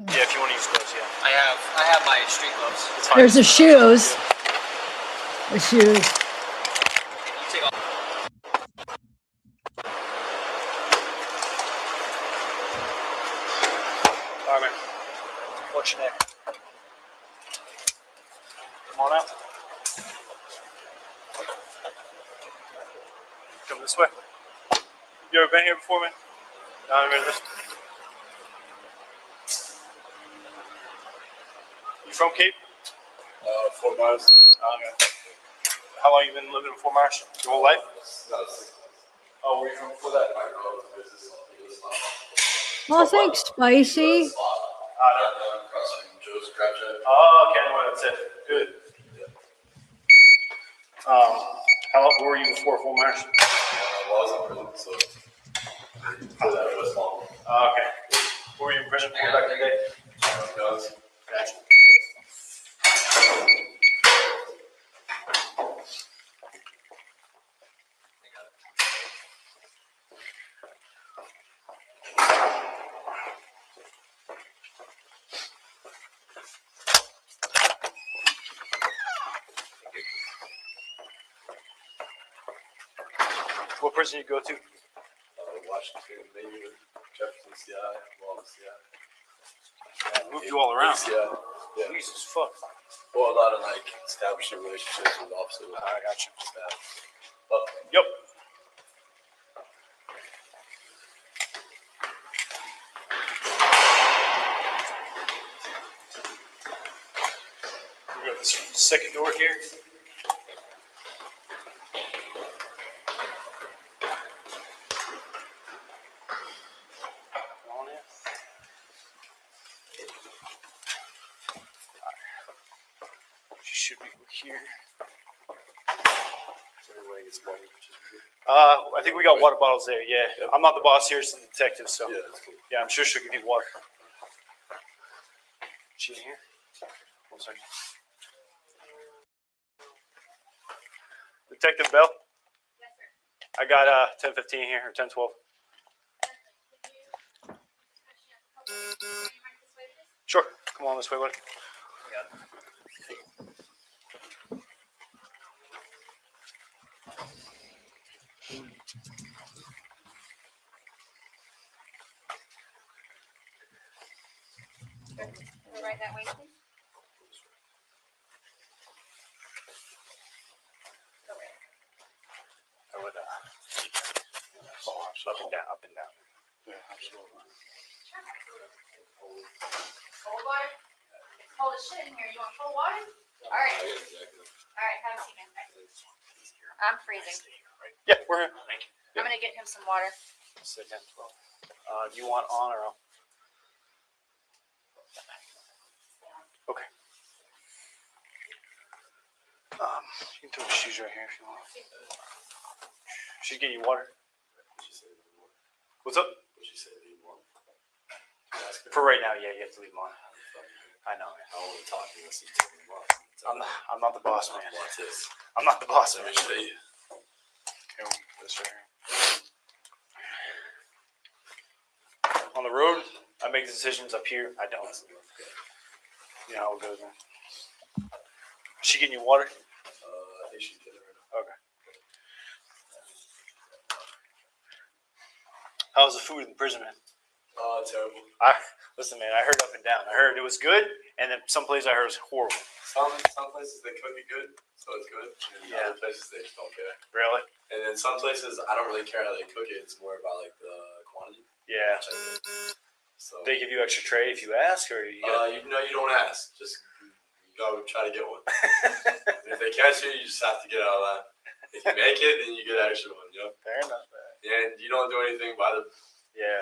Yeah, if you want to use gloves, yeah. I have my street gloves. It's fine. There's the shoes. The shoes. You take off. All right, man. Watch your neck. Come on out. Come this way. You ever been here before, man? No, never this. You from Cape? 4 miles. Okay. How long you been living in Fort Myers? Your whole life? Oh, where you from before that? Oh, thanks, Spicy. Oh, okay, well, that's it. Good. How long were you before Fort Myers? I was in prison, so before that was long. Okay. Were you in prison for back in the day? Guns. Gotcha. What prison you go to? Washington, Maine, Jefferson, CI, Wallace, CI. Yeah, moved you all around. Yeah. Jesus fuck. Well, a lot of like establishing relationships with officers. I got you. But Yep. We got this second door here. Come on in. She should be here. everybody gets money, which is good. I think we got water bottles there. Yeah. I'm not the boss here, it's the detective. So Yeah, that's cool. yeah, I'm sure she'll give you water. She in here? 1 second. Detective Bell? Yes, sir. I got 1015 here, or 1012. Sure. Come on this way, buddy. Go right that way, please. Go right. I would fall up and down, up and down. Yeah, absolutely. Cold water? It's cold as shit in here. You want cold water? All right. All right, have a seat, man. I'm freezing. Yeah, we're here. Thank you. I'm gonna get him some water. Sit down, 12. Do you want on or off? can throw the shoes right here if you want. She's getting you water. What's up? For right now, yeah, you have to leave them on. I know, man. I don't want to talk unless you tell me what. I'm not the boss, man. Watch this. I'm not the boss, man. Let me show you. Here, this right here. On the road, I make decisions. Up here, I don't. You know how it goes, man. Is she getting you water? I think she's getting it right now. Okay. How's the food in prison, man? Terrible. Listen, man. I heard up and down. I heard it was good, and then some places I heard it was horrible. Some places they cook it good, so it's good. And other places they just don't care. Really? And then some places I don't really care how they cook it. It's more about like the quantity. Yeah. So They give you extra tray if you ask, or you gotta, you don't ask. Just go try to get one. And if they catch you, you just have to get out of line. If you make it, then you get an extra one. You know. Fair enough. And you don't do anything by the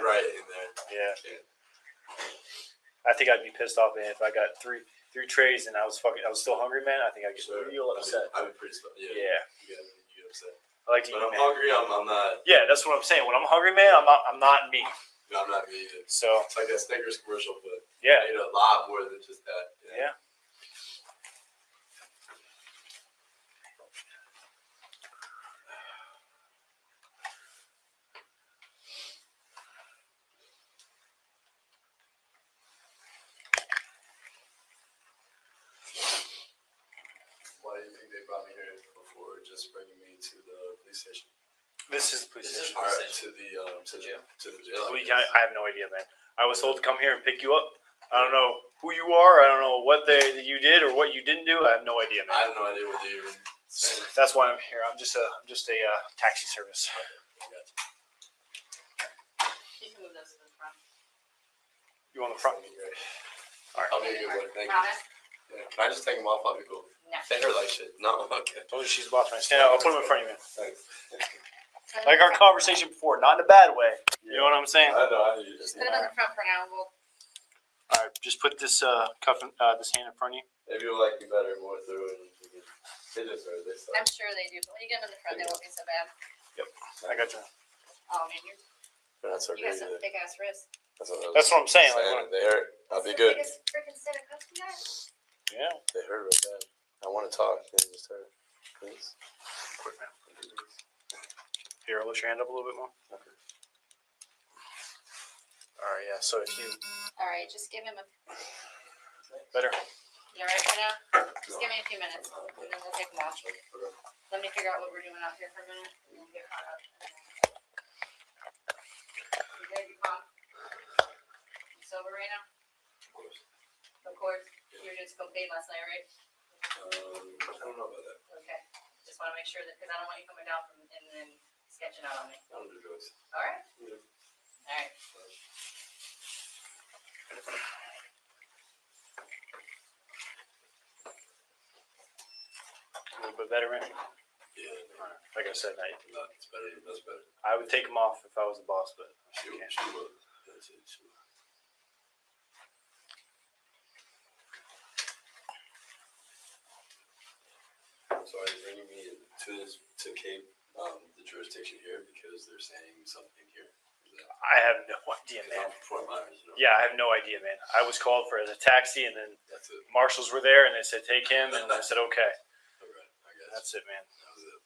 right in there. Yeah. I think I'd be pissed off, man, if I got three trays and I was still hungry, man. I think I'd get real upset. I'd be pretty upset. Yeah. Yeah. You get upset. I like to When eat, I'm man. hungry, I'm not. Yeah, that's what I'm saying. When I'm hungry, man, I'm not me. I'm not me either. So it's like that Snickers commercial, but yeah, I ate a lot more than just that. Yeah. Why do you think they brought me here before just bringing me to the police station? This is the police station. All right, to the jail. To the jail. I have no idea, man. I was told to come here and pick you up. I don't know who you are. I don't know what you did or what you didn't do. I have no idea, man. I have no idea what they even. That's why I'm here. I'm just a taxi service. You can move those to the front. You on the front? All right. I'll be a good one. Thank you. Promise? Yeah. Can I just take them off? I'll be cool. No. They hurt like shit. No? Okay. Told you she's a boss man. Stand up. I'll put them in front of you, man. Thanks. Like our conversation before, not in a bad way. You know what I'm saying? I know. Just put it on the front for now. We'll. All right, just put this cuff, this hand in front of you. Maybe you'll like me better more through and they just heard this. I'm sure they do, but when you get them in the front, they won't be so bad. Yep, I got you. Oh man, They're not so you got great some either. big ass wrists. That's what I'm saying. Like, They hurt. I'll be good. Biggest freaking set of cuffs you got. Yeah. They hurt real bad. I want to talk. They just hurt. Please. Quick, man. Here, lift your hand up a little bit more. Okay. All right, yeah. So if you All right, just give him a. better. You all right for now? Just give me a few minutes, and then we'll take them off. Let me figure out what we're doing out here for a minute, and then get caught up. You good? You calm? You sober right now? Of course. You were just cocaine last night, right? I don't know about that. Okay. Just want to make sure that, because I don't want you coming down from and then sketching out on me. I don't do drugs. All right. Yeah. All right. A little bit better, man. Yeah. All right. Like I said, It's better. That's better. I would take them off if I was the boss, but She I can't. will. That's it. She will. So are you bringing me to Cape, the jurisdiction here because they're saying something here? I have no idea, man. Fort Myers, you know? Yeah, I have no idea, man. I was called for as a taxi, and then That's it. marshals were there, and they said take him, and I said okay. Alright, I guess. That's it, man. That was it.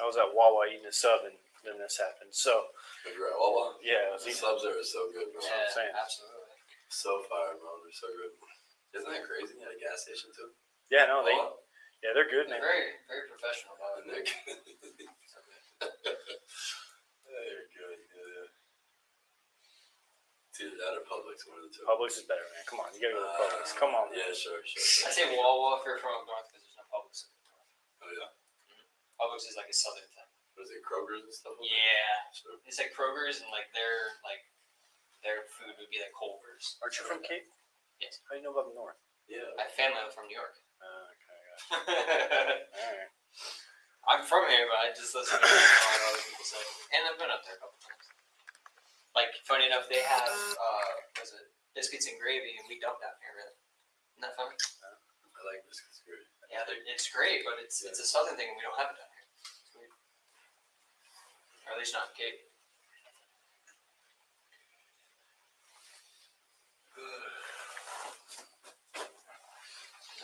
I was at Wawa eating a sub, and then this happened. So You're at Wawa? yeah, I was The eating. subs are so good, bro. That's what I'm saying. Absolutely. So fire, bro. They're so good. Isn't that crazy? At a gas station, too? Yeah, no, Wawa? they're good, They're man. very, very professional about And it. they're good. They're good, yeah. It's either that or Publix, one of the two. Publix is better, man. Come on, you gotta go to Publix. Come on. Yeah, sure. I say Wawa if you're from up north because there's no Publix. Oh, yeah. Publix is like a southern thing. What is it, Kroger's and stuff? Like Yeah. that? Sure. It's like Kroger's and their food would be like Culver's. Aren't you from Cape? Yes. How do you know about the North? Yeah. I have family from New York. Okay, I got you. All right. I'm from here, but I just listen to what other people say. And I've been up there a couple times. Like, funny enough, they have, biscuits and gravy, and we don't down here, really. Isn't that funny? I like brisket. It's great. Yeah, it's great, but it's a southern thing and we don't have it down here. It's weird. Or at least not in Cape.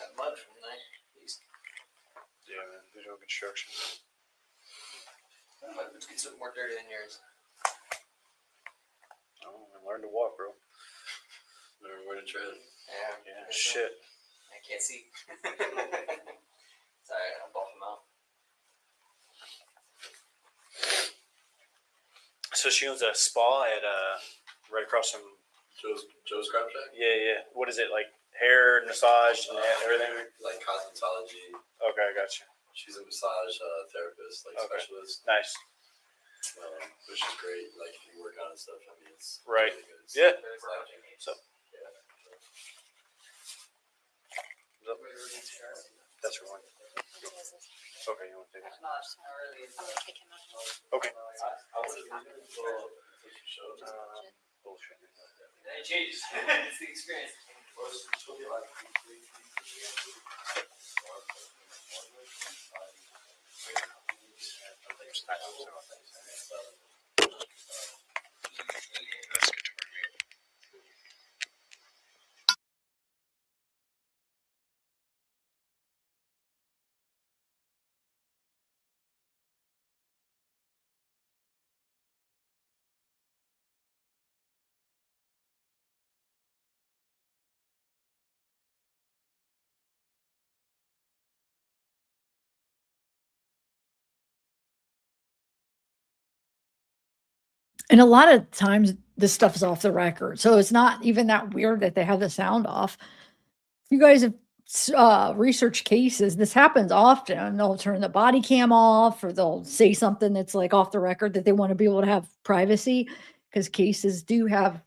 That mud from there. Yeah, man. Visual construction. My boots get some more dirty than yours. Oh, I learned to walk, bro. Learn where to tread. Yeah, shit. I can't see. It's alright, I'll buff them out. So she owns a spa at right across from Joe's Crab Shack. Yeah. What is it like? Hair, massage, and everything. Like cosmetology. Okay, I got you. She's a massage therapist, like specialist. Nice. Which is great. Like if you work on it and stuff, I mean, it's Right. really good. Yeah. So. That's your one. Okay, you want to take it? Okay. Bullshit. It changes. It's the experience. And a lot of times this stuff is off the record. So it's not even that weird that they have the sound off. If you guys have researched cases, this happens often. They'll turn the body cam off or they'll say something that's like off the record that they want to be able to have privacy because cases do have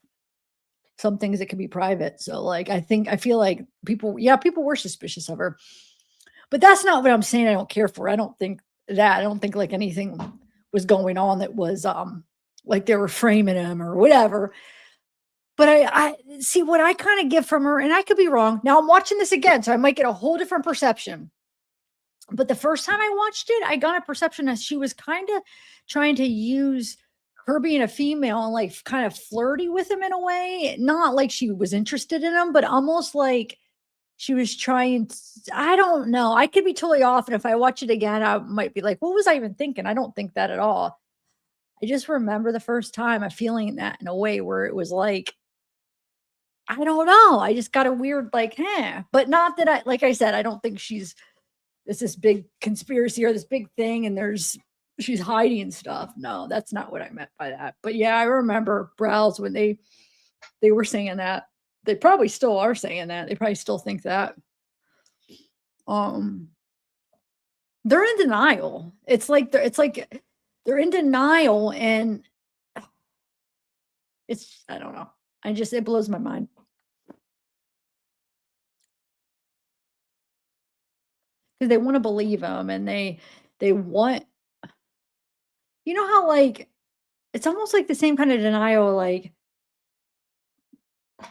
some things that can be private. So like I feel like people were suspicious of her. But that's not what I'm saying I don't care for. I don't think that. I don't think like anything was going on that was like they were framing him or whatever. But I see what I kind of get from her, and I could be wrong. Now I'm watching this again, so I might get a whole different perception. But the first time I watched it, I got a perception that she was kind of trying to use her being a female and like kind of flirty with him in a way. Not like she was interested in him, but almost like she was trying to, I don't know. I could be totally off. And if I watch it again, I might be like, what was I even thinking? I don't think that at all. I just remember the first time I feeling that in a way where it was like, I don't know. I just got a weird like, but not that like I said, I don't think she's this big conspiracy or this big thing and she's hiding stuff. No, that's not what I meant by that. But yeah, I remember Browse when they were saying that. They probably still are saying that. They probably still think that. They're in denial. It's like they're in denial and I don't know. It blows my mind. Because they want to believe him and they want, you know how like, it's almost like the same kind of denial, like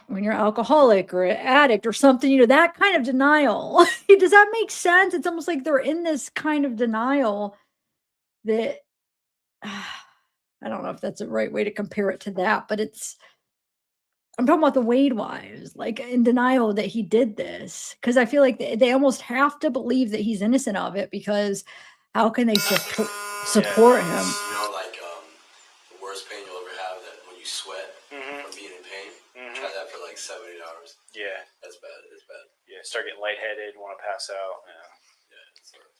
when you're alcoholic or an addict or something, that kind of denial. Does that make sense? It's almost like they're in this kind of denial that, I don't know if that's the right way to compare it to that, but I'm talking about the Wade wives, like in denial that he did this. Cause I feel like they almost have to believe that he's innocent of it because how can they support him? You know, like the worst pain you'll ever have that when you sweat from being in pain. Try that for like 7-8 hours. Yeah. That's bad. It's bad. Yeah, start getting lightheaded, want to pass out.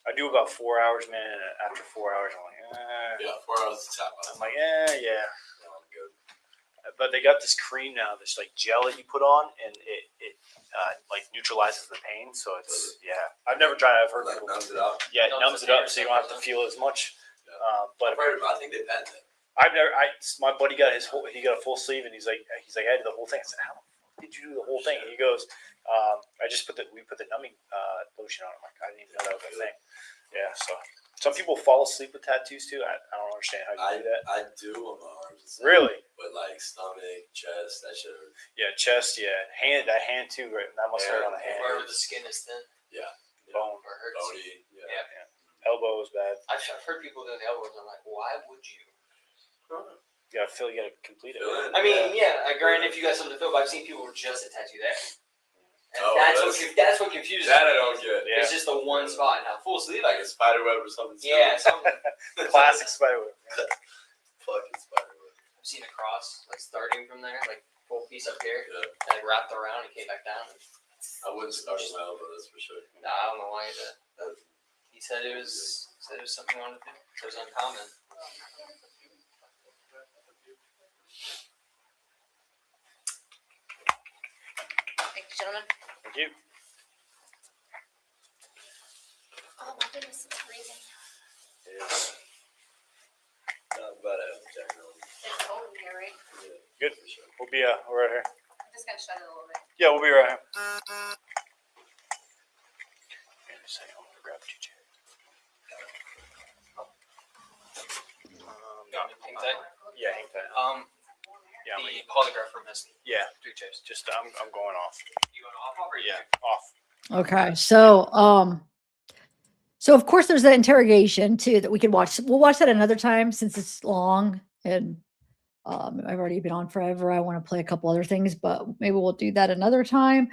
I do about 4 hours, man. And after 4 hours, I'm like, Yeah, 4 hours to tap out. I'm like, yeah. I'm good. But they got this cream now, this like gel that you put on, and it like neutralizes the pain. So it's I've never tried it. I've heard people numbs it up. Yeah, it numbs it up, so you don't have to feel as much. But I think they've had that. My buddy got a full sleeve, and he's like, I did the whole thing. I said, how did you do the whole thing? And he goes, we put the numbing lotion on. I'm like, I didn't even know that was a thing. Yeah, so some people fall asleep with tattoos too. I don't understand how you do that. I do on my arms. Really? But like stomach, chest, that shit hurt. Yeah, chest, hand, that hand too, right? That must hurt on the hand. Wherever the skin is thin. Yeah. Bone. Or hurts. Bony. Yeah. Elbow is bad. I've heard people doing the elbows. I'm like, why would you? You gotta complete it. I mean, yeah. Granted, if you got something to fill, but I've seen people with just a tattoo there. And Oh, that's what confuses that me. I don't get. It's just the one spot. Now, full sleeve, Like a spider web or something. yeah, something. Classic spider web. Fucking spider web. I've seen a cross, like starting from there, like full piece up here, Yeah. and like wrapped around and came back down. I wouldn't start with my elbow, that's for sure. Nah, I don't know why he did. He said it was something on it. It was uncommon. Thank you, gentlemen. Thank you. Oh my goodness, it's freezing. Yeah. Not bad at it, It's cold in here, right? Good. We'll be right here. I'm just gonna shut it a little bit. Yeah, we'll be right here. Grab 2 chairs. Hang tight. Yeah, hang tight. Yeah, the polygraph room has 3 chairs. Just I'm going off. You going off or Yeah, off. Okay, so of course there's that interrogation too that we could watch. We'll watch that another time since it's long and I've already been on forever. I want to play a couple other things, but maybe we'll do that another time.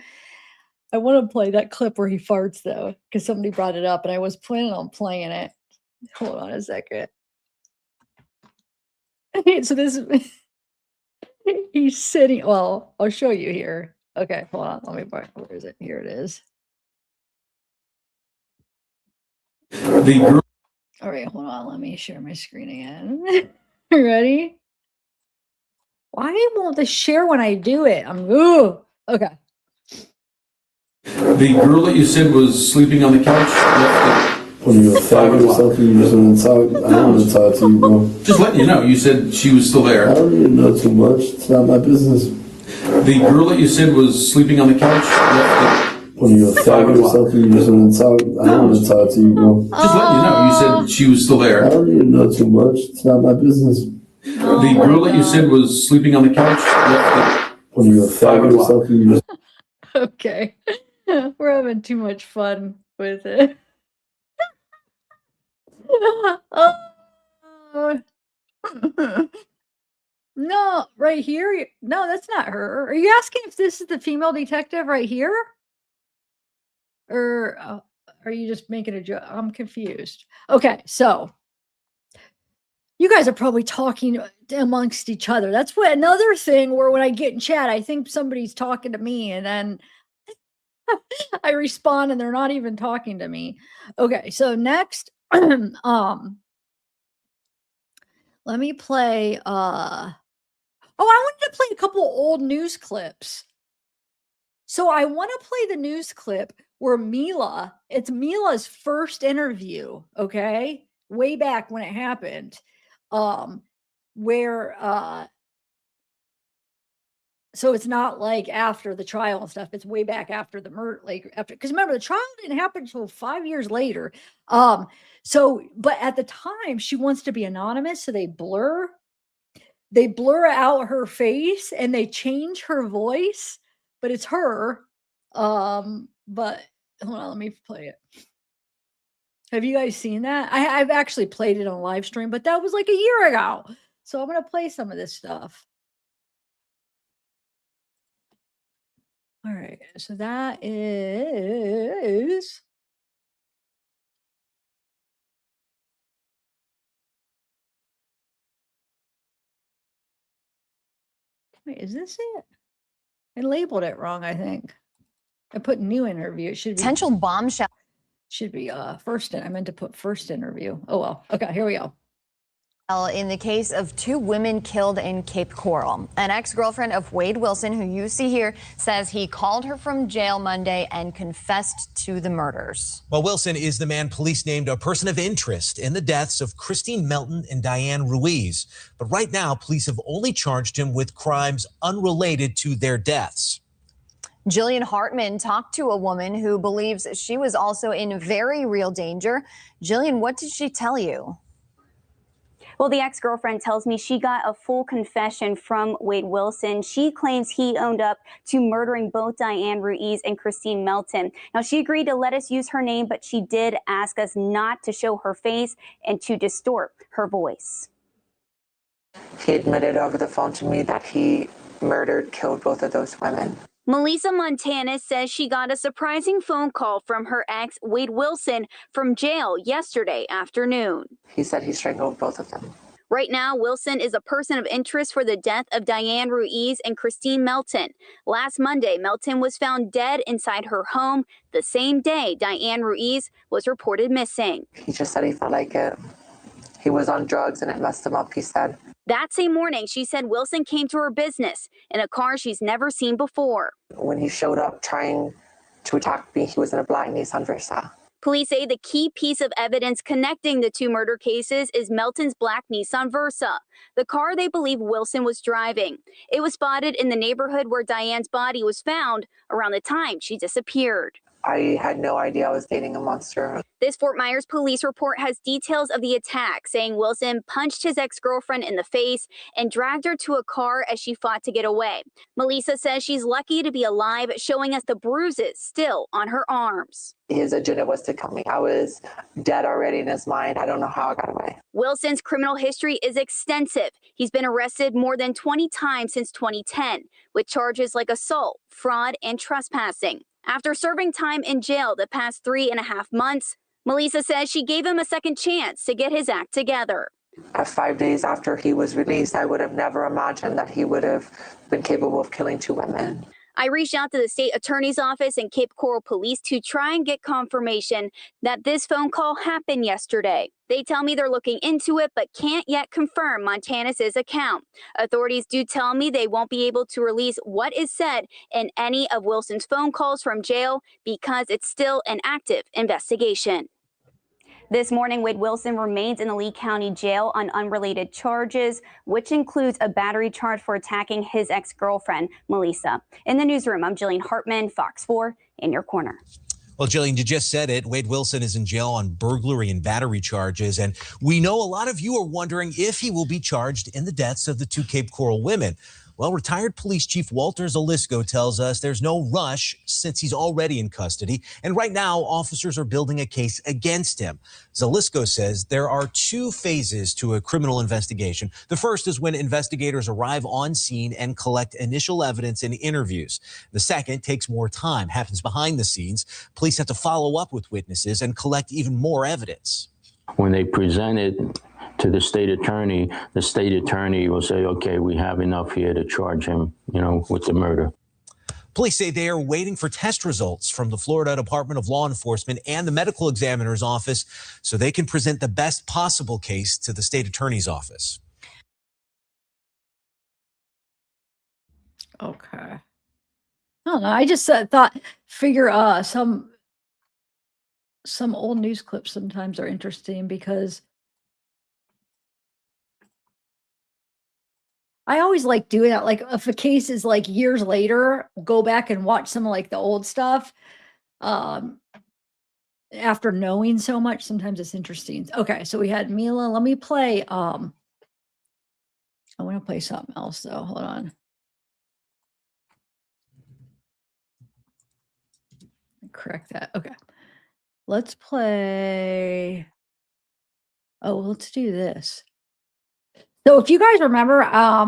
I want to play that clip where he farts though, because somebody brought it up and I was planning on playing it. Hold on a second. So this he's sitting. Well, I'll show you here. Okay, hold on. Let me. Where is it? Here it is. All right, hold on. Let me share my screen again. Ready? Why won't this share when I do it? Okay. The girl that you said was sleeping on the couch. When you're a faggot or something, you just want to talk. I don't want to talk to you, bro. Just letting you know, you said she was still I there. don't even know too much. It's not my business. The girl that you said was sleeping on the couch. When you're a faggot or something, you just want to talk. I don't want to talk to you, bro. Just letting you know, you said she was still I there. don't even know too much. It's not my business. The girl that you said was sleeping on the couch. When you're a faggot or something, you just. Okay. We're having too much fun with it. No, right here. No, that's not her. Are you asking if this is the female detective right here? Or are you just making a joke? I'm confused. Okay, so you guys are probably talking amongst each other. That's what another thing where when I get in chat, I think somebody's talking to me and then I respond and they're not even talking to me. Okay, so next, let me play I wanted to play a couple old news clips. So I want to play the news clip where it's Mila's first interview, okay? Way back when it happened. Where so it's not like after the trial and stuff, it's way back after the murder, like after, because remember the trial didn't happen until 5 years later. So but at the time she wants to be anonymous, so they blur out her face and they change her voice, but it's her. But hold on, let me play it. Have you guys seen that? I've actually played it on live stream, but that was like a year ago. So I'm gonna play some of this stuff. All right, so that is wait, is this it? I labeled it wrong, I think. I put new interview. It should be Potential bombshell. Should be first. I meant to put first interview. Oh well. Okay, here we go. In the case of 2 women killed in Cape Coral. An ex-girlfriend of Wade Wilson, who you see here, says he called her from jail Monday and confessed to the murders. Well, Wilson is the man police named a person of interest in the deaths of Christine Melton and Diane Ruiz. But right now, police have only charged him with crimes unrelated to their deaths. Jillian Hartman talked to a woman who believes she was also in very real danger. Jillian, what did she tell you? Well, the ex-girlfriend tells me she got a full confession from Wade Wilson. She claims he owned up to murdering both Diane Ruiz and Christine Melton. Now, she agreed to let us use her name, but she did ask us not to show her face and to distort her voice. He admitted over the phone to me that he killed both of those women. Melissa Montana says she got a surprising phone call from her ex, Wade Wilson, from jail yesterday afternoon. He said he strangled both of them. Right now, Wilson is a person of interest for the death of Diane Ruiz and Christine Melton. Last Monday, Melton was found dead inside her home the same day Diane Ruiz was reported missing. He just said he felt like it. He was on drugs and it messed him up, he said. That same morning, she said Wilson came to her business in a car she's never seen before. When he showed up trying to attack me, he was in a black Nissan Versa. Police say the key piece of evidence connecting the two murder cases is Melton's black Nissan Versa, the car they believe Wilson was driving. It was spotted in the neighborhood where Diane's body was found around the time she disappeared. I had no idea I was dating a monster. This Fort Myers police report has details of the attack, saying Wilson punched his ex-girlfriend in the face and dragged her to a car as she fought to get away. Melissa says she's lucky to be alive, showing us the bruises still on her arms. His agenda was to kill me. I was dead already in his mind. I don't know how I got away. Wilson's criminal history is extensive. He's been arrested more than 20 times since 2010, with charges like assault, fraud, and trespassing. After serving time in jail the past 3.5 months, Melissa says she gave him a second chance to get his act together. 5 days after he was released, I would have never imagined that he would have been capable of killing 2 women. I reached out to the state attorney's office and Cape Coral Police to try and get confirmation that this phone call happened yesterday. They tell me they're looking into it, but can't yet confirm Montana's account. Authorities do tell me they won't be able to release what is said in any of Wilson's phone calls from jail because it's still an active investigation. This morning, Wade Wilson remains in the Lee County Jail on unrelated charges, which includes a battery charge for attacking his ex-girlfriend, Melissa. In the newsroom, I'm Jillian Hartman, Fox 4, in your corner. Well, Jillian, you just said it. Wade Wilson is in jail on burglary and battery charges. And we know a lot of you are wondering if he will be charged in the deaths of the 2 Cape Coral women. Well, retired police chief Walter Zalisco tells us there's no rush since he's already in custody. And right now, officers are building a case against him. Zalisco says there are 2 phases to a criminal investigation. The first is when investigators arrive on scene and collect initial evidence and interviews. The second takes more time, happens behind the scenes. Police have to follow up with witnesses and collect even more evidence. When they present it to the state attorney will say, okay, we have enough here to charge him, with the murder. Police say they are waiting for test results from the Florida Department of Law Enforcement and the medical examiner's office so they can present the best possible case to the state attorney's office. Okay. I don't know. I just figure some old news clips sometimes are interesting because I always like doing that. Like if a case is like years later, go back and watch some of like the old stuff. After knowing so much, sometimes it's interesting. Okay, so we had Mila. Let me play. I want to play something else though. Hold on. Correct that. Okay. Let's play. Oh, let's do this. So if you guys remember,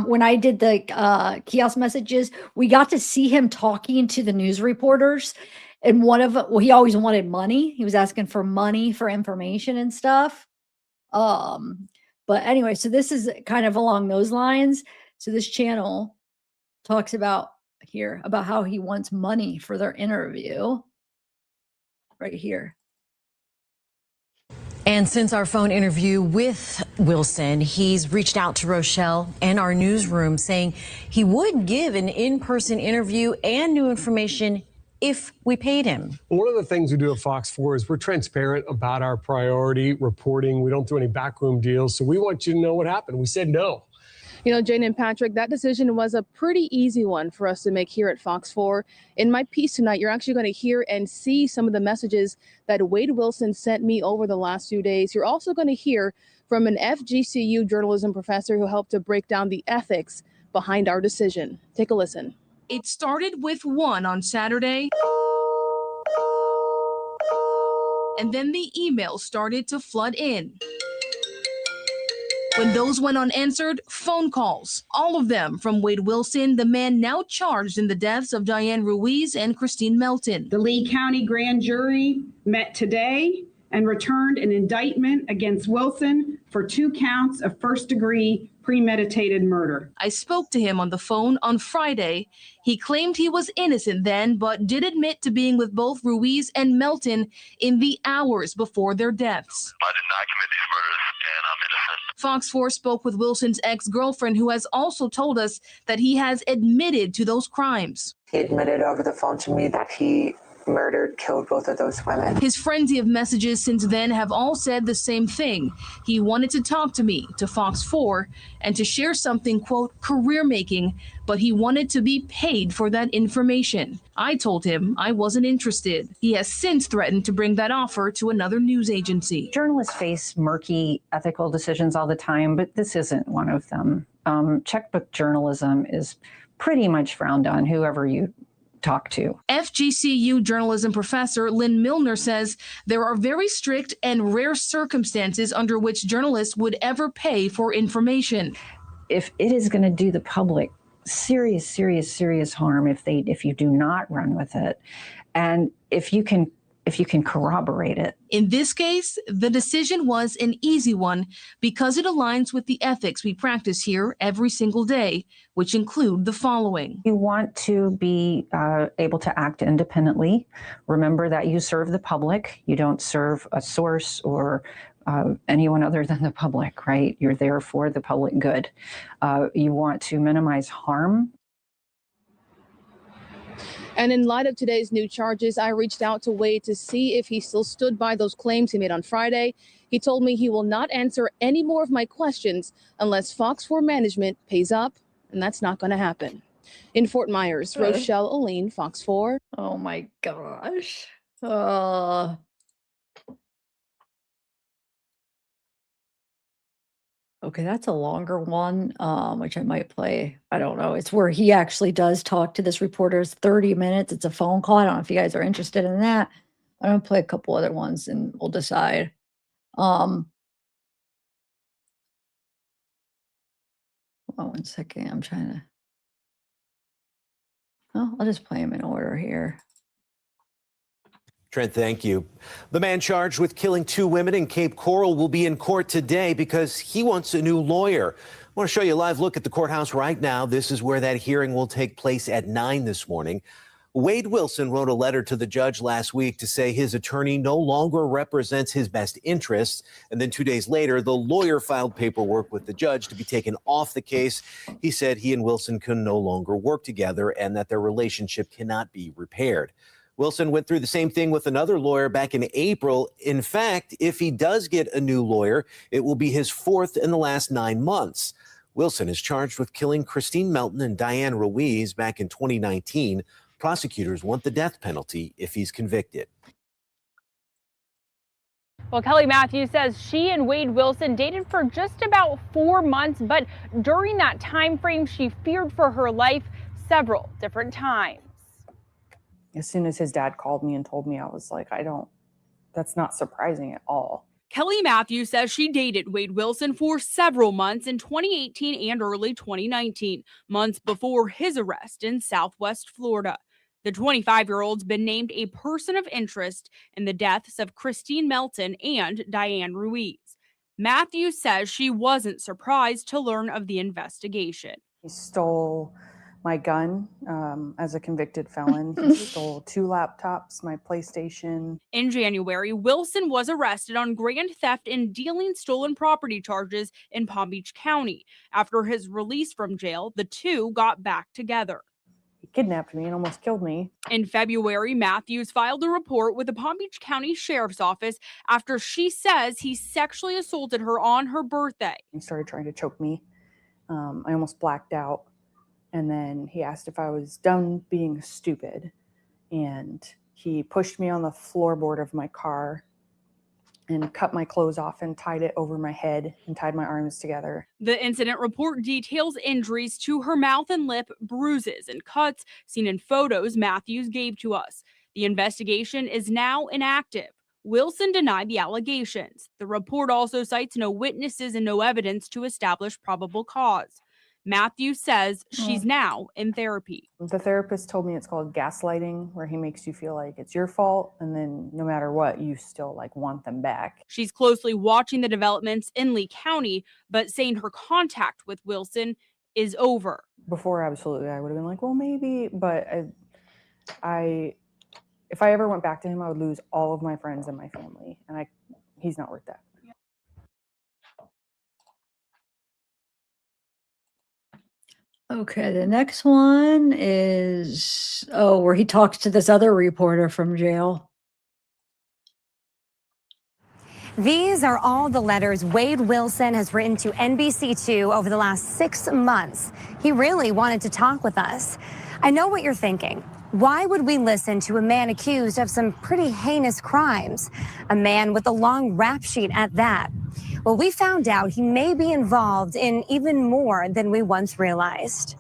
when I did the kiosk messages, we got to see him talking to the news reporters. And one of he always wanted money. He was asking for money for information and stuff. But anyway, so this is kind of along those lines. So this channel talks about how he wants money for their interview. Right here. And since our phone interview with Wilson, he's reached out to Rochelle and our newsroom saying he would give an in-person interview and new information if we paid him. One of the things we do at Fox 4 is we're transparent about our priority reporting. We don't do any backroom deals. So we want you to know what happened. We said no. You know, Jane and Patrick, that decision was a pretty easy one for us to make here at Fox 4. In my piece tonight, you're actually going to hear and see some of the messages that Wade Wilson sent me over the last few days. You're also going to hear from an FGCU journalism professor who helped to break down the ethics behind our decision. Take a listen. It started with one on Saturday, and then the emails started to flood in. When those went unanswered, phone calls, all of them from Wade Wilson, the man now charged in the deaths of Diane Ruiz and Christine Melton. The Lee County grand jury met today and returned an indictment against Wilson for 2 counts of first-degree premeditated murder. I spoke to him on the phone on Friday. He claimed he was innocent then, but did admit to being with both Ruiz and Melton in the hours before their deaths. I did not commit these murders, and I'm innocent. Fox 4 spoke with Wilson's ex-girlfriend, who has also told us that he has admitted to those crimes. He admitted over the phone to me that he killed both of those women. His frenzy of messages since then have all said the same thing. He wanted to talk to me, to Fox 4, and to share something, quote, career-making, but he wanted to be paid for that information. I told him I wasn't interested. He has since threatened to bring that offer to another news agency. Journalists face murky ethical decisions all the time, but this isn't one of them. Checkbook journalism is pretty much frowned on, whoever you talk to. FGCU journalism professor Lynn Milner says there are very strict and rare circumstances under which journalists would ever pay for information. If it is going to do the public serious harm if you do not run with it, and if you can corroborate it. In this case, the decision was an easy one because it aligns with the ethics we practice here every single day, which include the following. You want to be able to act independently. Remember that you serve the public. You don't serve a source or anyone other than the public, right? You're there for the public good. You want to minimize harm. And in light of today's new charges, I reached out to Wade to see if he still stood by those claims he made on Friday. He told me he will not answer any more of my questions unless Fox 4 management pays up, and that's not going to happen. In Fort Myers, Rochelle Aline, Fox 4. Oh my gosh. Okay, that's a longer one, which I might play. I don't know. It's where he actually does talk to this reporter. It's 30 minutes. It's a phone call. I don't know if you guys are interested in that. I'm gonna play a couple other ones and we'll decide. Hold on one second. I'm trying to. Oh, I'll just play them in order here. Trent, thank you. The man charged with killing 2 women in Cape Coral will be in court today because he wants a new lawyer. I want to show you a live look at the courthouse right now. This is where that hearing will take place at 9 this morning. Wade Wilson wrote a letter to the judge last week to say his attorney no longer represents his best interests. And then 2 days later, the lawyer filed paperwork with the judge to be taken off the case. He said he and Wilson can no longer work together and that their relationship cannot be repaired. Wilson went through the same thing with another lawyer back in April. In fact, if he does get a new lawyer, it will be his 4th in the last 9 months. Wilson is charged with killing Christine Melton and Diane Ruiz back in 2019. Prosecutors want the death penalty if he's convicted. Well, Kelly Matthews says she and Wade Wilson dated for just about 4 months, but during that time frame, she feared for her life several different times. As soon as his dad called me and told me, I was like, that's not surprising at all. Kelly Matthews says she dated Wade Wilson for several months in 2018 and early 2019, months before his arrest in Southwest Florida. The 25-year-old's been named a person of interest in the deaths of Christine Melton and Diane Ruiz. Matthews says she wasn't surprised to learn of the investigation. He stole my gun as a convicted felon. He stole 2 laptops, my PlayStation. In January, Wilson was arrested on grand theft and dealing stolen property charges in Palm Beach County. After his release from jail, the two got back together. He kidnapped me and almost killed me. In February, Matthews filed a report with the Palm Beach County Sheriff's Office after she says he sexually assaulted her on her birthday. He started trying to choke me I almost blacked out. And then he asked if I was done being stupid. And he pushed me on the floorboard of my car and cut my clothes off and tied it over my head and tied my arms together. The incident report details injuries to her mouth and lip, bruises and cuts seen in photos Matthews gave to us. The investigation is now inactive. Wilson denied the allegations. The report also cites no witnesses and no evidence to establish probable cause. Matthews says she's now in therapy. The therapist told me it's called gaslighting, where he makes you feel like it's your fault, and then no matter what, you still like want them back. She's closely watching the developments in Lee County, but saying her contact with Wilson is over. Before, absolutely, I would have been like, well, maybe, but if I ever went back to him, I would lose all of my friends and my family, and he's not worth that. Okay, the next one is, where he talks to this other reporter from jail. These are all the letters Wade Wilson has written to NBC2 over the last 6 months. He really wanted to talk with us. I know what you're thinking. Why would we listen to a man accused of some pretty heinous crimes? A man with a long rap sheet at that. Well, we found out he may be involved in even more than we once realized.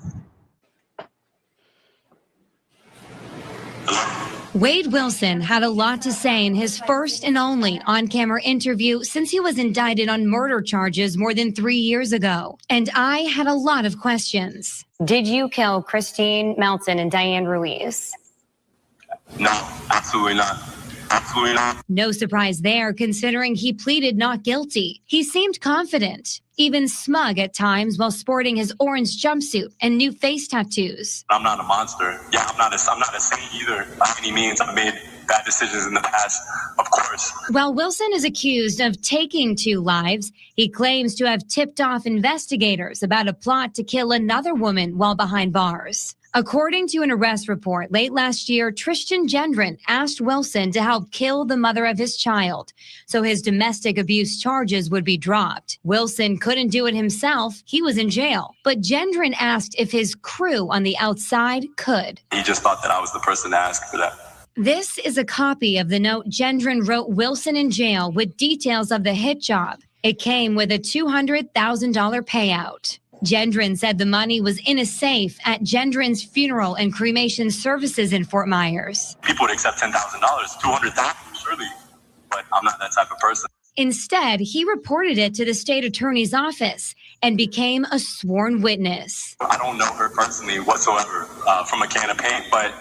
Wade Wilson had a lot to say in his first and only on-camera interview since he was indicted on murder charges more than 3 years ago. And I had a lot of questions. Did you kill Christine Melton and Diane Ruiz? No, absolutely not. Absolutely not. No surprise there, considering he pleaded not guilty. He seemed confident, even smug at times while sporting his orange jumpsuit and new face tattoos. I'm not a monster. Yeah, I'm not a saint either by any means. I've made bad decisions in the past, of course. While Wilson is accused of taking 2 lives, he claims to have tipped off investigators about a plot to kill another woman while behind bars. According to an arrest report late last year, Tristan Gendron asked Wilson to help kill the mother of his child, so his domestic abuse charges would be dropped. Wilson couldn't do it himself. He was in jail. But Gendron asked if his crew on the outside could. He just thought that I was the person to ask for that. This is a copy of the note Gendron wrote Wilson in jail with details of the hit job. It came with a $200,000 payout. Gendron said the money was in a safe at Gendron's funeral and cremation services in Fort Myers. People would accept $10,000, $200,000, surely, but I'm not that type of person. Instead, he reported it to the state attorney's office and became a sworn witness. I don't know her personally whatsoever from a can of paint, but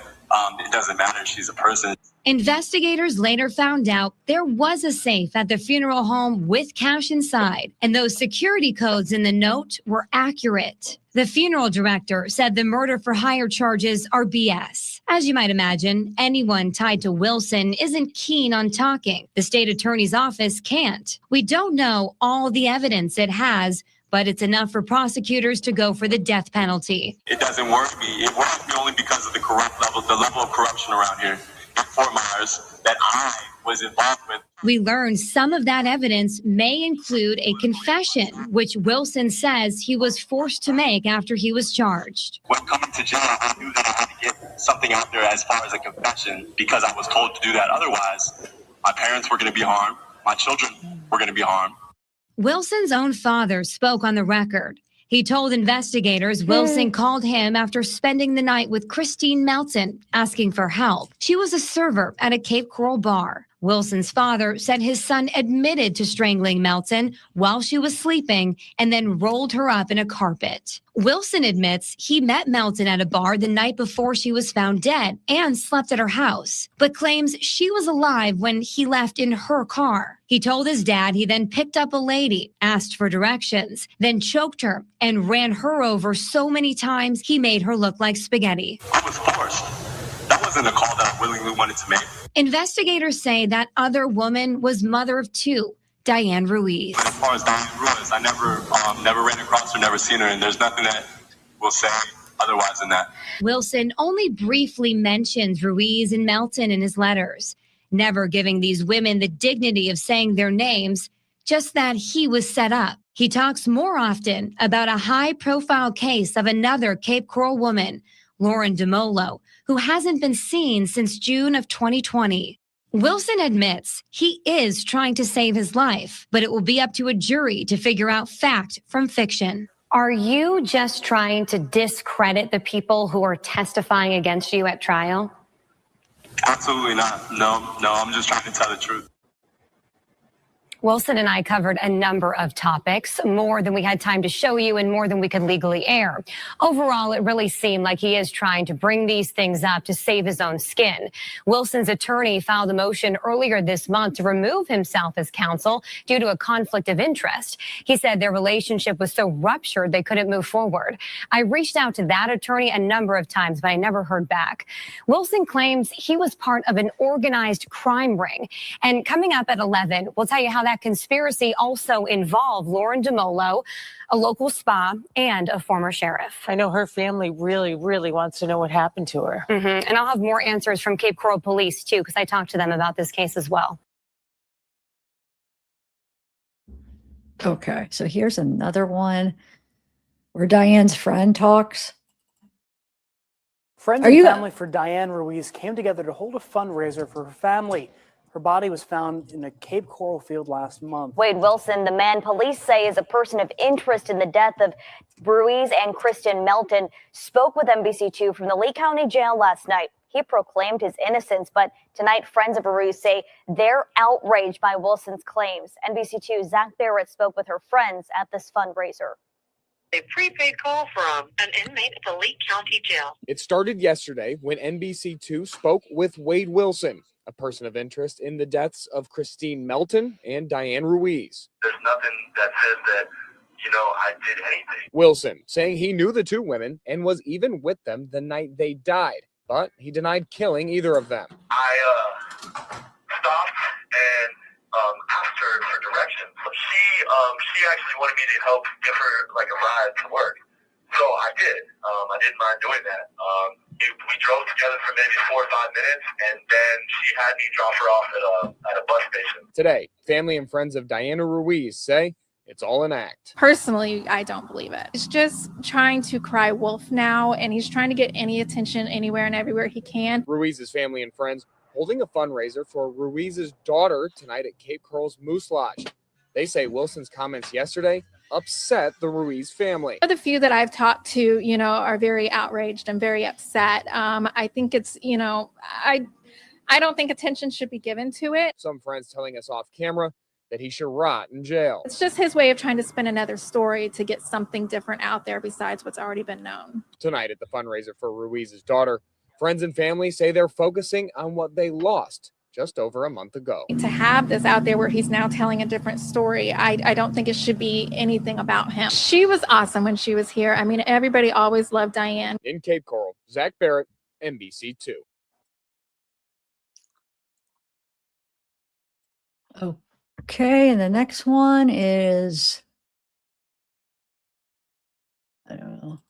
it doesn't matter. She's a person. Investigators later found out there was a safe at the funeral home with cash inside, and those security codes in the note were accurate. The funeral director said the murder for hire charges are BS. As you might imagine, anyone tied to Wilson isn't keen on talking. The state attorney's office can't. We don't know all the evidence it has, but it's enough for prosecutors to go for the death penalty. It doesn't worry me. It worries me only because of the level of corruption around here in Fort Myers that I was involved with. We learned some of that evidence may include a confession, which Wilson says he was forced to make after he was charged. When coming to jail, I knew that I had to get something out there as far as a confession because I was told to do that. Otherwise, my parents were going to be harmed. My children were going to be harmed. Wilson's own father spoke on the record. He told investigators Wilson called him after spending the night with Christine Melton, asking for help. She was a server at a Cape Coral bar. Wilson's father said his son admitted to strangling Melton while she was sleeping and then rolled her up in a carpet. Wilson admits he met Melton at a bar the night before she was found dead and slept at her house, but claims she was alive when he left in her car. He told his dad he then picked up a lady, asked for directions, then choked her and ran her over so many times he made her look like spaghetti. I was forced. That wasn't a call that I willingly wanted to make. Investigators say that other woman was mother of 2, Diane Ruiz. But as far as Diane Ruiz, I never ran across her, never seen her, and there's nothing that will say otherwise than that. Wilson only briefly mentions Ruiz and Melton in his letters, never giving these women the dignity of saying their names, just that he was set up. He talks more often about a high-profile case of another Cape Coral woman, Lauren DeMolo, who hasn't been seen since June of 2020. Wilson admits he is trying to save his life, but it will be up to a jury to figure out fact from fiction. Are you just trying to discredit the people who are testifying against you at trial? Absolutely not. No, I'm just trying to tell the truth. Wilson and I covered a number of topics, more than we had time to show you and more than we could legally air. Overall, it really seemed like he is trying to bring these things up to save his own skin. Wilson's attorney filed a motion earlier this month to remove himself as counsel due to a conflict of interest. He said their relationship was so ruptured they couldn't move forward. I reached out to that attorney a number of times, but I never heard back. Wilson claims he was part of an organized crime ring. And coming up at 11, we'll tell you how that conspiracy also involved Lauren DeMolo, a local spa, and a former sheriff. I know her family really, really wants to know what happened to her. And I'll have more answers from Cape Coral Police, too, because I talked to them about this case as well. Okay, so here's another one where Diane's friend talks. Friends and family for Diane Ruiz came together to hold a fundraiser for her family. Her body was found in a Cape Coral field last month. Wade Wilson, the man police say is a person of interest in the death of Ruiz and Kristen Melton, spoke with NBC2 from the Lee County Jail last night. He proclaimed his innocence, but tonight friends of Ruiz say they're outraged by Wilson's claims. NBC2's Zach Barrett spoke with her friends at this fundraiser. A prepaid call from an inmate at the Lee County Jail. It started yesterday when NBC2 spoke with Wade Wilson, a person of interest in the deaths of Kristen Melton and Diane Ruiz. There's nothing that says that, I did anything. Wilson saying he knew the two women and was even with them the night they died, but he denied killing either of them. I stopped and asked her for directions. She actually wanted me to help give her like a ride to work. So I did. I didn't mind doing that. We drove together for maybe 4 or 5 minutes, and then she had me drop her off at a bus station. Today, family and friends of Diana Ruiz say it's all an act. Personally, I don't believe it. He's just trying to cry wolf now, and he's trying to get any attention anywhere and everywhere he can. Ruiz's family and friends holding a fundraiser for Ruiz's daughter tonight at Cape Coral's Moose Lodge. They say Wilson's comments yesterday upset the Ruiz family. The few that I've talked to, are very outraged and very upset. I think it's, I don't think attention should be given to it. Some friends telling us off camera that he should rot in jail. It's just his way of trying to spin another story to get something different out there besides what's already been known. Tonight at the fundraiser for Ruiz's daughter, friends and family say they're focusing on what they lost just over a month ago. To have this out there where he's now telling a different story, I don't think it should be anything about him. She was awesome when she was here. I mean, everybody always loved Diane. In Cape Coral, Zach Barrett, NBC2. Okay, and the next one is, I don't know,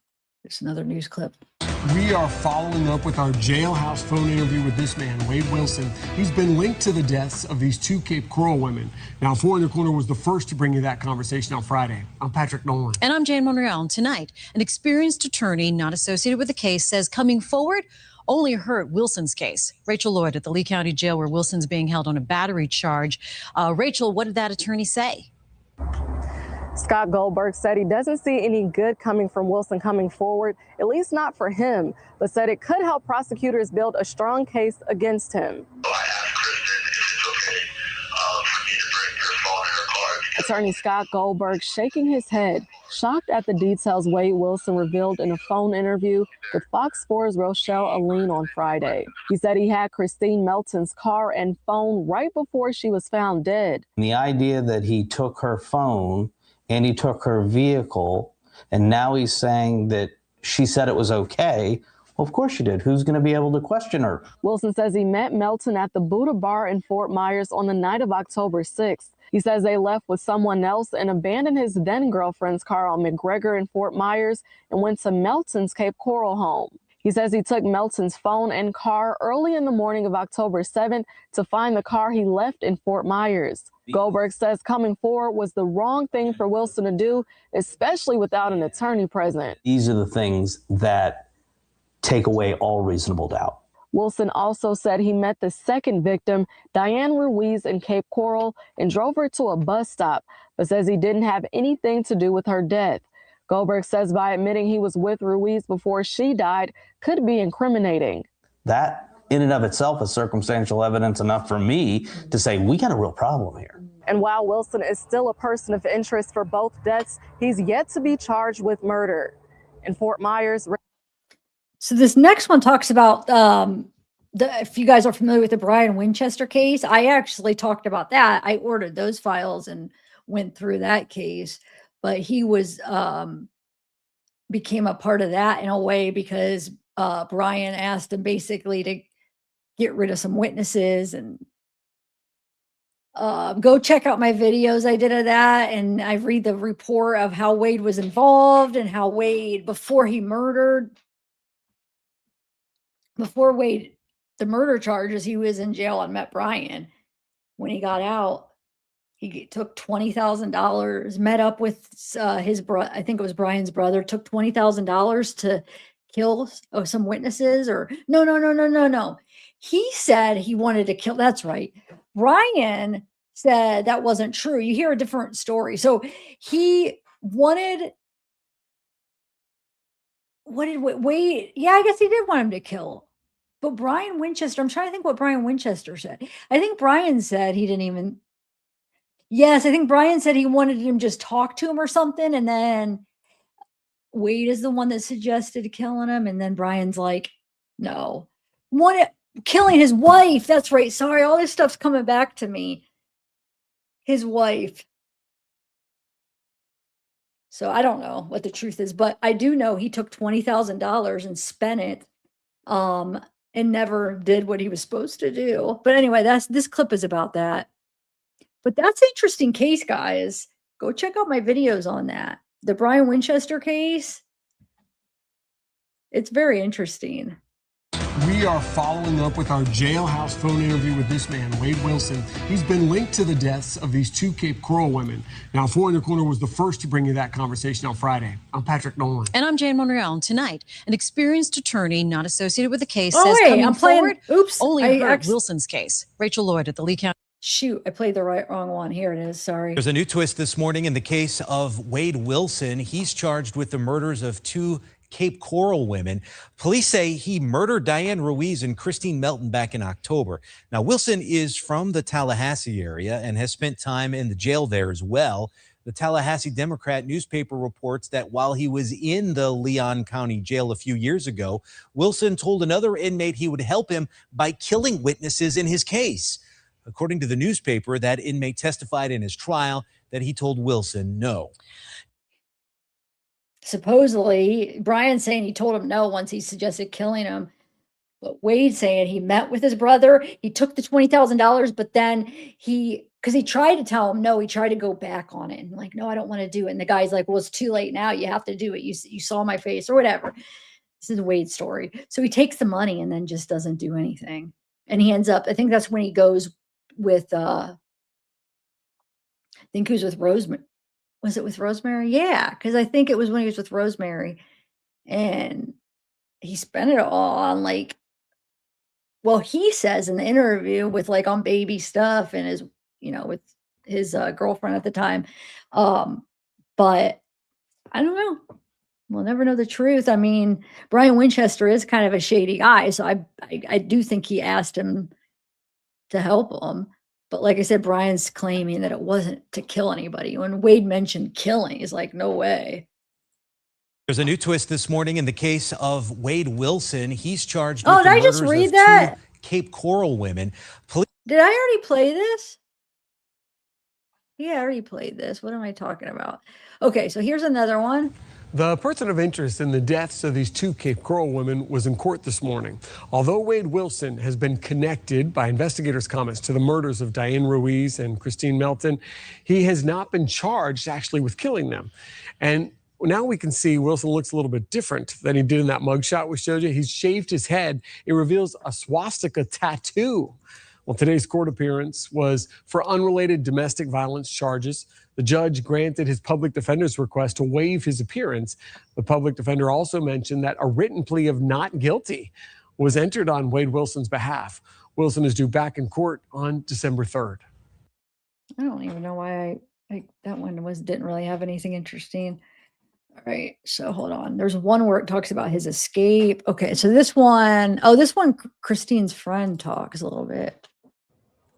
it's another news clip. We are following up with our jailhouse phone interview with this man, Wade Wilson. He's been linked to the deaths of these two Cape Coral women. Now, Four in the Corner was the first to bring you that conversation on Friday. I'm Patrick Nolan. And I'm Jane Monreal. Tonight, an experienced attorney not associated with the case says coming forward only hurt Wilson's case. Rachel Lloyd at the Lee County Jail where Wilson's being held on a battery charge. Rachel, what did that attorney say? Scott Goldberg said he doesn't see any good coming from Wilson coming forward, at least not for him, but said it could help prosecutors build a strong case against him. Attorney Scott Goldberg shaking his head, shocked at the details Wade Wilson revealed in a phone interview with Fox 4's Rochelle Aline on Friday. He said he had Kristen Melton's car and phone right before she was found dead. The idea that he took her phone and he took her vehicle, and now he's saying that she said it was okay. Well, of course she did. Who's going to be able to question her? Wilson says he met Melton at the Buddha Bar in Fort Myers on the night of October 6th. He says they left with someone else and abandoned his then girlfriend's car on McGregor in Fort Myers and went to Melton's Cape Coral home. He says he took Melton's phone and car early in the morning of October 7th to find the car he left in Fort Myers. Goldberg says coming forward was the wrong thing for Wilson to do, especially without an attorney present. These are the things that take away all reasonable doubt. Wilson also said he met the second victim, Diane Ruiz, in Cape Coral and drove her to a bus stop, but says he didn't have anything to do with her death. Goldberg says by admitting he was with Ruiz before she died could be incriminating. That in and of itself is circumstantial evidence enough for me to say we got a real problem here. And while Wilson is still a person of interest for both deaths, he's yet to be charged with murder. In Fort Myers. So this next one talks about if you guys are familiar with the Brian Winchester case, I actually talked about that. I ordered those files and went through that case, but he was became a part of that in a way because Brian asked him basically to get rid of some witnesses and go check out my videos I did of that, and I read the report of how Wade was involved and how Wade, before Wade, the murder charges, he was in jail and met Brian. When he got out, he took $20,000, met up with his brother, I think it was Brian's brother, took $20,000 to kill some witnesses, or no. He said he wanted to kill. That's right. Brian said that wasn't true. You hear a different story. So he wanted, Wade? Yeah, I guess he did want him to kill. But Brian Winchester, I'm trying to think what Brian Winchester said. I think Brian said he didn't even, yes, I think Brian said he wanted him just talk to him or something. And then Wade is the one that suggested killing him. And then Brian's like, no. Killing his wife. That's right. Sorry, all this stuff's coming back to me. His wife. So I don't know what the truth is, but I do know he took $20,000 and spent it and never did what he was supposed to do. But anyway, this clip is about that. But that's an interesting case, guys. Go check out my videos on that. The Brian Winchester case. It's very interesting. We are following up with our jailhouse phone interview with this man, Wade Wilson. He's been linked to the deaths of these two Cape Coral women. Now, Four in the Corner was the first to bring you that conversation on Friday. I'm Patrick Nolan. And I'm Jane Monreal. Tonight, an experienced attorney not associated with the case Oh, says wait, coming I'm playing. forward Oops. only heard Wilson's case. Rachel Lloyd at the Lee County. Shoot, I played the wrong one. Here it is. Sorry. There's a new twist this morning in the case of Wade Wilson. He's charged with the murders of two Cape Coral women. Police say he murdered Diane Ruiz and Christine Melton back in October. Now, Wilson is from the Tallahassee area and has spent time in the jail there as well. The Tallahassee Democrat newspaper reports that while he was in the Leon County Jail a few years ago, Wilson told another inmate he would help him by killing witnesses in his case. According to the newspaper, that inmate testified in his trial that he told Wilson no. Supposedly, Brian's saying he told him no once he suggested killing him. But Wade saying he met with his brother. He took the $20,000, but then because he tried to tell him no, he tried to go back on it. And like, no, I don't want to do it. And the guy's like, well, it's too late now. You have to do it. You saw my face or whatever. This is Wade's story. So he takes the money and then just doesn't do anything. And he ends up, I think that's when he goes with, I think he was with Rosemary. Was it with Rosemary? Yeah, because I think it was when he was with Rosemary. And he spent it all on like, well, he says in the interview with like on baby stuff and his, with his girlfriend at the time. But I don't know. We'll never know the truth. I mean, Brian Winchester is kind of a shady guy. So I do think he asked him to help him. But like I said, Brian's claiming that it wasn't to kill anybody. When Wade mentioned killing, he's like, no way. There's a new twist this morning in the case of Wade Wilson. He's charged Oh, with did the I just murders read of that? two Cape Coral women. Did I already play this? Yeah, I already played this. What am I talking about? Okay, so here's another one. The person of interest in the deaths of these two Cape Coral women was in court this morning. Although Wade Wilson has been connected by investigators' comments to the murders of Diane Ruiz and Christine Melton, he has not been charged actually with killing them. And now we can see Wilson looks a little bit different than he did in that mugshot we showed you. He's shaved his head. It reveals a swastika tattoo. Well, today's court appearance was for unrelated domestic violence charges. The judge granted his public defender's request to waive his appearance. The public defender also mentioned that a written plea of not guilty was entered on Wade Wilson's behalf. Wilson is due back in court on December 3rd. I don't even know why that one didn't really have anything interesting. All right, so hold on. There's one where it talks about his escape. Okay, so this one, Christine's friend talks a little bit.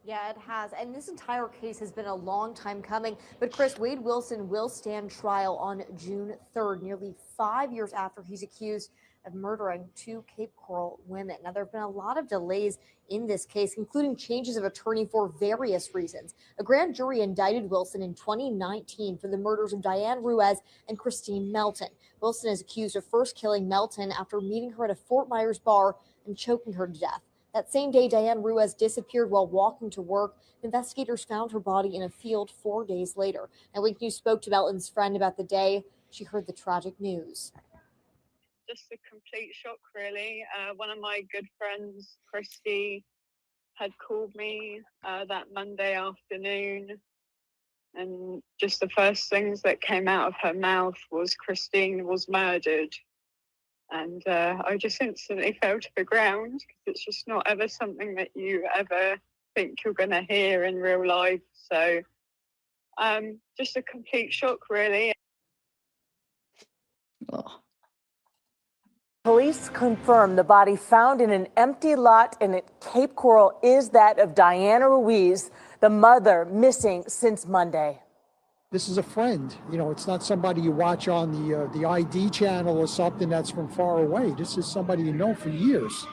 Yeah, it has. And this entire case has been a long time coming. But Chris, Wade Wilson will stand trial on June 3rd, nearly 5 years after he's accused of murdering 2 Cape Coral women. Now, there have been a lot of delays in this case, including changes of attorney for various reasons. A grand jury indicted Wilson in 2019 for the murders of Diane Ruiz and Christine Melton. Wilson is accused of first killing Melton after meeting her at a Fort Myers bar and choking her to death. That same day, Diane Ruiz disappeared while walking to work. Investigators found her body in a field 4 days later. Now, Link News spoke to Melton's friend about the day she heard the tragic news. Just a complete shock, really. One of my good friends, Christy, had called me that Monday afternoon, and just the first things that came out of her mouth was Christine was murdered. And I just instantly fell to the ground, because it's just not ever something that you ever think you're going to hear in real life. So just a complete shock, really. Oh. Police confirm the body found in an empty lot in Cape Coral is that of Diana Ruiz, the mother missing since Monday. This is a friend. You know, it's not somebody you watch on the ID channel or something that's from far away. This is somebody you know for years.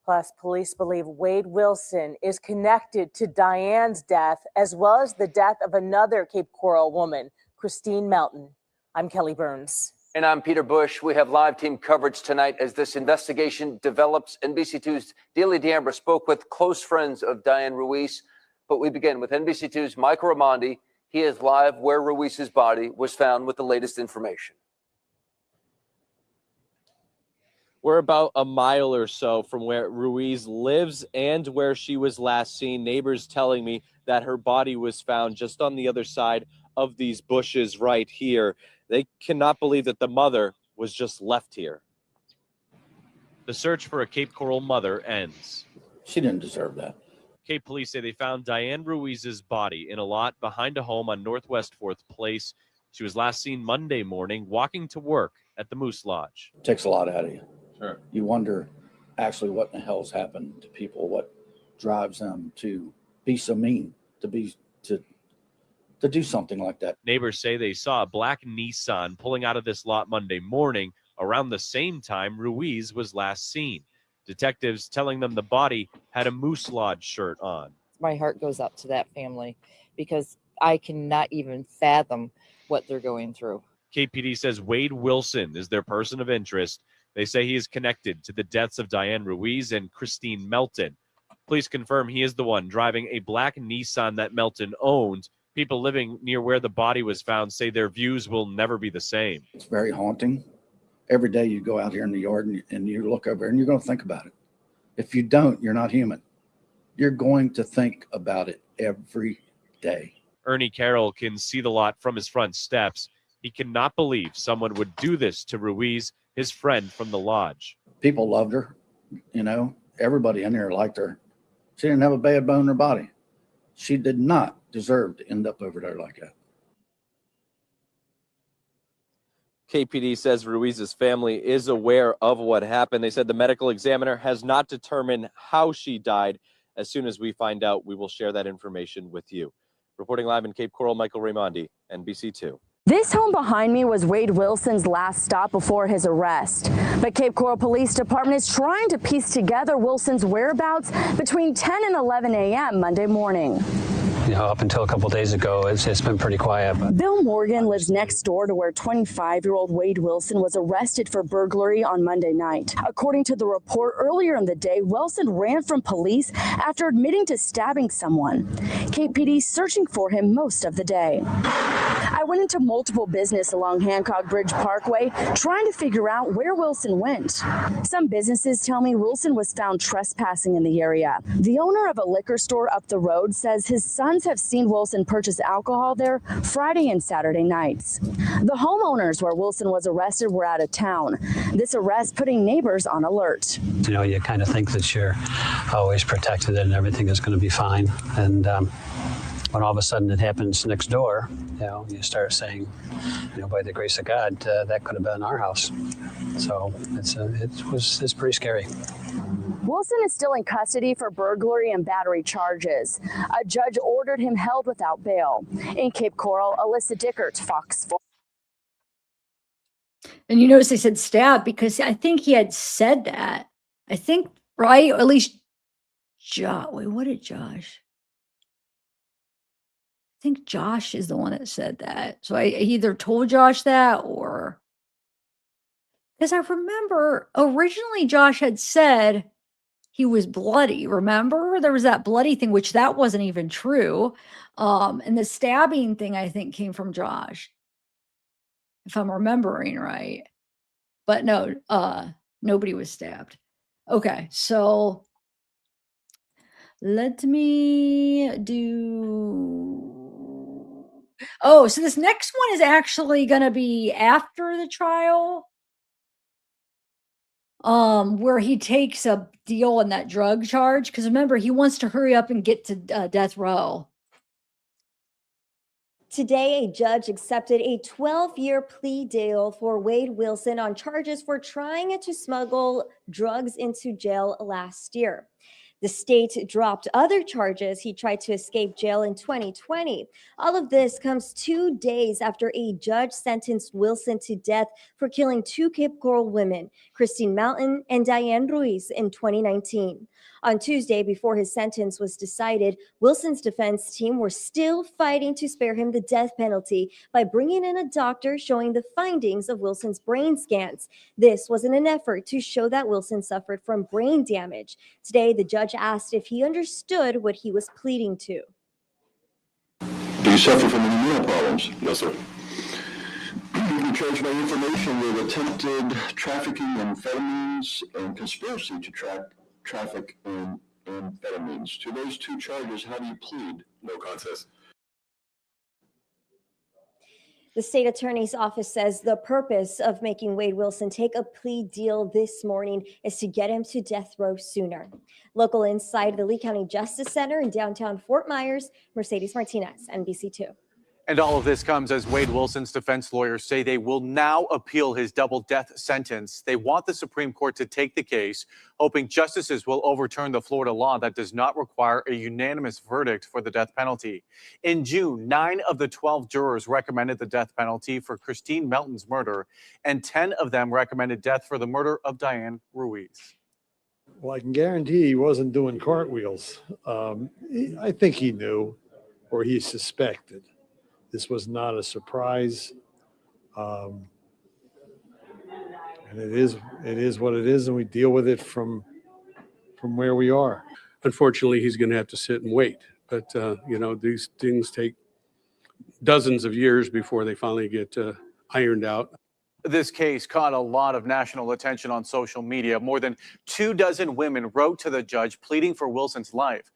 Plus, police believe Wade Wilson is connected to Diane's death, as well as the death of another Cape Coral woman, Christine Melton. I'm Kelly Burns. And I'm Peter Bush. We have live team coverage tonight as this investigation develops. NBC2's Delia D'Ambra spoke with close friends of Diane Ruiz. But we begin with NBC2's Michael Raimondi. He is live where Ruiz's body was found with the latest information. We're about a mile or so from where Ruiz lives and where she was last seen. Neighbors telling me that her body was found just on the other side of these bushes right here. They cannot believe that the mother was just left here. The search for a Cape Coral mother ends. She didn't deserve that. Cape police say they found Diane Ruiz's body in a lot behind a home on Northwest 4th Place. She was last seen Monday morning walking to work at the Moose Lodge. It takes a lot out of you. Sure. You wonder actually what in the hell's happened to people, what drives them to be so mean, to do something like that. Neighbors say they saw a black Nissan pulling out of this lot Monday morning around the same time Ruiz was last seen. Detectives telling them the body had a Moose Lodge shirt on. My heart goes out to that family because I cannot even fathom what they're going through. KPD says Wade Wilson is their person of interest. They say he is connected to the deaths of Diane Ruiz and Christine Melton. Police confirm he is the one driving a black Nissan that Melton owned. People living near where the body was found say their views will never be the same. It's very haunting. Every day you go out here in the yard and you look over and you're going to think about it. If you don't, you're not human. You're going to think about it every day. Ernie Carroll can see the lot from his front steps. He cannot believe someone would do this to Ruiz, his friend from the lodge. People loved her. You know, everybody in there liked her. She didn't have a bad bone in her body. She did not deserve to end up over there like that. KPD says Ruiz's family is aware of what happened. They said the medical examiner has not determined how she died. As soon as we find out, we will share that information with you. Reporting live in Cape Coral, Michael Raimondi, NBC2. This home behind me was Wade Wilson's last stop before his arrest. But Cape Coral Police Department is trying to piece together Wilson's whereabouts between 10 and 11 a.m. Monday morning. up until a couple days ago, it's been pretty quiet. But Bill Morgan lives next door to where 25-year-old Wade Wilson was arrested for burglary on Monday night. According to the report, earlier in the day, Wilson ran from police after admitting to stabbing someone. KPD searching for him most of the day. I went into multiple business along Hancock Bridge Parkway trying to figure out where Wilson went. Some businesses tell me Wilson was found trespassing in the area. The owner of a liquor store up the road says his sons have seen Wilson purchase alcohol there Friday and Saturday nights. The homeowners where Wilson was arrested were out of town. This arrest putting neighbors on alert. you kind of think that you're always protected and everything is going to be fine. And when all of a sudden it happens next door, you start saying, by the grace of God, that could have been our house. So it's pretty scary. Wilson is still in custody for burglary and battery charges. A judge ordered him held without bail. In Cape Coral, Alyssa Dickert, Fox 4. And you notice they said stab because I think he had said that. I think, right? Or at least wait, what did Josh? I think Josh is the one that said that. So I either told Josh that or because I remember originally Josh had said he was bloody. Remember? There was that bloody thing, which that wasn't even true. And the stabbing thing, I think, came from Josh, if I'm remembering right. But no, nobody was stabbed. Okay, so let me do. Oh, so this next one is actually going to be after the trial. Where he takes a deal on that drug charge. Because remember, he wants to hurry up and get to death row. Today, a judge accepted a 12-year plea deal for Wade Wilson on charges for trying to smuggle drugs into jail last year. The state dropped other charges. He tried to escape jail in 2020. All of this comes 2 days after a judge sentenced Wilson to death for killing 2 Cape Coral women, Christine Melton and Diane Ruiz, in 2019. On Tuesday, before his sentence was decided, Wilson's defense team were still fighting to spare him the death penalty by bringing in a doctor showing the findings of Wilson's brain scans. This was in an effort to show that Wilson suffered from brain damage. Today, the judge asked if he understood what he was pleading to. Do you suffer from any mental problems? No, sir. You charged by information with attempted trafficking in amphetamines and conspiracy to traffic in amphetamines. To those 2 charges, how do you plead? No contest. The state attorney's office says the purpose of making Wade Wilson take a plea deal this morning is to get him to death row sooner. Local inside the Lee County Justice Center in downtown Fort Myers, Mercedes Martinez, NBC2. And all of this comes as Wade Wilson's defense lawyers say they will now appeal his double death sentence. They want the Supreme Court to take the case, hoping justices will overturn the Florida law that does not require a unanimous verdict for the death penalty. In June, 9 of the 12 jurors recommended the death penalty for Christine Melton's murder, and 10 of them recommended death for the murder of Diane Ruiz. Well, I can guarantee he wasn't doing cartwheels. I think he knew, or he suspected. This was not a surprise, and it is what it is, and we deal with it from where we are. Unfortunately, he's going to have to sit and wait. But these things take dozens of years before they finally get ironed out. This case caught a lot of national attention on social media. More than 24 women wrote to the judge pleading for Wilson's life.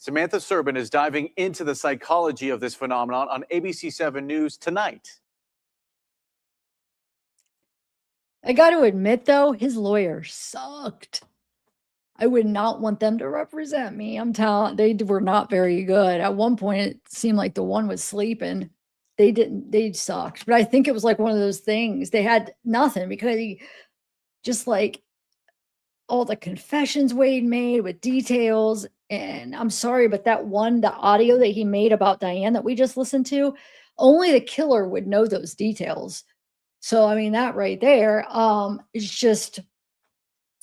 Samantha Serban is diving into the psychology of this phenomenon on ABC 7 News tonight. I got to admit, though, his lawyer sucked. I would not want them to represent me. I'm telling, they were not very good. At one point, it seemed like the one was sleeping. They sucked. But I think it was like one of those things. They had nothing because he just like all the confessions Wade made with details. And I'm sorry, but that one, the audio that he made about Diane that we just listened to, only the killer would know those details. So, I mean, that right there, is just,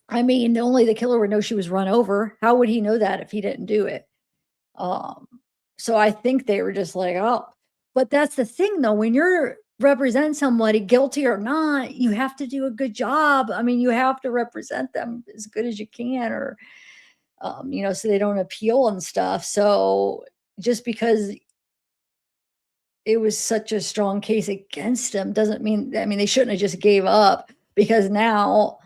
I mean, only the killer would know she was run over. How would he know that if he didn't do it? So I think they were just like, oh, but that's the thing though, when you're represent somebody guilty or not, you have to do a good job. I mean, you have to represent them as good as you can, or so they don't appeal and stuff. So just because it was such a strong case against him doesn't mean, I mean, they shouldn't have just gave up, because now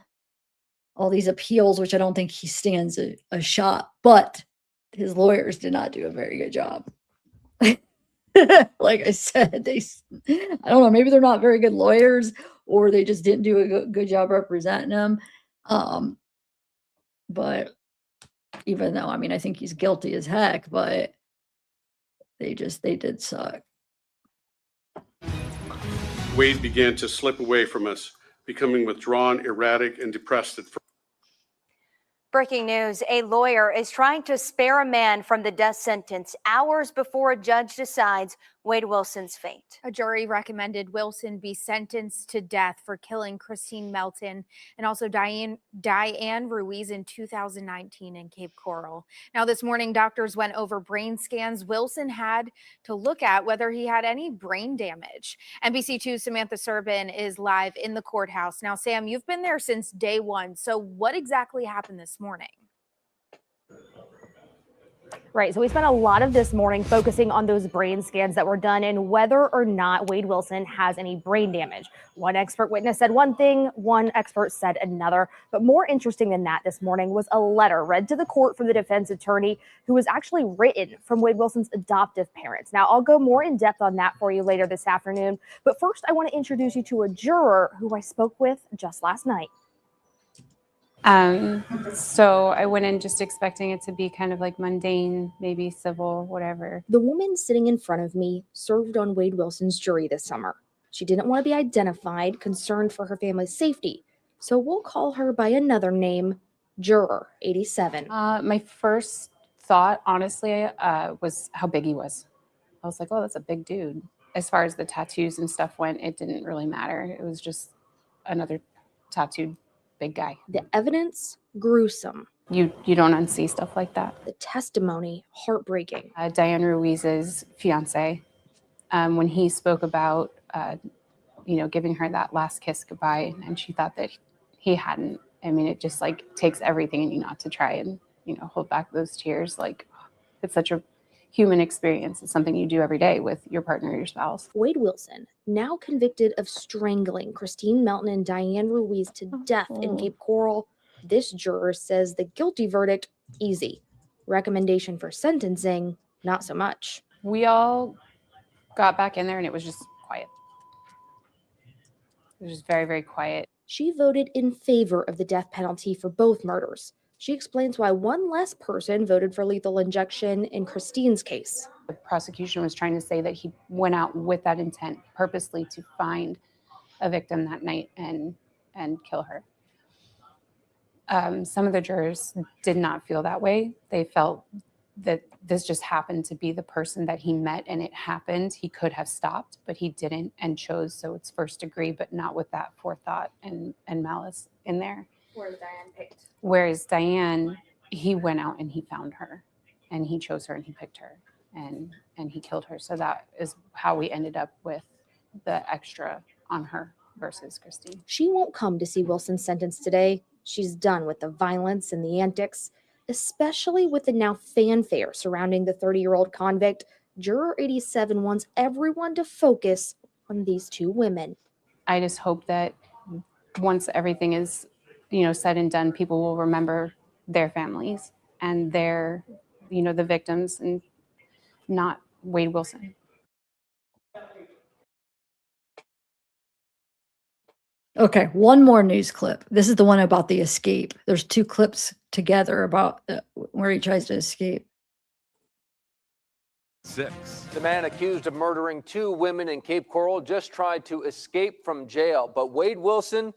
all these appeals, which I don't think he stands a shot, but his lawyers did not do a very good job. Like I said, I don't know, maybe they're not very good lawyers, or they just didn't do a good job representing him. But even though, I mean, I think he's guilty as heck, but they did suck. Wade began to slip away from us, becoming withdrawn, erratic, and depressed at first. Breaking news, a lawyer is trying to spare a man from the death sentence hours before a judge decides Wade Wilson's fate. A jury recommended Wilson be sentenced to death for killing Christine Melton and also Diane Ruiz in 2019 in Cape Coral. Now, this morning, doctors went over brain scans Wilson had to look at whether he had any brain damage. NBC2's Samantha Serbin is live in the courthouse. Now, Sam, you've been there since day one. So what exactly happened this morning? Right. So we spent a lot of this morning focusing on those brain scans that were done and whether or not Wade Wilson has any brain damage. One expert witness said one thing, one expert said another. But more interesting than that this morning was a letter read to the court from the defense attorney, who was actually written from Wade Wilson's adoptive parents. Now, I'll go more in depth on that for you later this afternoon. But first, I want to introduce you to a juror who I spoke with just last night. So I went in just expecting it to be kind of like mundane, maybe civil, whatever. The woman sitting in front of me served on Wade Wilson's jury this summer. She didn't want to be identified, concerned for her family's safety. So we'll call her by another name, Juror 87. My first thought, honestly, was how big he was. I was like, oh, that's a big dude. As far as the tattoos and stuff went, it didn't really matter. It was just another tattooed big guy. The evidence, gruesome. You don't unsee stuff like that. The testimony, heartbreaking. Diane Ruiz's fiance, when he spoke about, giving her that last kiss goodbye, and she thought that he hadn't. I mean, it just like takes everything in you not to try and, hold back those tears. Like, it's such a human experience. It's something you do every day with your partner or your spouse. Wade Wilson, now convicted of strangling Christine Melton and Diane Ruiz to death in Cape Coral. This juror says the guilty verdict, easy. Recommendation for sentencing, not so much. We all got back in there and it was just quiet. It was just very, very quiet. She voted in favor of the death penalty for both murders. She explains why one less person voted for lethal injection in Christine's case. The prosecution was trying to say that he went out with that intent purposely to find a victim that night and kill her. Some of the jurors did not feel that way. They felt that this just happened to be the person that he met and it happened. He could have stopped, but he didn't and chose. So it's first degree, but not with that forethought and malice in there. Whereas Diane picked. Whereas Diane, he went out and he found her and he chose her and he picked her and he killed her. So that is how we ended up with the extra on her versus Christine. She won't come to see Wilson's sentence today. She's done with the violence and the antics, especially with the now fanfare surrounding the 30-year-old convict. Juror 87 wants everyone to focus on these two women. I just hope that once everything is, said and done, people will remember their families and their, the victims and not Wade Wilson. Okay, one more news clip. This is the one about the escape. There's two clips together about where he tries to escape. 6. The man accused of murdering 2 women in Cape Coral just tried to escape from jail, but Wade Wilson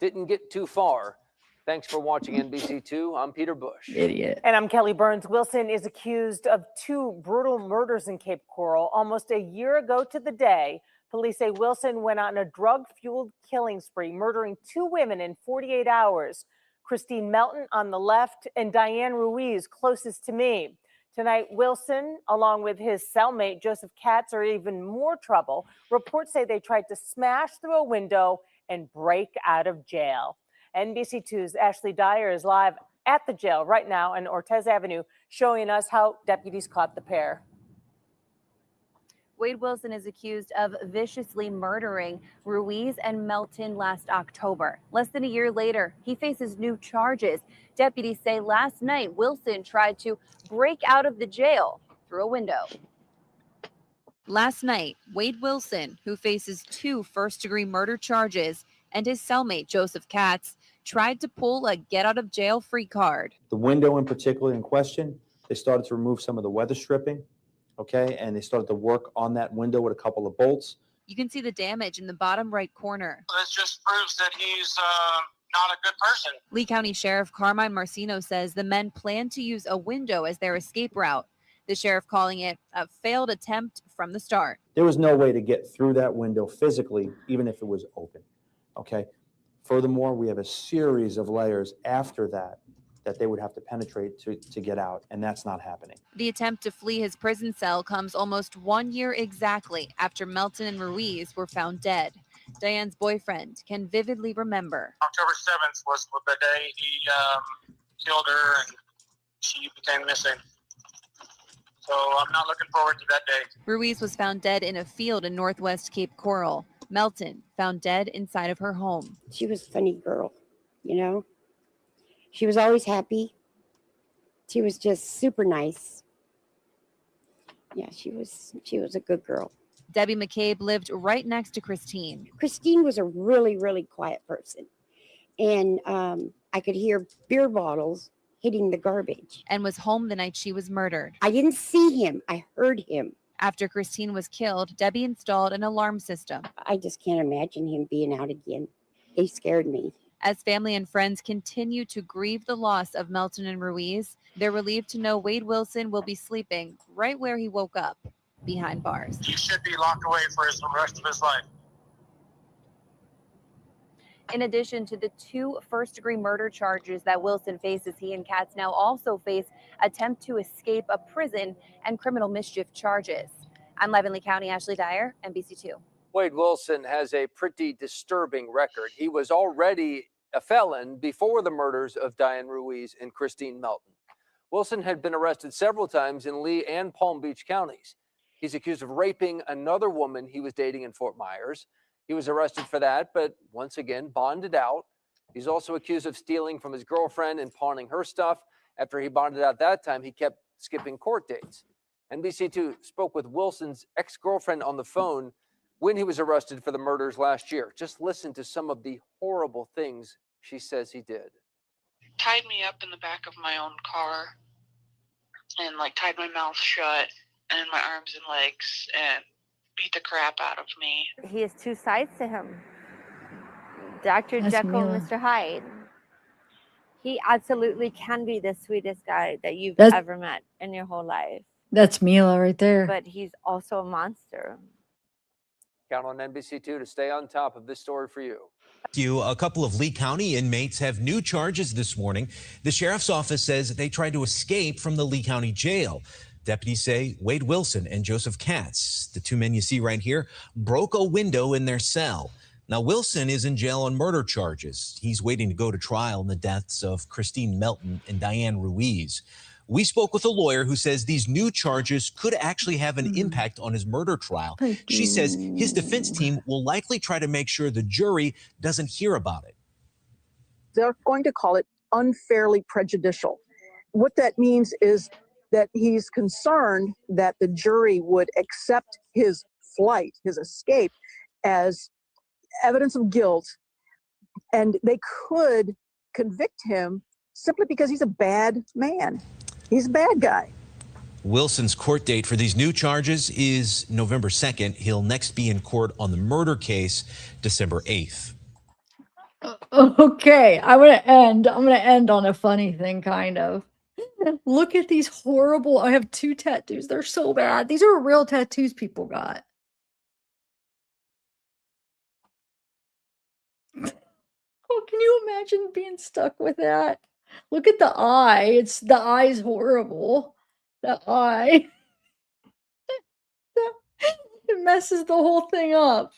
didn't get too far. Thanks for watching NBC2. I'm Peter Bush. Idiot. And I'm Kelly Burns. Wilson is accused of 2 brutal murders in Cape Coral almost a year ago to the day. Police say Wilson went on a drug-fueled killing spree, murdering 2 women in 48 hours. Christine Melton on the left and Diane Ruiz closest to me. Tonight, Wilson, along with his cellmate Joseph Katz, are in even more trouble. Reports say they tried to smash through a window and break out of jail. NBC2's Ashley Dyer is live at the jail right now on Ortez Avenue, showing us how deputies caught the pair. Wade Wilson is accused of viciously murdering Ruiz and Melton last October. Less than a year later, he faces new charges. Deputies say last night, Wilson tried to break out of the jail through a window. Last night, Wade Wilson, who faces 2 first-degree murder charges, and his cellmate, Joseph Katz, tried to pull a get-out-of-jail-free card. The window in particular in question, they started to remove some of the weather stripping, okay, and they started to work on that window with a couple of bolts. You can see the damage in the bottom right corner. This just proves that he's not a good person. Lee County Sheriff Carmine Marcino says the men plan to use a window as their escape route. The sheriff calling it a failed attempt from the start. There was no way to get through that window physically, even if it was open, okay? Furthermore, we have a series of layers after that they would have to penetrate to get out, and that's not happening. The attempt to flee his prison cell comes almost 1 year exactly after Melton and Ruiz were found dead. Diane's boyfriend can vividly remember. October 7th was the day he killed her and she became missing. So I'm not looking forward to that day. Ruiz was found dead in a field in northwest Cape Coral. Melton found dead inside of her home. She was a funny girl, you know. She was always happy. She was just super nice. Yeah, she was a good girl. Debbie McCabe lived right next to Christine. Christine was a really, really quiet person. And I could hear beer bottles hitting the garbage. And was home the night she was murdered. I didn't see him. I heard him. After Christine was killed, Debbie installed an alarm system. I just can't imagine him being out again. He scared me. As family and friends continue to grieve the loss of Melton and Ruiz, they're relieved to know Wade Wilson will be sleeping right where he woke up, behind bars. He should be locked away for the rest of his life. In addition to the 2 first-degree murder charges that Wilson faces, he and Katz now also face attempt to escape a prison and criminal mischief charges. I'm live in Lee County, Ashley Dyer, NBC2. Wade Wilson has a pretty disturbing record. He was already a felon before the murders of Diane Ruiz and Christine Melton. Wilson had been arrested several times in Lee and Palm Beach counties. He's accused of raping another woman he was dating in Fort Myers. He was arrested for that, but once again bonded out. He's also accused of stealing from his girlfriend and pawning her stuff. After he bonded out that time, he kept skipping court dates. NBC2 spoke with Wilson's ex-girlfriend on the phone when he was arrested for the murders last year. Just listen to some of the horrible things she says he did. Tied me up in the back of my own car and tied my mouth shut and my arms and legs and beat the crap out of me. He has 2 sides to him. Dr. That's Jekyll Mila. and Mr. Hyde. He absolutely can be the sweetest guy that you've That's- ever met in your whole life. That's Mila right there. But he's also a monster. Count on NBC2 to stay on top of this story for you. A couple of Lee County inmates have new charges this morning. The sheriff's office says they tried to escape from the Lee County jail. Deputies say Wade Wilson and Joseph Katz, the 2 men you see right here, broke a window in their cell. Now, Wilson is in jail on murder charges. He's waiting to go to trial in the deaths of Christine Melton and Diane Ruiz. We spoke with a lawyer who says these new charges could actually have an impact on his murder trial. She says his defense team will likely try to make sure the jury doesn't hear about it. They're going to call it unfairly prejudicial. What that means is that he's concerned that the jury would accept his flight, his escape, as evidence of guilt, and they could convict him simply because he's a bad man. He's a bad guy. Wilson's court date for these new charges is November 2nd. He'll next be in court on the murder case December 8th. Okay, I'm gonna end on a funny thing, kind of. Look at these horrible. I have 2 tattoos. They're so bad. These are real tattoos people got. Oh, can you imagine being stuck with that? Look at the eye. The eye's horrible. The eye. It messes the whole thing up.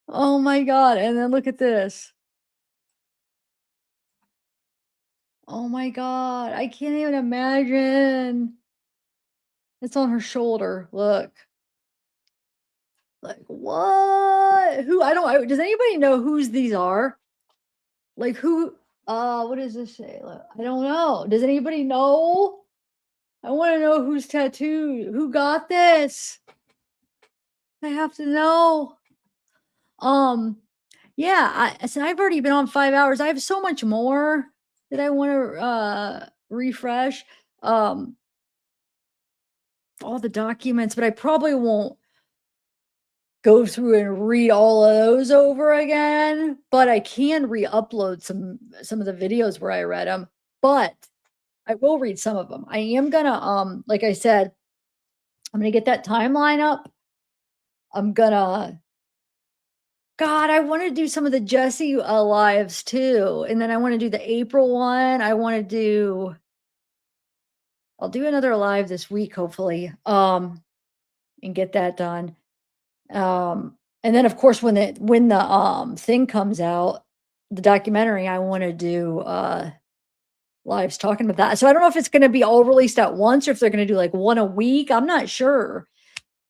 Oh my god, and then look at this. Oh my god, I can't even imagine. It's on her shoulder, look. Like, what? Who does anybody know whose these are? Like, who what does this say? Look, I don't know. Does anybody know? I wanna know who's tattooed. Who got this? I have to know. Um, yeah, I've already been on 5 hours. I have so much more that I wanna, refresh, um, all the documents, but I probably won't go through and read all of those over again, but I can re-upload some of the videos where I read them. But I will read some of them. I am gonna, like I said, I'm gonna get that timeline up. I'm gonna God, I wanna do some of the Jesse, lives too, and then I wanna do the April one. I'll do another live this week, hopefully, and get that done. And then, of course, when the thing comes out, the documentary, I wanna do, lives talking about that. So I don't know if it's gonna be all released at once or if they're gonna do, like, 1 a week. I'm not sure.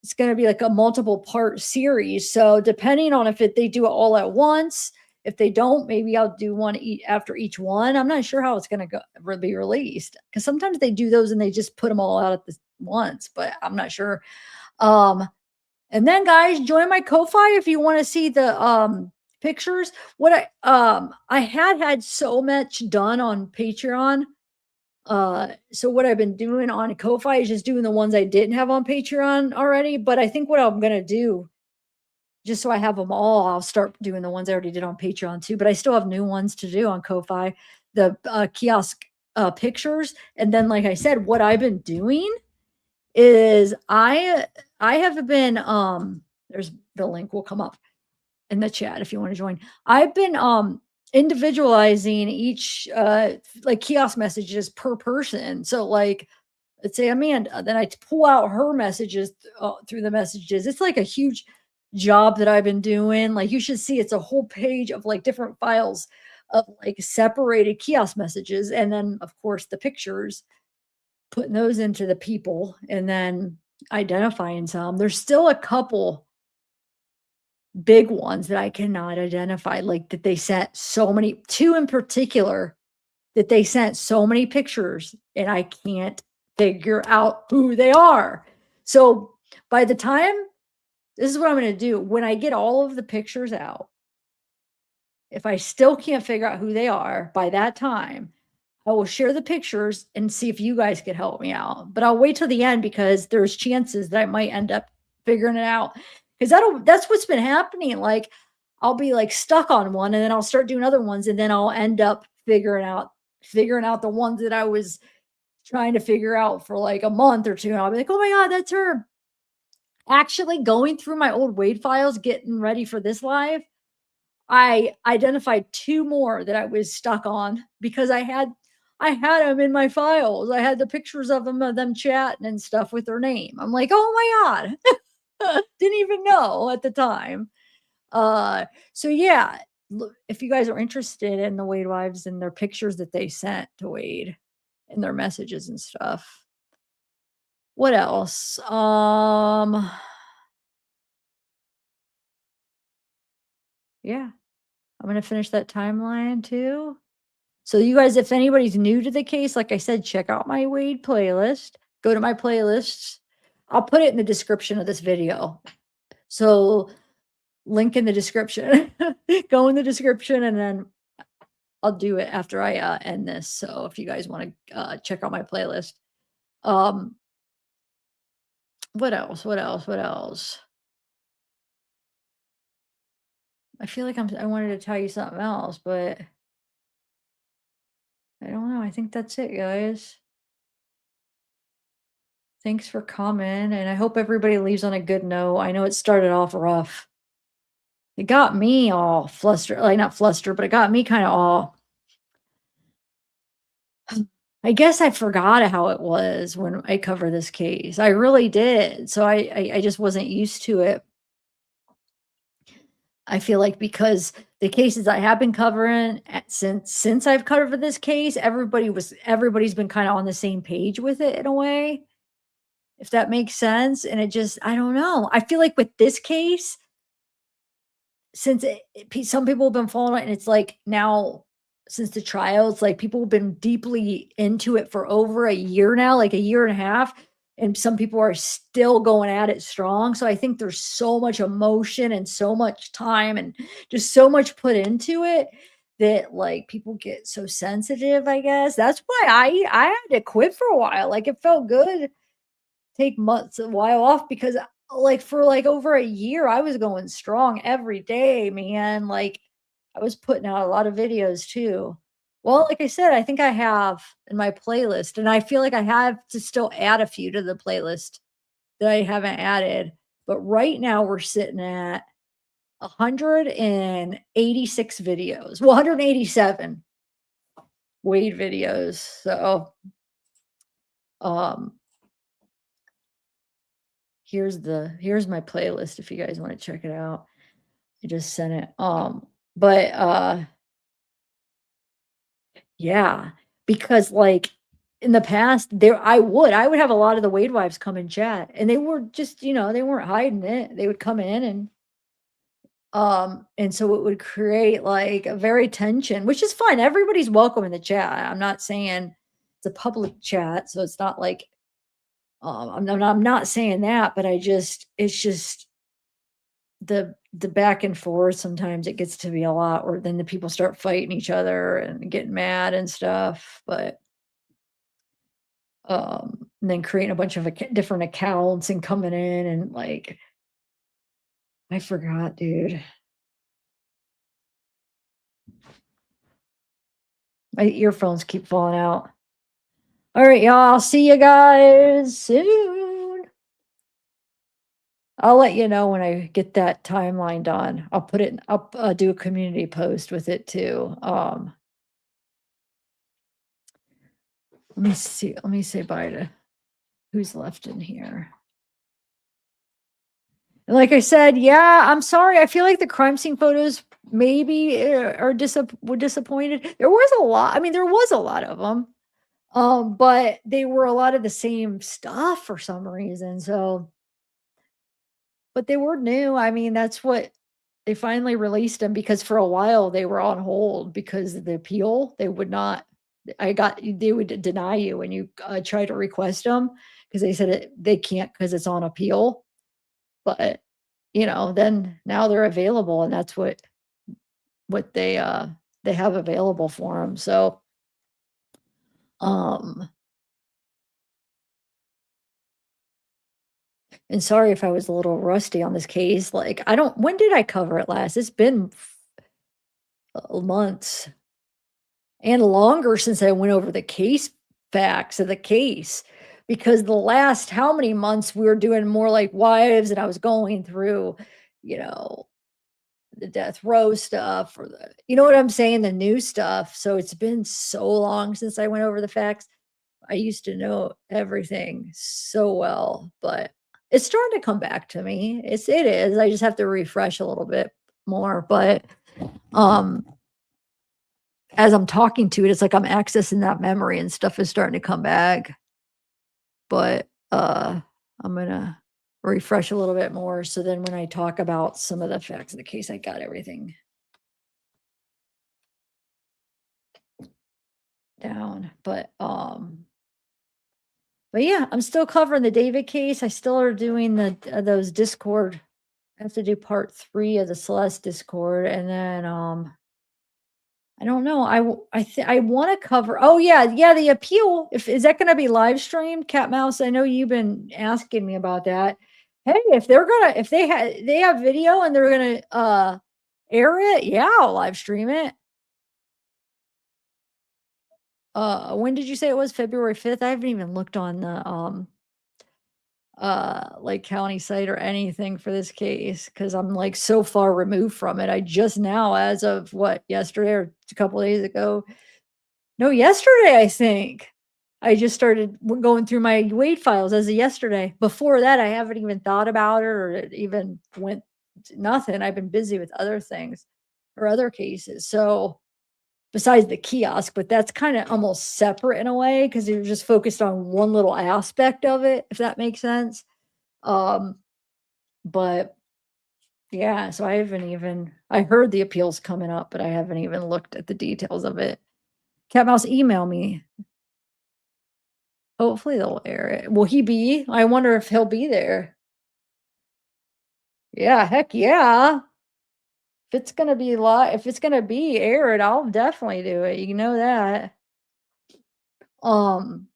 It's gonna be like a multiple part series. So depending on if they do it all at once, if they don't, maybe I'll do one after each one. I'm not sure how it's gonna be released because sometimes they do those and they just put them all out at the once, but I'm not sure. Um, and then guys, join my Ko-Fi if you want to see the pictures. I had so much done on Patreon. So what I've been doing on Ko-Fi is just doing the ones I didn't have on Patreon already. But I think what I'm gonna do, just so I have them all, I'll start doing the ones I already did on Patreon too. But I still have new ones to do on Ko-Fi, the kiosk pictures. And then, like I said, what I've been doing is I have been there's the link will come up in the chat if you want to join. I've been individualizing each like kiosk messages per person. So like let's say Amanda, then I pull out her messages through the messages. It's like a huge job that I've been doing. Like you should see it's a whole page of like different files of like separated kiosk messages and then of course the pictures, putting those into the people and then identifying some. There's still a couple big ones that I cannot identify, like that they sent so many, two in particular, that they sent so many pictures and I can't figure out who they are. So by the time, this is what I'm going to do. When I get all of the pictures out, if I still can't figure out who they are by that time, I will share the pictures and see if you guys could help me out. But I'll wait till the end because there's chances that I might end up figuring it out. Because that's what's been happening. Like I'll be like stuck on one and then I'll start doing other ones and then I'll end up figuring out the ones that I was trying to figure out for like a month or two. And I'll be like, oh my God, that's her. Actually going through my old Wade files, getting ready for this live, I identified two more that I was stuck on because I had them in my files. I had the pictures of them chatting and stuff with their name. I'm like, oh my God. Didn't even know at the time. So yeah, if you guys are interested in the Wade wives and their pictures that they sent to Wade and their messages and stuff. What else? Yeah. I'm gonna finish that timeline too. So you guys, if anybody's new to the case, like I said, check out my Wade playlist. Go to my playlists. I'll put it in the description of this video. So link in the description. Go in the description and then I'll do it after I end this. So if you guys want to check out my playlist. What else? What else? What else? I feel like I wanted to tell you something else, but I don't know. I think that's it, guys. Thanks for coming, and I hope everybody leaves on a good note. I know it started off rough. It got me all flustered, like not flustered, but it got me kind of all. I guess I forgot how it was when I covered this case. I really did. So I just wasn't used to it. I feel like because the cases I have been covering since I've covered this case, everybody's been kind of on the same page with it in a way, if that makes sense. And it just, I don't know. I feel like with this case, since some people have been following it, and it's like now since the trial, it's like people have been deeply into it for over a year now, like a year and a half. And some people are still going at it strong. So I think there's so much emotion and so much time and just so much put into it that like people get so sensitive, I guess. That's why I had to quit for a while. Like it felt good take months a while off because like for like over a year I was going strong every day, man. Like I was putting out a lot of videos too. Well, like I said, I think I have in my playlist, and I feel like I have to still add a few to the playlist that I haven't added. But right now we're sitting at 186 videos. Well, 187 Wade videos. So um here's my playlist if you guys want to check it out. I just sent it. But yeah, because like in the past there I would have a lot of the Wade wives come and chat, and they were just, they weren't hiding it. They would come in and so it would create like a very tension, which is fine. Everybody's welcome in the chat. I'm not saying it's a public chat, so it's not like I'm not saying that, but it's just the back and forth. Sometimes it gets to be a lot, or then the people start fighting each other and getting mad and stuff. But and then creating a bunch of different accounts and coming in and like I forgot, dude. My earphones keep falling out. All right, y'all. I'll see you guys soon. I'll let you know when I get that timeline done. I'll put it up, do a community post with it too. Let me see. Let me say bye to who's left in here. And like I said, yeah, I'm sorry. I feel like the crime scene photos maybe were disappointed. There was a lot. I mean, there was a lot of them. But they were a lot of the same stuff for some reason. So, but they were new. I mean, that's what they finally released them, because for a while they were on hold because of the appeal. They would not. They would deny you when you try to request them, because they said they can't because it's on appeal. But then now they're available, and that's what they have available for them. So, um, and sorry if I was a little rusty on this case. Like, when did I cover it last? It's been months and longer since I went over the case facts of the case, because the last how many months we were doing more like wives, and I was going through, you know, the death row stuff, or you know what I'm saying? The new stuff. So it's been so long since I went over the facts. I used to know everything so well, but it's starting to come back to me. It is. I just have to refresh a little bit more. But as I'm talking to it, it's like I'm accessing that memory and stuff is starting to come back. But I'm gonna refresh a little bit more, so then when I talk about some of the facts of the case, I got everything down. But yeah, I'm still covering the David case. I still are doing those Discord. I have to do part 3 of the Celeste Discord, and then I don't know. I want to cover. Oh yeah, the appeal. Is that going to be live streamed, Cat Mouse? I know you've been asking me about that. Hey, if they have video and they're gonna air it, yeah, I'll live stream it. When did you say it was? February 5th? I haven't even looked on the Lake County site or anything for this case, because I'm like so far removed from it. I just now, as of yesterday or a couple days ago. No, yesterday, I think. I just started going through my Wade files as of yesterday. Before that, I haven't even thought about it or it even went nothing. I've been busy with other things or other cases. So besides the kiosk, but that's kind of almost separate in a way because you're just focused on one little aspect of it, if that makes sense. But yeah, so I heard the appeals coming up, but I haven't even looked at the details of it. Cat Mouse, email me. Hopefully they'll air it. Will he be? I wonder if he'll be there. Yeah, heck yeah. If it's gonna be live, if it's gonna be aired, I'll definitely do it. You know that. Um,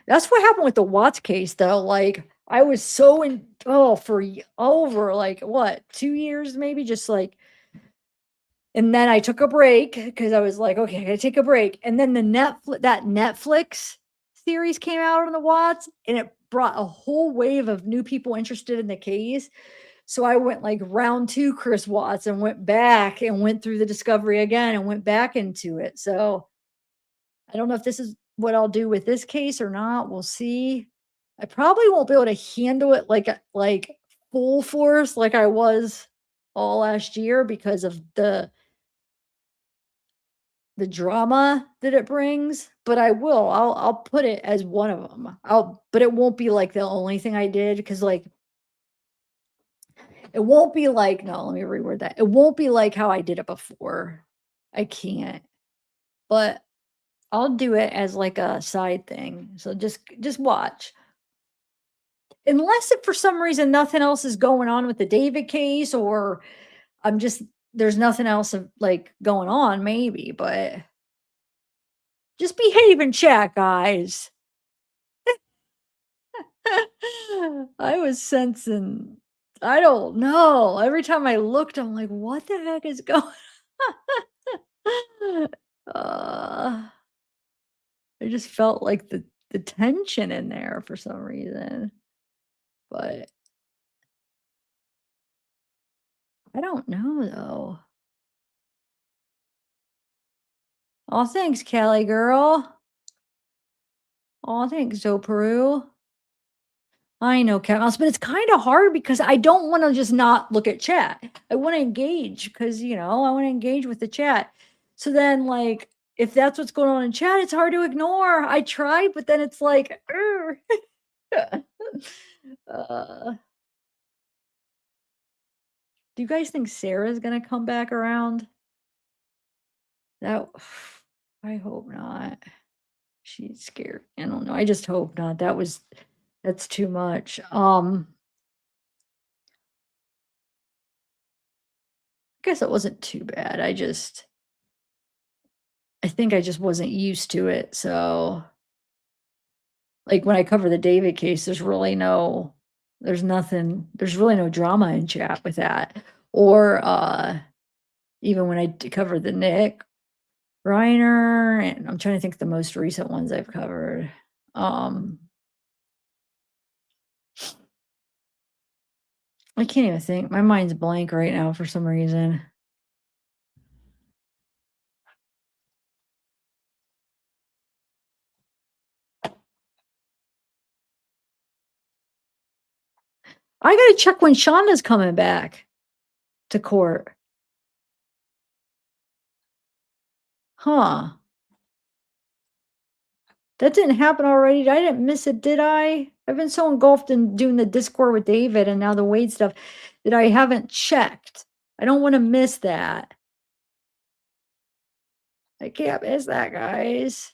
that's what happened with the Watts case, though. Like, I was so for over like what 2 years, maybe, just like. And then I took a break because I was like, okay, I gotta take a break. And then that Netflix series came out on the Watts, and it brought a whole wave of new people interested in the case. So I went like round 2 Chris Watts and went back and went through the discovery again and went back into it. So I don't know if this is what I'll do with this case or not. We'll see. I probably won't be able to handle it like full force like I was all last year because of the drama that it brings, but I will. I'll put it as one of them. But it won't be like the only thing I did because like it won't be like no, let me reword that. It won't be like how I did it before. I can't. But I'll do it as like a side thing. So just watch. Unless if for some reason nothing else is going on with the David case or there's nothing else like going on maybe, but just behave in chat, guys. I was sensing, I don't know. Every time I looked, I'm like, what the heck is going I just felt like the tension in there for some reason. But I don't know though. Oh, thanks, Kelly girl. Oh, thanks, Joe Peru. I know, Cat Mouse, but it's kind of hard because I don't want to just not look at chat. I want to engage because, I want to engage with the chat. So then, like, if that's what's going on in chat, it's hard to ignore. I try, but then it's like, do you guys think Sarah's going to come back around? That, I hope not. She's scared. I don't know. I just hope not. That's too much. I guess it wasn't too bad. I think I just wasn't used to it. So, like when I cover the David case, there's really no drama in chat with that. Or even when I cover the Nick Reiner, and I'm trying to think the most recent ones I've covered. I can't even think. My mind's blank right now for some reason. I gotta check when Shonda's coming back to court. Huh. That didn't happen already. I didn't miss it, did I? I've been so engulfed in doing the Discord with David and now the Wade stuff that I haven't checked. I don't want to miss that. I can't miss that, guys.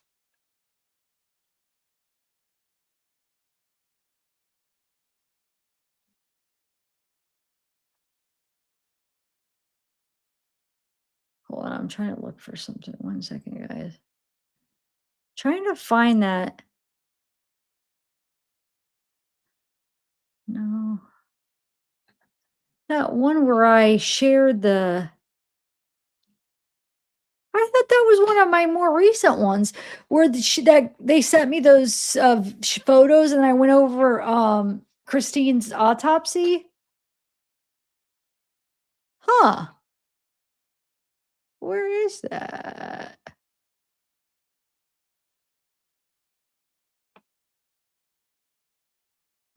Hold on, I'm trying to look for something. 1 second, guys. Trying to find that. No. That one where I shared I thought that was one of my more recent ones where that they sent me those photos and I went over Christine's autopsy. Huh. Where is that?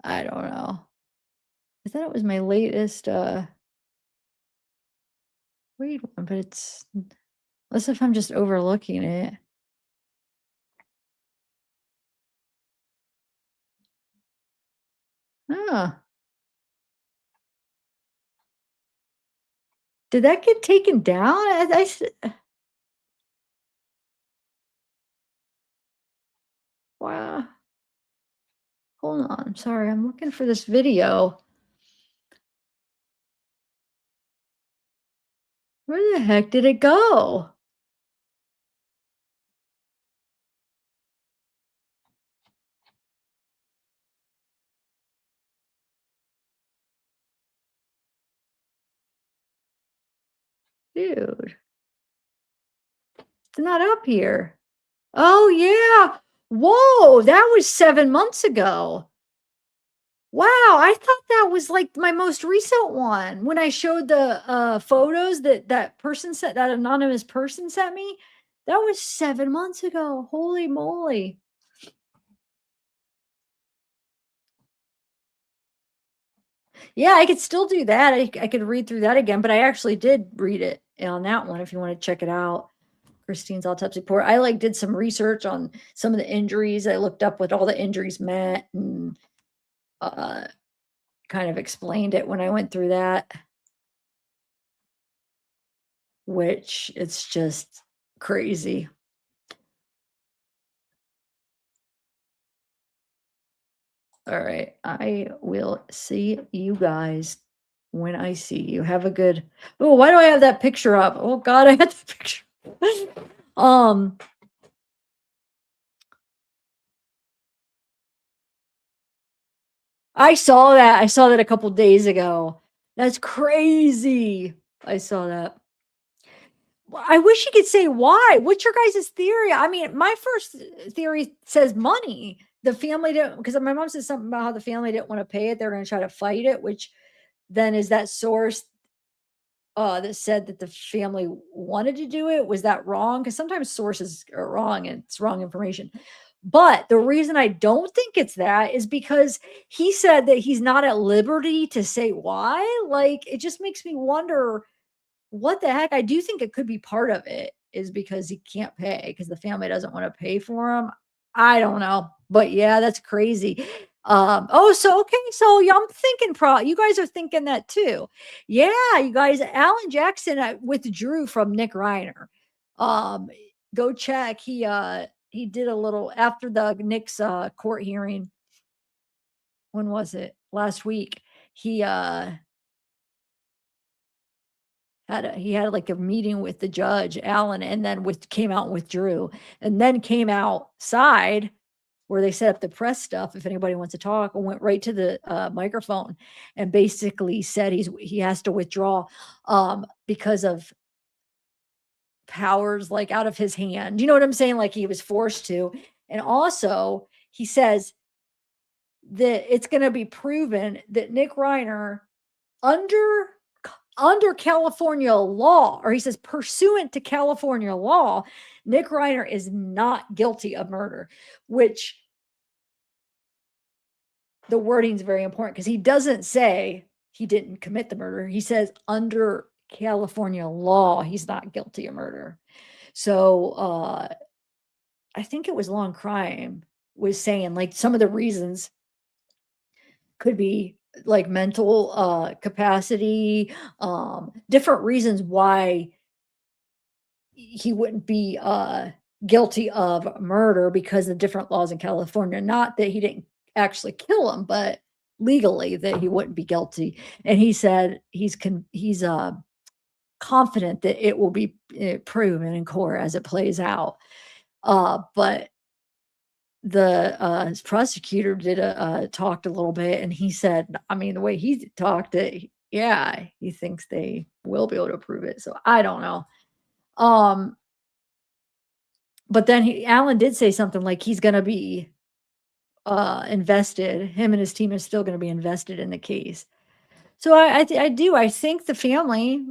I don't know. I thought it was my latest Wade one, but it's unless if I'm just overlooking it. Oh. Did that get taken down? Wow. Hold on. Sorry, I'm looking for this video. Where the heck did it go? Dude. It's not up here. Oh, yeah. Whoa, that was 7 months ago. Wow, I thought that was like my most recent one when I showed the photos that person sent, that anonymous person sent me. That was 7 months ago. Holy moly. Yeah, I could still do that. I could read through that again, but I actually did read it on that one if you want to check it out. Christine's autopsy report. I like did some research on some of the injuries. I looked up what all the injuries meant and kind of explained it when I went through that, which it's just crazy. All right. I will see you guys when I see you. Have a good. Oh, why do I have that picture up? Oh God, I had the picture. I saw that. I saw that a couple days ago. That's crazy. I saw that. I wish you could say why. What's your guys' theory? I mean, my first theory says money. The family didn't, because my mom said something about how the family didn't want to pay it. They're going to try to fight it, which then is that source that said that the family wanted to do it. Was that wrong? Because sometimes sources are wrong and it's wrong information. But the reason I don't think it's that is because he said that he's not at liberty to say why. Like, it just makes me wonder what the heck. I do think it could be part of it is because he can't pay because the family doesn't want to pay for him. I don't know. But yeah, that's crazy. Oh, so okay, so yeah, I'm thinking you guys are thinking that too. Yeah, you guys, Alan Jackson withdrew from Nick Reiner. Go check. He did a little after the Nick's court hearing. When was it? Last week. He had like a meeting with the judge, Alan, and then came out and withdrew, and then came outside where they set up the press stuff if anybody wants to talk, and went right to the microphone and basically said he has to withdraw because of powers like out of his hand. You know what I'm saying? Like he was forced to. And also, he says that it's going to be proven that Nick Reiner under California law, or he says pursuant to California law, Nick Reiner is not guilty of murder, which the wording is very important because he doesn't say he didn't commit the murder. He says under California law, he's not guilty of murder. So I think it was Long Crime was saying like some of the reasons could be like mental capacity, different reasons why he wouldn't be guilty of murder because of different laws in California. Not that he didn't actually kill him, but legally that he wouldn't be guilty. And he said he's confident that it will be proven in court as it plays out. But the prosecutor did talked a little bit, and he said, I mean, the way he talked, yeah, he thinks they will be able to prove it. So I don't know. But then Alan did say something like he's going to be invested. Him and his team is still going to be invested in the case. So I think the family,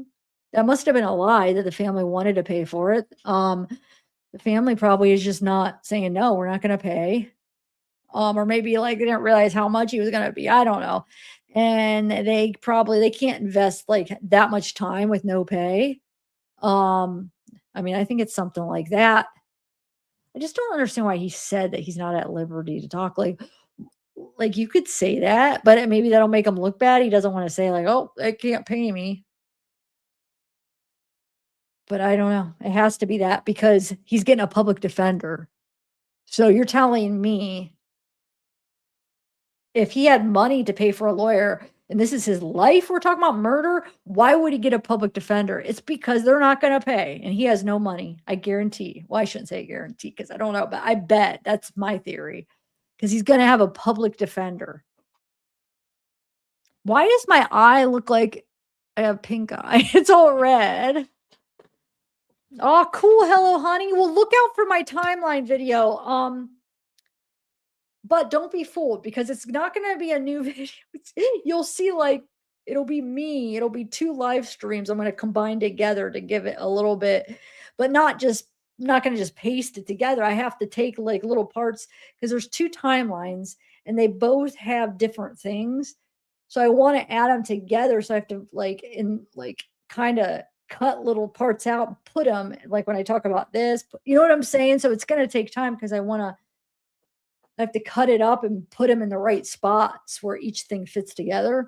that must have been a lie that the family wanted to pay for it. The family probably is just not saying, no, we're not going to pay. Or maybe like they didn't realize how much he was going to be. I don't know. And they can't invest like that much time with no pay. I mean, I think it's something like that. I just don't understand why he said that he's not at liberty to talk. Like you could say that, but maybe that'll make him look bad. He doesn't want to say like, "Oh, they can't pay me." But I don't know. It has to be that because he's getting a public defender. So you're telling me if he had money to pay for a lawyer and this is his life, we're talking about murder, why would he get a public defender? It's because they're not going to pay and he has no money. I guarantee. Well, I shouldn't say guarantee because I don't know, but I bet that's my theory because he's going to have a public defender. Why does my eye look like I have pink eye? It's all red. Oh, cool. Hello, honey. Well, look out for my timeline video. But don't be fooled because it's not going to be a new video. You'll see like it'll be me. It'll be 2 live streams I'm going to combine together to give it a little bit, but not going to just paste it together. I have to take like little parts because there's 2 timelines and they both have different things. So I want to add them together. So I have to kind of cut little parts out, put them like when I talk about this, you know what I'm saying? So it's going to take time because I have to cut it up and put them in the right spots where each thing fits together.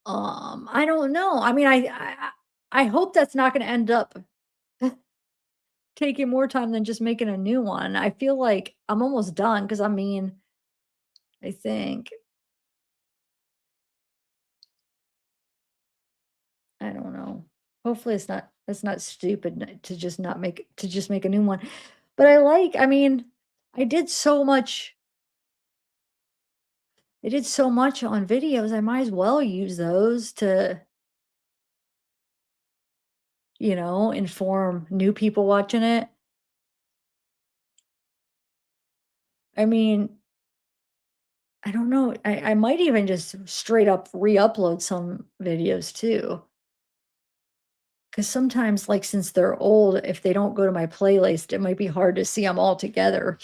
I don't know. I mean, I hope that's not going to end up taking more time than just making a new one. I feel like I'm almost done because I mean, I think I don't know. Hopefully it's not stupid to just make a new one. But I mean, I did so much on videos. I might as well use those to inform new people watching it. I mean, I don't know. I might even just straight up re-upload some videos too. Because sometimes, like, since they're old, if they don't go to my playlist, it might be hard to see them all together.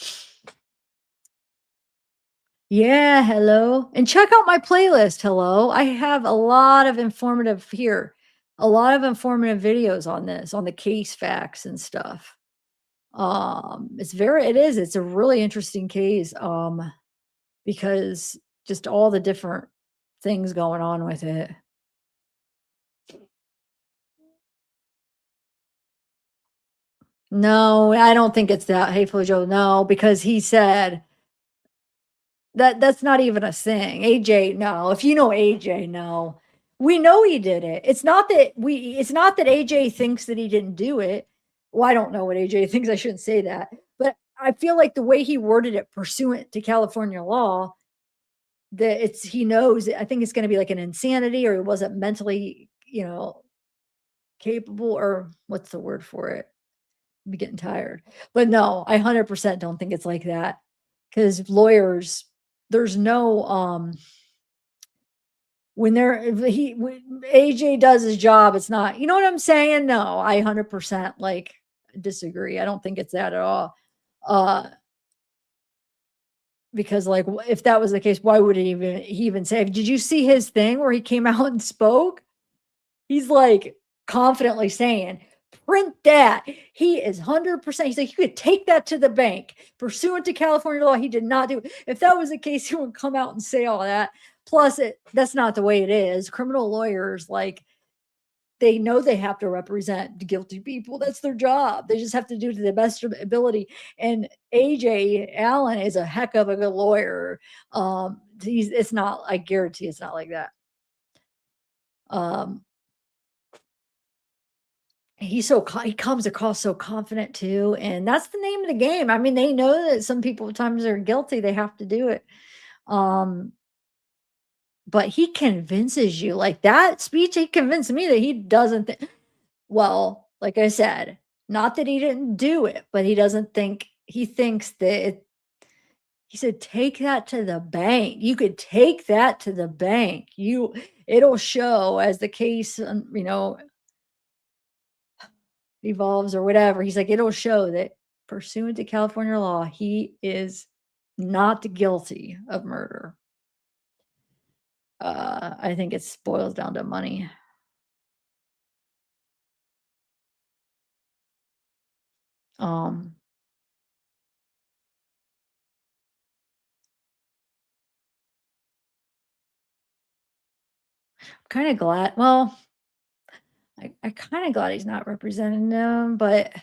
Yeah, hello. And check out my playlist. Hello. I have a lot of informative videos on this, on the case facts and stuff. It's a really interesting case. Because just all the different things going on with it. No, I don't think it's that hateful, Joe. No, because he said that's not even a thing. AJ, no. If you know AJ, no. We know he did it. It's not that AJ thinks that he didn't do it. Well, I don't know what AJ thinks. I shouldn't say that. But I feel like the way he worded it pursuant to California law, that he knows, I think it's going to be like an insanity or he wasn't mentally, capable, or what's the word for it? I'm getting tired. But no, I 100% don't think it's like that. Because lawyers, there's no when AJ does his job, it's not, you know what I'm saying? No, I 100% disagree. I don't think it's that at all. Because if that was the case, why would he even say, did you see his thing where he came out and spoke? He's confidently saying, print that. He is 100%. He's like, you could take that to the bank. Pursuant to California law, he did not do it. If that was the case, he would come out and say all that. Plus, that's not the way it is. Criminal lawyers, they know they have to represent guilty people. That's their job. They just have to do it to the best of ability. And AJ Allen is a heck of a good lawyer. It's not, I guarantee it's not like that. He comes across so confident too. And that's the name of the game. I mean, they know that some people at times are guilty. They have to do it. But he convinces you that speech. He convinced me that he doesn't think, well, like I said, not that he didn't do it, but he thinks that he said, take that to the bank. You could take that to the bank. It'll show as the case, evolves or whatever. He's like, it'll show that pursuant to California law, he is not guilty of murder. I think it boils down to money. Um, kind of glad. Well, I kind of glad he's not representing them, but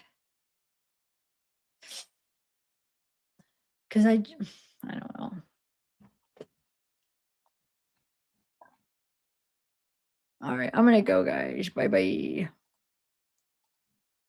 because I don't know. All right, I'm gonna go, guys. Bye bye.